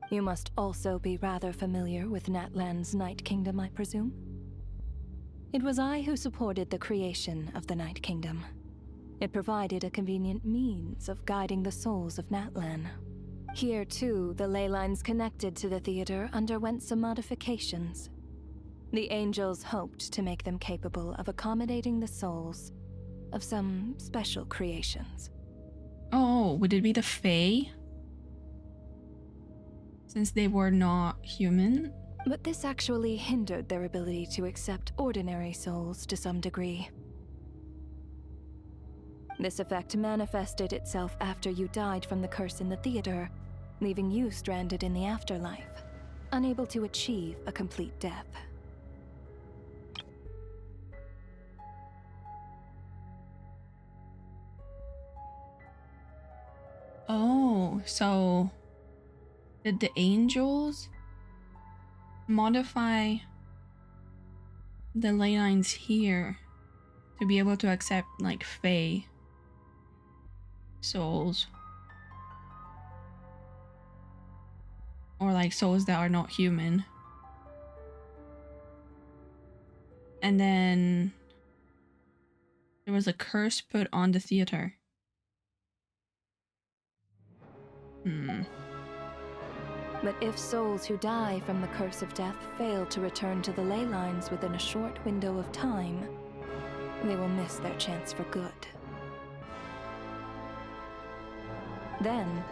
You must also be rather familiar with Natlan's Night Kingdom, I presume? It was I who supported the creation of the Night Kingdom. It provided a convenient means of guiding the souls of Natlan. Here, too, the ley lines connected to the theater underwent some modifications. The angels hoped to make them capable of accommodating the souls of some special creations. Oh, would it be the Fae? Since they were not human? But this actually hindered their ability to accept ordinary souls to some degree. This effect manifested itself after you died from the curse in the theater, leaving you stranded in the afterlife, unable to achieve a complete death. Oh, so did the angels modify the ley lines here to be able to accept like Fae souls? Or like souls that are not human. And then there was a curse put on the theater. But if souls who die from the curse of death fail to return to the ley lines within a short window of time, they will miss their chance for good. Then,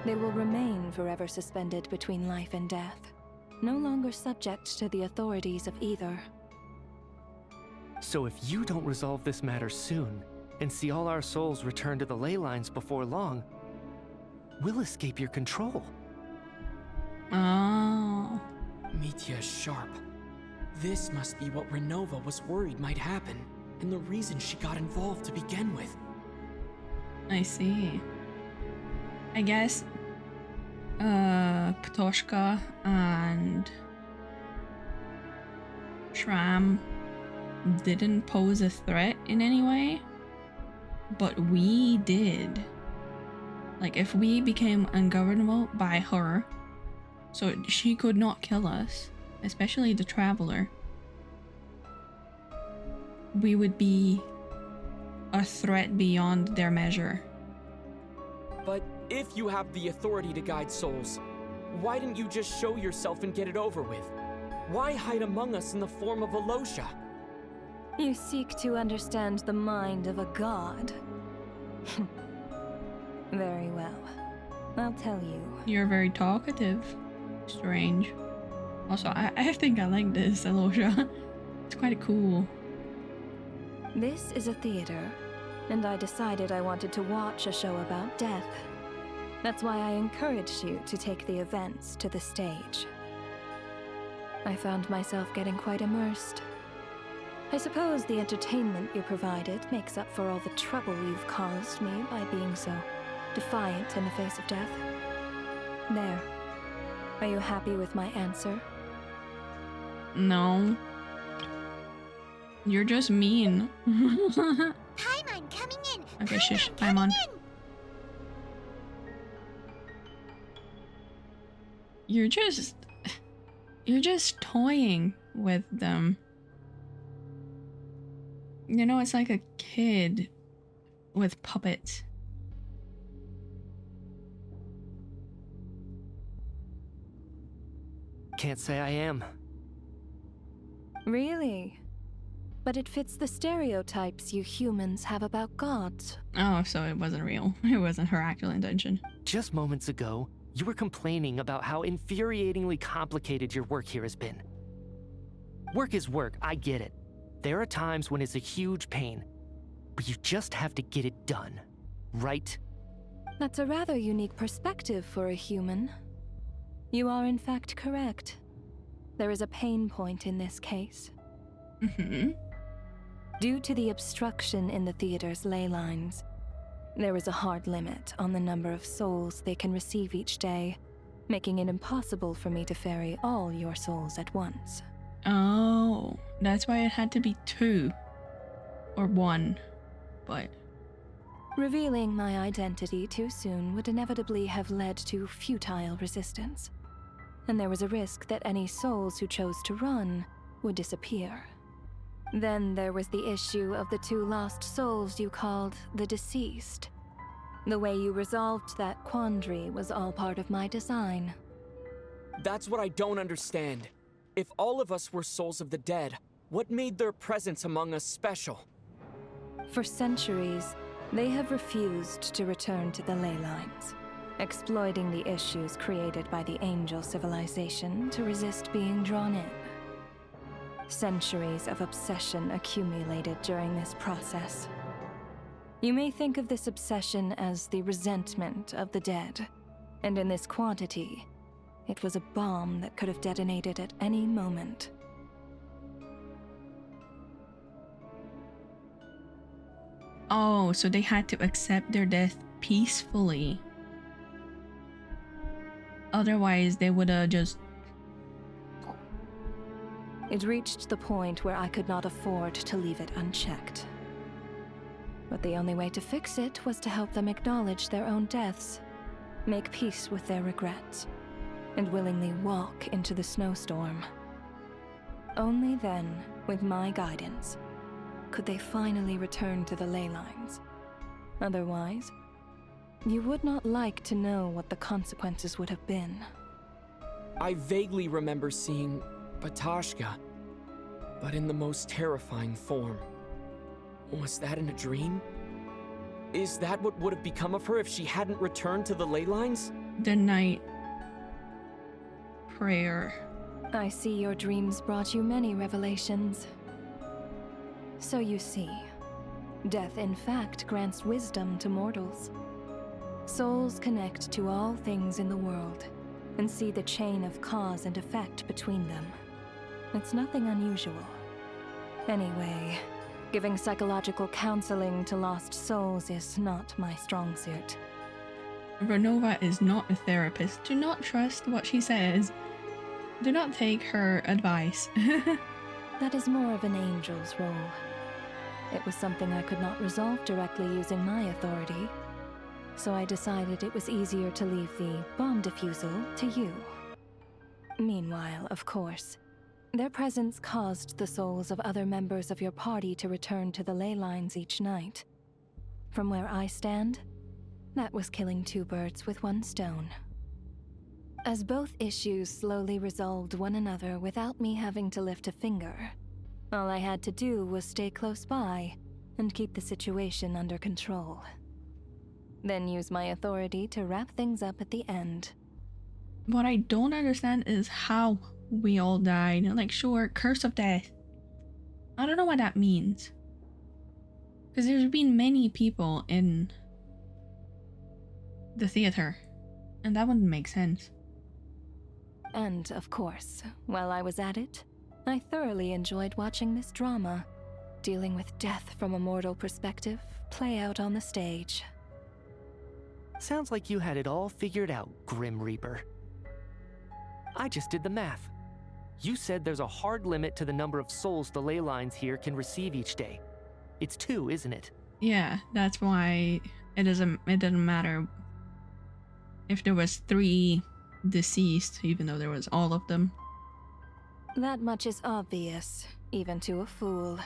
they will remain forever suspended between life and death, no longer subject to the authorities of either. So if you don't resolve this matter soon, and see all our souls return to the ley lines before long, we'll escape your control. Oh. Mitya's sharp. This must be what Ronova was worried might happen, and the reason she got involved to begin with. I see. I guess Ptoshka and Shram didn't pose a threat in any way, but we did. Like, if we became ungovernable by her, so she could not kill us, especially the Traveler, we would be a threat beyond their measure. But if you have the authority to guide souls, why didn't you just show yourself and get it over with? Why hide among us in the form of Alyosha? You seek to understand the mind of a god. Very well. I'll tell you. You're very talkative. Strange. Also, I think I like this, Alyosha. It's quite cool. This is a theater, and I decided I wanted to watch a show about death. That's why I encouraged you to take the events to the stage. I found myself getting quite immersed. I suppose the entertainment you provided makes up for all the trouble you've caused me by being so defiant in the face of death. There. Are you happy with my answer? No. You're just mean. Paimon coming in. Okay, shush. Paimon. You're just toying with them. You know, it's like a kid with puppets. Can't say I am. Really? But it fits the stereotypes you humans have about gods. Oh, so it wasn't real. It wasn't her actual intention. Just moments ago, you were complaining about how infuriatingly complicated your work here has been. Work is work, I get it. There are times when it's a huge pain, but you just have to get it done, right? That's a rather unique perspective for a human. You are in fact correct. There is a pain point in this case. Due to the obstruction in the theater's ley lines, there is a hard limit on the number of souls they can receive each day, making it impossible for me to ferry all your souls at once. Oh, that's why it had to be 2. Or 1. But revealing my identity too soon would inevitably have led to futile resistance. And there was a risk that any souls who chose to run would disappear. Then there was the issue of the 2 lost souls you called the deceased. The way you resolved that quandary was all part of my design. That's what I don't understand. If all of us were souls of the dead, what made their presence among us special? For centuries, they have refused to return to the ley lines, exploiting the issues created by the angel civilization to resist being drawn in. Centuries of obsession accumulated during this process. You may think of this obsession as the resentment of the dead, and in this quantity, it was a bomb that could have detonated at any moment. Oh, so they had to accept their death peacefully. Otherwise, they would have just... It reached the point where I could not afford to leave it unchecked. But the only way to fix it was to help them acknowledge their own deaths, make peace with their regrets, and willingly walk into the snowstorm. Only then, with my guidance, could they finally return to the ley lines. Otherwise, you would not like to know what the consequences would have been. I vaguely remember seeing Batashka, but in the most terrifying form. Was that in a dream? Is that what would have become of her if she hadn't returned to the ley lines? The night prayer. I see your dreams brought you many revelations. So you see, death in fact grants wisdom to mortals. Souls connect to all things in the world and see the chain of cause and effect between them. It's nothing unusual. Anyway, giving psychological counseling to lost souls is not my strong suit. Ronova is not a therapist. Do not trust what she says. Do not take her advice. That is more of an angel's role. It was something I could not resolve directly using my authority, so I decided it was easier to leave the bomb defusal to you. Meanwhile, of course, their presence caused the souls of other members of your party to return to the ley lines each night. From where I stand, that was killing 2 birds with 1 stone. As both issues slowly resolved one another without me having to lift a finger, all I had to do was stay close by and keep the situation under control. Then use my authority to wrap things up at the end. What I don't understand is how we all died. Like, sure, curse of death. I don't know what that means. Because there's been many people in the theater, and that wouldn't make sense. And, of course, while I was at it, I thoroughly enjoyed watching this drama, dealing with death from a mortal perspective, play out on the stage. Sounds like you had it all figured out, Grim Reaper. I just did the math. You said there's a hard limit to the number of souls the ley lines here can receive each day. It's 2, isn't it? Yeah, that's why it doesn't matter if there was 3 deceased, even though there was all of them. That much is obvious, even to a fool.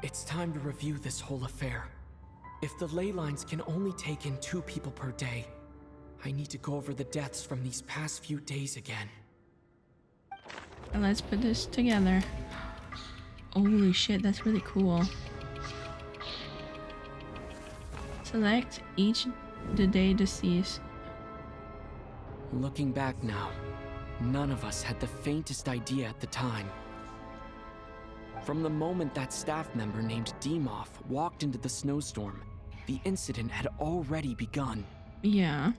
It's time to review this whole affair. If the ley lines can only take in 2 people per day, I need to go over the deaths from these past few days again. And let's put this together. Holy shit, that's really cool. Select each the day deceased. Looking back now, none of us had the faintest idea at the time. From the moment that staff member named Dimov walked into the snowstorm, the incident had already begun. Yeah.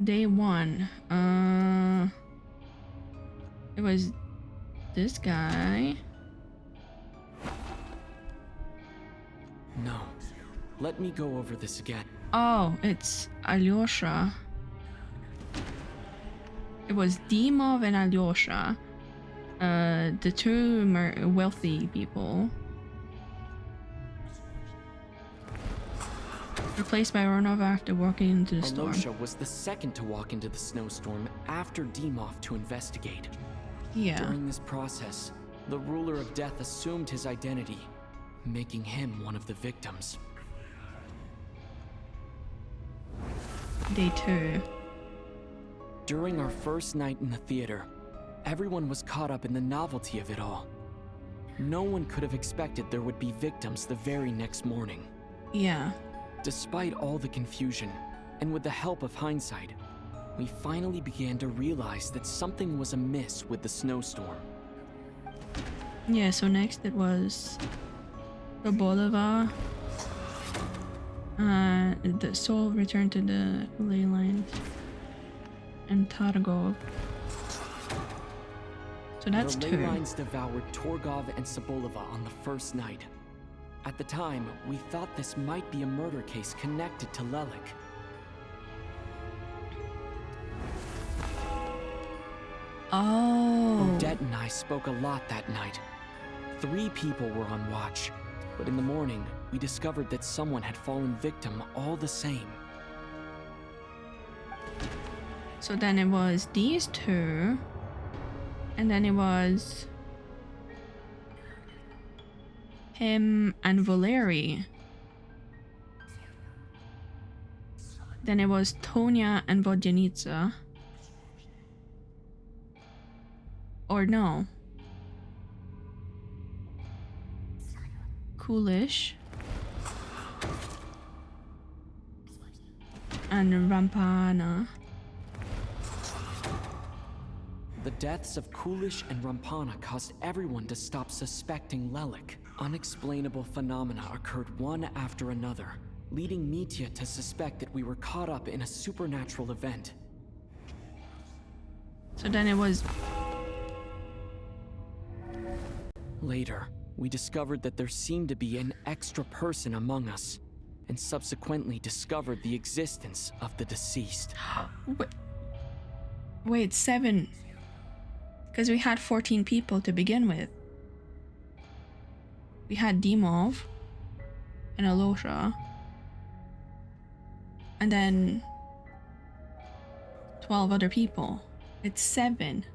Day 1. It was this guy. No. Let me go over this again. Oh, it's Alyosha. It was Dimov and Alyosha. The 2 wealthy people. Replaced by Ronova after walking into the storm. Alyosha was the second to walk into the snowstorm after Dimov to investigate. Yeah. During this process, The ruler of death assumed his identity, making him one of the victims. Day 2. During our first night in the theater, everyone was caught up in the novelty of it all. No one could have expected there would be victims the very next morning. Yeah. Despite all the confusion, and with the help of hindsight, we finally began to realize that something was amiss with the snowstorm. Yeah, so next it was the Bolivar. The soul returned to the ley lines. And Targov. So that's the 2. ley lines devoured Torgov and Sobolova on the first night. At the time, we thought this might be a murder case connected to Lelik. Oh. Odette and I spoke a lot that night. 3 people were on watch, but in the morning, we discovered that someone had fallen victim all the same. So then it was these 2. And then it was him and Valeri. Then it was Tonya and Vodyanitsa. Or no. Coolish. And Rampana. The deaths of Coolish and Rampana caused everyone to stop suspecting Lelik. Unexplainable phenomena occurred one after another, leading Mitya to suspect that we were caught up in a supernatural event. So then it was... Later, we discovered that there seemed to be an extra person among us, and subsequently discovered the existence of the deceased. Wait, 7. Because we had 14 people to begin with. We had Dimov and Alyosha. And then 12 other people. It's 7.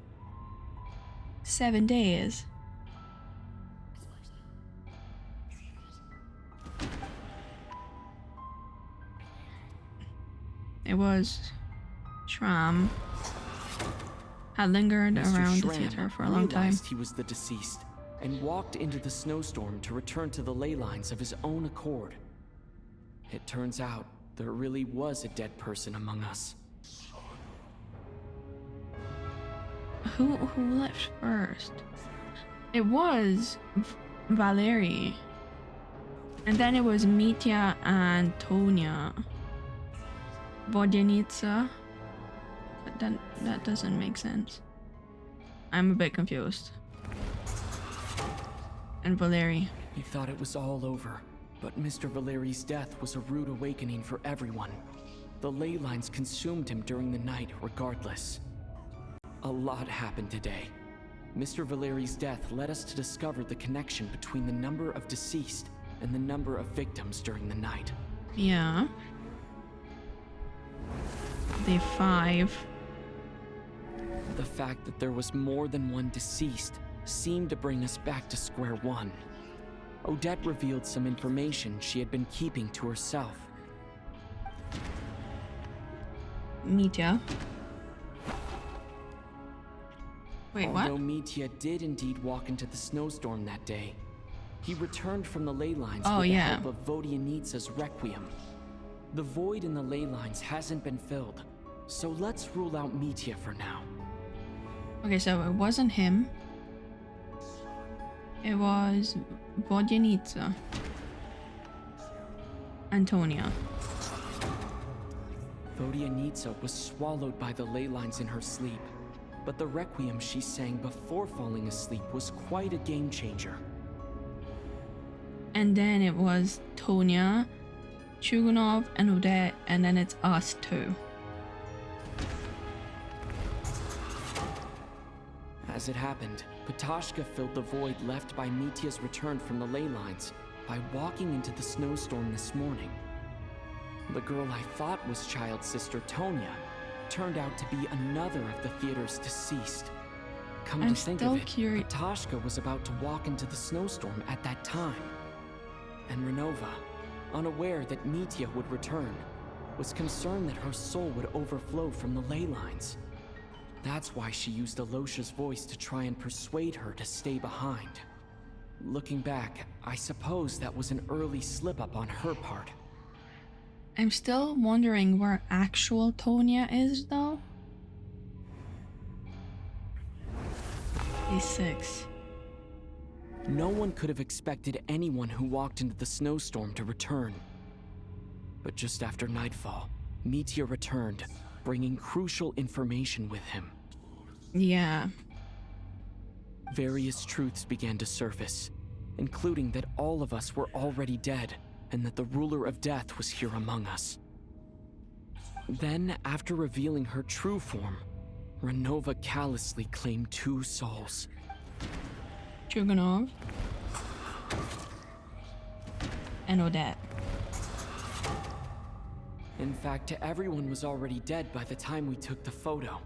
7 days. It was Shram. Had lingered Mr. around the Schramm theater for a long time. realized he was the deceased and walked into the snowstorm to return to the ley lines of his own accord. It turns out there really was a dead person among us. Who left first? It was Valeri. And then it was Mitya and Tonya. Vodyanitsa. But then that doesn't make sense. I'm a bit confused. And Valeri. We thought it was all over, but Mr. Valeri's death was a rude awakening for everyone. The ley lines consumed him during the night regardless. A lot happened today. Mr. Valeri's death led us to discover the connection between the number of deceased and the number of victims during the night. Yeah. Day 5. The fact that there was more than one deceased seemed to bring us back to square one. Odette revealed some information she had been keeping to herself. Mitya. Wait, what? Although Mitya did indeed walk into the snowstorm that day, he returned from the ley lines with the help of Vodyanitsa's Requiem. The void in the ley lines hasn't been filled, so let's rule out Mitya for now. Okay, so it wasn't him. It was Vodyanitsa. Antonia. Vodyanitsa was swallowed by the ley lines in her sleep, but the Requiem she sang before falling asleep was quite a game changer. And then it was Tonya, Chugunov, and Odette, and then it's us two. As it happened, Patashka filled the void left by Mitya's return from the ley lines by walking into the snowstorm this morning. The girl I thought was child sister Tonya turned out to be another of the theater's deceased. Come I'm to think still of it, curious. Katashka was about to walk into the snowstorm at that time. And Ronova, unaware that Mitya would return, was concerned that her soul would overflow from the ley lines. That's why she used Alyosha's voice to try and persuade her to stay behind. Looking back, I suppose that was an early slip-up on her part. I'm still wondering where actual Tonya is, though. Day 6. No one could have expected anyone who walked into the snowstorm to return. But just after nightfall, Mitya returned, bringing crucial information with him. Yeah. Various truths began to surface, including that all of us were already dead, and that the ruler of death was here among us. Then, after revealing her true form, Ronova callously claimed 2 souls. Chuganov and Odette. In fact, everyone was already dead by the time we took the photo.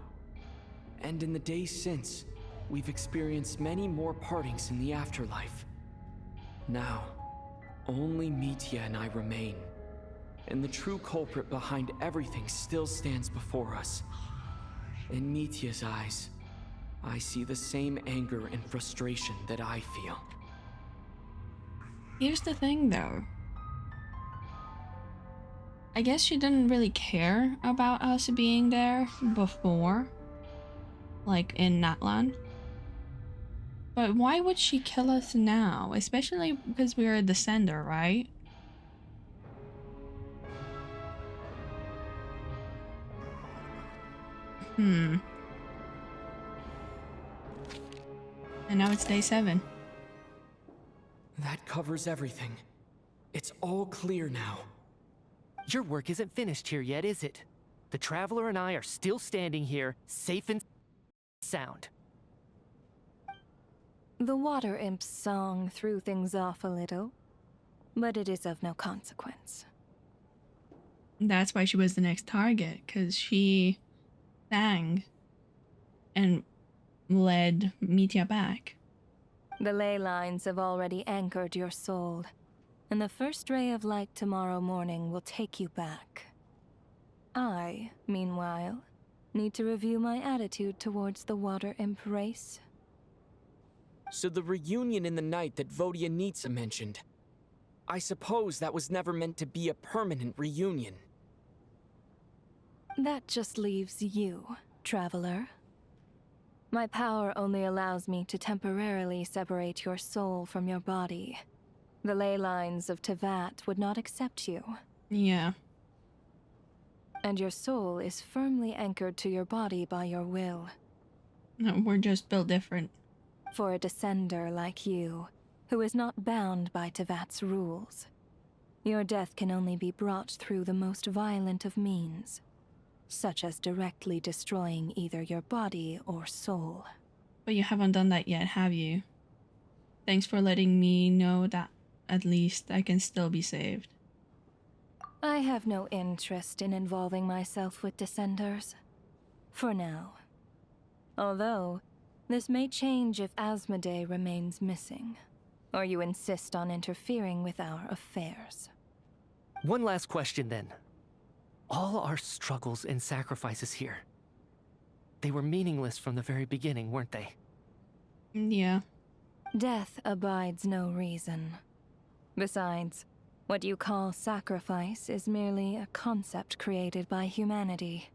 And in the days since, we've experienced many more partings in the afterlife. Now, only Mitya and I remain. And the true culprit behind everything still stands before us. In Mitya's eyes, I see the same anger and frustration that I feel. Here's the thing, though. I guess she didn't really care about us being there before, like in Natlan. But why would she kill us now? Especially because we're a descender, right? And now it's day 7. That covers everything. It's all clear now. Your work isn't finished here yet, is it? The Traveler and I are still standing here, safe and sound. The Water Imp's song threw things off a little, but it is of no consequence. That's why she was the next target, because she sang and led Mitya back. The ley lines have already anchored your soul, and the first ray of light tomorrow morning will take you back. I, meanwhile, need to review my attitude towards the Water Imp race. So the reunion in the night that Vodyanitsa mentioned, I suppose that was never meant to be a permanent reunion. That just leaves you, Traveler. My power only allows me to temporarily separate your soul from your body. The ley lines of Teyvat would not accept you. Yeah. And your soul is firmly anchored to your body by your will. No, we're just built different. For a descender like you, who is not bound by Teyvat's rules, your death can only be brought through the most violent of means, such as directly destroying either your body or soul. But you haven't done that yet, have you? Thanks for letting me know that at least I can still be saved. I have no interest in involving myself with descenders. For now. Although, this may change if Asmodee remains missing, or you insist on interfering with our affairs. One last question then. All our struggles and sacrifices here, they were meaningless from the very beginning, weren't they? Yeah. Death abides no reason. Besides, what you call sacrifice is merely a concept created by humanity.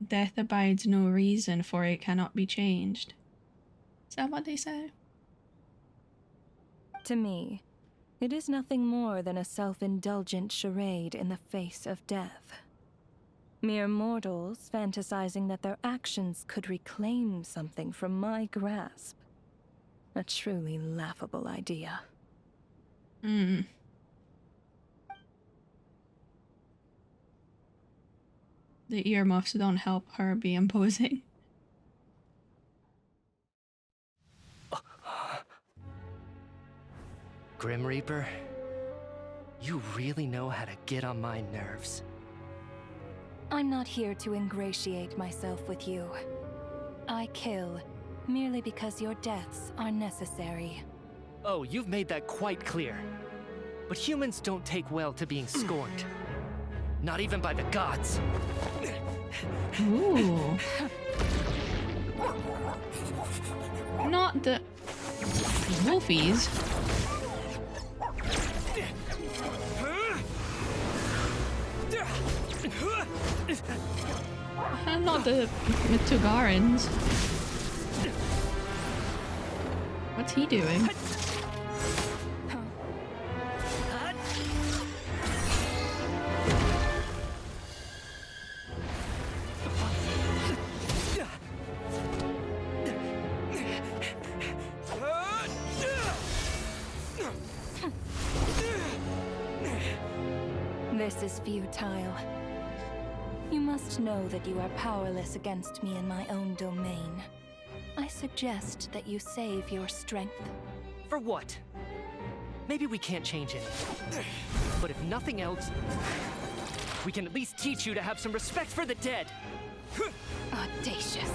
Death abides no reason, for it cannot be changed. Is that what they say? To me, it is nothing more than a self-indulgent charade in the face of death. Mere mortals fantasizing that their actions could reclaim something from my grasp. A truly laughable idea. The earmuffs don't help her be imposing. Grim Reaper, you really know how to get on my nerves. I'm not here to ingratiate myself with you. I kill merely because your deaths are necessary. Oh, you've made that quite clear. But humans don't take well to being scorned. Not even by the gods. Ooh. Not the wolfies. Not the Tugarans. What's he doing? This is futile. You must know that you are powerless against me in my own domain. I suggest that you save your strength. For what? Maybe we can't change it. But if nothing else, we can at least teach you to have some respect for the dead. Audacious.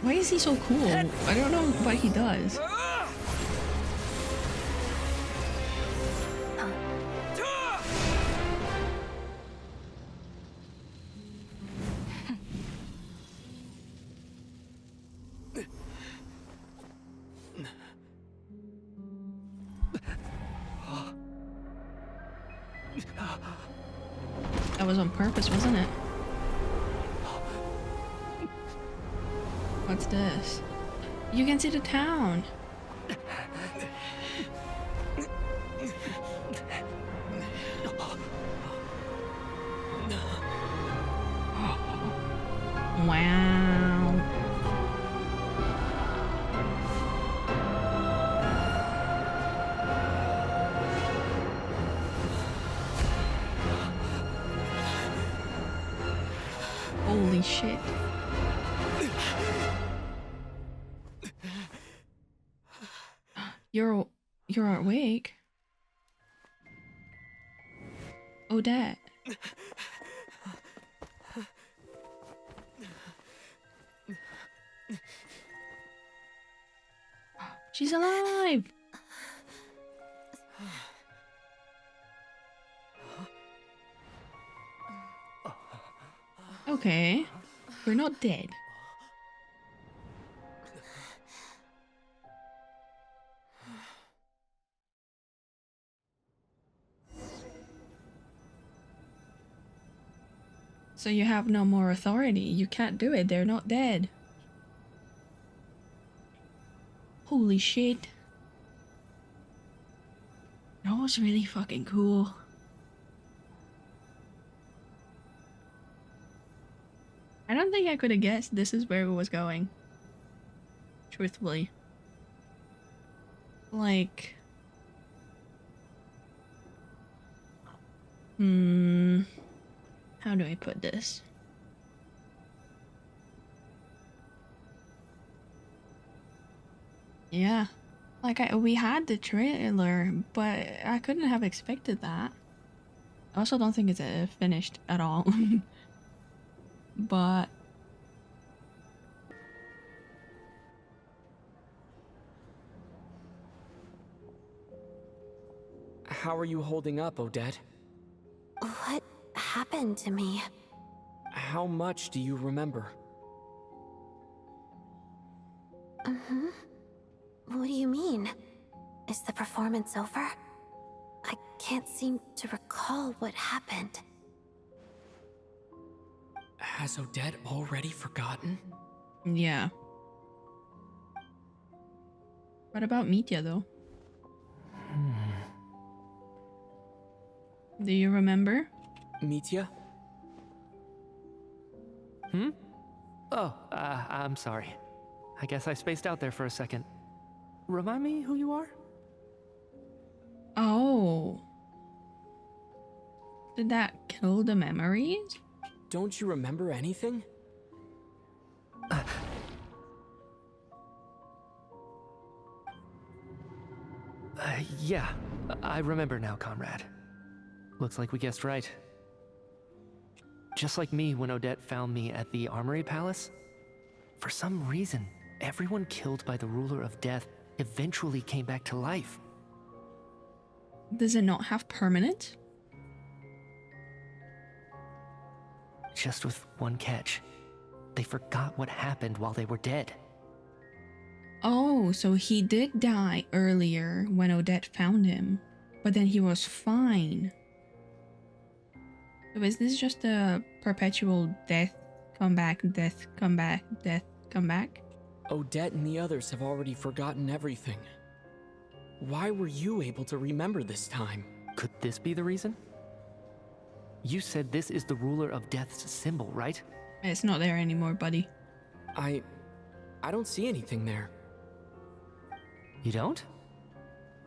Why is he so cool? I don't know what he does. That was on purpose, wasn't it? What's this? You can see the town. Wow. Holy shit. You're awake. Odette. She's alive. Okay. We're not dead. So you have no more authority. You can't do it. They're not dead. Holy shit. That was really fucking cool. I don't think I could have guessed this is where it was going. Truthfully. Like... How do I put this? Yeah. Like, we had the trailer, but I couldn't have expected that. I also don't think it's finished at all. But... How are you holding up, Odette? What happened to me? How much do you remember? What do you mean? Is the performance over? I can't seem to recall what happened. Has Odette already forgotten? Yeah. What about Mitya, though? Do you remember? Mitya? Oh, I'm sorry. I guess I spaced out there for a second. Remind me who you are? Oh. Did that kill the memories? Don't you remember anything? Yeah, I remember now, comrade. Looks like we guessed right. Just like me when Odette found me at the Armory Palace, for some reason, everyone killed by the ruler of death eventually came back to life. Does it not have permanent? Just with one catch. They forgot what happened while they were dead. Oh, so he did die earlier when Odette found him, but then he was fine. So is this just a perpetual death, come back, death, come back, death, come back? Odette and the others have already forgotten everything. Why were you able to remember this time? Could this be the reason? You said this is the ruler of death's symbol, right? It's not there anymore, buddy. I don't see anything there. You don't?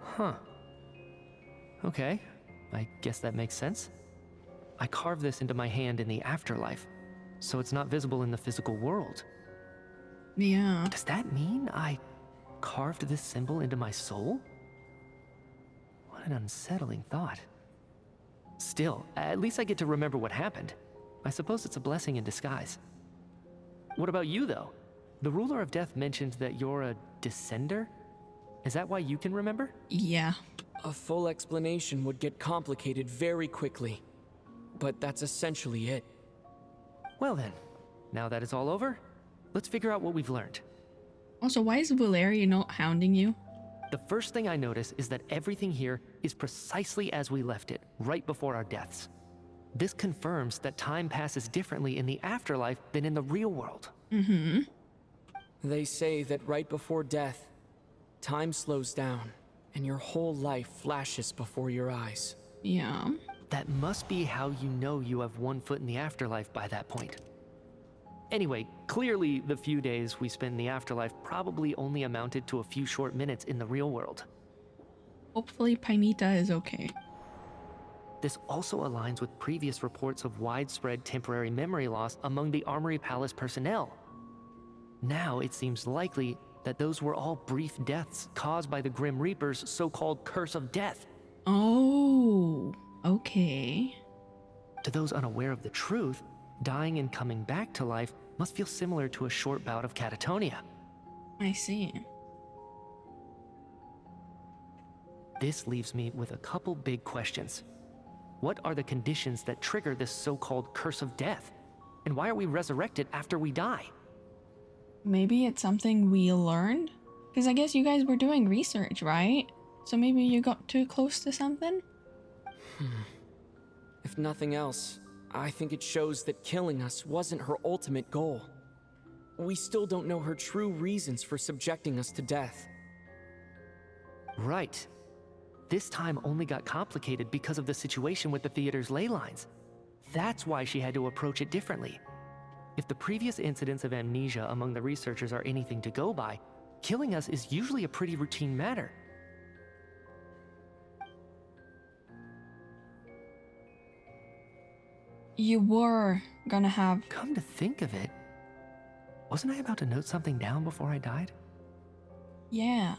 Huh. Okay, I guess that makes sense. I carved this into my hand in the afterlife, so it's not visible in the physical world. Yeah. Does that mean I carved this symbol into my soul? What an unsettling thought. Still, at least I get to remember what happened. I suppose it's a blessing in disguise. What about you, though? The ruler of death mentioned that you're a descender? Is that why you can remember? Yeah. A full explanation would get complicated very quickly. But that's essentially it. Well then, now that it's all over, let's figure out what we've learned. Also, why is Valeria not hounding you? The first thing I notice is that everything here is precisely as we left it, right before our deaths. This confirms that time passes differently in the afterlife than in the real world. Mm-hmm. They say that right before death, time slows down, and your whole life flashes before your eyes. Yeah. That must be how you know you have one foot in the afterlife by that point. Anyway, clearly the few days we spend in the afterlife probably only amounted to a few short minutes in the real world. Hopefully Paimita is okay. This also aligns with previous reports of widespread temporary memory loss among the Armory Palace personnel. Now it seems likely that those were all brief deaths caused by the Grim Reaper's so-called curse of death. Oh, okay. To those unaware of the truth, dying and coming back to life must feel similar to a short bout of catatonia. I see. This leaves me with a couple big questions. What are the conditions that trigger this so-called curse of death? And why are we resurrected after we die? Maybe it's something we learned? Because I guess you guys were doing research, right? So maybe you got too close to something? If nothing else, I think it shows that killing us wasn't her ultimate goal. We still don't know her true reasons for subjecting us to death. Right. This time only got complicated because of the situation with the theater's ley lines. That's why she had to approach it differently. If the previous incidents of amnesia among the researchers are anything to go by, killing us is usually a pretty routine matter. You were gonna have... Come to think of it, wasn't I about to note something down before I died? Yeah.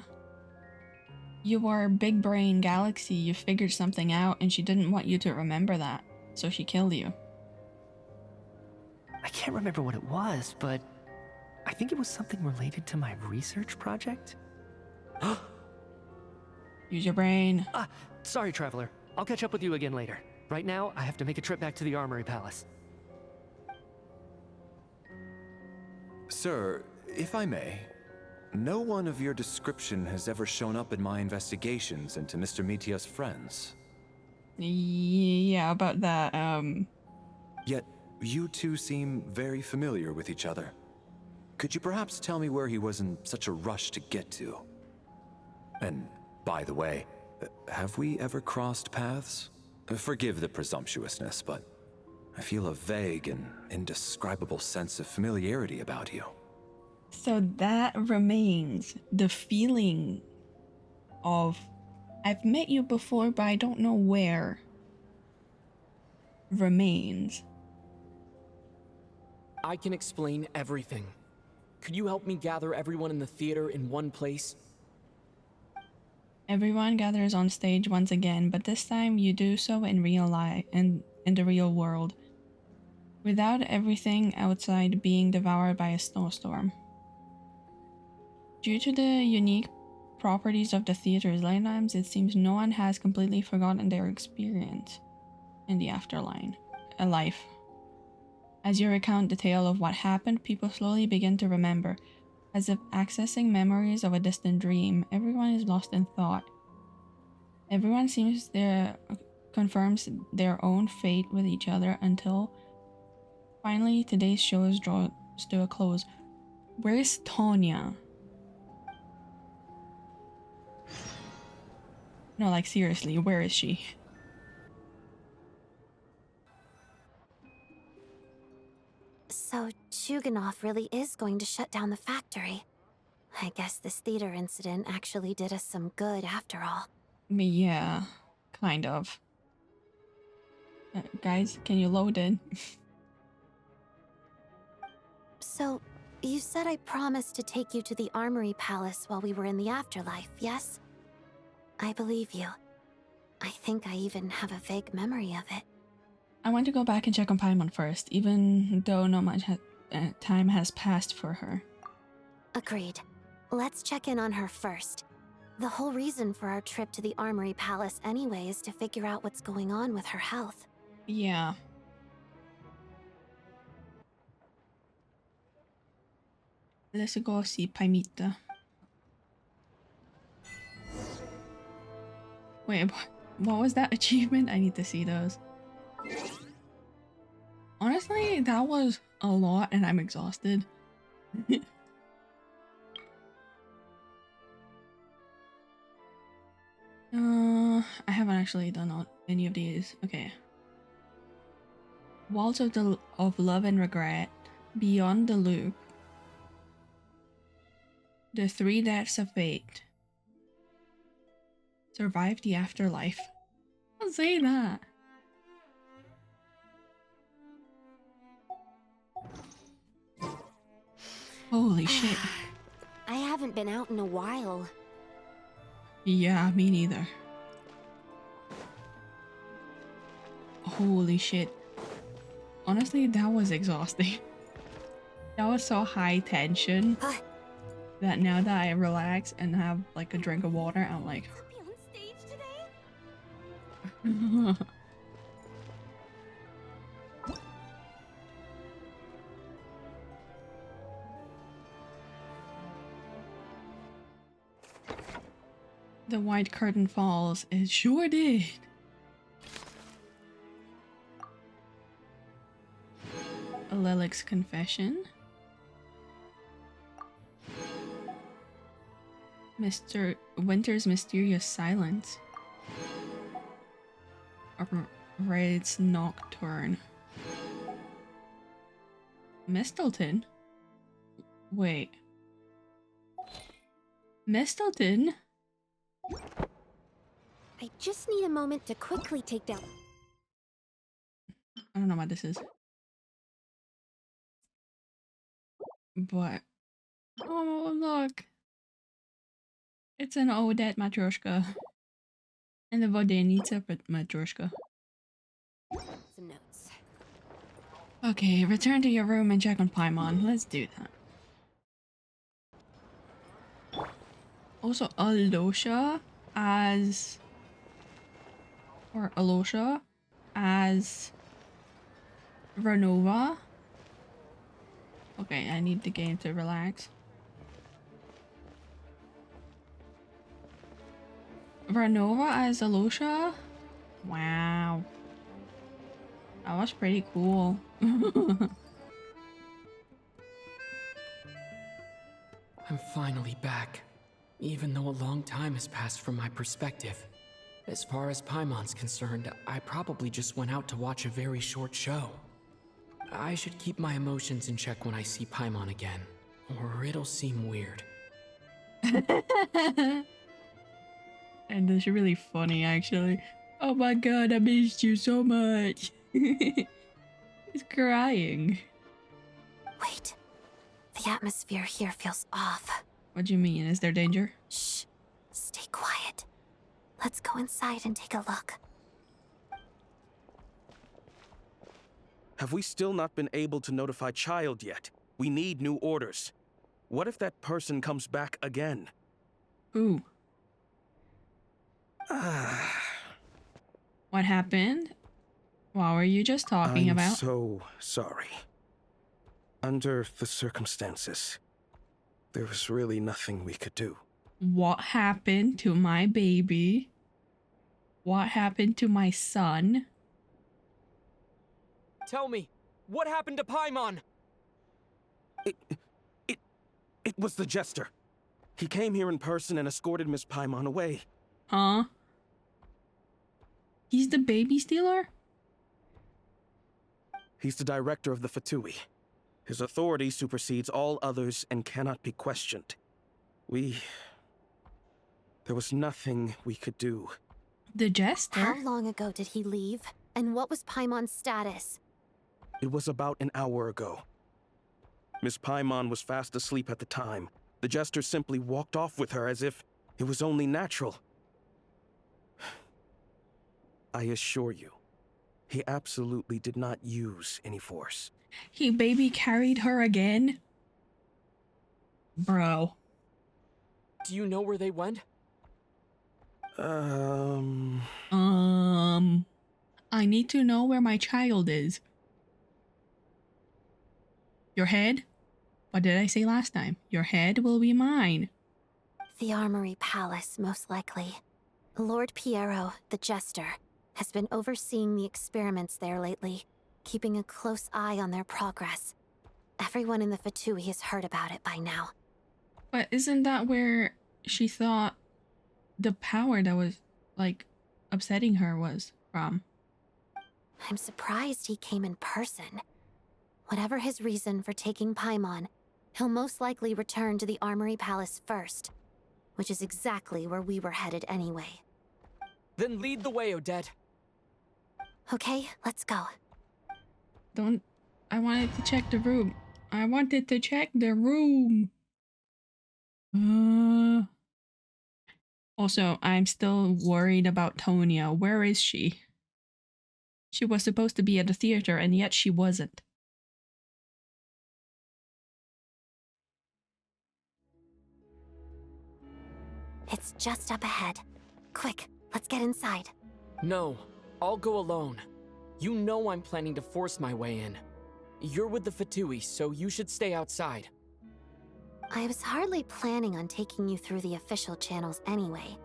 You were Big Brain Galaxy, you figured something out and she didn't want you to remember that, so she killed you. I can't remember what it was, but I think it was something related to my research project. Use your brain. Sorry, Traveler. I'll catch up with you again later. Right now, I have to make a trip back to the Armory Palace. Sir, if I may, no one of your description has ever shown up in my investigations into Mr. Mitia's friends. Yeah, about that, Yet, you two seem very familiar with each other. Could you perhaps tell me where he was in such a rush to get to? And, by the way, have we ever crossed paths? Forgive the presumptuousness, but I feel a vague and indescribable sense of familiarity about you. So that remains the feeling of, I've met you before, but I don't know where, remains. I can explain everything. Could you help me gather everyone in the theater in one place? Everyone gathers on stage once again, but this time you do so in real life, in the real world, without everything outside being devoured by a snowstorm. Due to the unique properties of the theater's lifetimes, it seems no one has completely forgotten their experience in the life. As you recount the tale of what happened, people slowly begin to remember. As if accessing memories of a distant dream, everyone is lost in thought. Everyone confirms their own fate with each other until finally today's show is draws to a close. Where is Tonya? No, like seriously, where is she? So Chuganov really is going to shut down the factory. I guess this theater incident actually did us some good after all. Yeah, kind of. Guys, can you load it? So, you said I promised to take you to the Armory Palace while we were in the afterlife, yes? I believe you. I think I even have a vague memory of it. I want to go back and check on Paimon first, even though not much time has passed for her. Agreed. Let's check in on her first. The whole reason for our trip to the Armory Palace anyway is to figure out what's going on with her health. Yeah. Let's go see Paimita. Wait, what was that achievement? I need to see those. Honestly, that was a lot and I'm exhausted. I haven't actually done any of these. Okay. Walls of Love and Regret, Beyond the Loop, The 3 Deaths of Fate, Survive the Afterlife. Don't say that. Holy shit. I haven't been out in a while. Yeah, me neither. Holy shit. Honestly, that was exhausting. That was so high tension that now that I relax and have like a drink of water, I'm like... The white curtain falls. It sure did. Lilic's confession. Mr. Winter's mysterious silence. Red's nocturne. Mistleton? Wait. Mistleton? I just need a moment to quickly take down. I don't know what this is. But... oh, look. It's an Odette Matryoshka. And the Vodyanitsa Matryoshka. Some notes. Okay, return to your room and check on Paimon. Let's do that. Also, Alyosha as Ronova. Okay, I need the game to relax. Ronova as Alyosha? Wow. That was pretty cool. I'm finally back, even though a long time has passed from my perspective. As far as Paimon's concerned, I probably just went out to watch a very short show. I should keep my emotions in check when I see Paimon again, or it'll seem weird. And it's really funny, actually. Oh my god, I missed you so much. He's crying. Wait. The atmosphere here feels off. What do you mean? Is there danger? Shh. Stay quiet. Let's go inside and take a look. Have we still not been able to notify Child yet? We need new orders. What if that person comes back again? Ooh. What happened? What were you just talking about? I'm so sorry. Under the circumstances, there was really nothing we could do. What happened to my baby? What happened to my son? Tell me, what happened to Paimon? It was the Jester. He came here in person and escorted Miss Paimon away. Huh? He's the baby stealer? He's the director of the Fatui. His authority supersedes all others and cannot be questioned. There was nothing we could do. The Jester? How long ago did he leave? And what was Paimon's status? It was about an hour ago. Miss Paimon was fast asleep at the time. The Jester simply walked off with her as if it was only natural. I assure you, he absolutely did not use any force. He baby carried her again? Bro. Do you know where they went? I need to know where my child is. Your head? What did I say last time? Your head will be mine. The Armory Palace, most likely. Lord Pierro, the Jester, has been overseeing the experiments there lately, keeping a close eye on their progress. Everyone in the Fatui has heard about it by now. But isn't that where she thought the power that was, like, upsetting her was from? I'm surprised he came in person. Whatever his reason for taking Paimon, he'll most likely return to the Armory Palace first, which is exactly where we were headed anyway. Then lead the way, Odette. Okay, let's go. I wanted to check the room. I wanted to check the room. Also, I'm still worried about Tonya. Where is she? She was supposed to be at the theater, and yet she wasn't. It's just up ahead. Quick, let's get inside. No, I'll go alone. You know I'm planning to force my way in. You're with the Fatui, so you should stay outside. I was hardly planning on taking you through the official channels anyway.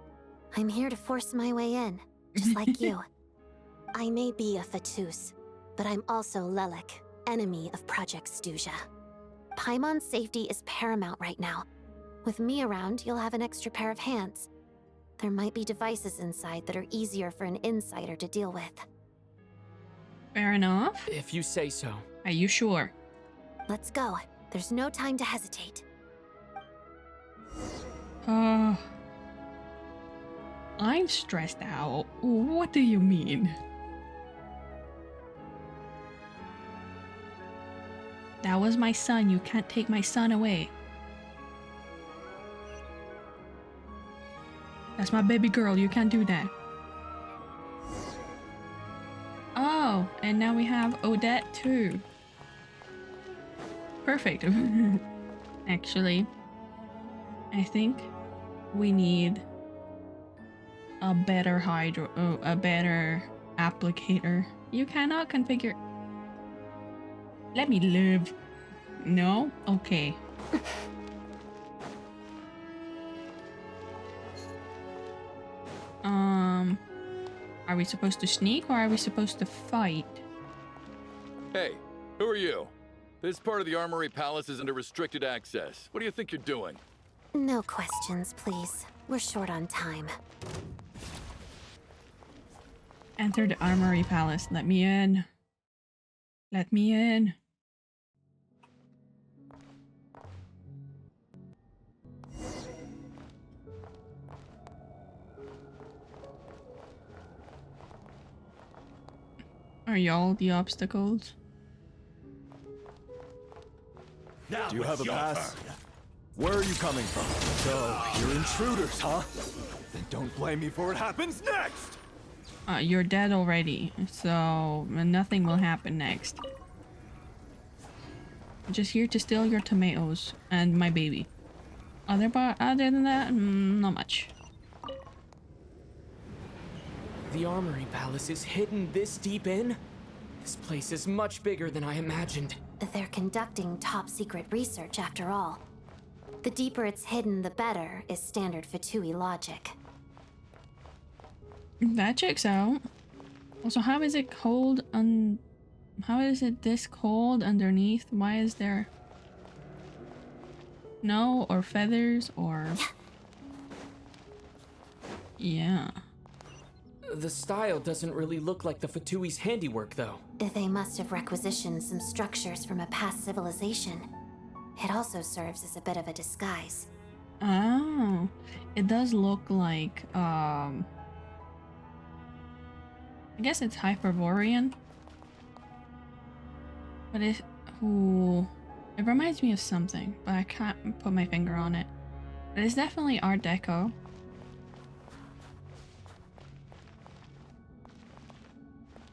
I'm here to force my way in, just like you. I may be a Fatus, but I'm also Lelik, enemy of Project Stuzha. Paimon's safety is paramount right now. With me around, you'll have an extra pair of hands. There might be devices inside that are easier for an insider to deal with. Fair enough. If you say so. Are you sure? Let's go. There's no time to hesitate. I'm stressed out. What do you mean? That was my son. You can't take my son away. That's my baby girl. You can't do that. Oh, and now we have Odette too. Perfect. Actually, I think we need a better a better applicator. You cannot configure. Let me live. No? Okay. Are we supposed to sneak or are we supposed to fight? Hey, who are you? This part of the Armory Palace is under restricted access. What do you think you're doing? No questions, please. We're short on time. Enter the Armory Palace. Let me in. Let me in. Are y'all the obstacles? Do you have a pass? Where are you coming from? So, you're intruders, huh? Then don't blame me for what happens next! You're dead already, so nothing will happen next. I'm just here to steal your tomatoes and my baby. Other than that, not much. The Armory Palace is hidden this deep in? This place is much bigger than I imagined. They're conducting top-secret research after all. The deeper it's hidden, the better, is standard Fatui logic. That checks out. Also, how is it cold how is it this cold underneath? Why is there snow or feathers or... Yeah. The style doesn't really look like the Fatui's handiwork, though. They must have requisitioned some structures from a past civilization. It also serves as a bit of a disguise. Oh, it does look like, I guess it's Hyperborean. But it reminds me of something, but I can't put my finger on it. But it's definitely Art Deco.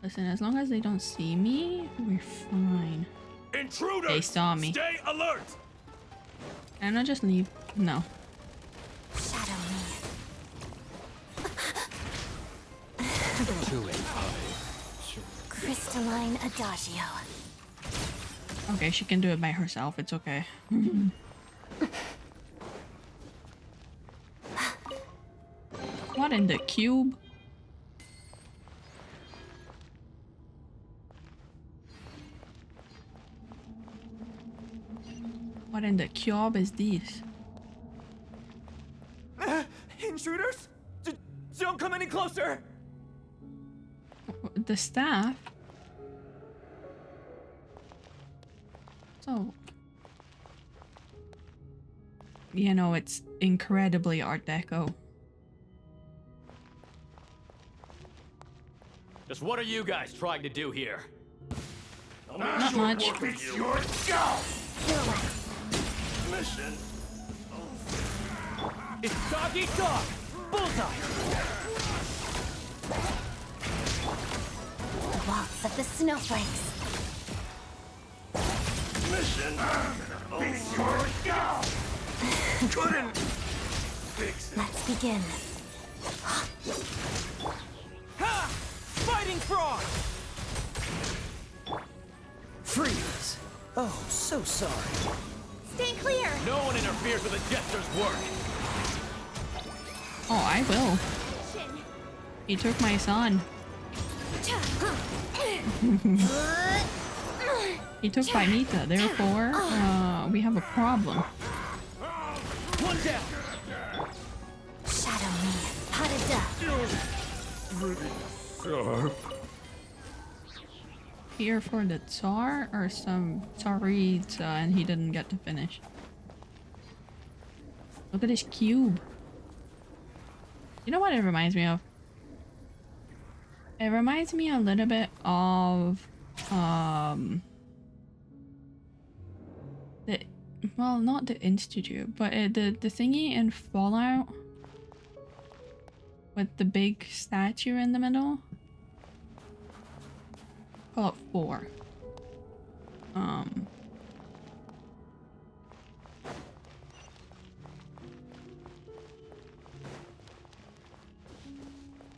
Listen, as long as they don't see me, we're fine. Intruders! They saw me. Stay alert! Can I just leave? No. Shadow me. Crystalline Adagio. Okay, she can do it by herself. It's okay. What in the cube? What in the cube is this? Intruders? Don't come any closer! The staff? So... You know, it's incredibly Art Deco. Just what are you guys trying to do here? Not much. It's your job! Mission. It's dog eat dog! Bullseye! The waltz of the snowflakes. Mission. It's your job! Couldn't fix it. Let's begin. Ha! Fighting frog! Freeze! Oh, so sorry. Stay clear! No one interferes with a jester's work! Oh, I will. He took my son. He took Vynita, therefore, we have a problem. One down! Shadow me. Padada. Sharp. Here for the Tsar or some Tsaritsa and he didn't get to finish. Look at this cube. You know what it reminds me of? It reminds me a little bit of well, not the Institute, but the thingy in Fallout with the big statue in the middle. Fallout 4.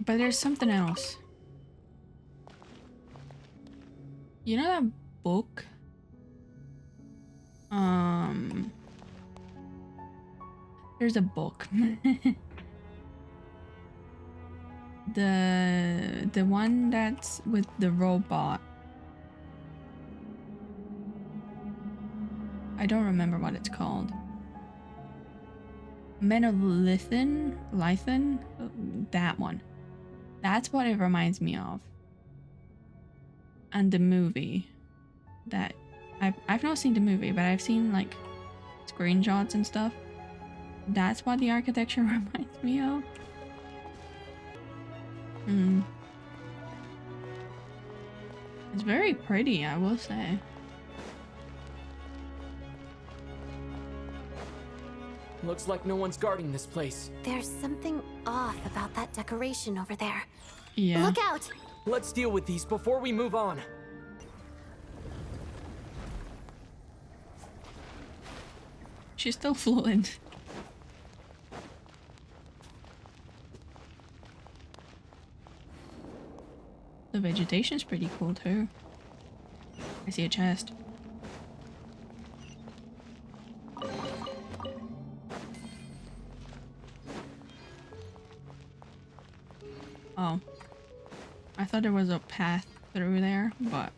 But there's something else. You know that book? There's a book. The one that's with the robot. I don't remember what it's called. Monolithian? Lithian? That one. That's what it reminds me of. And the movie that I've not seen the movie, but I've seen like screenshots and stuff. That's what the architecture reminds me of. It's very pretty, I will say. Looks like no one's guarding this place. There's something off about that decoration over there. Yeah. Look out! Let's deal with these before we move on. She's still fluent. The vegetation's pretty cool too. I see a chest. Oh. I thought there was a path through there, but...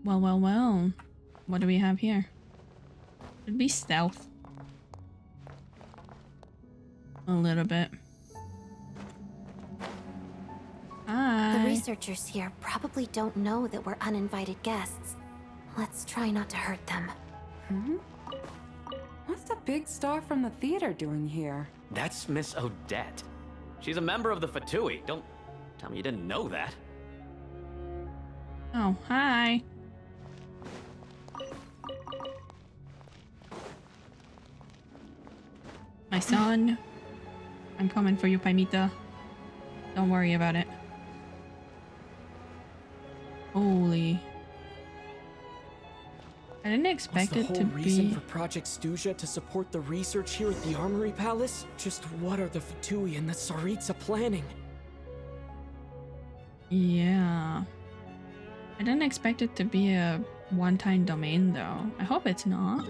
Well, well, well. What do we have here? Should be stealth. A little bit. Hi. The researchers here probably don't know that we're uninvited guests. Let's try not to hurt them. Hmm? What's the big star from the theater doing here? That's Miss Odette. She's a member of the Fatui. Don't tell me you didn't know that. Oh, hi. My son. I'm coming for you, Paimita. Don't worry about it. Holy. I didn't expect it to be... Was the whole reason for Project Snezhnaya to support the research here at the Armory Palace? Just what are the Fatui and the Tsaritsa planning? Yeah. I didn't expect it to be a one-time domain though. I hope it's not.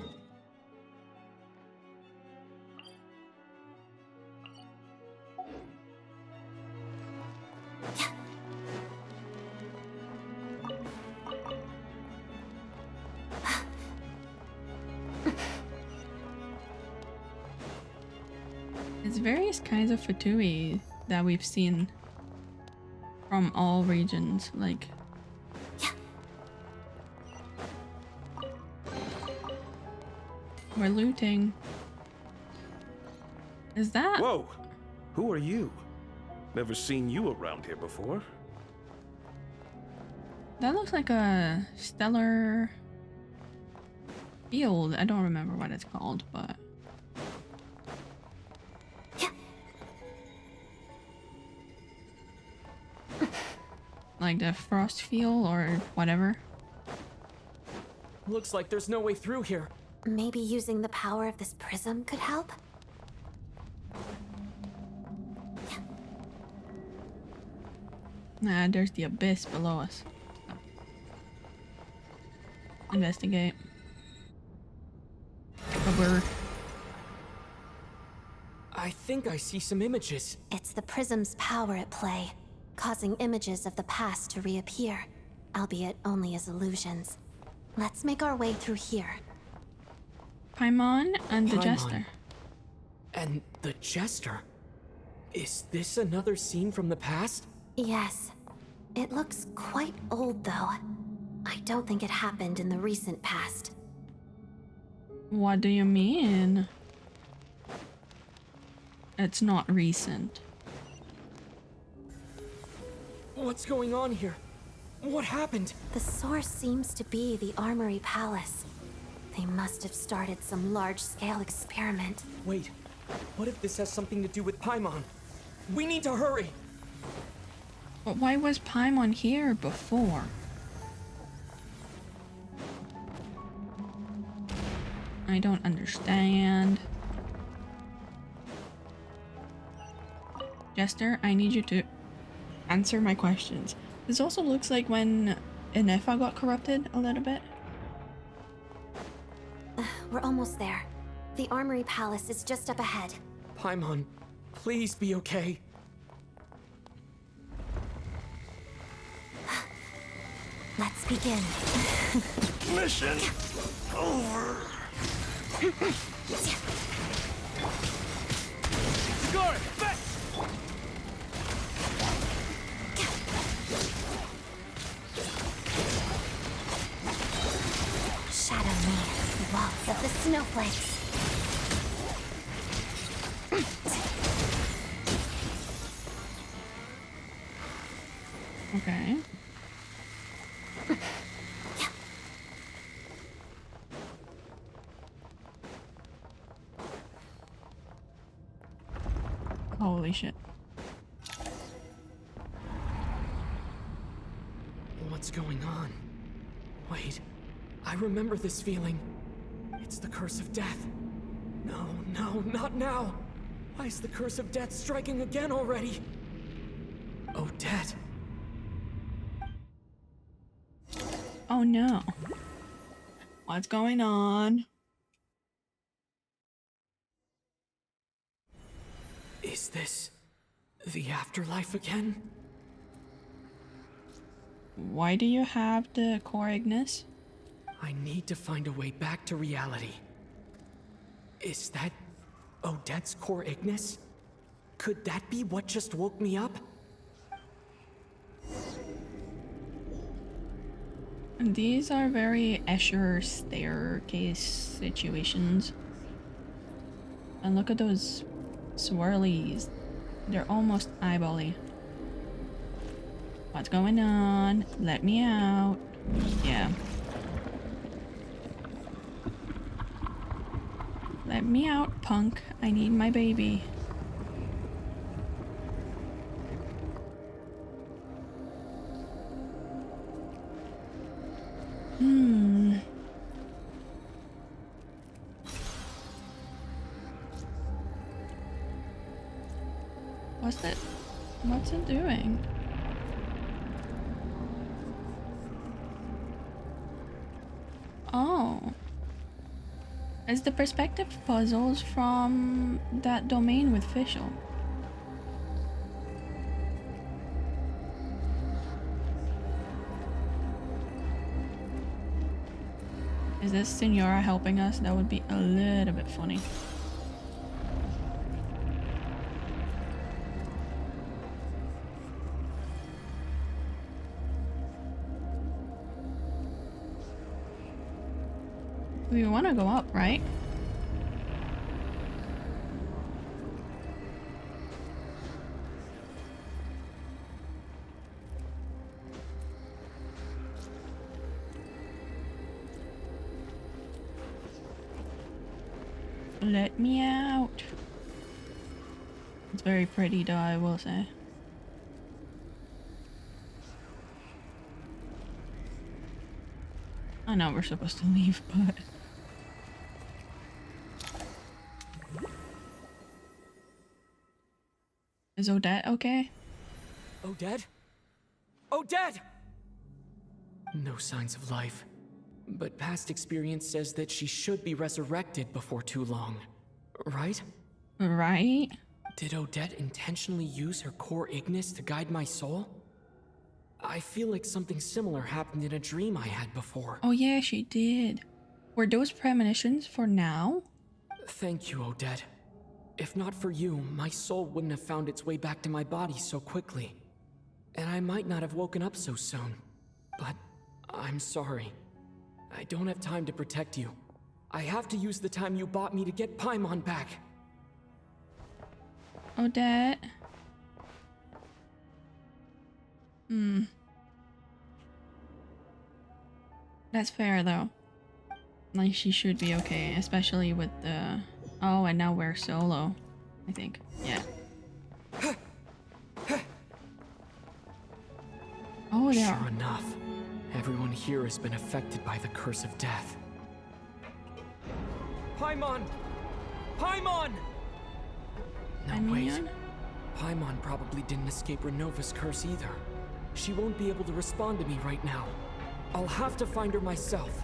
It's various kinds of Fatui that we've seen from all regions, like... We're looting. Is that... Whoa! Who are you? Never seen you around here before. That looks like a stellar field. I don't remember what it's called, but... Like the frost field or whatever. Looks like there's no way through here. Maybe using the power of this prism could help? Nah, there's the abyss below us. Investigate. Rubber. I think I see some images. It's the prism's power at play, causing images of the past to reappear, albeit only as illusions. Let's make our way through here. Paimon and the Paimon. Jester. And the Jester? Is this another scene from the past? Yes. It looks quite old, though. I don't think it happened in the recent past. What do you mean? It's not recent. What's going on here? What happened? The source seems to be the Armory Palace. They must have started some large-scale experiment. Wait, what if this has something to do with Paimon? We need to hurry! But why was Paimon here before? I don't understand. Jester, I need you to answer my questions. This also looks like when Inefa got corrupted a little bit. We're almost there. The Armory Palace is just up ahead. Paimon, please be okay. Let's begin. Mission over. Guard, back! Shadow me, walls of the snowflakes. Okay. Holy shit. What's going on? Wait, I remember this feeling. It's the curse of death. No, no, not now. Why is the curse of death striking again already? Odette. Oh no. What's going on? Is this the afterlife again? Why do you have the core Ignis? I need to find a way back to reality. Is that Odette's core Ignis? Could that be what just woke me up? And these are very Escher staircase situations. And look at those swirlies. They're almost eyebally. What's going on? Let me out. Yeah. Let me out, punk. I need my baby. What's it doing? Oh. It's the perspective puzzles from that domain with Fischl. Is this Senora helping us? That would be a little bit funny. We want to go up, right? Let me out. It's very pretty though, I will say. I know we're supposed to leave, but... Is Odette okay? Odette? Odette! No signs of life. But past experience says that she should be resurrected before too long. Right? Right? Did Odette intentionally use her core Ignis to guide my soul? I feel like something similar happened in a dream I had before. Oh yeah, she did. Were those premonitions for now? Thank you, Odette. If not for you, my soul wouldn't have found its way back to my body so quickly. And I might not have woken up so soon. But I'm sorry. I don't have time to protect you. I have to use the time you bought me to get Paimon back. Odette. That's fair though. Like she should be okay, especially with the... Oh, and now we're solo, I think. Yeah. Oh, there. Sure enough, everyone here has been affected by the curse of death. Paimon! Paimon! No, wait. Paimon probably didn't escape Ronova's curse either. She won't be able to respond to me right now. I'll have to find her myself.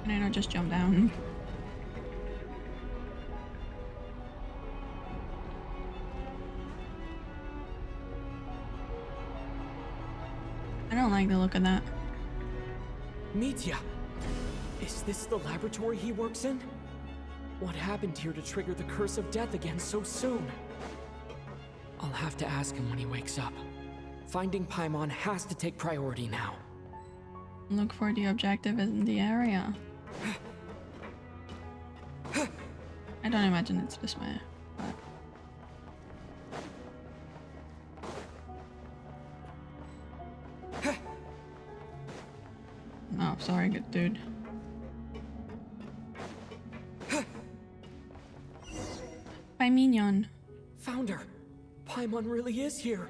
Can I not just jump down? I don't like the look of that. Mitya! Is this the laboratory he works in? What happened here to trigger the curse of death again so soon? I'll have to ask him when he wakes up. Finding Paimon has to take priority now. Look for the objective in the area. I don't imagine it's this way, but... Oh, sorry, good dude. By Mignon. Found her. Paimon really is here.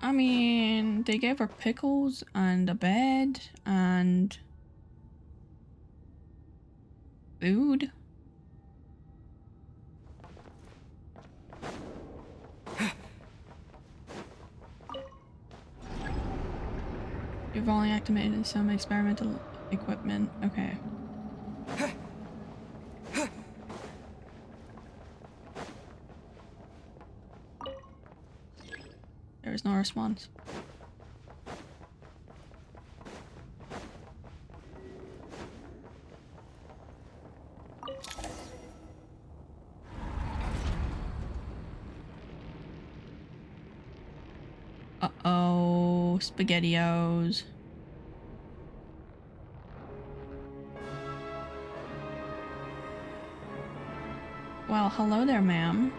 I mean, they gave her pickles and a bed and food. You've only activated some experimental equipment. Okay. There is no response. Uh-oh, SpaghettiOs. Well, hello there, ma'am.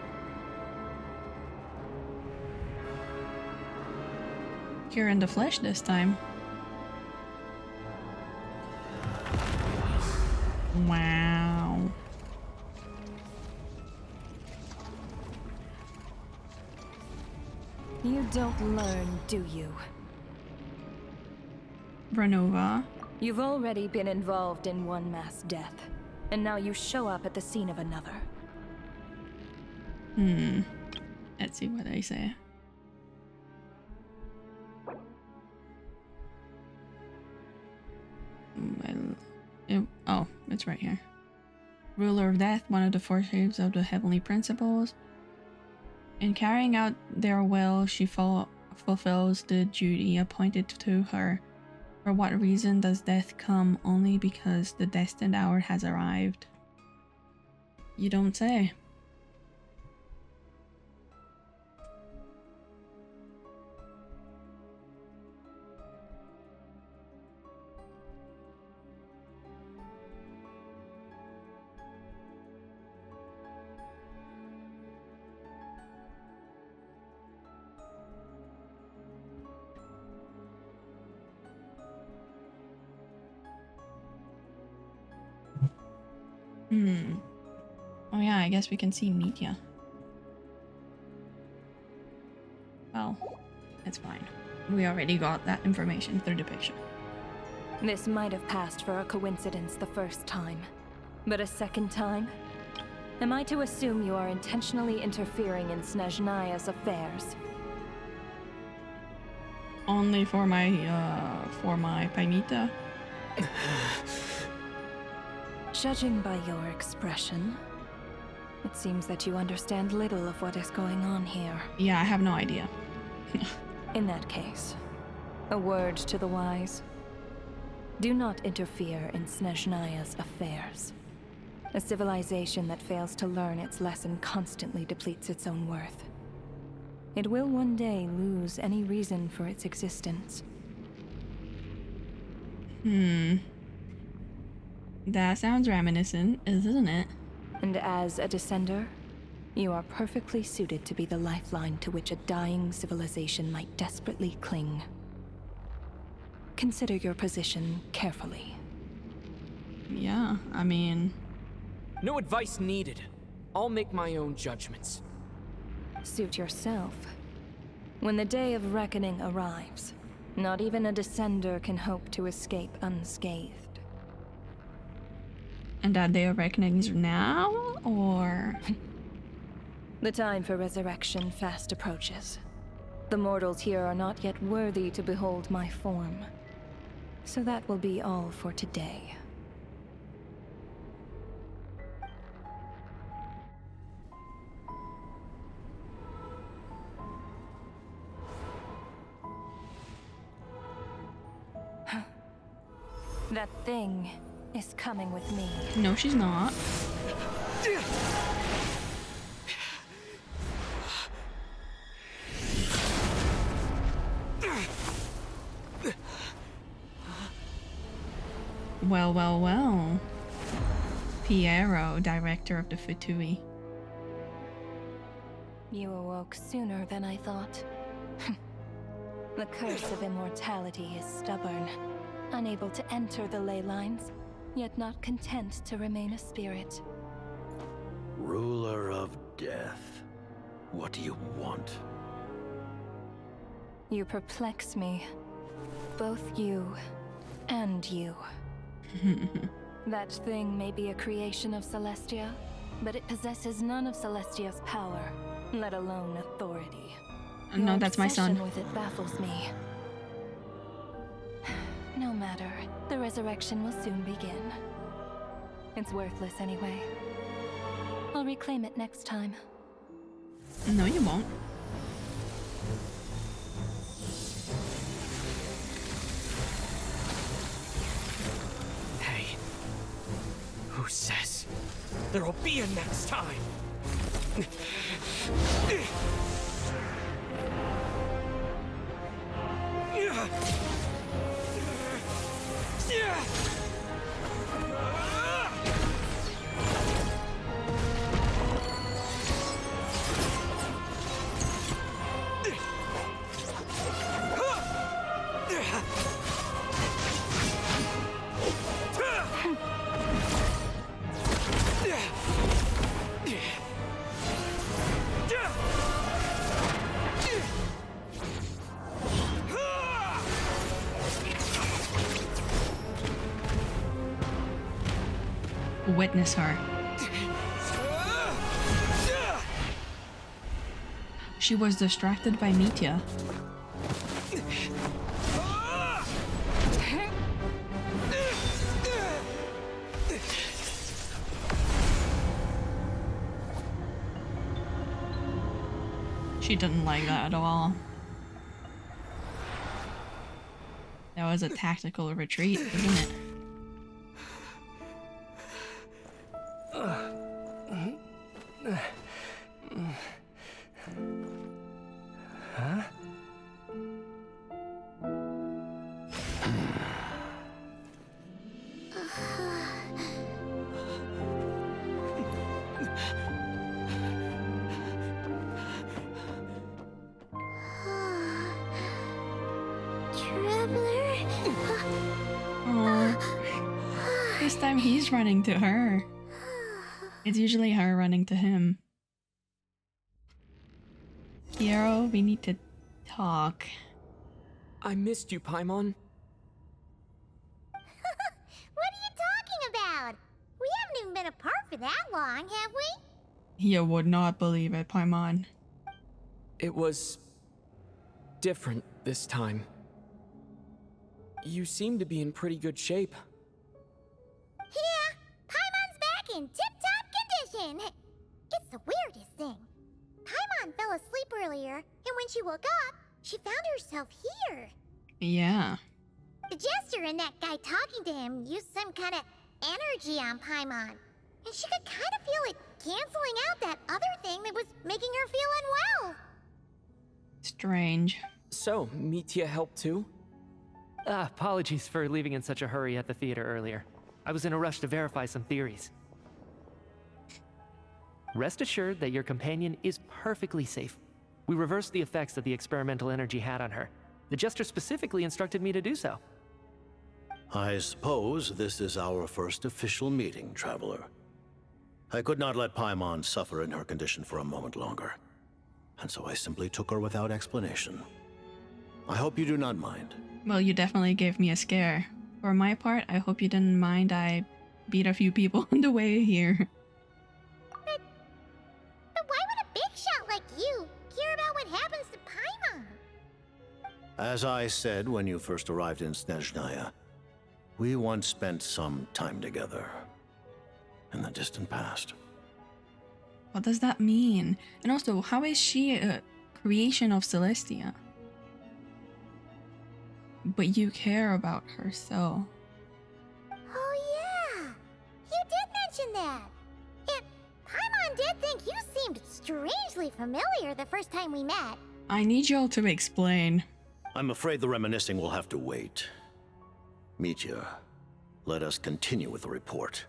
You're in the flesh this time. Wow. You don't learn, do you? Ronova. You've already been involved in one mass death, and now you show up at the scene of another. Let's see what they say. Well, it's right here. Ruler of Death, one of the four shapes of the heavenly principles. In carrying out their will, she fulfills the duty appointed to her. For what reason does death come? Only because the destined hour has arrived. You don't say. Oh yeah, I guess we can see media. Well, it's fine. We already got that information through the picture. This might have passed for a coincidence the first time, but a second time? Am I to assume you are intentionally interfering in Snezhnaya's affairs? Only for my Paimita? Judging by your expression, it seems that you understand little of what is going on here. Yeah, I have no idea. In that case, a word to the wise. Do not interfere in Snezhnaya's affairs. A civilization that fails to learn its lesson constantly depletes its own worth. It will one day lose any reason for its existence. That sounds reminiscent, isn't it? And as a descender, you are perfectly suited to be the lifeline to which a dying civilization might desperately cling. Consider your position carefully. Yeah, I mean... No advice needed. I'll make my own judgments. Suit yourself. When the day of reckoning arrives, not even a descender can hope to escape unscathed. And that day of reckoning is now, or...? The time for resurrection fast approaches. The mortals here are not yet worthy to behold my form. So that will be all for today. That thing is coming with me. No, she's not. Well, well, well. Pierro, director of the Fatui. You awoke sooner than I thought. The curse of immortality is stubborn, unable to enter the ley lines, yet not content to remain a spirit. Ruler of death. What do you want? You perplex me. Both you and you. That thing may be a creation of Celestia, but it possesses none of Celestia's power, let alone authority. No, Your that's my son. obsession with it baffles me. No matter, the resurrection will soon begin. It's worthless anyway. I'll reclaim it next time. No, you won't. Hey, who says there'll be a next time? Witness her. She was distracted by Mitya. She didn't like that at all. That was a tactical retreat, isn't it? Huh? This time he's running to her. It's usually her running to him. Pierro, we need to talk. I missed you, Paimon. What are you talking about? We haven't even been apart for that long, have we? You would not believe it, Paimon. It was different this time. You seem to be in pretty good shape. Yeah, Paimon's back in tip-top condition. It's the weirdest thing. Paimon fell asleep earlier, and when she woke up, she found herself here. Yeah. The jester and that guy talking to him used some kind of energy on Paimon, and she could kind of feel it canceling out that other thing that was making her feel unwell. Strange. So, Mitya helped too? Apologies for leaving in such a hurry at the theater earlier. I was in a rush to verify some theories. Rest assured that your companion is perfectly safe. We reversed the effects that the experimental energy had on her. The jester specifically instructed me to do so. I suppose this is our first official meeting, Traveler. I could not let Paimon suffer in her condition for a moment longer, and so I simply took her without explanation. I hope you do not mind. Well, you definitely gave me a scare. For my part, I hope you didn't mind I beat a few people on the way here. But why would a big shot like you care about what happens to Paimon? As I said when you first arrived in Snezhnaya, we once spent some time together in the distant past. What does that mean? And also, how is she a creation of Celestia? But you care about her so. Oh yeah, you did mention that. And Paimon did think you seemed strangely familiar the first time we met. I need y'all to explain. I'm afraid the reminiscing will have to wait. Mitya, let us continue with the report.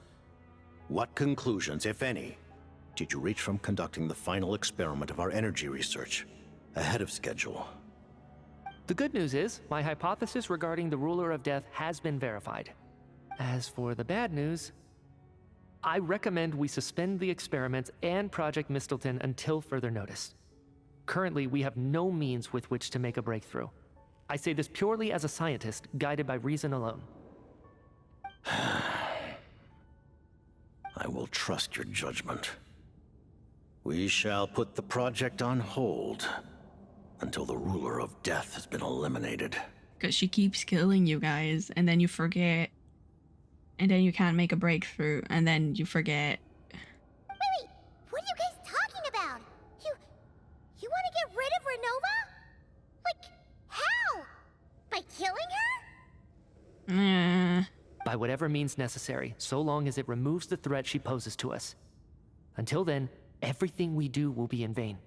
What conclusions, if any, did you reach from conducting the final experiment of our energy research ahead of schedule? The good news is, my hypothesis regarding the ruler of death has been verified. As for the bad news, I recommend we suspend the experiments and Project Mistleton until further notice. Currently, we have no means with which to make a breakthrough. I say this purely as a scientist, guided by reason alone. I will trust your judgment. We shall put the project on hold until the ruler of death has been eliminated. Because she keeps killing you guys, and then you forget. And then you can't make a breakthrough, and then you forget. Wait, what are you guys talking about? You want to get rid of Ronova? Like, how? By killing her? By whatever means necessary, so long as it removes the threat she poses to us. Until then, everything we do will be in vain.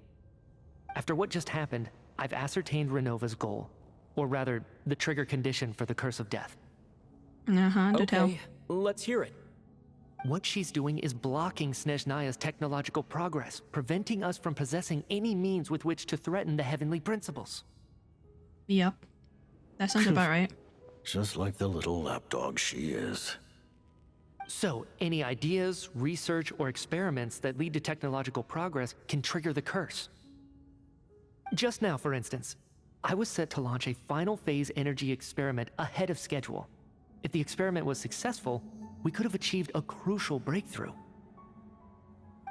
After what just happened, I've ascertained Renova's goal. Or rather, the trigger condition for the Curse of Death. Okay, let's hear it. What she's doing is blocking Snezhnaya's technological progress, preventing us from possessing any means with which to threaten the heavenly principles. Yep. That sounds about right. Just like the little lapdog she is. So, any ideas, research, or experiments that lead to technological progress can trigger the curse. Just now, for instance, I was set to launch a final phase energy experiment ahead of schedule. If the experiment was successful, we could have achieved a crucial breakthrough.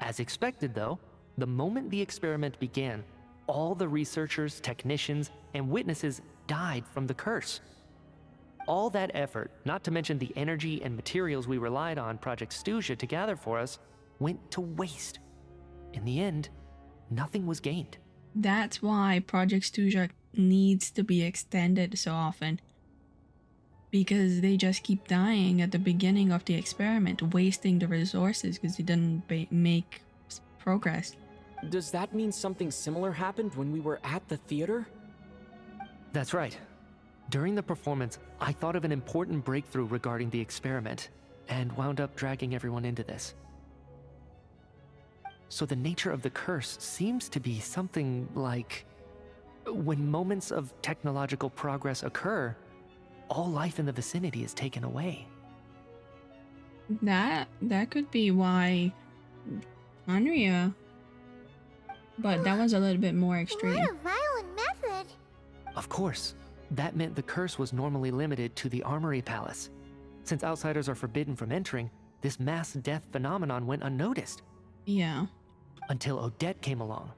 As expected, though, the moment the experiment began, all the researchers, technicians, and witnesses died from the curse. All that effort, not to mention the energy and materials we relied on Project Snezhnaya to gather for us, went to waste. In the end, nothing was gained. That's why Project Snezhnaya needs to be extended so often. Because they just keep dying at the beginning of the experiment, wasting the resources because they didn't make progress. Does that mean something similar happened when we were at the theater? That's right. During the performance, I thought of an important breakthrough regarding the experiment, and wound up dragging everyone into this. So the nature of the curse seems to be something like, when moments of technological progress occur, all life in the vicinity is taken away. That could be why Andrea, but that was a little bit more extreme. What a violent method. Of course, that meant the curse was normally limited to the Armory Palace. Since outsiders are forbidden from entering, this mass death phenomenon went unnoticed. Yeah. Until Odette came along.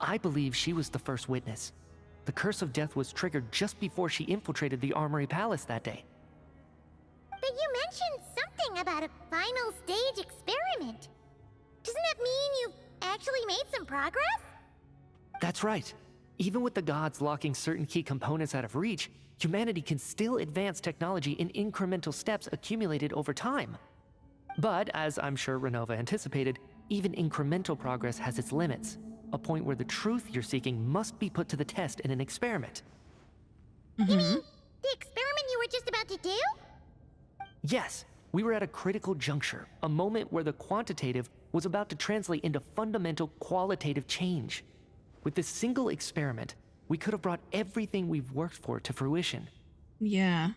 I believe she was the first witness. The Curse of Death was triggered just before she infiltrated the Armory Palace that day. But you mentioned something about a final stage experiment. Doesn't that mean you've actually made some progress? That's right. Even with the gods locking certain key components out of reach, humanity can still advance technology in incremental steps accumulated over time. But, as I'm sure Ronova anticipated, even incremental progress has its limits. A point where the truth you're seeking must be put to the test in an experiment. You mean the experiment you were just about to do? Yes, we were at a critical juncture, a moment where the quantitative was about to translate into fundamental qualitative change. With this single experiment, we could have brought everything we've worked for to fruition. Yeah.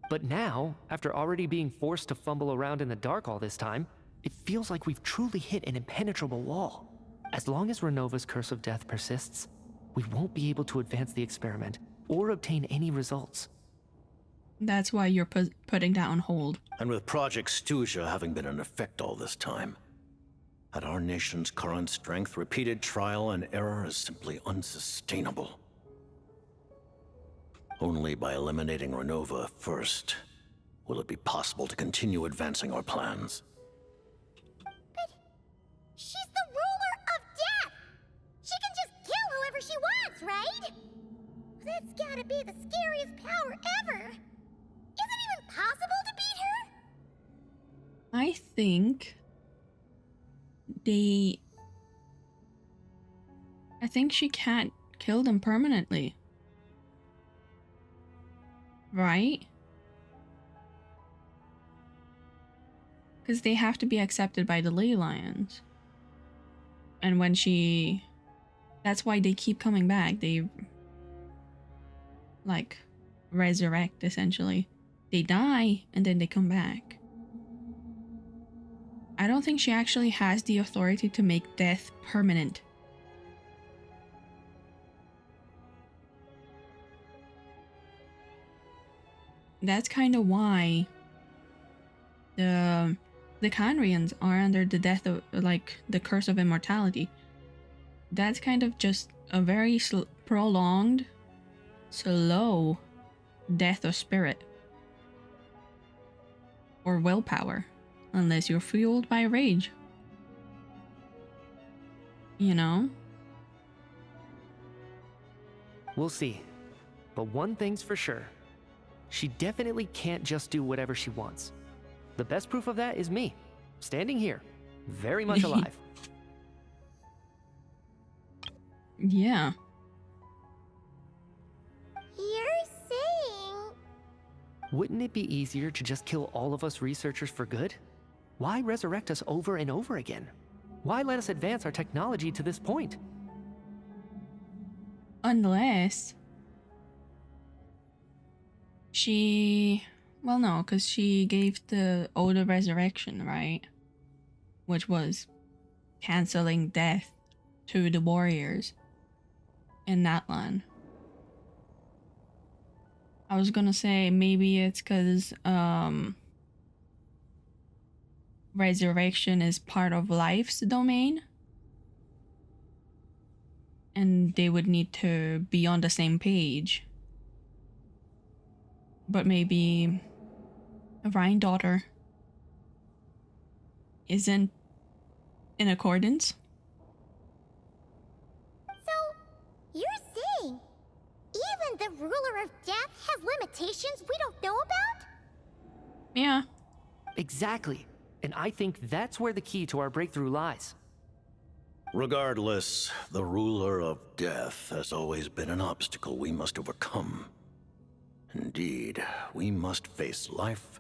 But now, after already being forced to fumble around in the dark all this time, it feels like we've truly hit an impenetrable wall. As long as Renova's Curse of Death persists, we won't be able to advance the experiment or obtain any results. That's why you're putting that on hold. And with Project Snezhnaya having been in effect all this time, at our nation's current strength, repeated trial and error is simply unsustainable. Only by eliminating Ronova first will it be possible to continue advancing our plans. But she's the ruler of death! She can just kill whoever she wants, right? That's gotta be the scariest power ever! Is it even possible to beat her? I think she can't kill them permanently. Right? Because they have to be accepted by the Ley Lions. And when that's why they keep coming back. like resurrect essentially. They die and then they come back. I don't think she actually has the authority to make death permanent. That's kind of why the Khaenri'ahns are under the death of, like, the curse of immortality. That's kind of just a very prolonged, slow death of spirit or willpower, unless you're fueled by rage. You know? We'll see. But one thing's for sure. She definitely can't just do whatever she wants. The best proof of that is me, standing here, very much alive. Yeah. You're saying... Wouldn't it be easier to just kill all of us researchers for good? Why resurrect us over and over again? Why let us advance our technology to this point? Unless she... Well, no, because she gave the Ode of Resurrection, right? Which was canceling death to the warriors in that land. I was gonna say maybe it's because resurrection is part of life's domain, and they would need to be on the same page. But maybe a Rhine daughter isn't in accordance. So, you're saying even the ruler of death has limitations we don't know about? Yeah. Exactly. And I think that's where the key to our breakthrough lies. Regardless, the ruler of death has always been an obstacle we must overcome. Indeed, we must face life,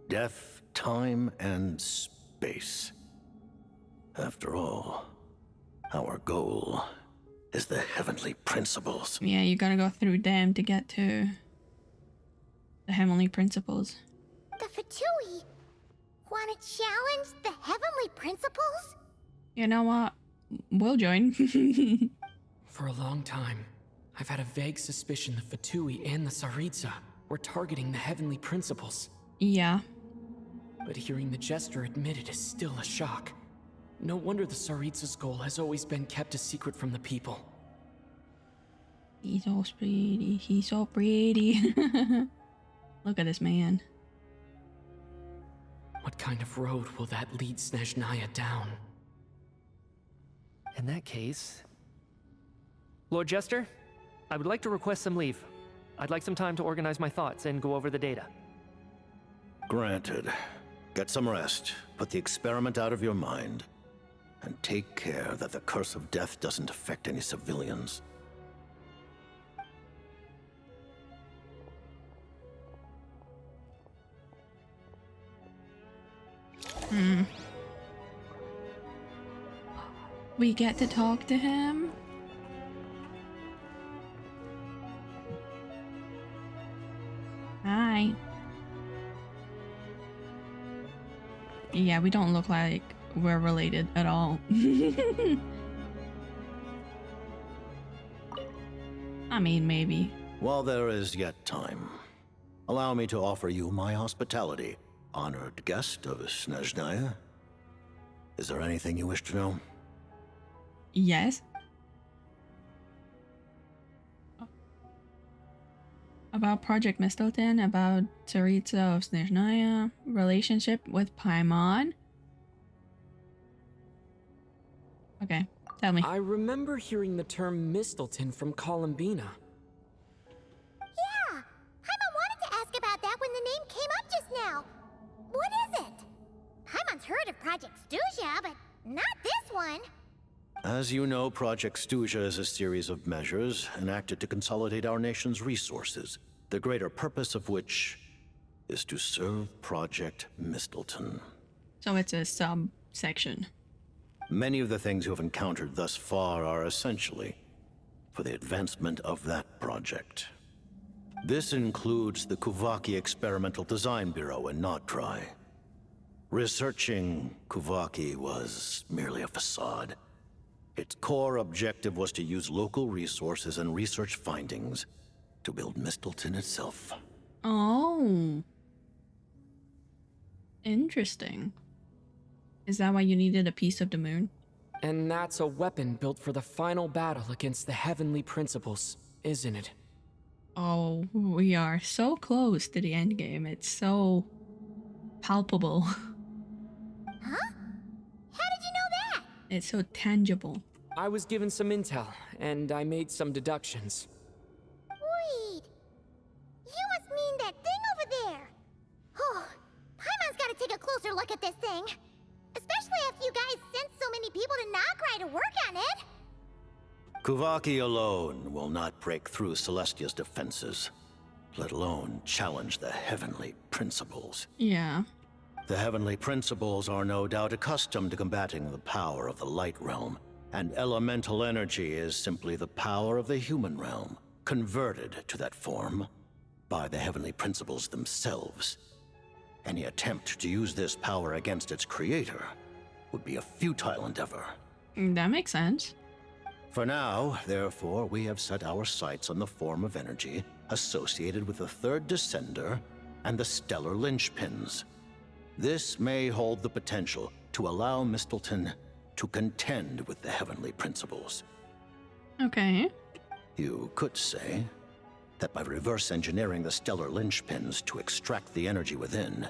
death, time, and space. After all, our goal is the heavenly principles. Yeah, you gotta go through them to get to the heavenly principles. The Fatui want to challenge the heavenly principles? You know what? We'll join. For a long time, I've had a vague suspicion the Fatui and the Tsaritsa were targeting the heavenly principles. Yeah. But hearing the Jester admit it is still a shock. No wonder the Tsaritsa's goal has always been kept a secret from the people. He's so pretty. He's so pretty. Look at this man. What kind of road will that lead Snezhnaya down? In that case... Lord Jester, I would like to request some leave. I'd like some time to organize my thoughts and go over the data. Granted. Get some rest, put the experiment out of your mind, and take care that the curse of death doesn't affect any civilians. We get to talk to him? Hi. Yeah, we don't look like we're related at all. I mean, maybe. While there is yet time, allow me to offer you my hospitality, honored guest of Snezhnaya. Is there anything you wish to know? Yes. About Project Mistleton, about Tsaritsa of Snezhnaya, relationship with Paimon. Okay, tell me. I remember hearing the term Mistleton from Columbina. Yeah, Paimon wanted to ask about that when the name came up just now. What is it? Paimon's heard of Project Stuja, but not this one. As you know, Project Stuja is a series of measures enacted to consolidate our nation's resources, the greater purpose of which is to serve Project Mistleton. So it's a subsection. Many of the things you have encountered thus far are essentially for the advancement of that project. This includes the Kuvaki Experimental Design Bureau in Notdry. Researching Kuvaki was merely a facade. Its core objective was to use local resources and research findings to build Mistleton itself. Oh. Interesting. Is that why you needed a piece of the moon? And that's a weapon built for the final battle against the Heavenly Principles, isn't it? Oh, we are so close to the end game. It's so palpable. Huh? How did you know that? It's so tangible. I was given some intel, and I made some deductions. Wait. You must mean that thing over there. Oh, Paimon's gotta take a closer look at this thing. Especially after you guys sent so many people to Nagrai to work on it. Kuvaki alone will not break through Celestia's defenses, let alone challenge the Heavenly Principles. Yeah. The Heavenly Principles are no doubt accustomed to combating the power of the Light Realm, and elemental energy is simply the power of the human realm, converted to that form by the Heavenly Principles themselves. Any attempt to use this power against its creator would be a futile endeavor. That makes sense. For now, therefore, we have set our sights on the form of energy associated with the Third Descender and the Stellar Linchpins. This may hold the potential to allow Mistleton to contend with the Heavenly Principles. Okay. You could say that by reverse engineering the Stellar Linchpins to extract the energy within,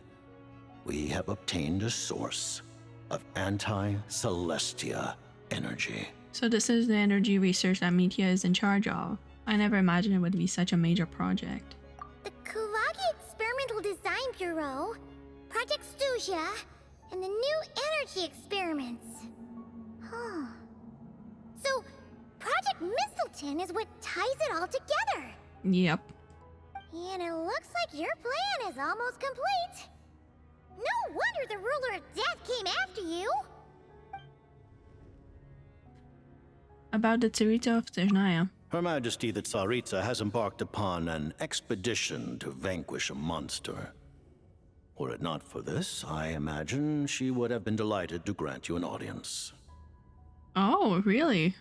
we have obtained a source of anti-Celestia energy. So this is the energy research that Mitya is in charge of. I never imagined it would be such a major project. The Kuvaki Experimental Design Bureau, Project Stusia, and the new energy experiments. Huh. So, Project Mistleton is what ties it all together. Yep. And it looks like your plan is almost complete. No wonder the Ruler of Death came after you. About the Tsaritsa of Snezhnaya. Her Majesty the Tsaritsa has embarked upon an expedition to vanquish a monster. Were it not for this, I imagine she would have been delighted to grant you an audience. Oh, really?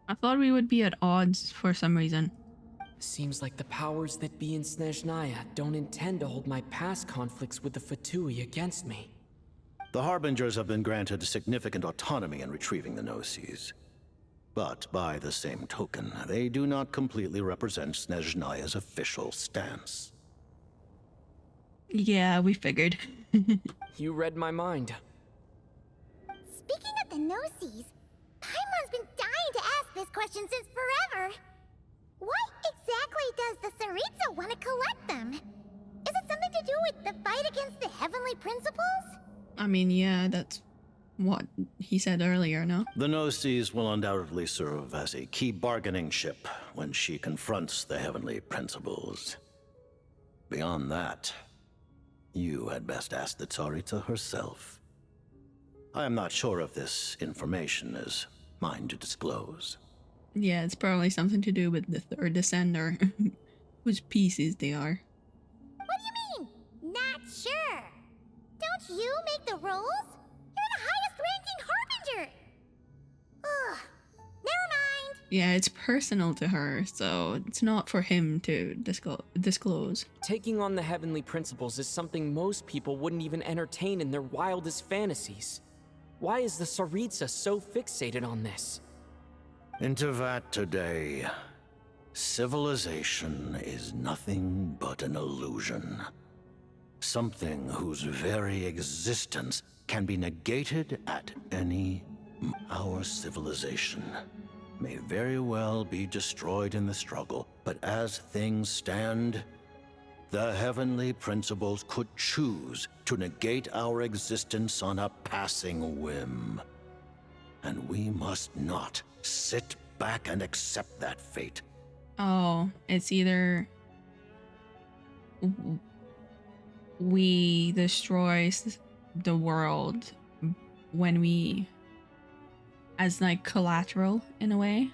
I thought we would be at odds for some reason. Seems like the powers that be in Snezhnaya don't intend to hold my past conflicts with the Fatui against me. The Harbingers have been granted significant autonomy in retrieving the Gnosis. But by the same token, they do not completely represent Snezhnaya's official stance. Yeah, we figured. You read my mind. Speaking of the Gnosis, Paimon's been dying to ask this question since forever. Why exactly does the Tsaritsa want to collect them? Is it something to do with the fight against the Heavenly Principles? I mean, yeah, that's what he said earlier, no? The Gnosis will undoubtedly serve as a key bargaining chip when she confronts the Heavenly Principles. Beyond that, you had best ask the Tsaritsa herself. I am not sure if this information is mine to disclose. Yeah, it's probably something to do with the Third Descender. Whose pieces they are. What do you mean? Not sure. Don't you make the rules? You're the highest ranking Harbinger. Ugh. Never mind. Yeah, it's personal to her, so it's not for him to disclose. Taking on the Heavenly Principles is something most people wouldn't even entertain in their wildest fantasies. Why is the Tsaritsa so fixated on this? Into that today, civilization is nothing but an illusion. Something whose very existence can be negated at any. Our civilization may very well be destroyed in the struggle, but as things stand, the Heavenly Principles could choose to negate our existence on a passing whim. And we must not sit back and accept that fate. Oh, it's either we destroy the world when we, as like collateral in a way,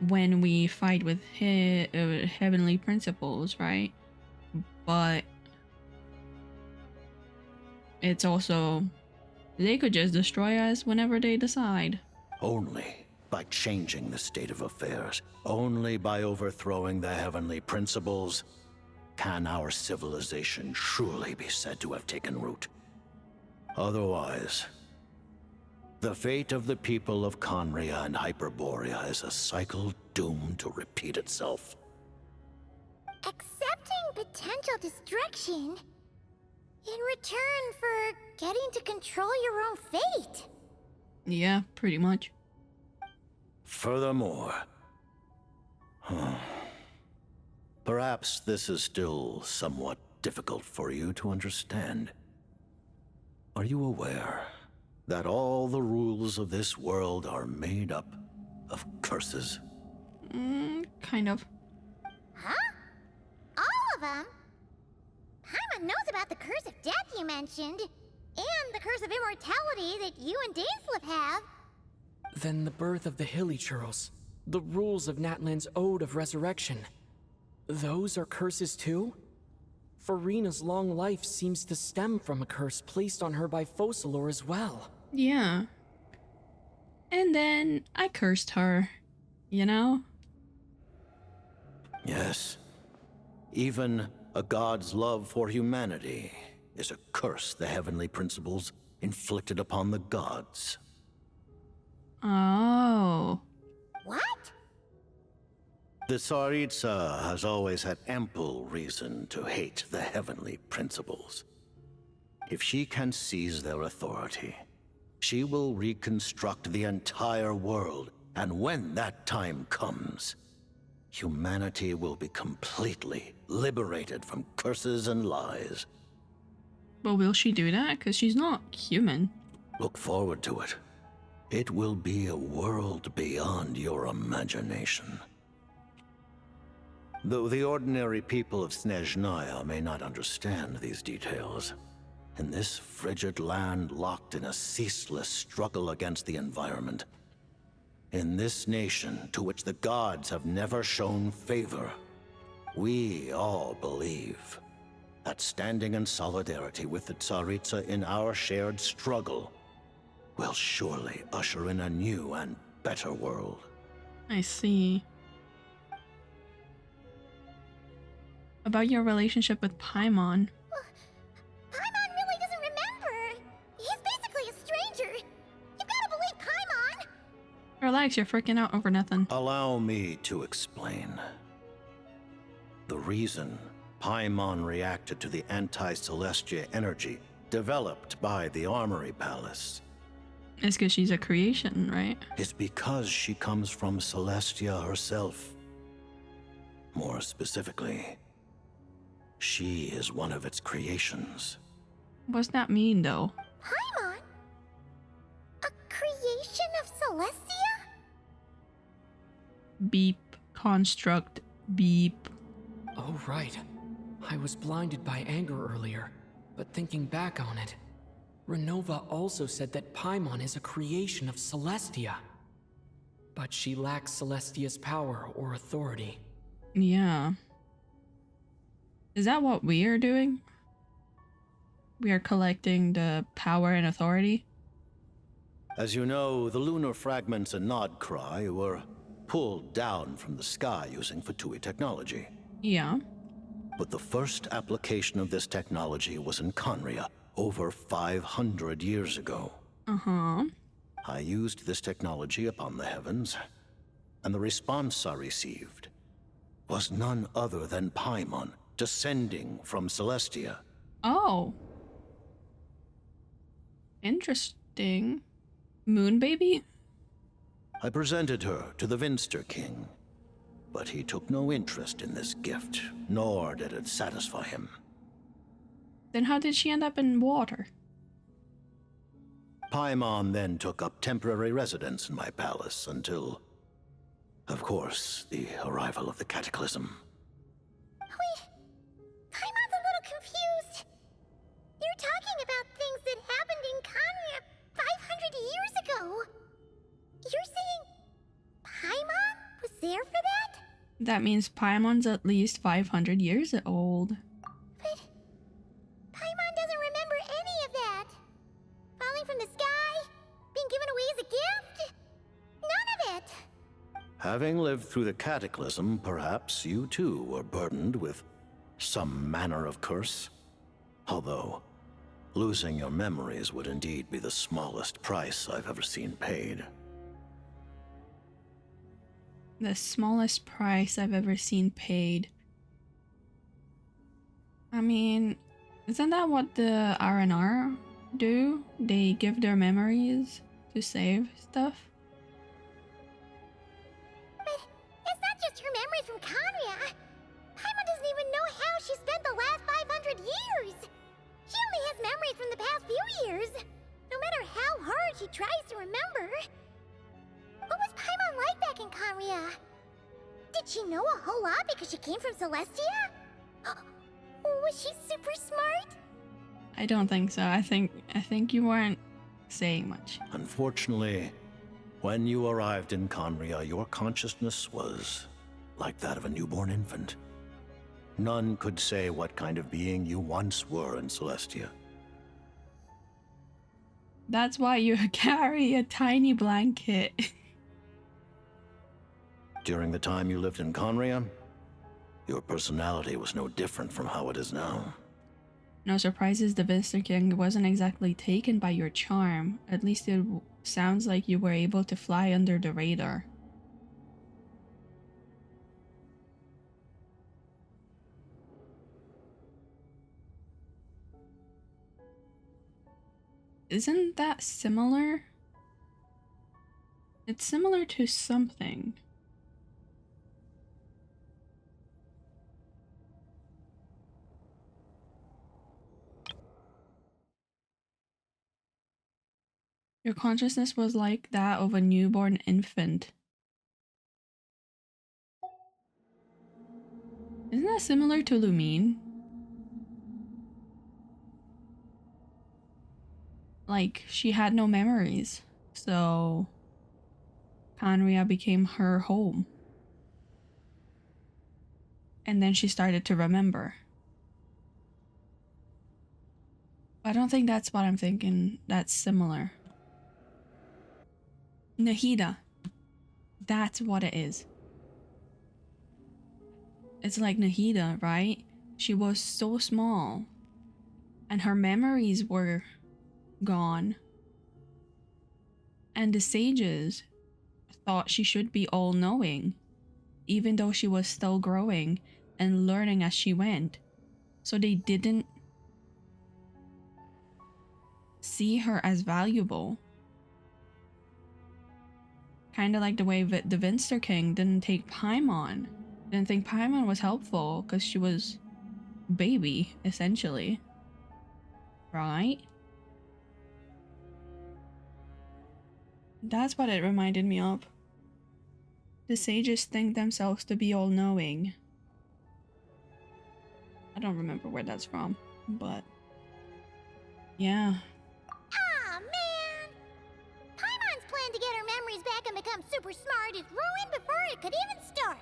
when we fight with heavenly principles, right? But it's also, they could just destroy us whenever they decide. Only by changing the state of affairs, only by overthrowing the heavenly principles, can our civilization truly be said to have taken root. Otherwise, the fate of the people of Conria and Hyperborea is a cycle doomed to repeat itself. Accepting potential destruction in return for getting to control your own fate. Yeah, pretty much. Furthermore, perhaps this is still somewhat difficult for you to understand. Are you aware that all the rules of this world are made up of curses? Kind of. Huh? All of them? Paimon knows about the curse of death you mentioned, and the curse of immortality that you and Dainsleif have. Then the birth of the Hilly Churls, the rules of Natlan's Ode of Resurrection, those are curses too? Farina's long life seems to stem from a curse placed on her by Focalor as well. Yeah. And then I cursed her, you know? Yes. Even a god's love for humanity is a curse the heavenly principles inflicted upon the gods. Oh. What? The Tsaritsa has always had ample reason to hate the heavenly principles. If she can seize their authority, she will reconstruct the entire world, and when that time comes, humanity will be completely liberated from curses and lies. But will she do that? Because she's not human. Look forward to it. It will be a world beyond your imagination. Though the ordinary people of Snezhnaya may not understand these details, in this frigid land locked in a ceaseless struggle against the environment, in this nation to which the gods have never shown favor, we all believe that standing in solidarity with the Tsaritsa in our shared struggle will surely usher in a new and better world. I see. About your relationship with Paimon. Paimon really doesn't remember. He's basically a stranger. You've got to believe Paimon. Relax, you're freaking out over nothing. Allow me to explain. The reason Paimon reacted to the anti-Celestia energy developed by the Armory Palace It's because she's a creation, right? is because she comes from Celestia herself. More specifically, she is one of its creations. What's that mean, though? Paimon? A creation of Celestia? Beep. Construct. Beep. Oh, right. I was blinded by anger earlier, but thinking back on it, Ronova also said that Paimon is a creation of Celestia. But she lacks Celestia's power or authority. Yeah. Is that what we are doing? We are collecting the power and authority? As you know, the lunar fragments in Nodcry were pulled down from the sky using Fatui technology. Yeah. But the first application of this technology was in Conria over 500 years ago. Uh-huh. I used this technology upon the heavens, and the response I received was none other than Paimon descending from Celestia. Oh. Interesting. Moon baby? I presented her to the Vinster King, but he took no interest in this gift, nor did it satisfy him. Then how did she end up in water? Paimon then took up temporary residence in my palace until, of course, the arrival of the Cataclysm. Wait, Paimon's a little confused. You're talking about things that happened in Conria 500 years ago. You're saying Paimon was there for that? That means Paimon's at least 500 years old. But Paimon doesn't remember any of that. Falling from the sky? Being given away as a gift? None of it! Having lived through the cataclysm, perhaps you too were burdened with some manner of curse. Although, losing your memories would indeed be the smallest price I've ever seen paid. The smallest price I've ever seen paid. I mean, isn't that what the R&R do? They give their memories to save stuff? But it's not just her memories from Conria. Paimon doesn't even know how she spent the last 500 years. She only has memories from the past few years. No matter how hard she tries to remember. What was Paimon like back in Conria? Did she know a whole lot because she came from Celestia? Was she super smart? I don't think so. I think you weren't saying much. Unfortunately, when you arrived in Conria, your consciousness was like that of a newborn infant. None could say what kind of being you once were in Celestia. That's why you carry a tiny blanket. During the time you lived in Conria, your personality was no different from how it is now. No surprises, the Visitor King wasn't exactly taken by your charm. At least it sounds like you were able to fly under the radar. Isn't that similar? It's similar to something. Your consciousness was like that of a newborn infant. Isn't that similar to Lumine? Like, she had no memories, so Conria became her home. And then she started to remember. I don't think that's what I'm thinking. That's similar. Nahida. That's what it is. It's like Nahida, right? She was so small. And her memories were gone. And the sages thought she should be all-knowing, even though she was still growing and learning as she went. So they didn't see her as valuable. Kind of like the way the Visitor King didn't take Paimon. Didn't think Paimon was helpful because she was baby, essentially. Right? That's what it reminded me of. The sages think themselves to be all-knowing. I don't remember where that's from, but yeah. Aw, man! Paimon's plan to get her memories back and become super smart is ruined before it could even start.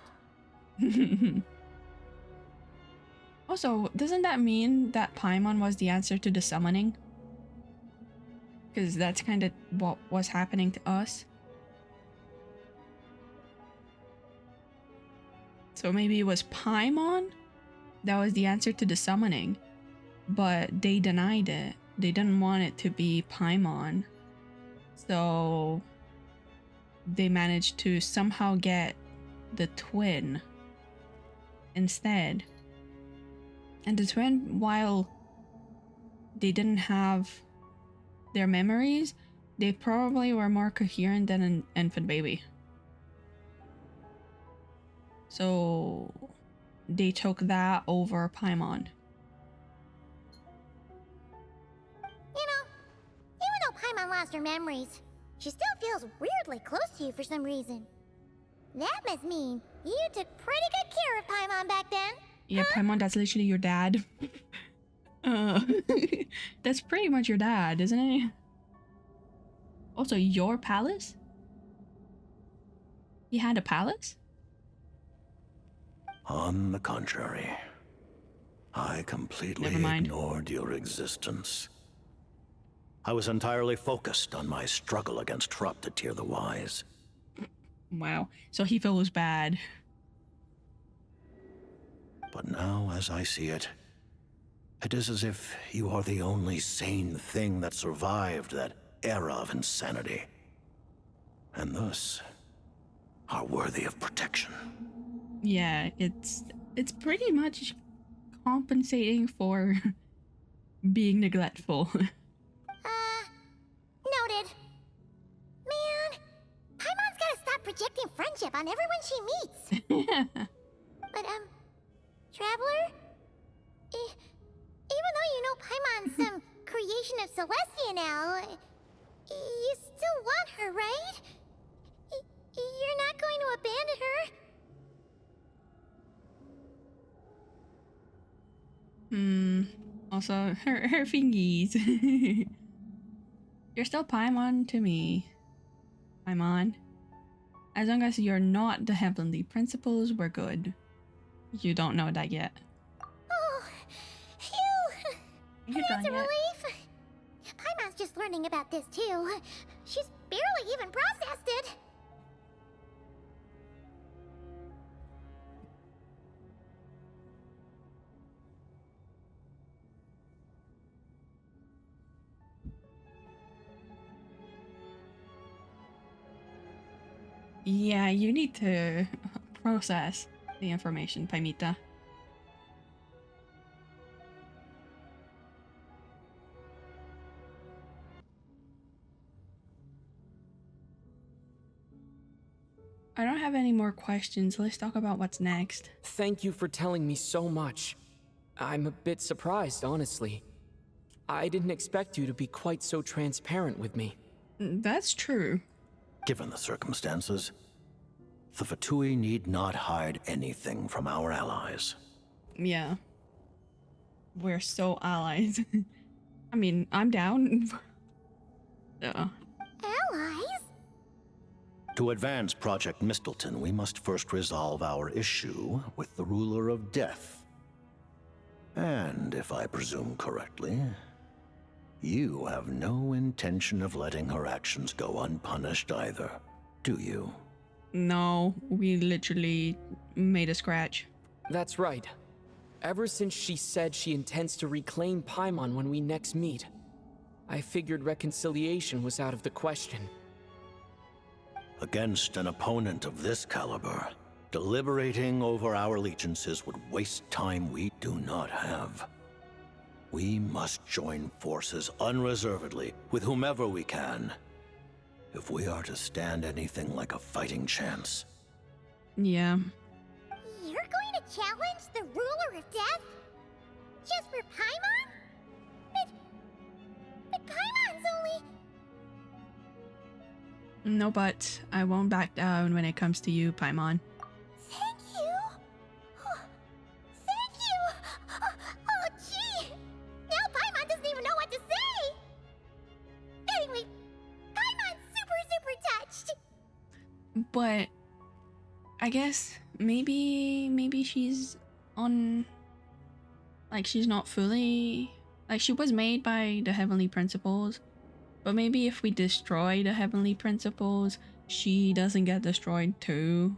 Also, doesn't that mean that Paimon was the answer to the summoning? Because that's kind of what was happening to us. So maybe it was Paimon that was the answer to the summoning, but they denied it. They didn't want it to be Paimon. So they managed to somehow get the twin instead. And the twin, while they didn't have their memories, they probably were more coherent than an infant baby. So they took that over Paimon. You know, even though Paimon lost her memories, she still feels weirdly close to you for some reason. That must mean you took pretty good care of Paimon back then. Yeah, huh? Paimon, that's literally your dad. That's pretty much your dad, isn't it? Also, your palace? He had a palace? On the contrary, I completely ignored your existence. I was entirely focused on my struggle against Trope to Tear the Wise. Wow, so he feels bad. But now, as I see it, it is as if you are the only sane thing that survived that era of insanity. And thus, are worthy of protection. Yeah, it's pretty much compensating for being neglectful. Noted. Man, Paimon's gotta stop projecting friendship on everyone she meets. But, Traveler? Even though you know Paimon's some creation of Celestia now, you still want her, right? You're not going to abandon her? Also, her fingies. You're still Paimon to me. Paimon. As long as you're not the Heavenly Principles, we're good. You don't know that yet. Oh, phew! You're That's a done yet. relief. Paimon's just learning about this too. She's barely even processed it. Yeah, you need to process the information, Paimita. I don't have any more questions. Let's talk about what's next. Thank you for telling me so much. I'm a bit surprised, honestly. I didn't expect you to be quite so transparent with me. That's true. Given the circumstances, the Fatui need not hide anything from our allies. Yeah. We're so allies. I mean, I'm down. Allies? To advance Project Mistleton, we must first resolve our issue with the Ruler of Death. And if I presume correctly, you have no intention of letting her actions go unpunished either, do you? No, we literally made a scratch. That's right. Ever since she said she intends to reclaim Paimon when we next meet, I figured reconciliation was out of the question. Against an opponent of this caliber, deliberating over our allegiances would waste time we do not have. We must join forces unreservedly with whomever we can, if we are to stand anything like a fighting chance. Yeah. You're going to challenge the Ruler of Death? Just for Paimon? But Paimon's only... No buts. I won't back down when it comes to you, Paimon. Thank you. Thank you. Oh, gee. Now Paimon doesn't even know what to say. Anyway, Paimon's super touched. But I guess maybe she's on, like, she's not fully, like, she was made by the Heavenly Principles, but maybe if we destroy the Heavenly Principles, she doesn't get destroyed too.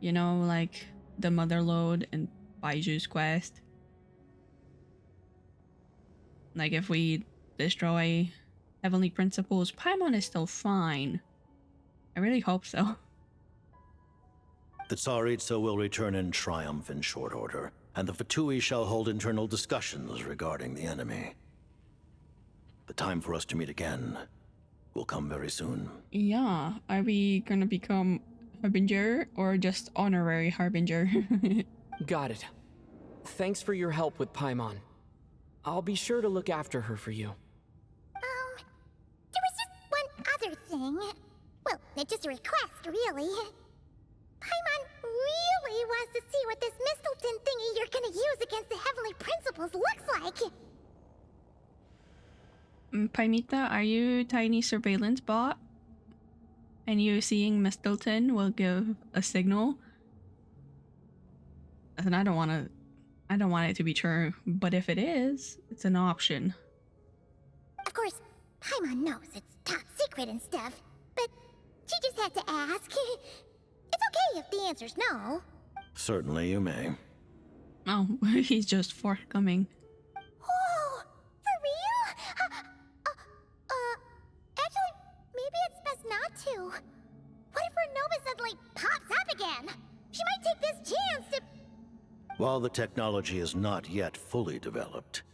You know, like the Mother Lode in Baiju's quest. Like, if we destroy Heavenly Principles, Paimon is still fine. I really hope so. The Tsaritsa will return in triumph in short order, and the Fatui shall hold internal discussions regarding the enemy. The time for us to meet again will come very soon. Yeah, are we gonna become Harbinger or just honorary Harbinger? Got it. Thanks for your help with Paimon. I'll be sure to look after her for you. There was just one other thing. Well, it's just a request, really. Paimon really wants to see what this Mistleton thingy you're gonna use against the Heavenly Principles looks like. Paimita, are you tiny surveillance bot? And you seeing Mistleton will give a signal? And I don't want it to be true, but if it is, it's an option. Of course, Paimon knows it's top secret and stuff, but she just had to ask. It's okay if the answer's no. Certainly you may. Oh, he's just forthcoming. Oh, for real? Actually, maybe it's best not to. What if Ronova suddenly pops up again? She might take this chance to... While the technology is not yet fully developed,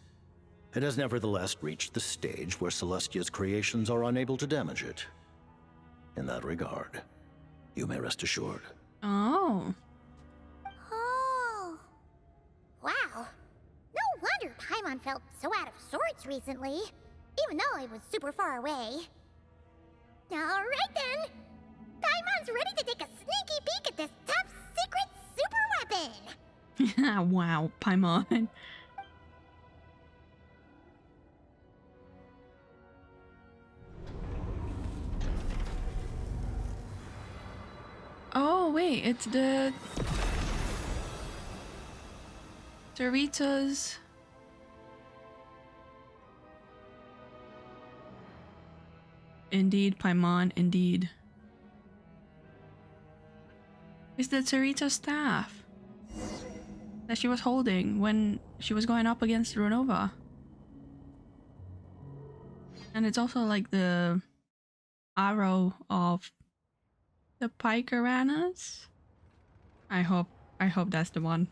it has nevertheless reached the stage where Celestia's creations are unable to damage it. In that regard, you may rest assured. Oh. Oh. Wow. No wonder Paimon felt so out of sorts recently, even though it was super far away. Alright then. Paimon's ready to take a sneaky peek at this top secret super weapon. Wow, Paimon. Oh wait, it's the Doritos. Indeed, Paimon, indeed. It's the Doritos staff that she was holding when she was going up against Ronova. And it's also like the arrow of the Pikeranas. I hope that's the one.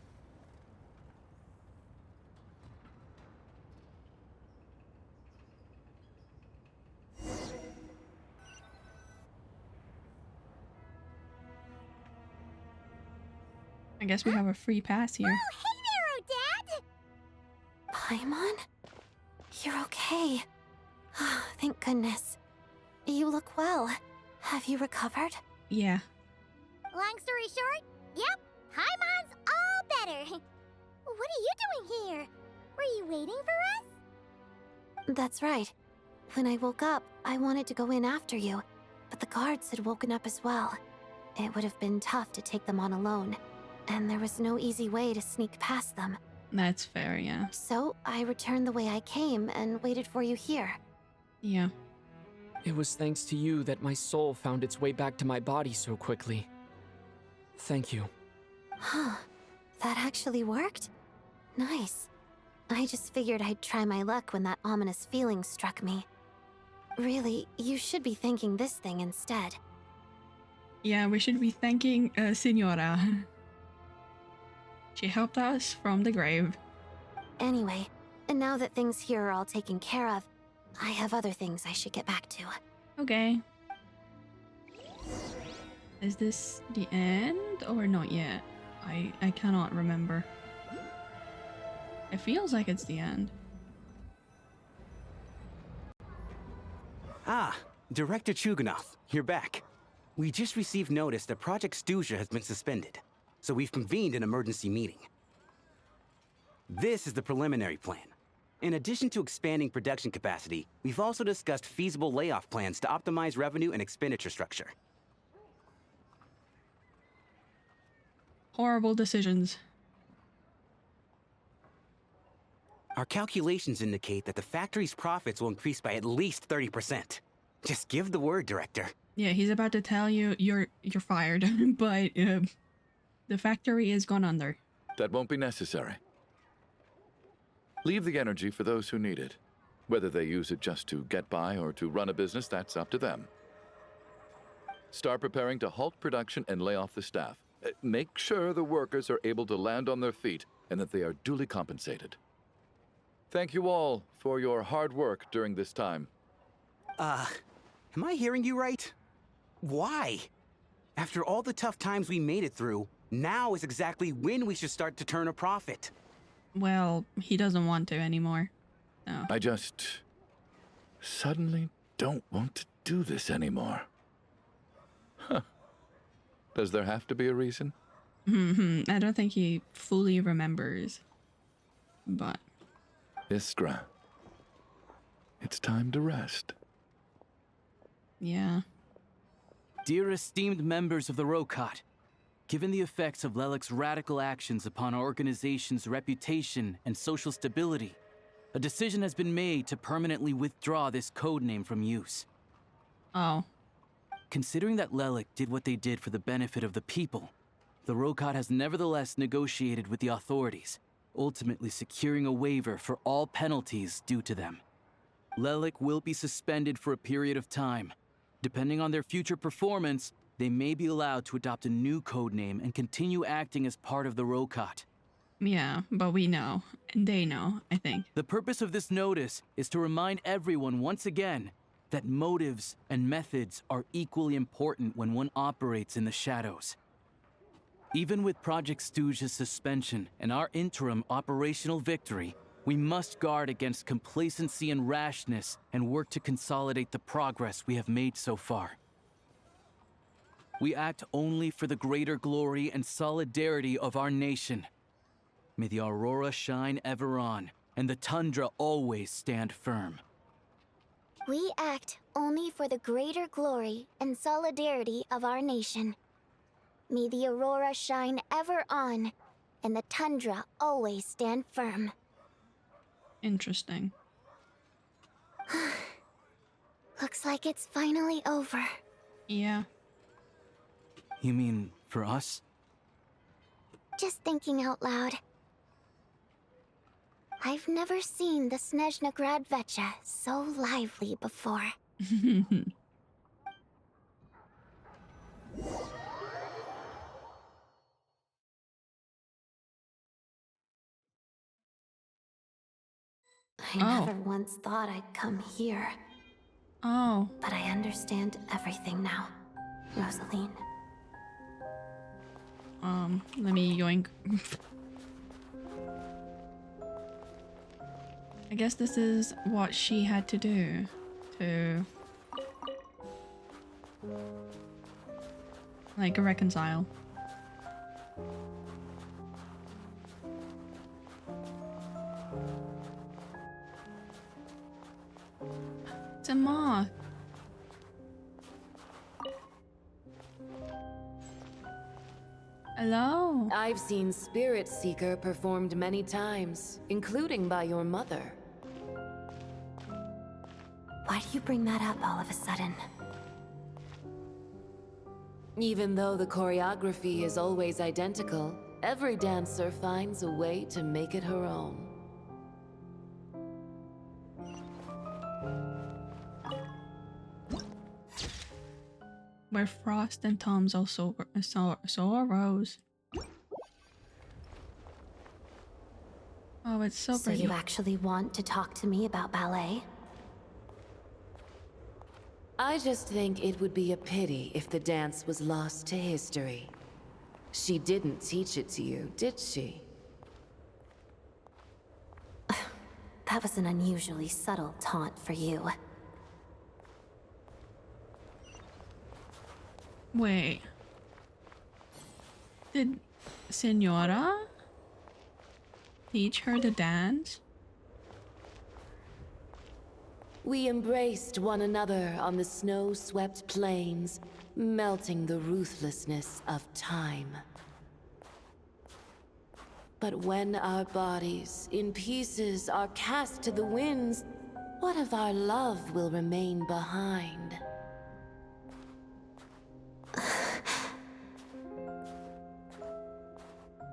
I guess we have a free pass here. Oh, hey there, Odette! Paimon? You're okay. Thank goodness. You look well. Have you recovered? Yeah. Long story short, yep, Paimon's all better. What are you doing here? Were you waiting for us? That's right. When I woke up, I wanted to go in after you, but the guards had woken up as well. It would have been tough to take them on alone, and there was no easy way to sneak past them. That's fair, yeah. So I returned the way I came and waited for you here. Yeah. It was thanks to you that my soul found its way back to my body so quickly. Thank you. Huh. That actually worked? Nice. I just figured I'd try my luck when that ominous feeling struck me. Really, you should be thanking this thing instead. Yeah, we should be thanking Signora. She helped us from the grave. Anyway, and now that things here are all taken care of, I have other things I should get back to. Okay. Is this the end or not yet? I cannot remember. It feels like it's the end. Ah, Director Chuganov, you're back. We just received notice that Project Stuzha has been suspended, so we've convened an emergency meeting. This is the preliminary plan. In addition to expanding production capacity, we've also discussed feasible layoff plans to optimize revenue and expenditure structure. Horrible decisions. Our calculations indicate that the factory's profits will increase by at least 30%. Just give the word, Director. Yeah, he's about to tell you you're fired, but the factory is gone under. That won't be necessary. Leave the energy for those who need it. Whether they use it just to get by or to run a business, that's up to them. Start preparing to halt production and lay off the staff. Make sure the workers are able to land on their feet and that they are duly compensated. Thank you all for your hard work during this time. Am I hearing you right? Why? After all the tough times we made it through, now is exactly when we should start to turn a profit. Well, he doesn't want to anymore. No. I just suddenly don't want to do this anymore. Huh. Does there have to be a reason? I don't think he fully remembers. But... Iskra, it's time to rest. Yeah. Dear esteemed members of the Rokot, Given the effects of Lelik's radical actions upon our organization's reputation and social stability, a decision has been made to permanently withdraw this codename from use. Oh. Considering that Lelik did what they did for the benefit of the people, the Rokot has nevertheless negotiated with the authorities, ultimately securing a waiver for all penalties due to them. Lelik will be suspended for a period of time. Depending on their future performance, they may be allowed to adopt a new codename and continue acting as part of the Rokot. Yeah, but we know, and they know, I think. The purpose of this notice is to remind everyone once again that motives and methods are equally important when one operates in the shadows. Even with Project Stooge's suspension and our interim operational victory, we must guard against complacency and rashness and work to consolidate the progress we have made so far. We act only for the greater glory and solidarity of our nation. May the aurora shine ever on, and the tundra always stand firm. We act only for the greater glory and solidarity of our nation. May the aurora shine ever on, and the tundra always stand firm. Interesting. Looks like it's finally over. Yeah. You mean for us? Just thinking out loud. I've never seen the Snezhnaya Vecha so lively before. I never once thought I'd come here. Oh. But I understand everything now, Rosaline. Let me yoink. I guess this is what she had to do to like reconcile. It's a moth. Hello. I've seen Spirit Seeker performed many times, including by your mother. Why do you bring that up all of a sudden? Even though the choreography is always identical, every dancer finds a way to make it her own. Where Frost and Tom's also so arose. Oh, it's so pretty. So you actually want to talk to me about ballet? I just think it would be a pity if the dance was lost to history. She didn't teach it to you, did she? That was an unusually subtle taunt for you. Wait. Did Senora teach her to dance? We embraced one another on the snow-swept plains, melting the ruthlessness of time. But when our bodies, in pieces, are cast to the winds, what of our love will remain behind?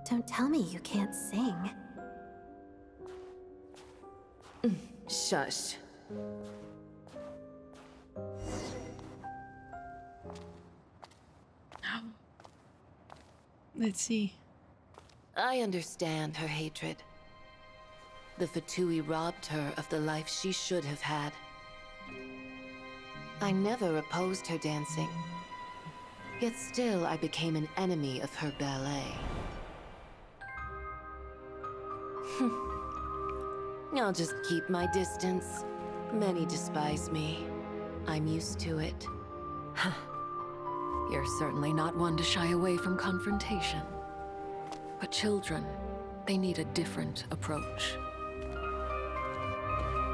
Don't tell me you can't sing. Shush. Let's see. I understand her hatred. The Fatui robbed her of the life she should have had. I never opposed her dancing. Yet still I became an enemy of her ballet. I'll just keep my distance. Many despise me. I'm used to it. You're certainly not one to shy away from confrontation. But children, they need a different approach.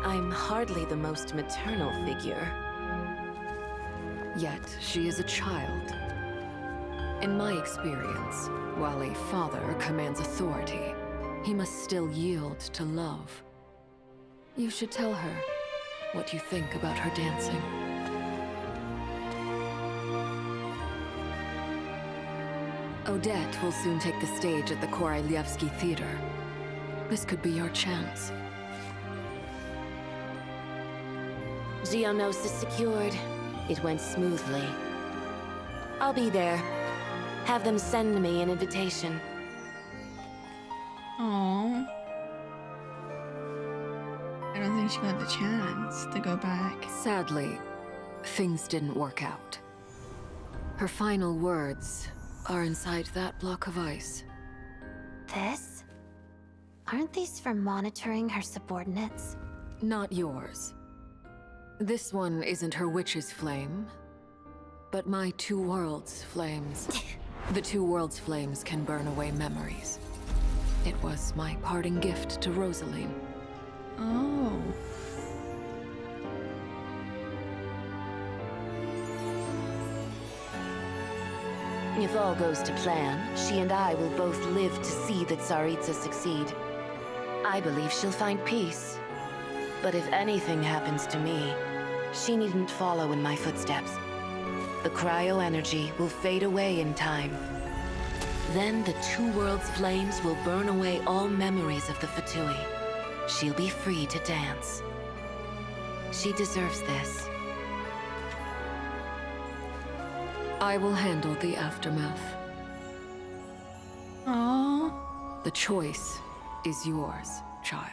I'm hardly the most maternal figure. Yet, she is a child. In my experience, while a father commands authority, he must still yield to love. You should tell her what you think about her dancing. Odette will soon take the stage at the Korylievsky Theater. This could be your chance. Geonosis secured. It went smoothly. I'll be there. Have them send me an invitation. Oh. I don't think she got the chance to go back. Sadly, things didn't work out. Her final words are inside that block of ice. This? Aren't these for monitoring her subordinates? Not yours. This one isn't her witch's flame, but my two worlds' flames. The two worlds' flames can burn away memories. It was my parting gift to Rosaline. Oh. If all goes to plan, she and I will both live to see the Tsaritsa succeed. I believe she'll find peace. But if anything happens to me, she needn't follow in my footsteps. The cryo-energy will fade away in time. Then the two worlds' flames will burn away all memories of the Fatui. She'll be free to dance. She deserves this. I will handle the aftermath. Oh. The choice is yours, child.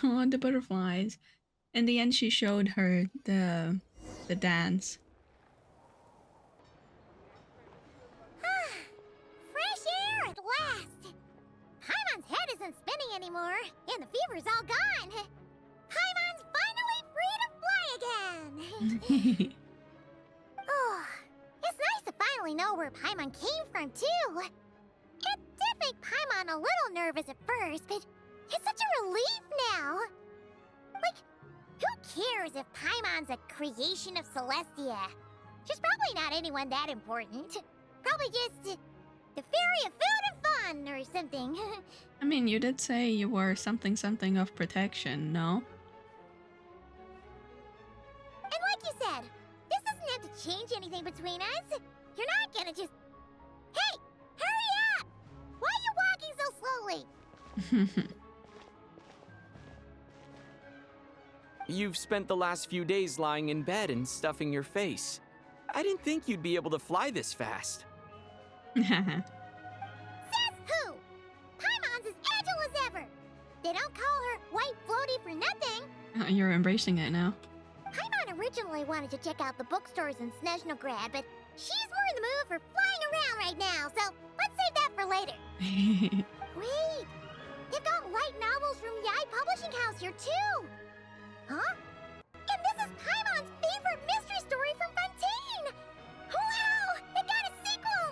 Oh, the butterflies. In the end, she showed her the dance. Fresh air at last! Paimon's head isn't spinning anymore, and the fever's all gone. Paimon's finally free to fly again! Oh, it's nice to finally know where Paimon came from, too. It did make Paimon a little nervous at first, but it's such a relief now. Like, who cares if Paimon's a creation of Celestia? She's probably not anyone that important. Probably just the fairy of food and fun or something. I mean, you did say you were something of protection, no? And like you said, this doesn't have to change anything between us. You're not gonna just... Hey! Hurry up! Why are you walking so slowly? You've spent the last few days lying in bed and stuffing your face. I didn't think you'd be able to fly this fast. Says who? Paimon's as agile as ever. They don't call her White Floaty for nothing. You're embracing it now. Paimon originally wanted to check out the bookstores in Snezhnaya, but she's more in the mood for flying around right now, so let's save that for later. Wait, they've got light novels from Yai Publishing House here too. Huh? And this is Paimon's favorite mystery story from Fontaine! Wow! It got a sequel!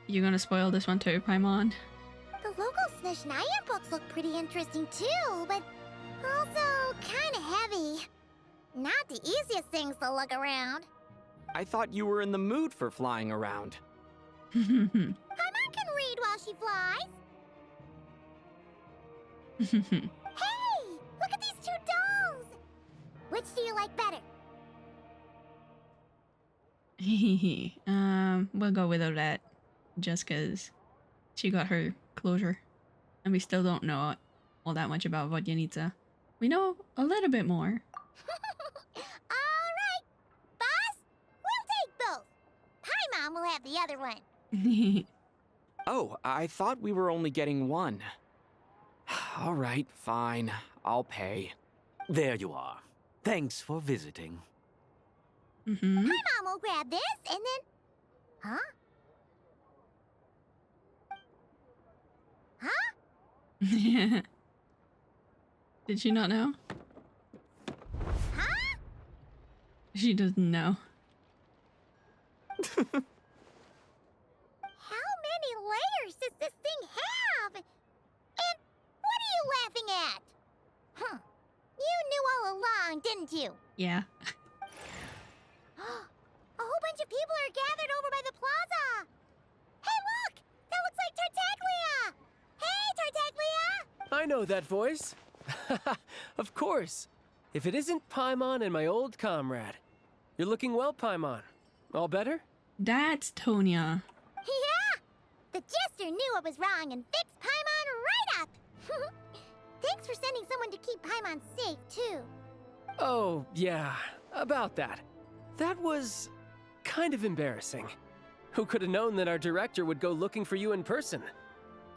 You gonna spoil this one too, Paimon? The local Snezhnaya books look pretty interesting too, but also kinda heavy. Not the easiest things to look around. I thought you were in the mood for flying around. Paimon can read while she flies. Hey! Look at these two dolls! Which do you like better? We'll go with Odette. Just cause she got her closure. And we still don't know all that much about Vodyanitsa. We know a little bit more. Alright! Boss, we'll take both. Paimon will have the other one. Oh, I thought we were only getting one. All right, fine. I'll pay. There you are. Thanks for visiting. Paimon will grab this, and then... Huh? Huh? Did she not know? Huh? She doesn't know. How many layers does this thing didn't you? Yeah. A whole bunch of people are gathered over by the plaza. Hey, look! That looks like Tartaglia! Hey, Tartaglia! I know that voice. Of course. If it isn't Paimon and my old comrade. You're looking well, Paimon. All better? That's Tonya. Yeah! The jester knew I was wrong and fixed Paimon right up! Thanks for sending someone to keep Paimon safe, too. Oh, yeah. About that. That was kind of embarrassing. Who could have known that our director would go looking for you in person?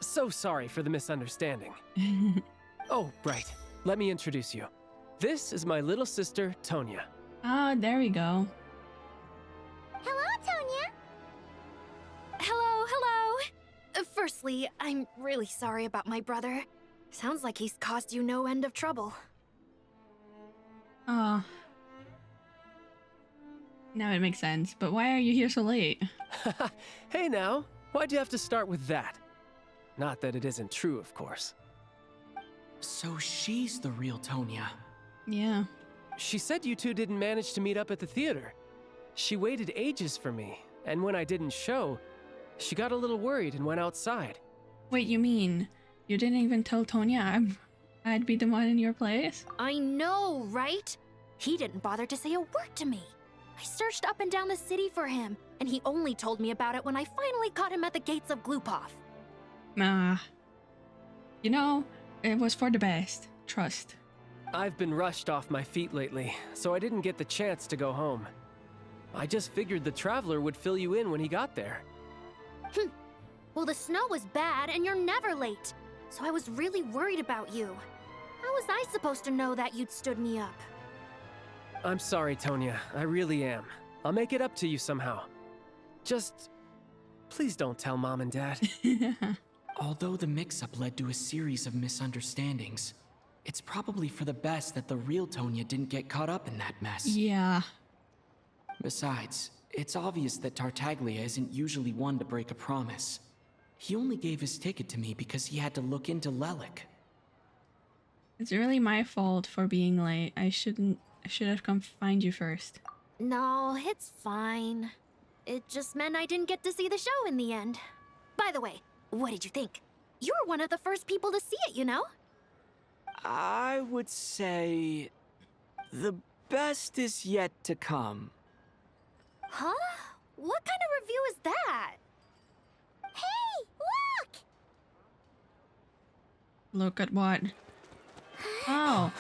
So sorry for the misunderstanding. Oh, right. Let me introduce you. This is my little sister, Tonya. Ah, there we go. Hello, Tonya. Hello, hello. Firstly, I'm really sorry about my brother. Sounds like he's caused you no end of trouble. Oh. Now it makes sense, but why are you here so late? Hey now, why'd you have to start with that? Not that it isn't true, of course. So she's the real Tonya. Yeah. She said you two didn't manage to meet up at the theater. She waited ages for me, and when I didn't show, she got a little worried and went outside. Wait, you mean you didn't even tell Tonya I'd be the one in your place? I know, right? He didn't bother to say a word to me. I searched up and down the city for him, and he only told me about it when I finally caught him at the gates of Glupov. Nah. You know, it was for the best. Trust. I've been rushed off my feet lately, so I didn't get the chance to go home. I just figured the Traveler would fill you in when he got there. Well, the snow was bad, and you're never late. So I was really worried about you. How was I supposed to know that you'd stood me up? I'm sorry, Tonya. I really am. I'll make it up to you somehow. Just... please don't tell Mom and Dad. Although the mix-up led to a series of misunderstandings, it's probably for the best that the real Tonya didn't get caught up in that mess. Yeah. Besides, it's obvious that Tartaglia isn't usually one to break a promise. He only gave his ticket to me because he had to look into Lelik. It's really my fault for being late. I should have come find you first. No, it's fine. It just meant I didn't get to see the show in the end. By the way, what did you think? You were one of the first people to see it, you know? I would say... the best is yet to come. Huh? What kind of review is that? Hey, look! Look at what? Oh.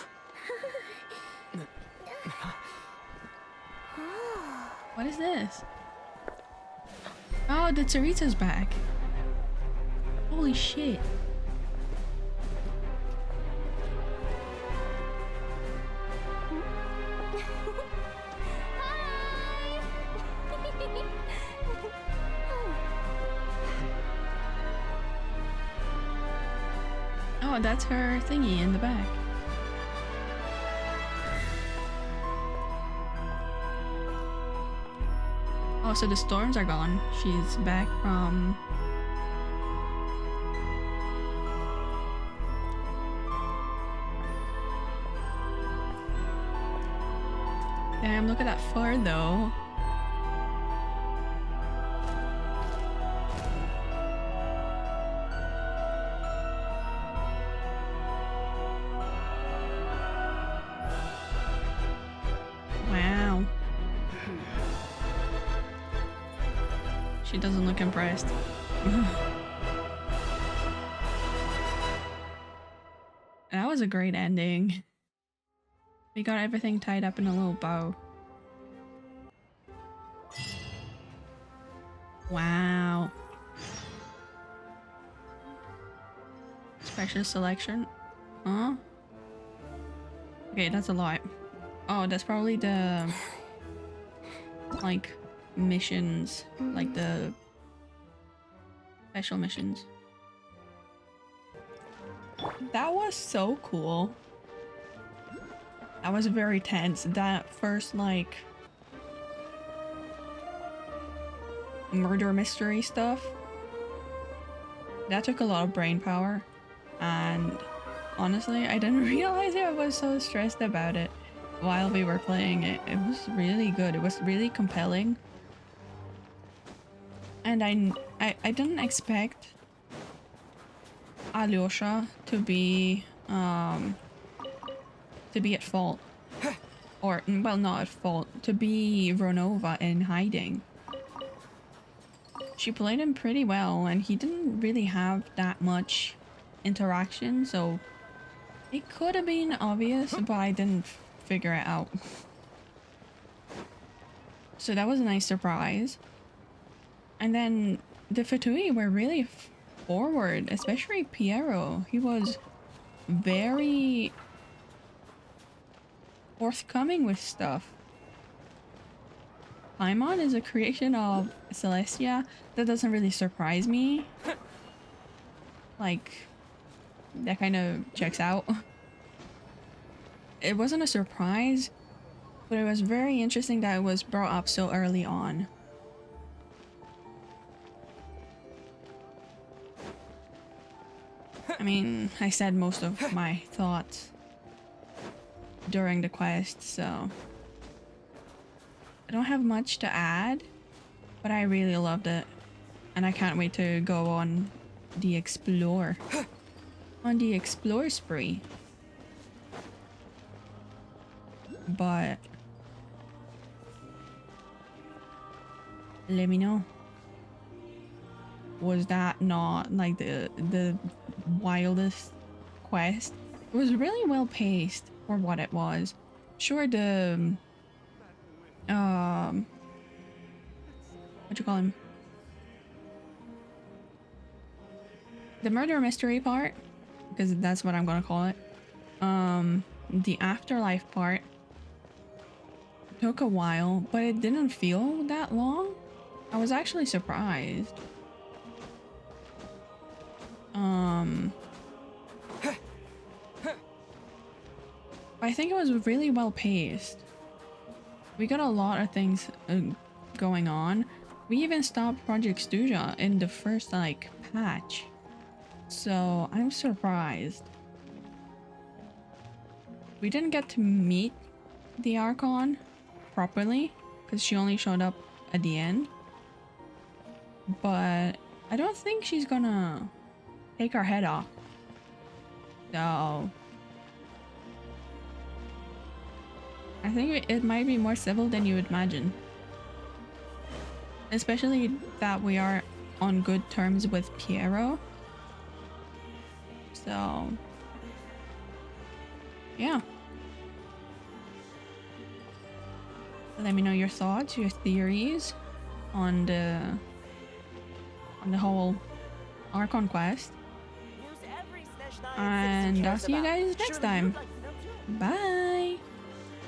What is this? Oh, the Tsaritsa's back. Holy shit. Oh, that's her thingy in the back. Oh, so the storms are gone. She's back from... Damn, look at that fur though. Wow. She doesn't look impressed. That was a great ending. We got everything tied up in a little bow. Wow. Special selection. Huh? Okay, that's a lot. Oh, that's probably the... like, missions. Like the... special missions. That was so cool. That was very tense. That first, like... murder mystery stuff. That took a lot of brain power. And honestly, I didn't realize I was so stressed about it. while we were playing it. It was really good. It was really compelling. And I didn't expect Alyosha to be at fault. Or, well, not at fault. To be Ronova in hiding. She played him pretty well, and he didn't really have that much interaction, so it could have been obvious, but I didn't figure it out. So that was a nice surprise. And then the Fatui were really forward, especially Pierro. He was very forthcoming with stuff. Paimon is a creation of Celestia. That doesn't really surprise me. Like, that kind of checks out. It wasn't a surprise, but it was very interesting that it was brought up so early on. I mean, I said most of my thoughts during the quest, so I don't have much to add, but I really loved it, and I can't wait to go on the explore spree. But let me know, was that not like the wildest quest? It was really well paced for what it was. Sure, the what you call him? The murder mystery part, because that's what I'm gonna call it. The afterlife part took a while, but it didn't feel that long. I was actually surprised. I think it was really well paced. We got a lot of things going on. We even stopped Project Stuja in the first like patch, so I'm surprised. We didn't get to meet the Archon properly because she only showed up at the end, but I don't think she's gonna take our head off, so I think it might be more civil than you would imagine. Especially that we are on good terms with Pierro. So, yeah. Let me know your thoughts, your theories on the whole Archon quest. And I'll see you guys next time. Bye!